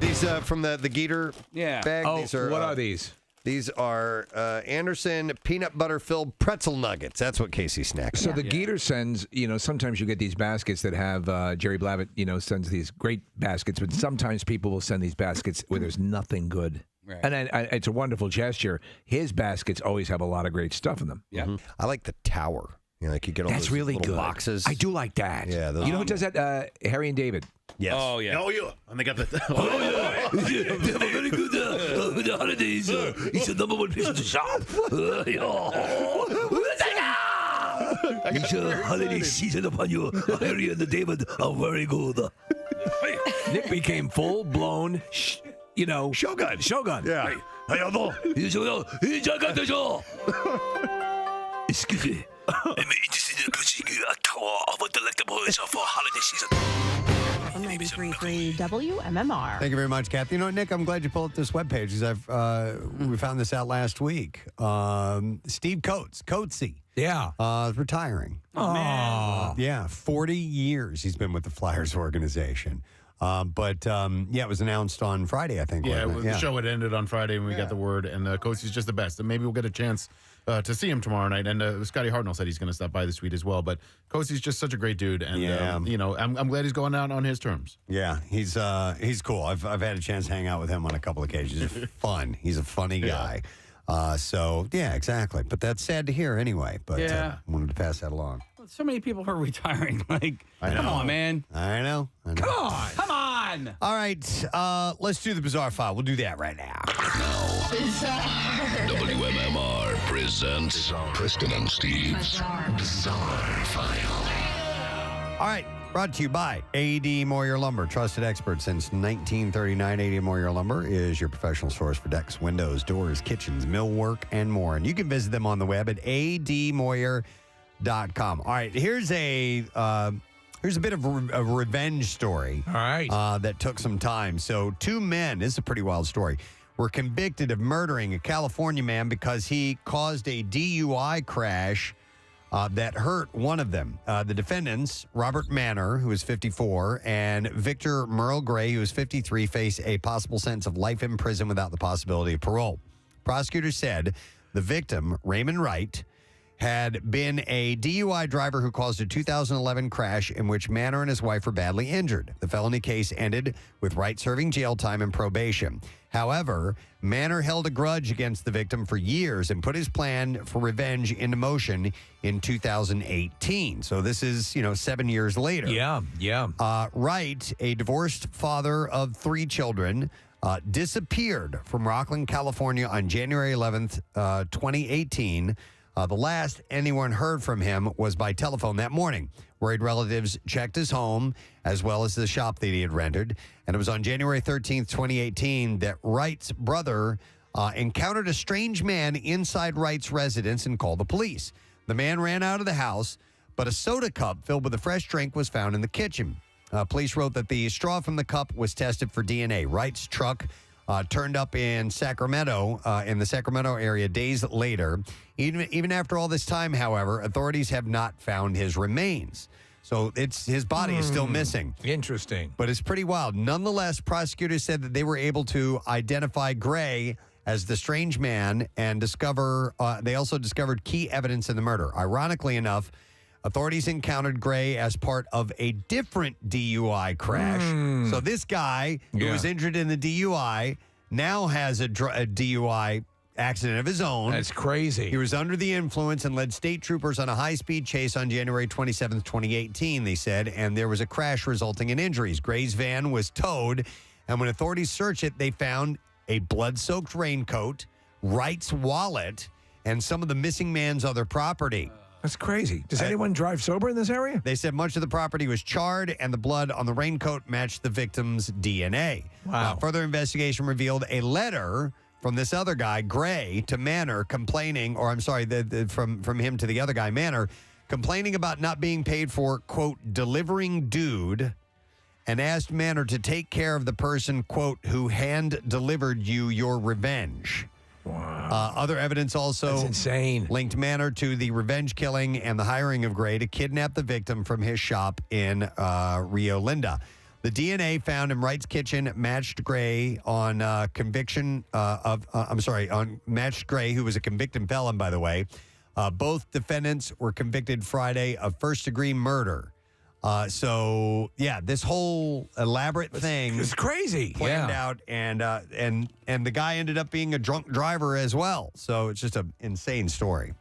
These from the Geeter bag. Oh, these are, what are these? These are Anderson peanut butter filled pretzel nuggets. That's what Casey snacks. So the Geeter sends, sometimes you get these baskets that have, Jerry Blavitt, sends these great baskets, but sometimes people will send these baskets where there's nothing good. Right. And it's a wonderful gesture. His baskets always have a lot of great stuff in them. Yeah. Mm-hmm. I like the tower. Like you get all That's those really little good. boxes. I do like that. Yeah. You know who does that? Harry and David. Yes. Oh, yeah. Oh, yeah. And they got the... They have a very good with the holidays. He's the number one place in the shop. It's a holiday season upon you. Harry and the David are very good. Nick became full-blown, Shogun. Yeah. Excuse me. I'm interested in purchasing a tower of a delectable for holiday season. 93.3 WMMR. Thank you very much, Kathy. Nick, I'm glad you pulled up this webpage because we found this out last week. Steve Coatsy. Yeah. Is retiring. Oh, man. Yeah, 40 years he's been with the Flyers organization. But it was announced on Friday, I think. Yeah, wasn't it? the show had ended on Friday when we got the word, and Coatsy's just the best. And maybe we'll get a chance to see him tomorrow night. And Scotty Hartnell said he's going to stop by this week as well. But Coatsy's just such a great dude, and I'm glad he's going out on his terms. Yeah, he's cool. I've had a chance to hang out with him on a couple occasions. He's fun. He's a funny guy. Exactly. But that's sad to hear anyway. But wanted to pass that along. So many people are retiring. Like, come on, man. I know. Come on. Come on. All right, let's do the Bizarre File. We'll do that right now. WMMR presents Preston and Steve's Bizarre File. All right, brought to you by A.D. Moyer Lumber, trusted expert since 1939. A.D. Moyer Lumber is your professional source for decks, windows, doors, kitchens, millwork, and more. And you can visit them on the web at admoyer.com. All right, here's a bit of a revenge story. All right. That took some time. So 2 men, this is a pretty wild story, were convicted of murdering a California man because he caused a DUI crash that hurt one of them. The defendants, Robert Manor, who is 54, and Victor Merle Gray, who is 53, face a possible sentence of life in prison without the possibility of parole. Prosecutors said the victim, Raymond Wright, had been a DUI driver who caused a 2011 crash in which Manor and his wife were badly injured. The felony case ended with Wright serving jail time and probation. However, Manor held a grudge against the victim for years and put his plan for revenge into motion in 2018. So this is, 7 years later. Yeah. Wright, a divorced father of 3 children, disappeared from Rockland, California on January 11th, 2018. The last anyone heard from him was by telephone that morning. Worried relatives checked his home as well as the shop that he had rented. And it was on January 13th, 2018 that Wright's brother encountered a strange man inside Wright's residence and called the police. The man ran out of the house, but a soda cup filled with a fresh drink was found in the kitchen. Police wrote that the straw from the cup was tested for DNA. Wright's truck turned up in Sacramento, in the Sacramento area days later. Even after all this time, however, authorities have not found his remains. So his body is still missing. Interesting. But it's pretty wild. Nonetheless, prosecutors said that they were able to identify Gray as the strange man and they also discovered key evidence in the murder. Ironically enough, authorities encountered Gray as part of a different DUI crash. So this guy who was injured in the DUI now has a DUI accident of his own. That's crazy. He was under the influence and led state troopers on a high-speed chase on January 27th, 2018, they said, and there was a crash resulting in injuries. Gray's van was towed, and when authorities searched it, they found a blood-soaked raincoat, Wright's wallet, and some of the missing man's other property. That's crazy. Does anyone drive sober in this area? They said much of the property was charred and the blood on the raincoat matched the victim's DNA. Wow. Further investigation revealed a letter from this other guy, Gray, to Manor complaining, or I'm sorry, from him to the other guy, Manor, complaining about not being paid for, quote, delivering dude, and asked Manor to take care of the person, quote, who hand-delivered you your revenge. Wow. Other evidence also That's insane. Linked Manor to the revenge killing and the hiring of Gray to kidnap the victim from his shop in Rio Linda. The DNA found in Wright's kitchen matched Gray on matched Gray, who was a convicted felon, by the way. Both defendants were convicted Friday of first-degree murder. This whole elaborate thing is crazy. Planned out, and the guy ended up being a drunk driver as well. So it's just an insane story.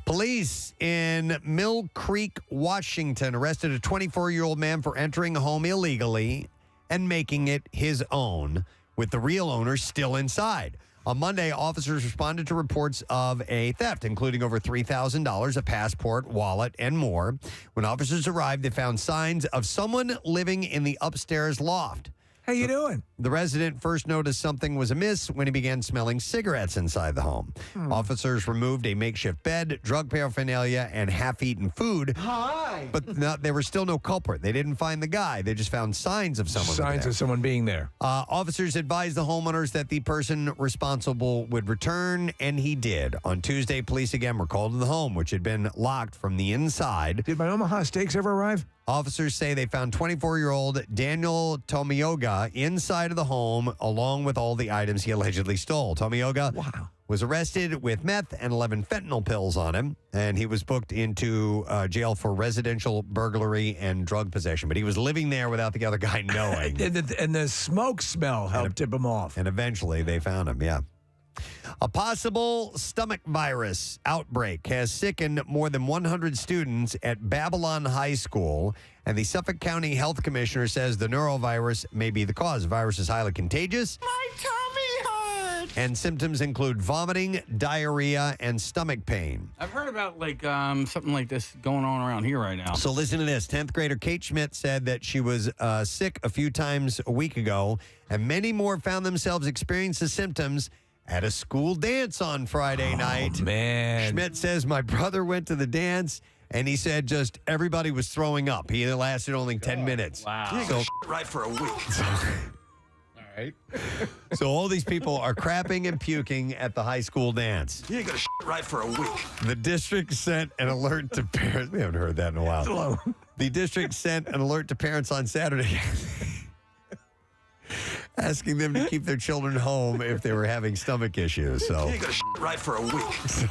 Police in Mill Creek, Washington, arrested a 24-year-old man for entering a home illegally and making it his own, with the real owner still inside. On Monday, officers responded to reports of a theft, including over $3,000, a passport, wallet, and more. When officers arrived, they found signs of someone living in the upstairs loft. How you doing? The resident first noticed something was amiss when he began smelling cigarettes inside the home. Officers removed a makeshift bed, drug paraphernalia, and half-eaten food. Hi. But there was still no culprit. They didn't find the guy. They just found signs of someone. Signs of someone being there. Officers advised the homeowners that the person responsible would return, and he did. On Tuesday, police again were called to the home, which had been locked from the inside. Did my Omaha Steaks ever arrive? Officers say they found 24-year-old Daniel Tomioga inside of the home, along with all the items he allegedly stole. Tomioga was arrested with meth and 11 fentanyl pills on him, and he was booked into jail for residential burglary and drug possession. But he was living there without the other guy knowing. And the smoke smell helped tip him off. And eventually they found him, yeah. A possible stomach virus outbreak has sickened more than 100 students at Babylon High School, and the Suffolk County Health Commissioner says the norovirus may be the cause. The virus is highly contagious. My tummy hurts. And symptoms include vomiting, diarrhea, and stomach pain. I've heard about something like this going on around here right now. So listen to this. 10th grader Kate Schmidt said that she was sick a few times a week ago, and many more found themselves experiencing the symptoms at a school dance on Friday night. Man. Schmidt says, my brother went to the dance, and he said just everybody was throwing up. He lasted only 10 minutes. Wow. So, Right for a week. All right. so all these people are crapping and puking at the high school dance. You ain't gonna right for a week. The district sent an alert to parents. We haven't heard that in a while. The district sent an alert to parents on Saturday asking them to keep their children home if they were having stomach issues. So You ain't gonna right for a week.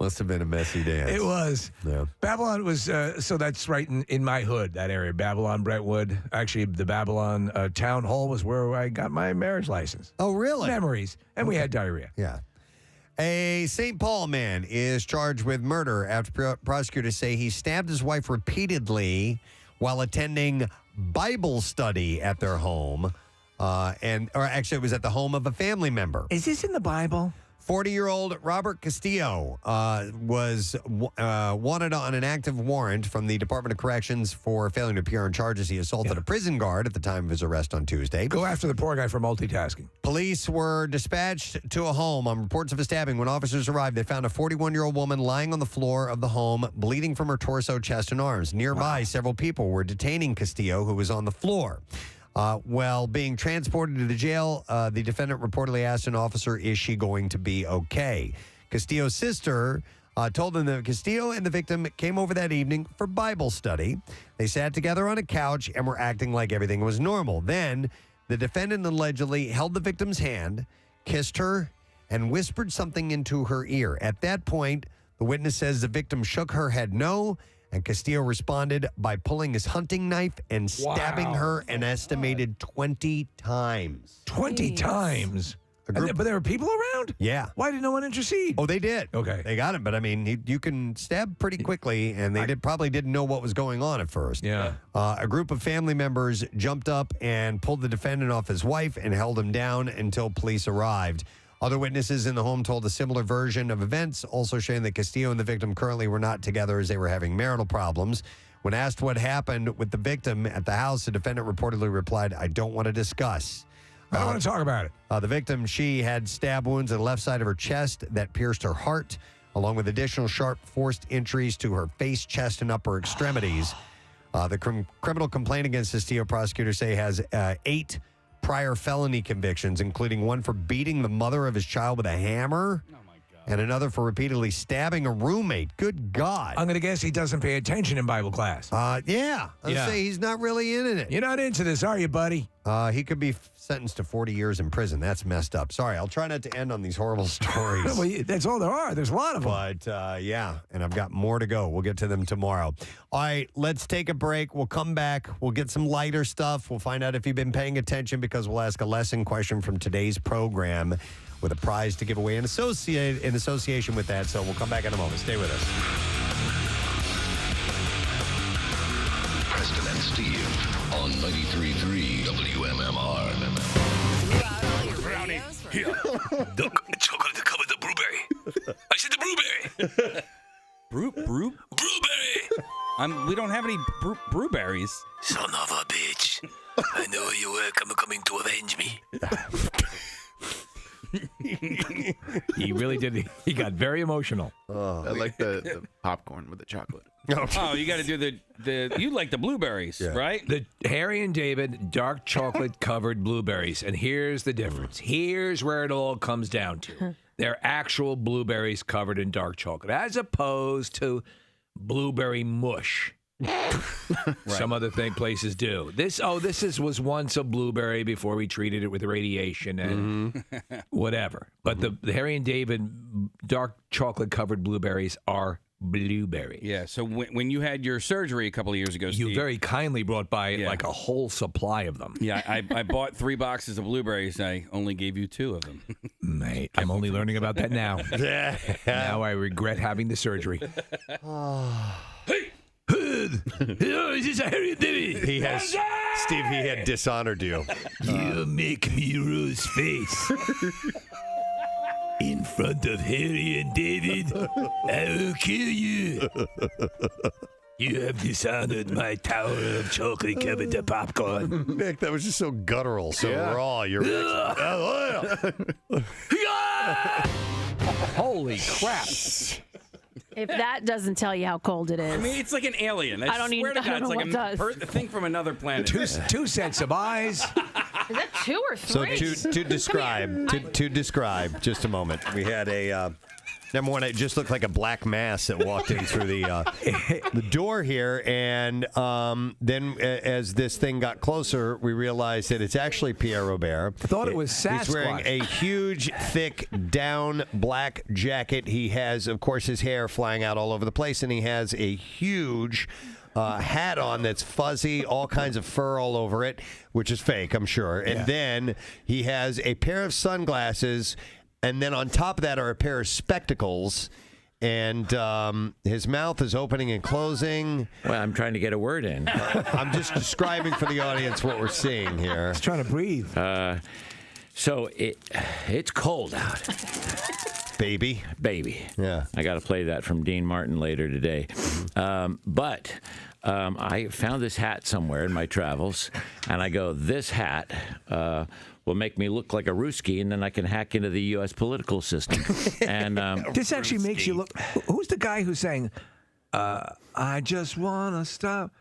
must have been a messy dance. It was. Yeah. Babylon was, so that's right in my hood, that area. Babylon, Brentwood. Actually, the Babylon town hall was where I got my marriage license. Oh, really? Memories. And we had diarrhea. Yeah. A St. Paul man is charged with murder after prosecutors say he stabbed his wife repeatedly while attending Bible study at their home. Or actually, it was at the home of a family member. Is this in the Bible? 40-year-old Robert Castillo was wanted on an active warrant from the Department of Corrections for failing to appear on charges. He assaulted a prison guard at the time of his arrest on Tuesday. Go after the poor guy for multitasking. Police were dispatched to a home on reports of a stabbing. When officers arrived, they found a 41-year-old woman lying on the floor of the home, bleeding from her torso, chest, and arms. Nearby, several people were detaining Castillo, who was on the floor. While being transported to the jail, the defendant reportedly asked an officer, is she going to be okay? Castillo's sister told them that Castillo and the victim came over that evening for Bible study. They sat together on a couch and were acting like everything was normal. Then the defendant allegedly held the victim's hand, kissed her, and whispered something into her ear. At that point, the witness says the victim shook her head no, and Castillo responded by pulling his hunting knife and stabbing her an estimated 20 times. 20 times? But there were people around? Yeah. Why did no one intercede? Oh, they did. Okay. They got him. But, I mean, you can stab pretty quickly, and they probably didn't know what was going on at first. Yeah. A group of family members jumped up and pulled the defendant off his wife and held him down until police arrived. Other witnesses in the home told a similar version of events, also showing that Castillo and the victim currently were not together as they were having marital problems. When asked what happened with the victim at the house, the defendant reportedly replied, I don't want to discuss. I don't want to talk about it. The victim, she had stab wounds on the left side of her chest that pierced her heart, along with additional sharp forced injuries to her face, chest, and upper extremities. The criminal complaint against Castillo, prosecutors say, has 8 prior felony convictions, including one for beating the mother of his child with a hammer. Oh, my God. And another for repeatedly stabbing a roommate. Good God. I'm going to guess he doesn't pay attention in Bible class. Yeah. I'd say he's not really in it. You're not into this, are you, buddy? He could be sentenced to 40 years in prison. That's messed up. Sorry, I'll try not to end on these horrible stories. Well, that's all there are. There's a lot of them. But, yeah, and I've got more to go. We'll get to them tomorrow. All right, let's take a break. We'll come back. We'll get some lighter stuff. We'll find out if you've been paying attention because we'll ask a lesson question from today's program with a prize to give away in association with that. So we'll come back in a moment. Stay with us. Preston and Steve on 93.3 WMMR. Brownie. Here. The chocolate to cover the blueberry. I said the blueberry. Blueberry? We don't have any blueberries. Son of a bitch. I know where you were coming to avenge me. He really did. He got very emotional. I like the popcorn with the chocolate. Oh, you got to do the. You like the blueberries, right? The Harry and David dark chocolate covered blueberries. And here's the difference. Here's where it all comes down to. They're actual blueberries covered in dark chocolate, as opposed to blueberry mush. Some other places do. This was once a blueberry before we treated it with radiation and whatever. But the Harry and David dark chocolate covered blueberries are blueberry. Yeah. So when you had your surgery a couple of years ago, You Steve, very kindly brought by like a whole supply of them. Yeah, I bought 3 boxes of blueberries. I only gave you 2 of them. Mate, I'm only learning about that now. Yeah. Now I regret having the surgery. Is this a Harry David? He has, Steve, he had dishonored you. You make me rose face. In front of Harry and David, I will kill you. You have dishonored my tower of chocolate covered popcorn. Nick, that was just so guttural, so raw. Your Holy crap. If that doesn't tell you how cold it is. I mean, it's like an alien. I don't swear even- to God, I don't it's know like what a thing from another planet. Two sets of eyes. Is that 2 or 3? So to describe, just a moment. We had a number one. It just looked like a black mass that walked in through the door here, and then as this thing got closer, we realized that it's actually Pierre Robert. I thought it was Sasquatch. He's wearing a huge, thick, down black jacket. He has, of course, his hair flying out all over the place, and he has a huge hat on that's fuzzy, all kinds of fur all over it, which is fake, I'm sure. And then he has a pair of sunglasses, and then on top of that are a pair of spectacles. And his mouth is opening and closing. Well, I'm trying to get a word in. I'm just describing for the audience what we're seeing here. He's trying to breathe. So it's cold out. Baby. Yeah. I got to play that from Dean Martin later today. But I found this hat somewhere in my travels, and I go, this hat will make me look like a Ruski, and then I can hack into the U.S. political system. And this actually makes you look. Who's the guy who's saying, I just want to stop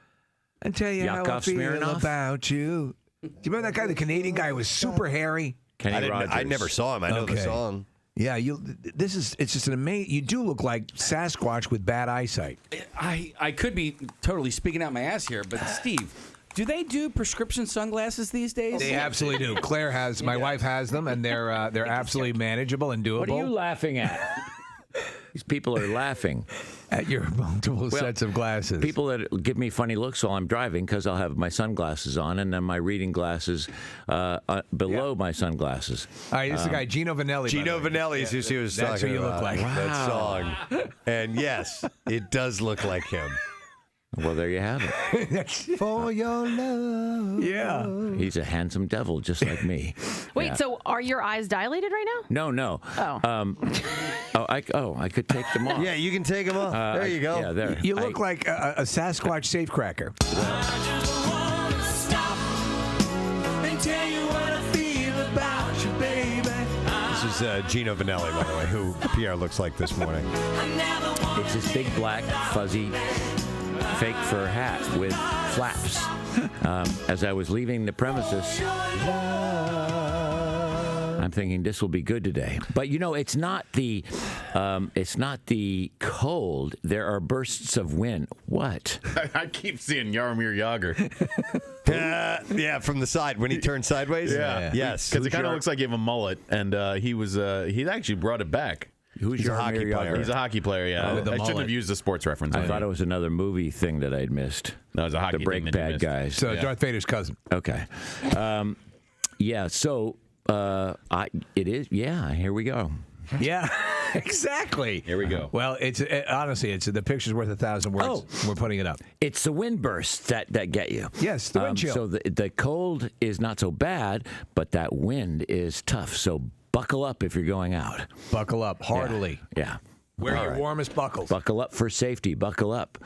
and tell you how I Yakov feel Smirnoff? about you? Do you remember that guy, the Canadian guy who was super hairy? I never saw him. I know the song. Yeah, it's just an amazing. You do look like Sasquatch with bad eyesight. I could be totally speaking out my ass here, but Steve, do they do prescription sunglasses these days? They absolutely do. Claire has, my wife has them, and they're absolutely manageable and doable. what are you laughing at? These people are laughing at your multiple sets of glasses. People that give me funny looks while I'm driving because I'll have my sunglasses on and then my reading glasses below my sunglasses. All right, this is the guy, Gino Vanelli. Gino Vanelli is who she was That's who talking you about. look like. That song. And yes, it does look like him. Well, there you have it. For your love. Yeah. He's a handsome devil just like me. Wait, Yeah. so are your eyes dilated right now? No. Oh. I could take them off. Yeah, you can take them off. There you go. Yeah, there. You look like a Sasquatch safecracker. This is Gino Vanelli, by the way, who Pierre looks like this morning. It's this big black fuzzy fake fur hat with flaps. As I was leaving the premises, I'm thinking this will be good today. But you know, it's not the cold. There are bursts of wind. What? I keep seeing Jaromir Jagr. Yeah, from the side when he turned sideways. Yeah. Yes, Because it kind of looks like he have a mullet, and he actually brought it back. Who's a hockey player? He's a hockey player, yeah. With the I shouldn't mullet. have used the sports reference. I thought it was another movie thing that I'd missed. No, it was a hockey The Break thing that you Bad missed. Guys. So Darth Vader's cousin. Okay. Yeah. So it is. Yeah. Here we go. Yeah, exactly. Here we go. Well, honestly, it's the picture's worth 1,000 words. Oh. We're putting it up. It's the wind bursts that get you. Yes, the wind chill. So the cold is not so bad, but that wind is tough. So buckle up if you're going out. Buckle up heartily. Yeah. Wear your warmest buckles. Buckle up for safety. Buckle up.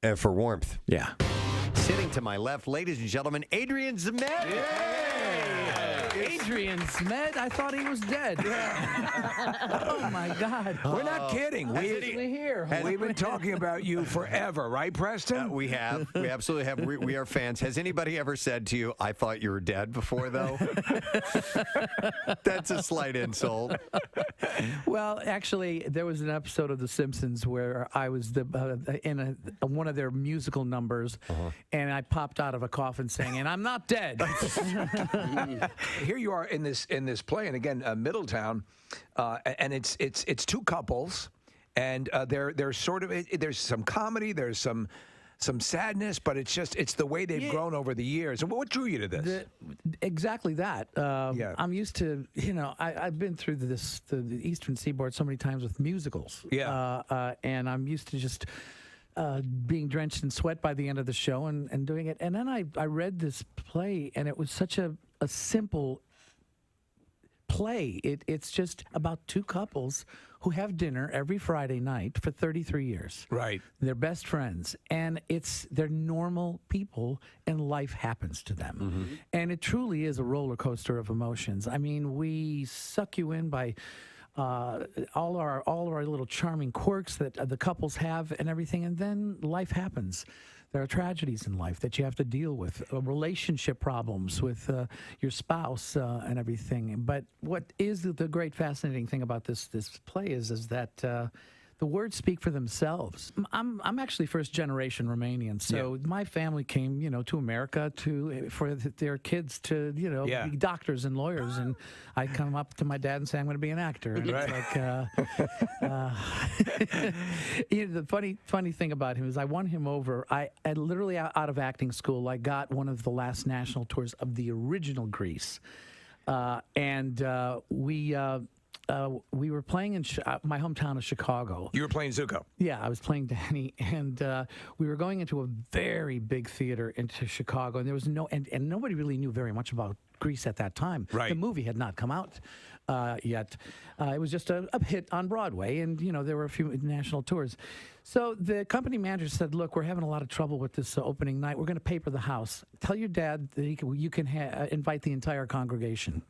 And for warmth. Yeah. Sitting to my left, ladies and gentlemen, Adrian Zemed. Adrian Smed, I thought he was dead. Oh my God! We're not kidding. We've been talking about you forever, right, Preston? We have. We absolutely have. We are fans. Has anybody ever said to you, "I thought you were dead" before, though? That's a slight insult. Well, actually, there was an episode of The Simpsons where I was in one of their musical numbers, and I popped out of a coffin saying, "I'm not dead." Here you are in this play, and again, Middletown, and it's two couples, and there's sort of there's some comedy, there's some sadness, but it's the way they've grown over the years. And what drew you to this? Exactly that. I'm used to, I've been through the Eastern Seaboard so many times with musicals. And I'm used to just being drenched in sweat by the end of the show and doing it. And then I read this play, and it was such a simple play. It's just about two couples who have dinner every Friday night for 33 years. Right. They're best friends, and they're normal people, and life happens to them. Mm-hmm. And it truly is a roller coaster of emotions. I mean, we suck you in by all our little charming quirks that the couples have and everything, and then life happens. There are tragedies in life that you have to deal with, relationship problems with your spouse and everything. But what is the great fascinating thing about this play is that the words speak for themselves. I'm actually first generation Romanian, so my family came, to America for their kids to, be doctors and lawyers, and I come up to my dad and say I'm going to be an actor. And it's like, the funny thing about him is I won him over. I literally out of acting school, I got one of the last national tours of the original Grease, and we were playing in my hometown of Chicago. You were playing Zuko? Yeah, I was playing Danny, and we were going into a very big theater into Chicago, and there was and nobody really knew very much about Grease at that time. Right. The movie had not come out yet. It was just a hit on Broadway, and there were a few national tours. So the company manager said, "Look, we're having a lot of trouble with this opening night. We're going to paper the house. Tell your dad that you can invite the entire congregation."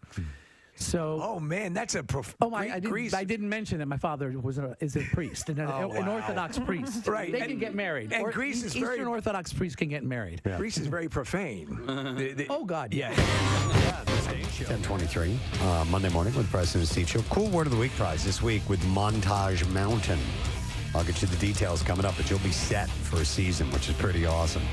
So, oh man, that's a I didn't mention that my father is a priest, an Orthodox priest. Right, they can get married. And Greece is Eastern Orthodox priests can get married. Yeah. Greece is very profane. Oh God, yeah. 10:23 Monday morning with Preston and Steve Show. Cool Word of the Week prize this week with Montage Mountain. I'll get you the details coming up, but you'll be set for a season, which is pretty awesome.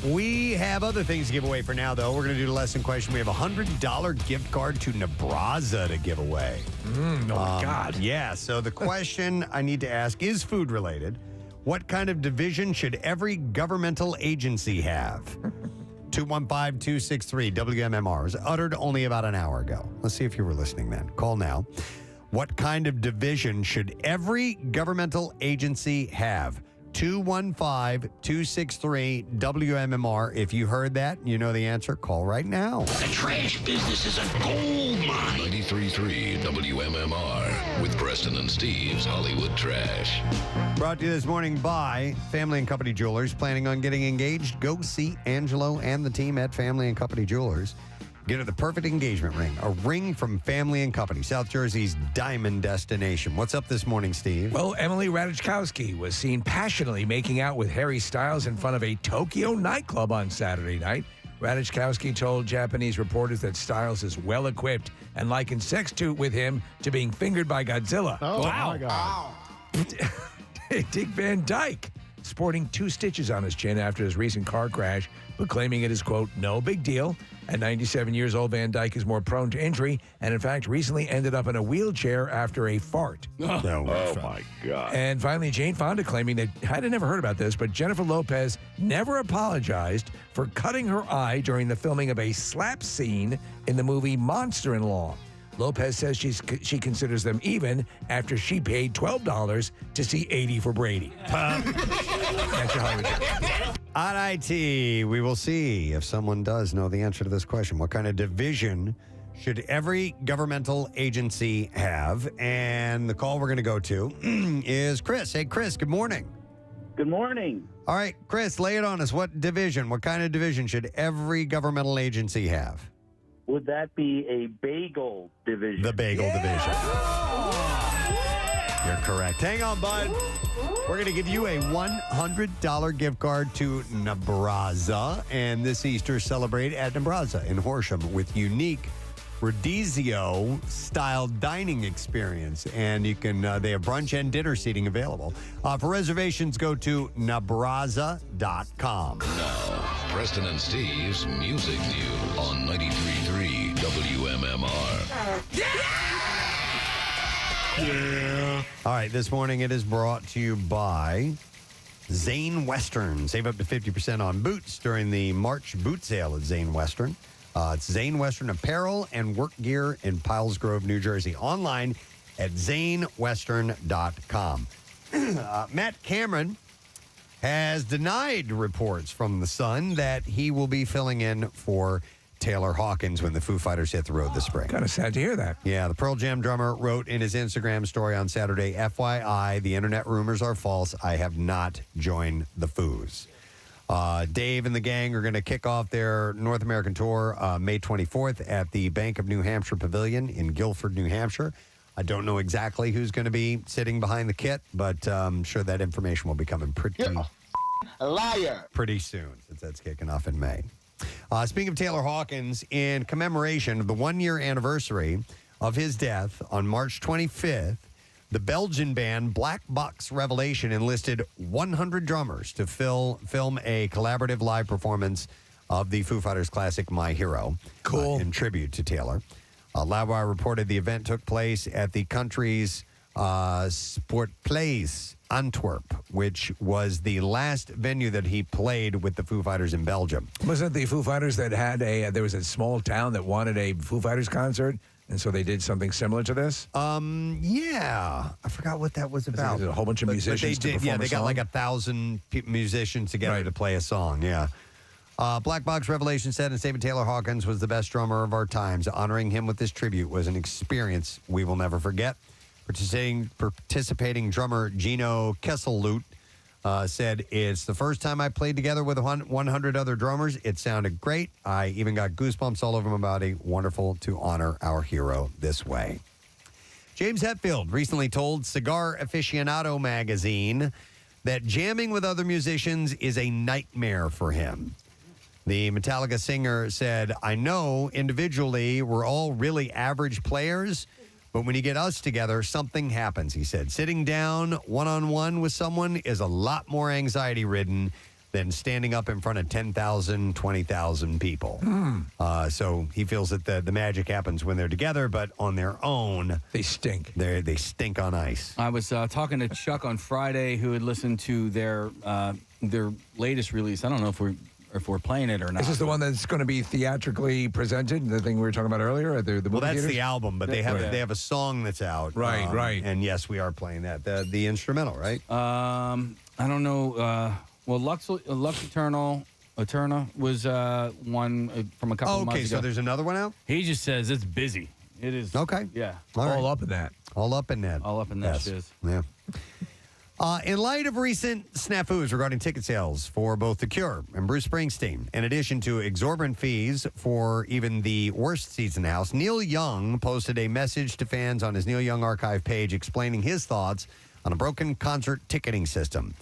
We have other things to give away for now, though. We're going to do the lesson question. We have a $100 gift card to Nebraska to give away. Oh, my God. Yeah, so the question I need to ask is food related. What kind of division should every governmental agency have? 215-263 WMMR was uttered only about an hour ago. Let's see if you were listening then. Call now. What kind of division should every governmental agency have? 215-263 WMMR. If you heard that, you know the answer. Call right now. The trash business is a gold mine. 93.3 WMMR with Preston and Steve's Hollywood Trash. Brought to you this morning by Family and Company Jewelers. Planning on getting engaged? Go see Angelo and the team at Family and Company Jewelers. Get her the perfect engagement ring, a ring from Family and Company, South Jersey's diamond destination. What's up this morning, Steve? Well, Emily Ratajkowski was seen passionately making out with Harry Styles in front of a Tokyo nightclub on Saturday night. Ratajkowski told Japanese reporters that Styles is well-equipped and likened sex with him to being fingered by Godzilla. Oh, wow. My God. Dick Van Dyke, sporting 2 stitches on his chin after his recent car crash, but claiming it is, quote, no big deal. At 97 years old, Van Dyke is more prone to injury and, in fact, recently ended up in a wheelchair after a fart. Oh, my God. And finally, Jane Fonda claiming that, I had never heard about this, but Jennifer Lopez never apologized for cutting her eye during the filming of a slap scene in the movie Monster-in-Law. Lopez says she considers them even after she paid $12 to see 80 for Brady. That's your Hollywood Trash. On IT, we will see if someone does know the answer to this question. What kind of division should every governmental agency have? And the call we're going to go to is Chris. Hey, Chris, good morning. Good morning. All right, Chris, lay it on us. What kind of division should every governmental agency have? Would that be a bagel division? The bagel division. You're correct. Hang on, bud. We're going to give you a $100 gift card to Nebraska. And this Easter, celebrate at Nebraska in Horsham with unique Rodizio-style dining experience. And you can they have brunch and dinner seating available. For reservations, go to Nebraska.com. Now, Preston and Steve's Music News on 93.3 WMMR. Yeah. All right, this morning it is brought to you by Zane Western. Save up to 50% on boots during the March boot sale at Zane Western. It's Zane Western apparel and work gear in Piles Grove, New Jersey. Online at zanewestern.com. Matt Cameron has denied reports from The Sun that he will be filling in for Taylor Hawkins when the Foo Fighters hit the road this spring. Kind of sad to hear that. Yeah, the Pearl Jam drummer wrote in his Instagram story on Saturday, FYI, the internet rumors are false. I have not joined the Foos. Dave and the gang are going to kick off their North American tour May 24th at the Bank of New Hampshire Pavilion in Guilford, New Hampshire. I don't know exactly who's going to be sitting behind the kit, but I'm sure that information will be coming pretty soon, since that's kicking off in May. Speaking of Taylor Hawkins, in commemoration of the one-year anniversary of his death on March 25th, the Belgian band Black Box Revelation enlisted 100 drummers to film a collaborative live performance of the Foo Fighters classic My Hero. Cool. In tribute to Taylor. Loudwire reported the event took place at the country's Sportplace Antwerp, which was the last venue that he played with the Foo Fighters in Belgium. Wasn't it the Foo Fighters that had there was a small town that wanted a Foo Fighters concert, and so they did something similar to this? Yeah. I forgot what that was about. A whole bunch of musicians to perform they a got song? like 1,000 musicians together to play a song, yeah. Black Box Revelation said, and statement, Taylor Hawkins was the best drummer of our times. Honoring him with this tribute was an experience we will never forget. Participating drummer Gino Kesselloot said, it's the first time I played together with 100 other drummers. It sounded great. I even got goosebumps all over my body. Wonderful to honor our hero this way. James Hetfield recently told Cigar Aficionado magazine that jamming with other musicians is a nightmare for him. The Metallica singer said, I know individually we're all really average players, but when you get us together, something happens, he said. Sitting down one-on-one with someone is a lot more anxiety-ridden than standing up in front of 10,000, 20,000 people. So he feels that the magic happens when they're together, but on their own, they stink. They stink on ice. I was talking to Chuck on Friday, who had listened to their latest release. I don't know if we're playing it or not. Is this the one that's going to be theatrically presented? The thing we were talking about earlier at the movie Well, that's theaters? the album, but they have a song that's out. Right. And yes, we are playing that. The instrumental, right? I don't know. Well, Lux Eterna was one from a couple of months ago. Okay, so there's another one out? He just says it's busy. It is. Okay. Yeah. All up in that. All up in that. All up in that Yes. shiz. Yeah. In light of recent snafus regarding ticket sales for both The Cure and Bruce Springsteen, in addition to exorbitant fees for even the worst seats in the house, Neil Young posted a message to fans on his Neil Young Archive page explaining his thoughts on a broken concert ticketing system.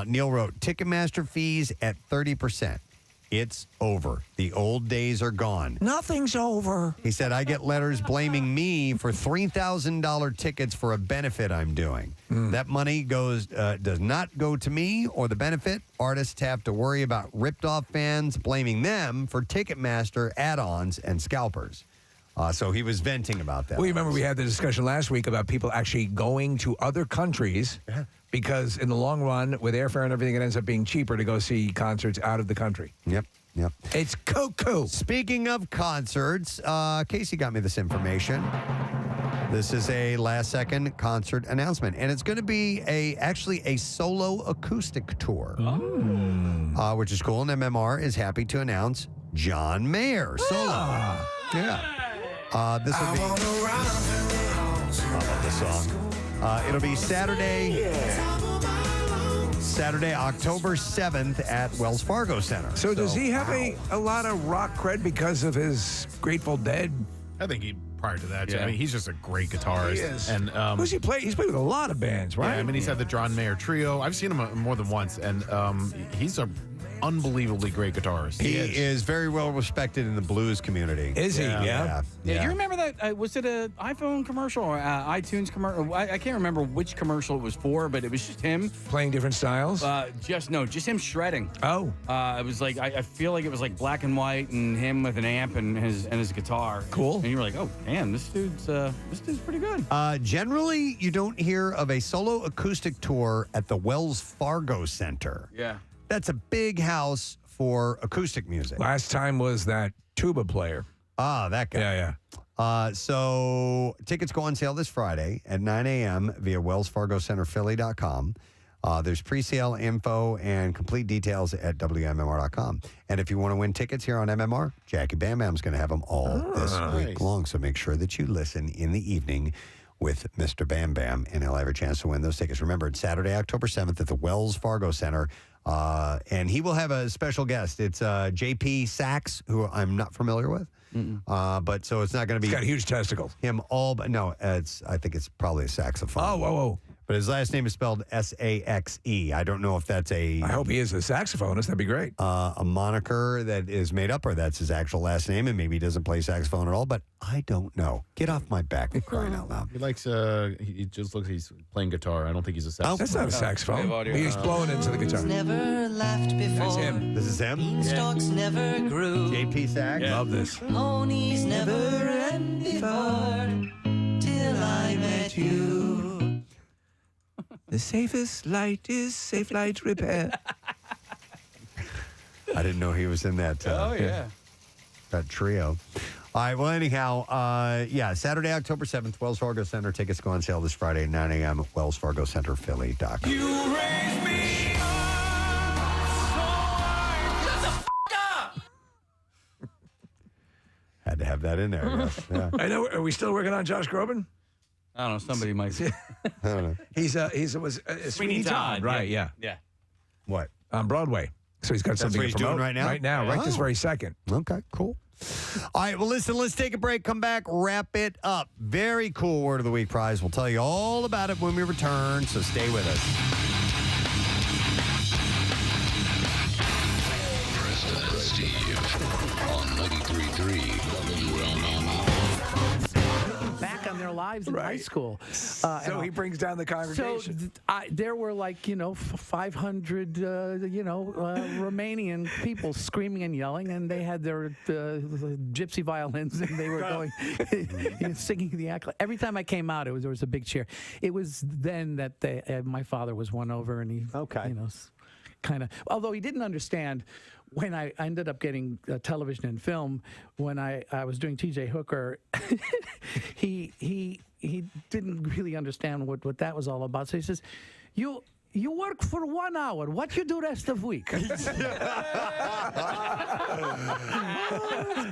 Neil wrote, Ticketmaster fees at 30%. It's over. The old days are gone. Nothing's over. He said, I get letters blaming me for $3,000 tickets for a benefit I'm doing. That money does not go to me or the benefit. Artists have to worry about ripped-off fans blaming them for Ticketmaster add-ons and scalpers. So he was venting about that. Well, you remember we had the discussion last week about people actually going to other countries because in the long run, with airfare and everything, it ends up being cheaper to go see concerts out of the country. Yep. It's cuckoo. Speaking of concerts, Casey got me this information. This is a last-second concert announcement, and it's going to be actually a solo acoustic tour, which is cool. And MMR is happy to announce John Mayer solo. Yeah. This will be. I love this song. It'll be Saturday, October 7th at Wells Fargo Center. So does he have a lot of rock cred because of his Grateful Dead? I think prior to that, too. I mean, he's just a great guitarist. He is. And who's he play? He's played with a lot of bands, right? Yeah, I mean, he's had the John Mayer Trio. I've seen him more than once, and he's a unbelievably great guitarist. He is very well respected in the blues community. Is he? Yeah. Do you remember that? Was it an iPhone commercial or iTunes commercial? I can't remember which commercial it was for, but it was just him playing different styles. Just him shredding. Oh, it was like I feel like it was like black and white and him with an amp and his guitar. Cool. And you were like, oh damn, this dude's pretty good. Generally, you don't hear of a solo acoustic tour at the Wells Fargo Center. Yeah. That's a big house for acoustic music. Last time was that tuba player. Ah, that guy. Yeah. So tickets go on sale this Friday at 9 a.m. via wellsfargocenterphilly.com. There's pre-sale info and complete details at WMMR.com. And if you want to win tickets here on MMR, Jackie Bam Bam's going to have them all this week long. So make sure that you listen in the evening with Mr. Bam Bam, and he'll have a chance to win those tickets. Remember, it's Saturday, October 7th at the Wells Fargo Center. And he will have a special guest. It's J.P. Sachs, who I'm not familiar with. But so it's not going to be. He's got huge testicles. Him all, but no, I think it's probably a saxophone. Oh, whoa. But his last name is spelled S-A-X-E. I don't know if that's I hope he is a saxophonist. That'd be great. A moniker that is made up, or that's his actual last name, and maybe he doesn't play saxophone at all, but I don't know. Get off my back, crying out loud. He likes, he just looks like he's playing guitar. I don't think he's a saxophone. That's not a saxophone. He's blowing into the guitar. Never laughed before. That's him. This is him? Beanstalks never grew. J.P. Sachs? Love this. Ponies never ran before. Till I met you. The safest light is Safe Light Repair. I didn't know he was in that. That trio. All right, well, anyhow, Saturday, October 7th, Wells Fargo Center. Tickets go on sale this Friday at 9 a.m. at wellsfargocenterphilly.com. You raised me Shut the f*** up! Had to have that in there. Yes. Yeah. I know. Are we still working on Josh Groban? I don't know. Somebody might. I don't know. He's Sweeney Todd, right? Yeah. What? On Broadway. So he's got That's something what he's to promote doing right now? Right now, right this Oh. very second. Okay, cool. All right, well, listen, let's take a break, come back, wrap it up. Very cool Word of the Week prize. We'll tell you all about it when we return, so stay with us. Preston and Steve on 93.3 WMMR. Back on their lives in high school. So he brings down the congregation. So there were 500 Romanian people screaming and yelling, and they had their gypsy violins, and they were going singing the act. Every time I came out, there was a big cheer. It was then that my father was won over, and he kind of, although he didn't understand. When I ended up getting television and film, when I was doing T.J. Hooker, he didn't really understand what that was all about. So he says, "You work for 1 hour. What you do rest of week?" That's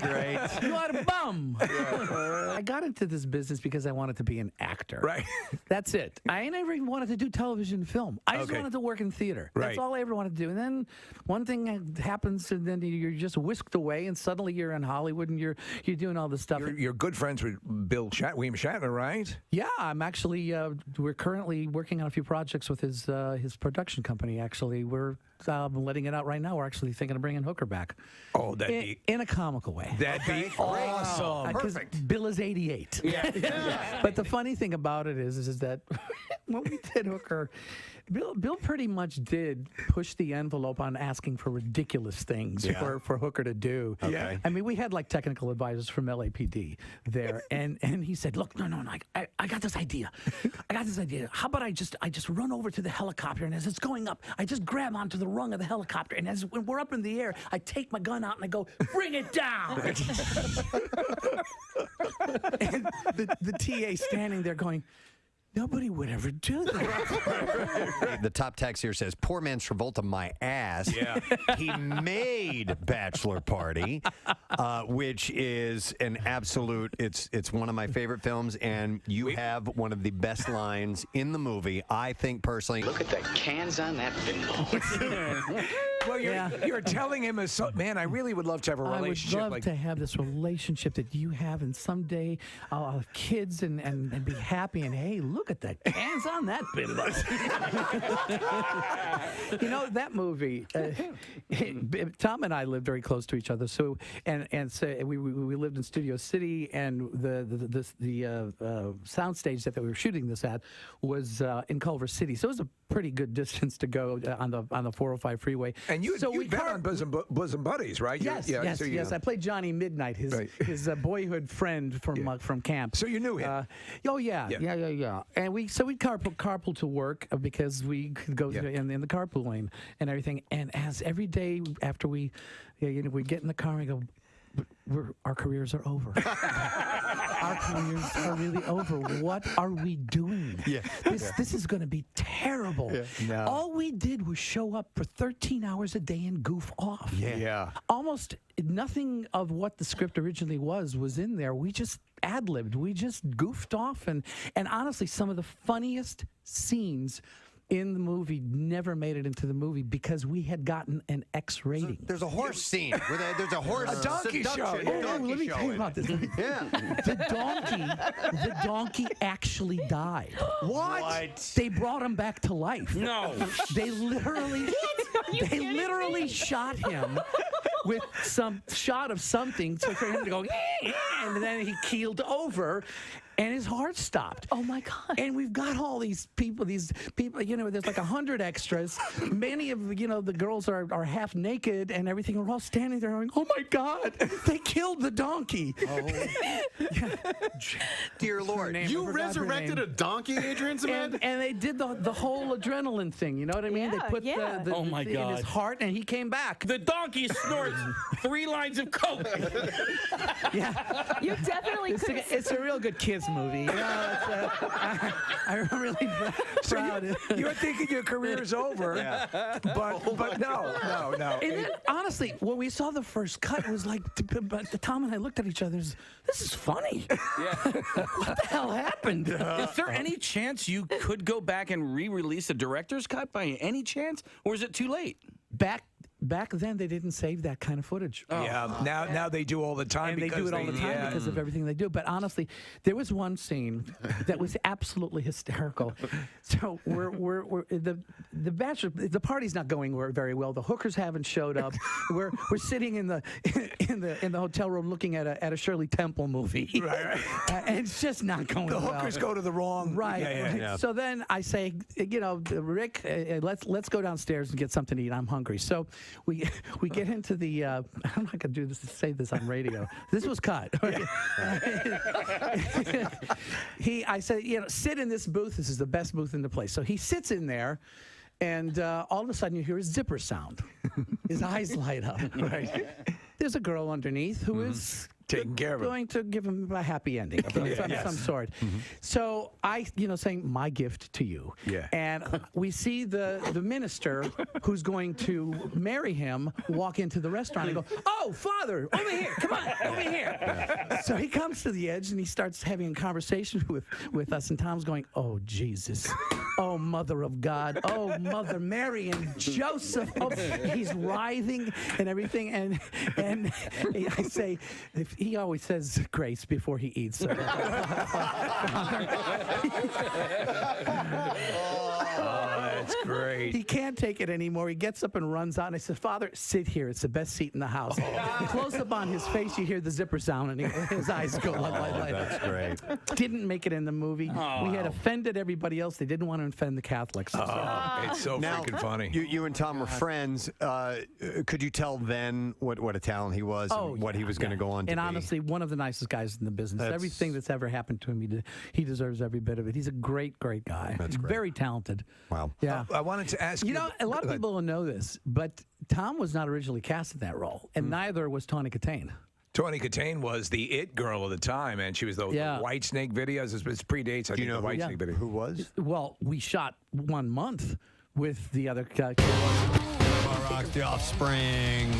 great. You are a bum. I got into this business because I wanted to be an actor. Right. That's it. I never even wanted to do television and film. I just wanted to work in theater. Right. That's all I ever wanted to do. And then one thing happens, and then you're just whisked away, and suddenly you're in Hollywood, and you're doing all this stuff. You're good friends with William Shatner, right? Yeah, I'm actually. We're currently working on a few projects with his production company. Actually, we're letting it out right now. We're actually thinking of bringing Hooker back. Oh, in a comical way. That'd be awesome. Perfect. Bill is 88. Yeah. But the funny thing about it is that when we did Hooker, Bill pretty much did push the envelope on asking for ridiculous things for Hooker to do. Okay. I mean, we had technical advisors from LAPD there, and he said, "Look, no, I got this idea. How about I just run over to the helicopter, and as it's going up, I just grab onto the rung of the helicopter, and when we're up in the air, I take my gun out and I go, bring it down." And the TA standing there going, nobody would ever do that. The top text here says, "Poor man's Travolta, my ass." Yeah. He made Bachelor Party, which is an absolute, it's one of my favorite films, and you have one of the best lines in the movie, I think personally. Look at the cans on that bingo. Well, you're telling him, man, I really would love to have a relationship. I would love to have this relationship that you have, and someday I'll have kids and be happy. And hey, look at that hands on that bit of us. You know that movie. Tom and I lived very close to each other. So we lived in Studio City, and the soundstage that we were shooting this at was in Culver City. So it was a pretty good distance to go on the 405 freeway. And you've been on Bosom Buddies, right? Yes, yes. I played Johnny Midnight, his boyhood friend from camp. So you knew him? Yeah. And we'd carpool to work because we could go in the carpool lane and everything. And as every day after we get in the car and we go, our careers are over. Our careers are really over. What are we doing? This is going to be terrible. No. All we did was show up for 13 hours a day and goof off. Almost nothing of what the script originally was in there. We just ad-libbed. We just goofed off. And honestly, some of the funniest scenes in the movie never made it into the movie because we had gotten an X rating. There's a horse scene. There's a horse a donkey show. Let me tell you about this. The donkey actually died. What? They brought him back to life. No. They literally shot him with some shot of something for him to go, and then he keeled over. And his heart stopped. Oh my God! And we've got all these people. There's like 100 extras. Many of the girls are half naked and everything. We're all standing there going, "Oh my God! They killed the donkey!" Dear Lord, you resurrected a donkey, Adrian Cement? And they did the whole adrenaline thing. You know what I mean? They put the Oh my in his God. heart, and he came back. The donkey snorts 3 lines of coke. You definitely could. It's a real good kids movie. You know, I'm really proud. You're thinking your career is over, but no. And then, honestly, when we saw the first cut, it was like, Tom and I looked at each other. This is funny. What the hell happened? Is there any chance you could go back and re-release a director's cut by any chance, or is it too late? Back then, they didn't save that kind of footage. Now they do all the time. And they do it all the time because of everything they do. But honestly, there was one scene that was absolutely hysterical. So we're the bachelor, the party's not going very well. The hookers haven't showed up. We're sitting in the hotel room looking at a Shirley Temple movie. Right. And it's just not going well. The hookers go to the wrong. Right. Yeah. So then I say, Rick, let's go downstairs and get something to eat. I'm hungry. So we get into the. I'm not gonna do this to say this on radio. This was cut. I said, sit in this booth. This is the best booth in the place. So he sits in there, and all of a sudden you hear a zipper sound. His eyes light up. Right. There's a girl underneath who is taking care of him, going to give him a happy ending of some sort. So I, saying my gift to you. Yeah. And we see the minister who's going to marry him walk into the restaurant and go, "Oh, Father, over here, come on, over here." So he comes to the edge and he starts having a conversation with us, and Tom's going, "Oh, Jesus. Oh, Mother of God. Oh, Mother Mary and Joseph." Oh, he's writhing and everything. And I say, he always says grace before he eats. So. That's great. He can't take it anymore. He gets up and runs out. And I said, "Father, sit here. It's the best seat in the house." Close up on his face, you hear the zipper sound, and his eyes go like. That's great. Didn't make it in the movie. We had offended everybody else. They didn't want to offend the Catholics. It's so freaking funny. You and Tom were friends. Could you tell then what a talent he was and what he was going to go on to and be? honestly, one of the nicest guys in the business. Everything that's ever happened to him, he deserves every bit of it. He's a great guy. That's great. Very talented. Wow. Yeah. I wanted to ask you. A lot of people don't know this, but Tom was not originally cast in that role, and neither was Tawny Katane. Tawny Katane was the it girl of the time, and she was the White Snake videos. It predates, I think, the White Snake video. Who was? Well, we shot 1 month with the other guy. Rock the Offspring.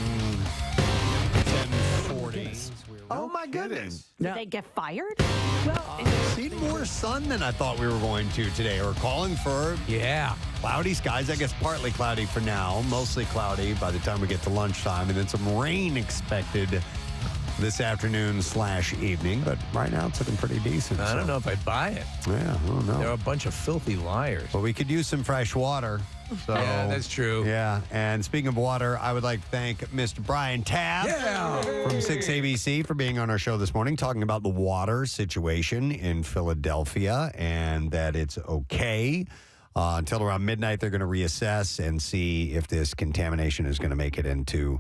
10:40. goodness. Oh, my goodness. Did they get fired? Seen more sun than I thought we were going to today. We're calling for cloudy skies. I guess partly cloudy for now, mostly cloudy by the time we get to lunchtime, and then some rain expected this afternoon/evening. But right now it's looking pretty decent. I don't know if I'd buy it. Yeah, I don't know. They're a bunch of filthy liars. But we could use some fresh water. So, yeah, that's true. Yeah, and speaking of water, I would like to thank Mr. Brian Taff from 6ABC for being on our show this morning, talking about the water situation in Philadelphia and that it's okay. Until around midnight, they're going to reassess and see if this contamination is going to make it into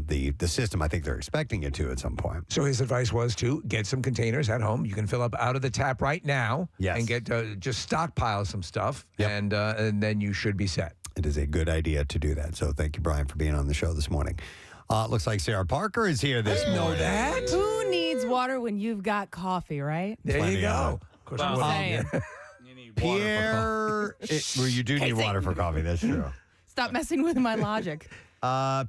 the system. I think they're expecting it to at some point. So his advice was to get some containers at home. You can fill up out of the tap right now and get just stockpile some stuff, and then you should be set. It is a good idea to do that. So thank you, Brian, for being on the show this morning. Looks like Sarah Parker is here this morning. Know that? Who needs water when you've got coffee, right? There you go. Of course, I'm saying. Pierre, well, you do need water for coffee. That's true. Stop messing with my logic.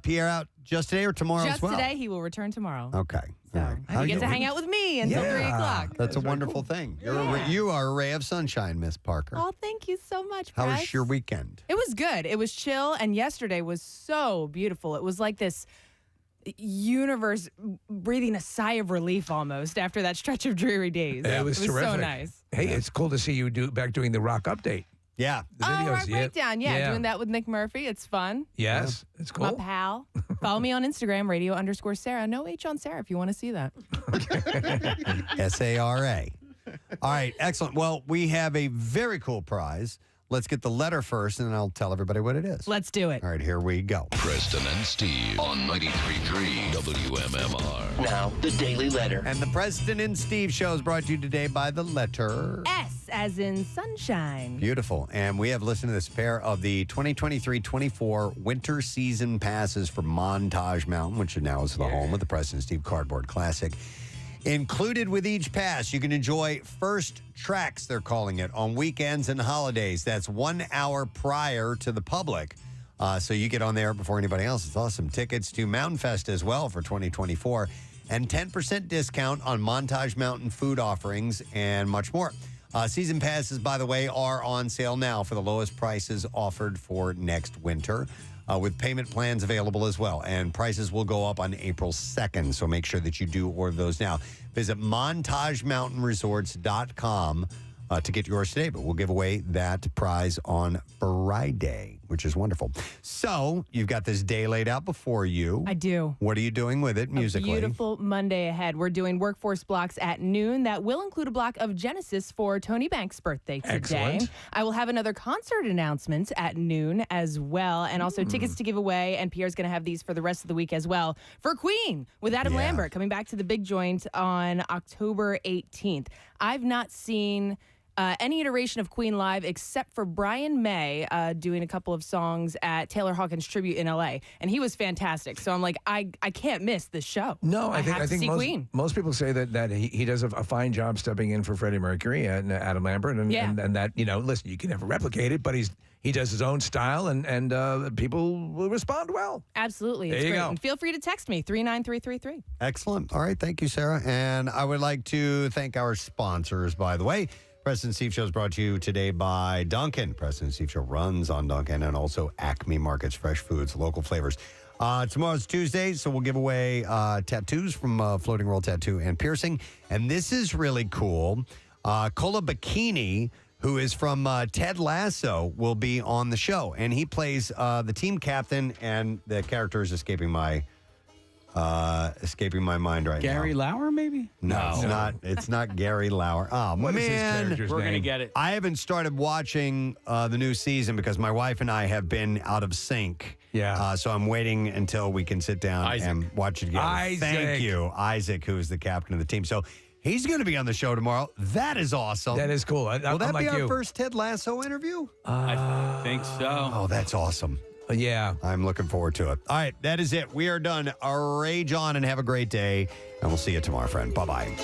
Pierre out just today or tomorrow Just as well? today, he will return tomorrow. Okay. All right. You get to hang out with me until 3 o'clock. That's a wonderful thing. You are a ray of sunshine, Miss Parker. Oh, thank you so much, How Press. was your weekend? It was good. It was chill, and yesterday was so beautiful. It was like this universe breathing a sigh of relief almost after that stretch of dreary days. It was terrific. so nice. Hey, it's cool to see you back doing the rock update. Yeah. The videos. Rock Breakdown. Yeah, doing that with Nick Murphy. It's fun. Yes, it's cool. My pal. Follow me on Instagram, radio_Sarah. No H on Sarah if you want to see that. SARA. All right, excellent. Well, we have a very cool prize. Let's get the letter first, and then I'll tell everybody what it is. Let's do it. All right, here we go. Preston and Steve on 93.3 WMMR. Now, the Daily Letter. And the Preston and Steve show is brought to you today by the letter S as in sunshine. Beautiful. And we have listened to this pair of the 2023-24 winter season passes for Montage Mountain, which now is the home of the Preston and Steve Cardboard Classic. Included with each pass, you can enjoy first tracks, they're calling it, on weekends and holidays. That's 1 hour prior to the public. So you get on there before anybody else. It's awesome. Tickets to Mountain Fest as well for 2024. And 10% discount on Montage Mountain food offerings and much more. Season passes, by the way, are on sale now for the lowest prices offered for next winter. With payment plans available as well. And prices will go up on April 2nd, so make sure that you do order those now. Visit montagemountainresorts.com to get yours today, but we'll give away that prize on Friday, which is wonderful. So you've got this day laid out before you. I do. What are you doing with it musically? A beautiful Monday ahead. We're doing workforce blocks at noon. That will include a block of Genesis for Tony Banks' birthday today. Excellent. I will have another concert announcement at noon as well, and also tickets to give away, and Pierre's going to have these for the rest of the week as well, for Queen with Adam Lambert coming back to the big joint on October 18th. I've not seen any iteration of Queen live except for Brian May doing a couple of songs at Taylor Hawkins Tribute in LA, and he was fantastic. So I'm like, I can't miss this show. No, I have to think see Queen. most people say that he does a fine job stepping in for Freddie Mercury and Adam Lambert, and that, you know, listen, you can never replicate it, but he does his own style, and people will respond well. Absolutely. There It's you great. go. And feel free to text me, 39333. Excellent. All right. Thank you, Sarah. And I would like to thank our sponsors, by the way. Preston and Steve Show is brought to you today by Dunkin'. Preston and Steve Show runs on Dunkin', and also Acme Markets, fresh foods, local flavors. Tomorrow's Tuesday, so we'll give away tattoos from Floating World Tattoo and Piercing. And this is really cool. Kola Bikini, who is from Ted Lasso, will be on the show. And he plays the team captain, and the character is escaping my mind right now. Gary Lauer, maybe? No, it's not. It's not Gary Lauer. Oh, What is his man. character's We're name? going to get it. I haven't started watching the new season because my wife and I have been out of sync. Yeah. So I'm waiting until we can sit down and watch it together. Isaac. Thank you, Isaac, who is the captain of the team. So he's going to be on the show tomorrow. That is awesome. That is cool. Will that be our first Ted Lasso interview? I think so. Oh, that's awesome. Yeah. I'm looking forward to it. All right, that is it. We are done. Rage on and have a great day. And we'll see you tomorrow, friend. Bye-bye.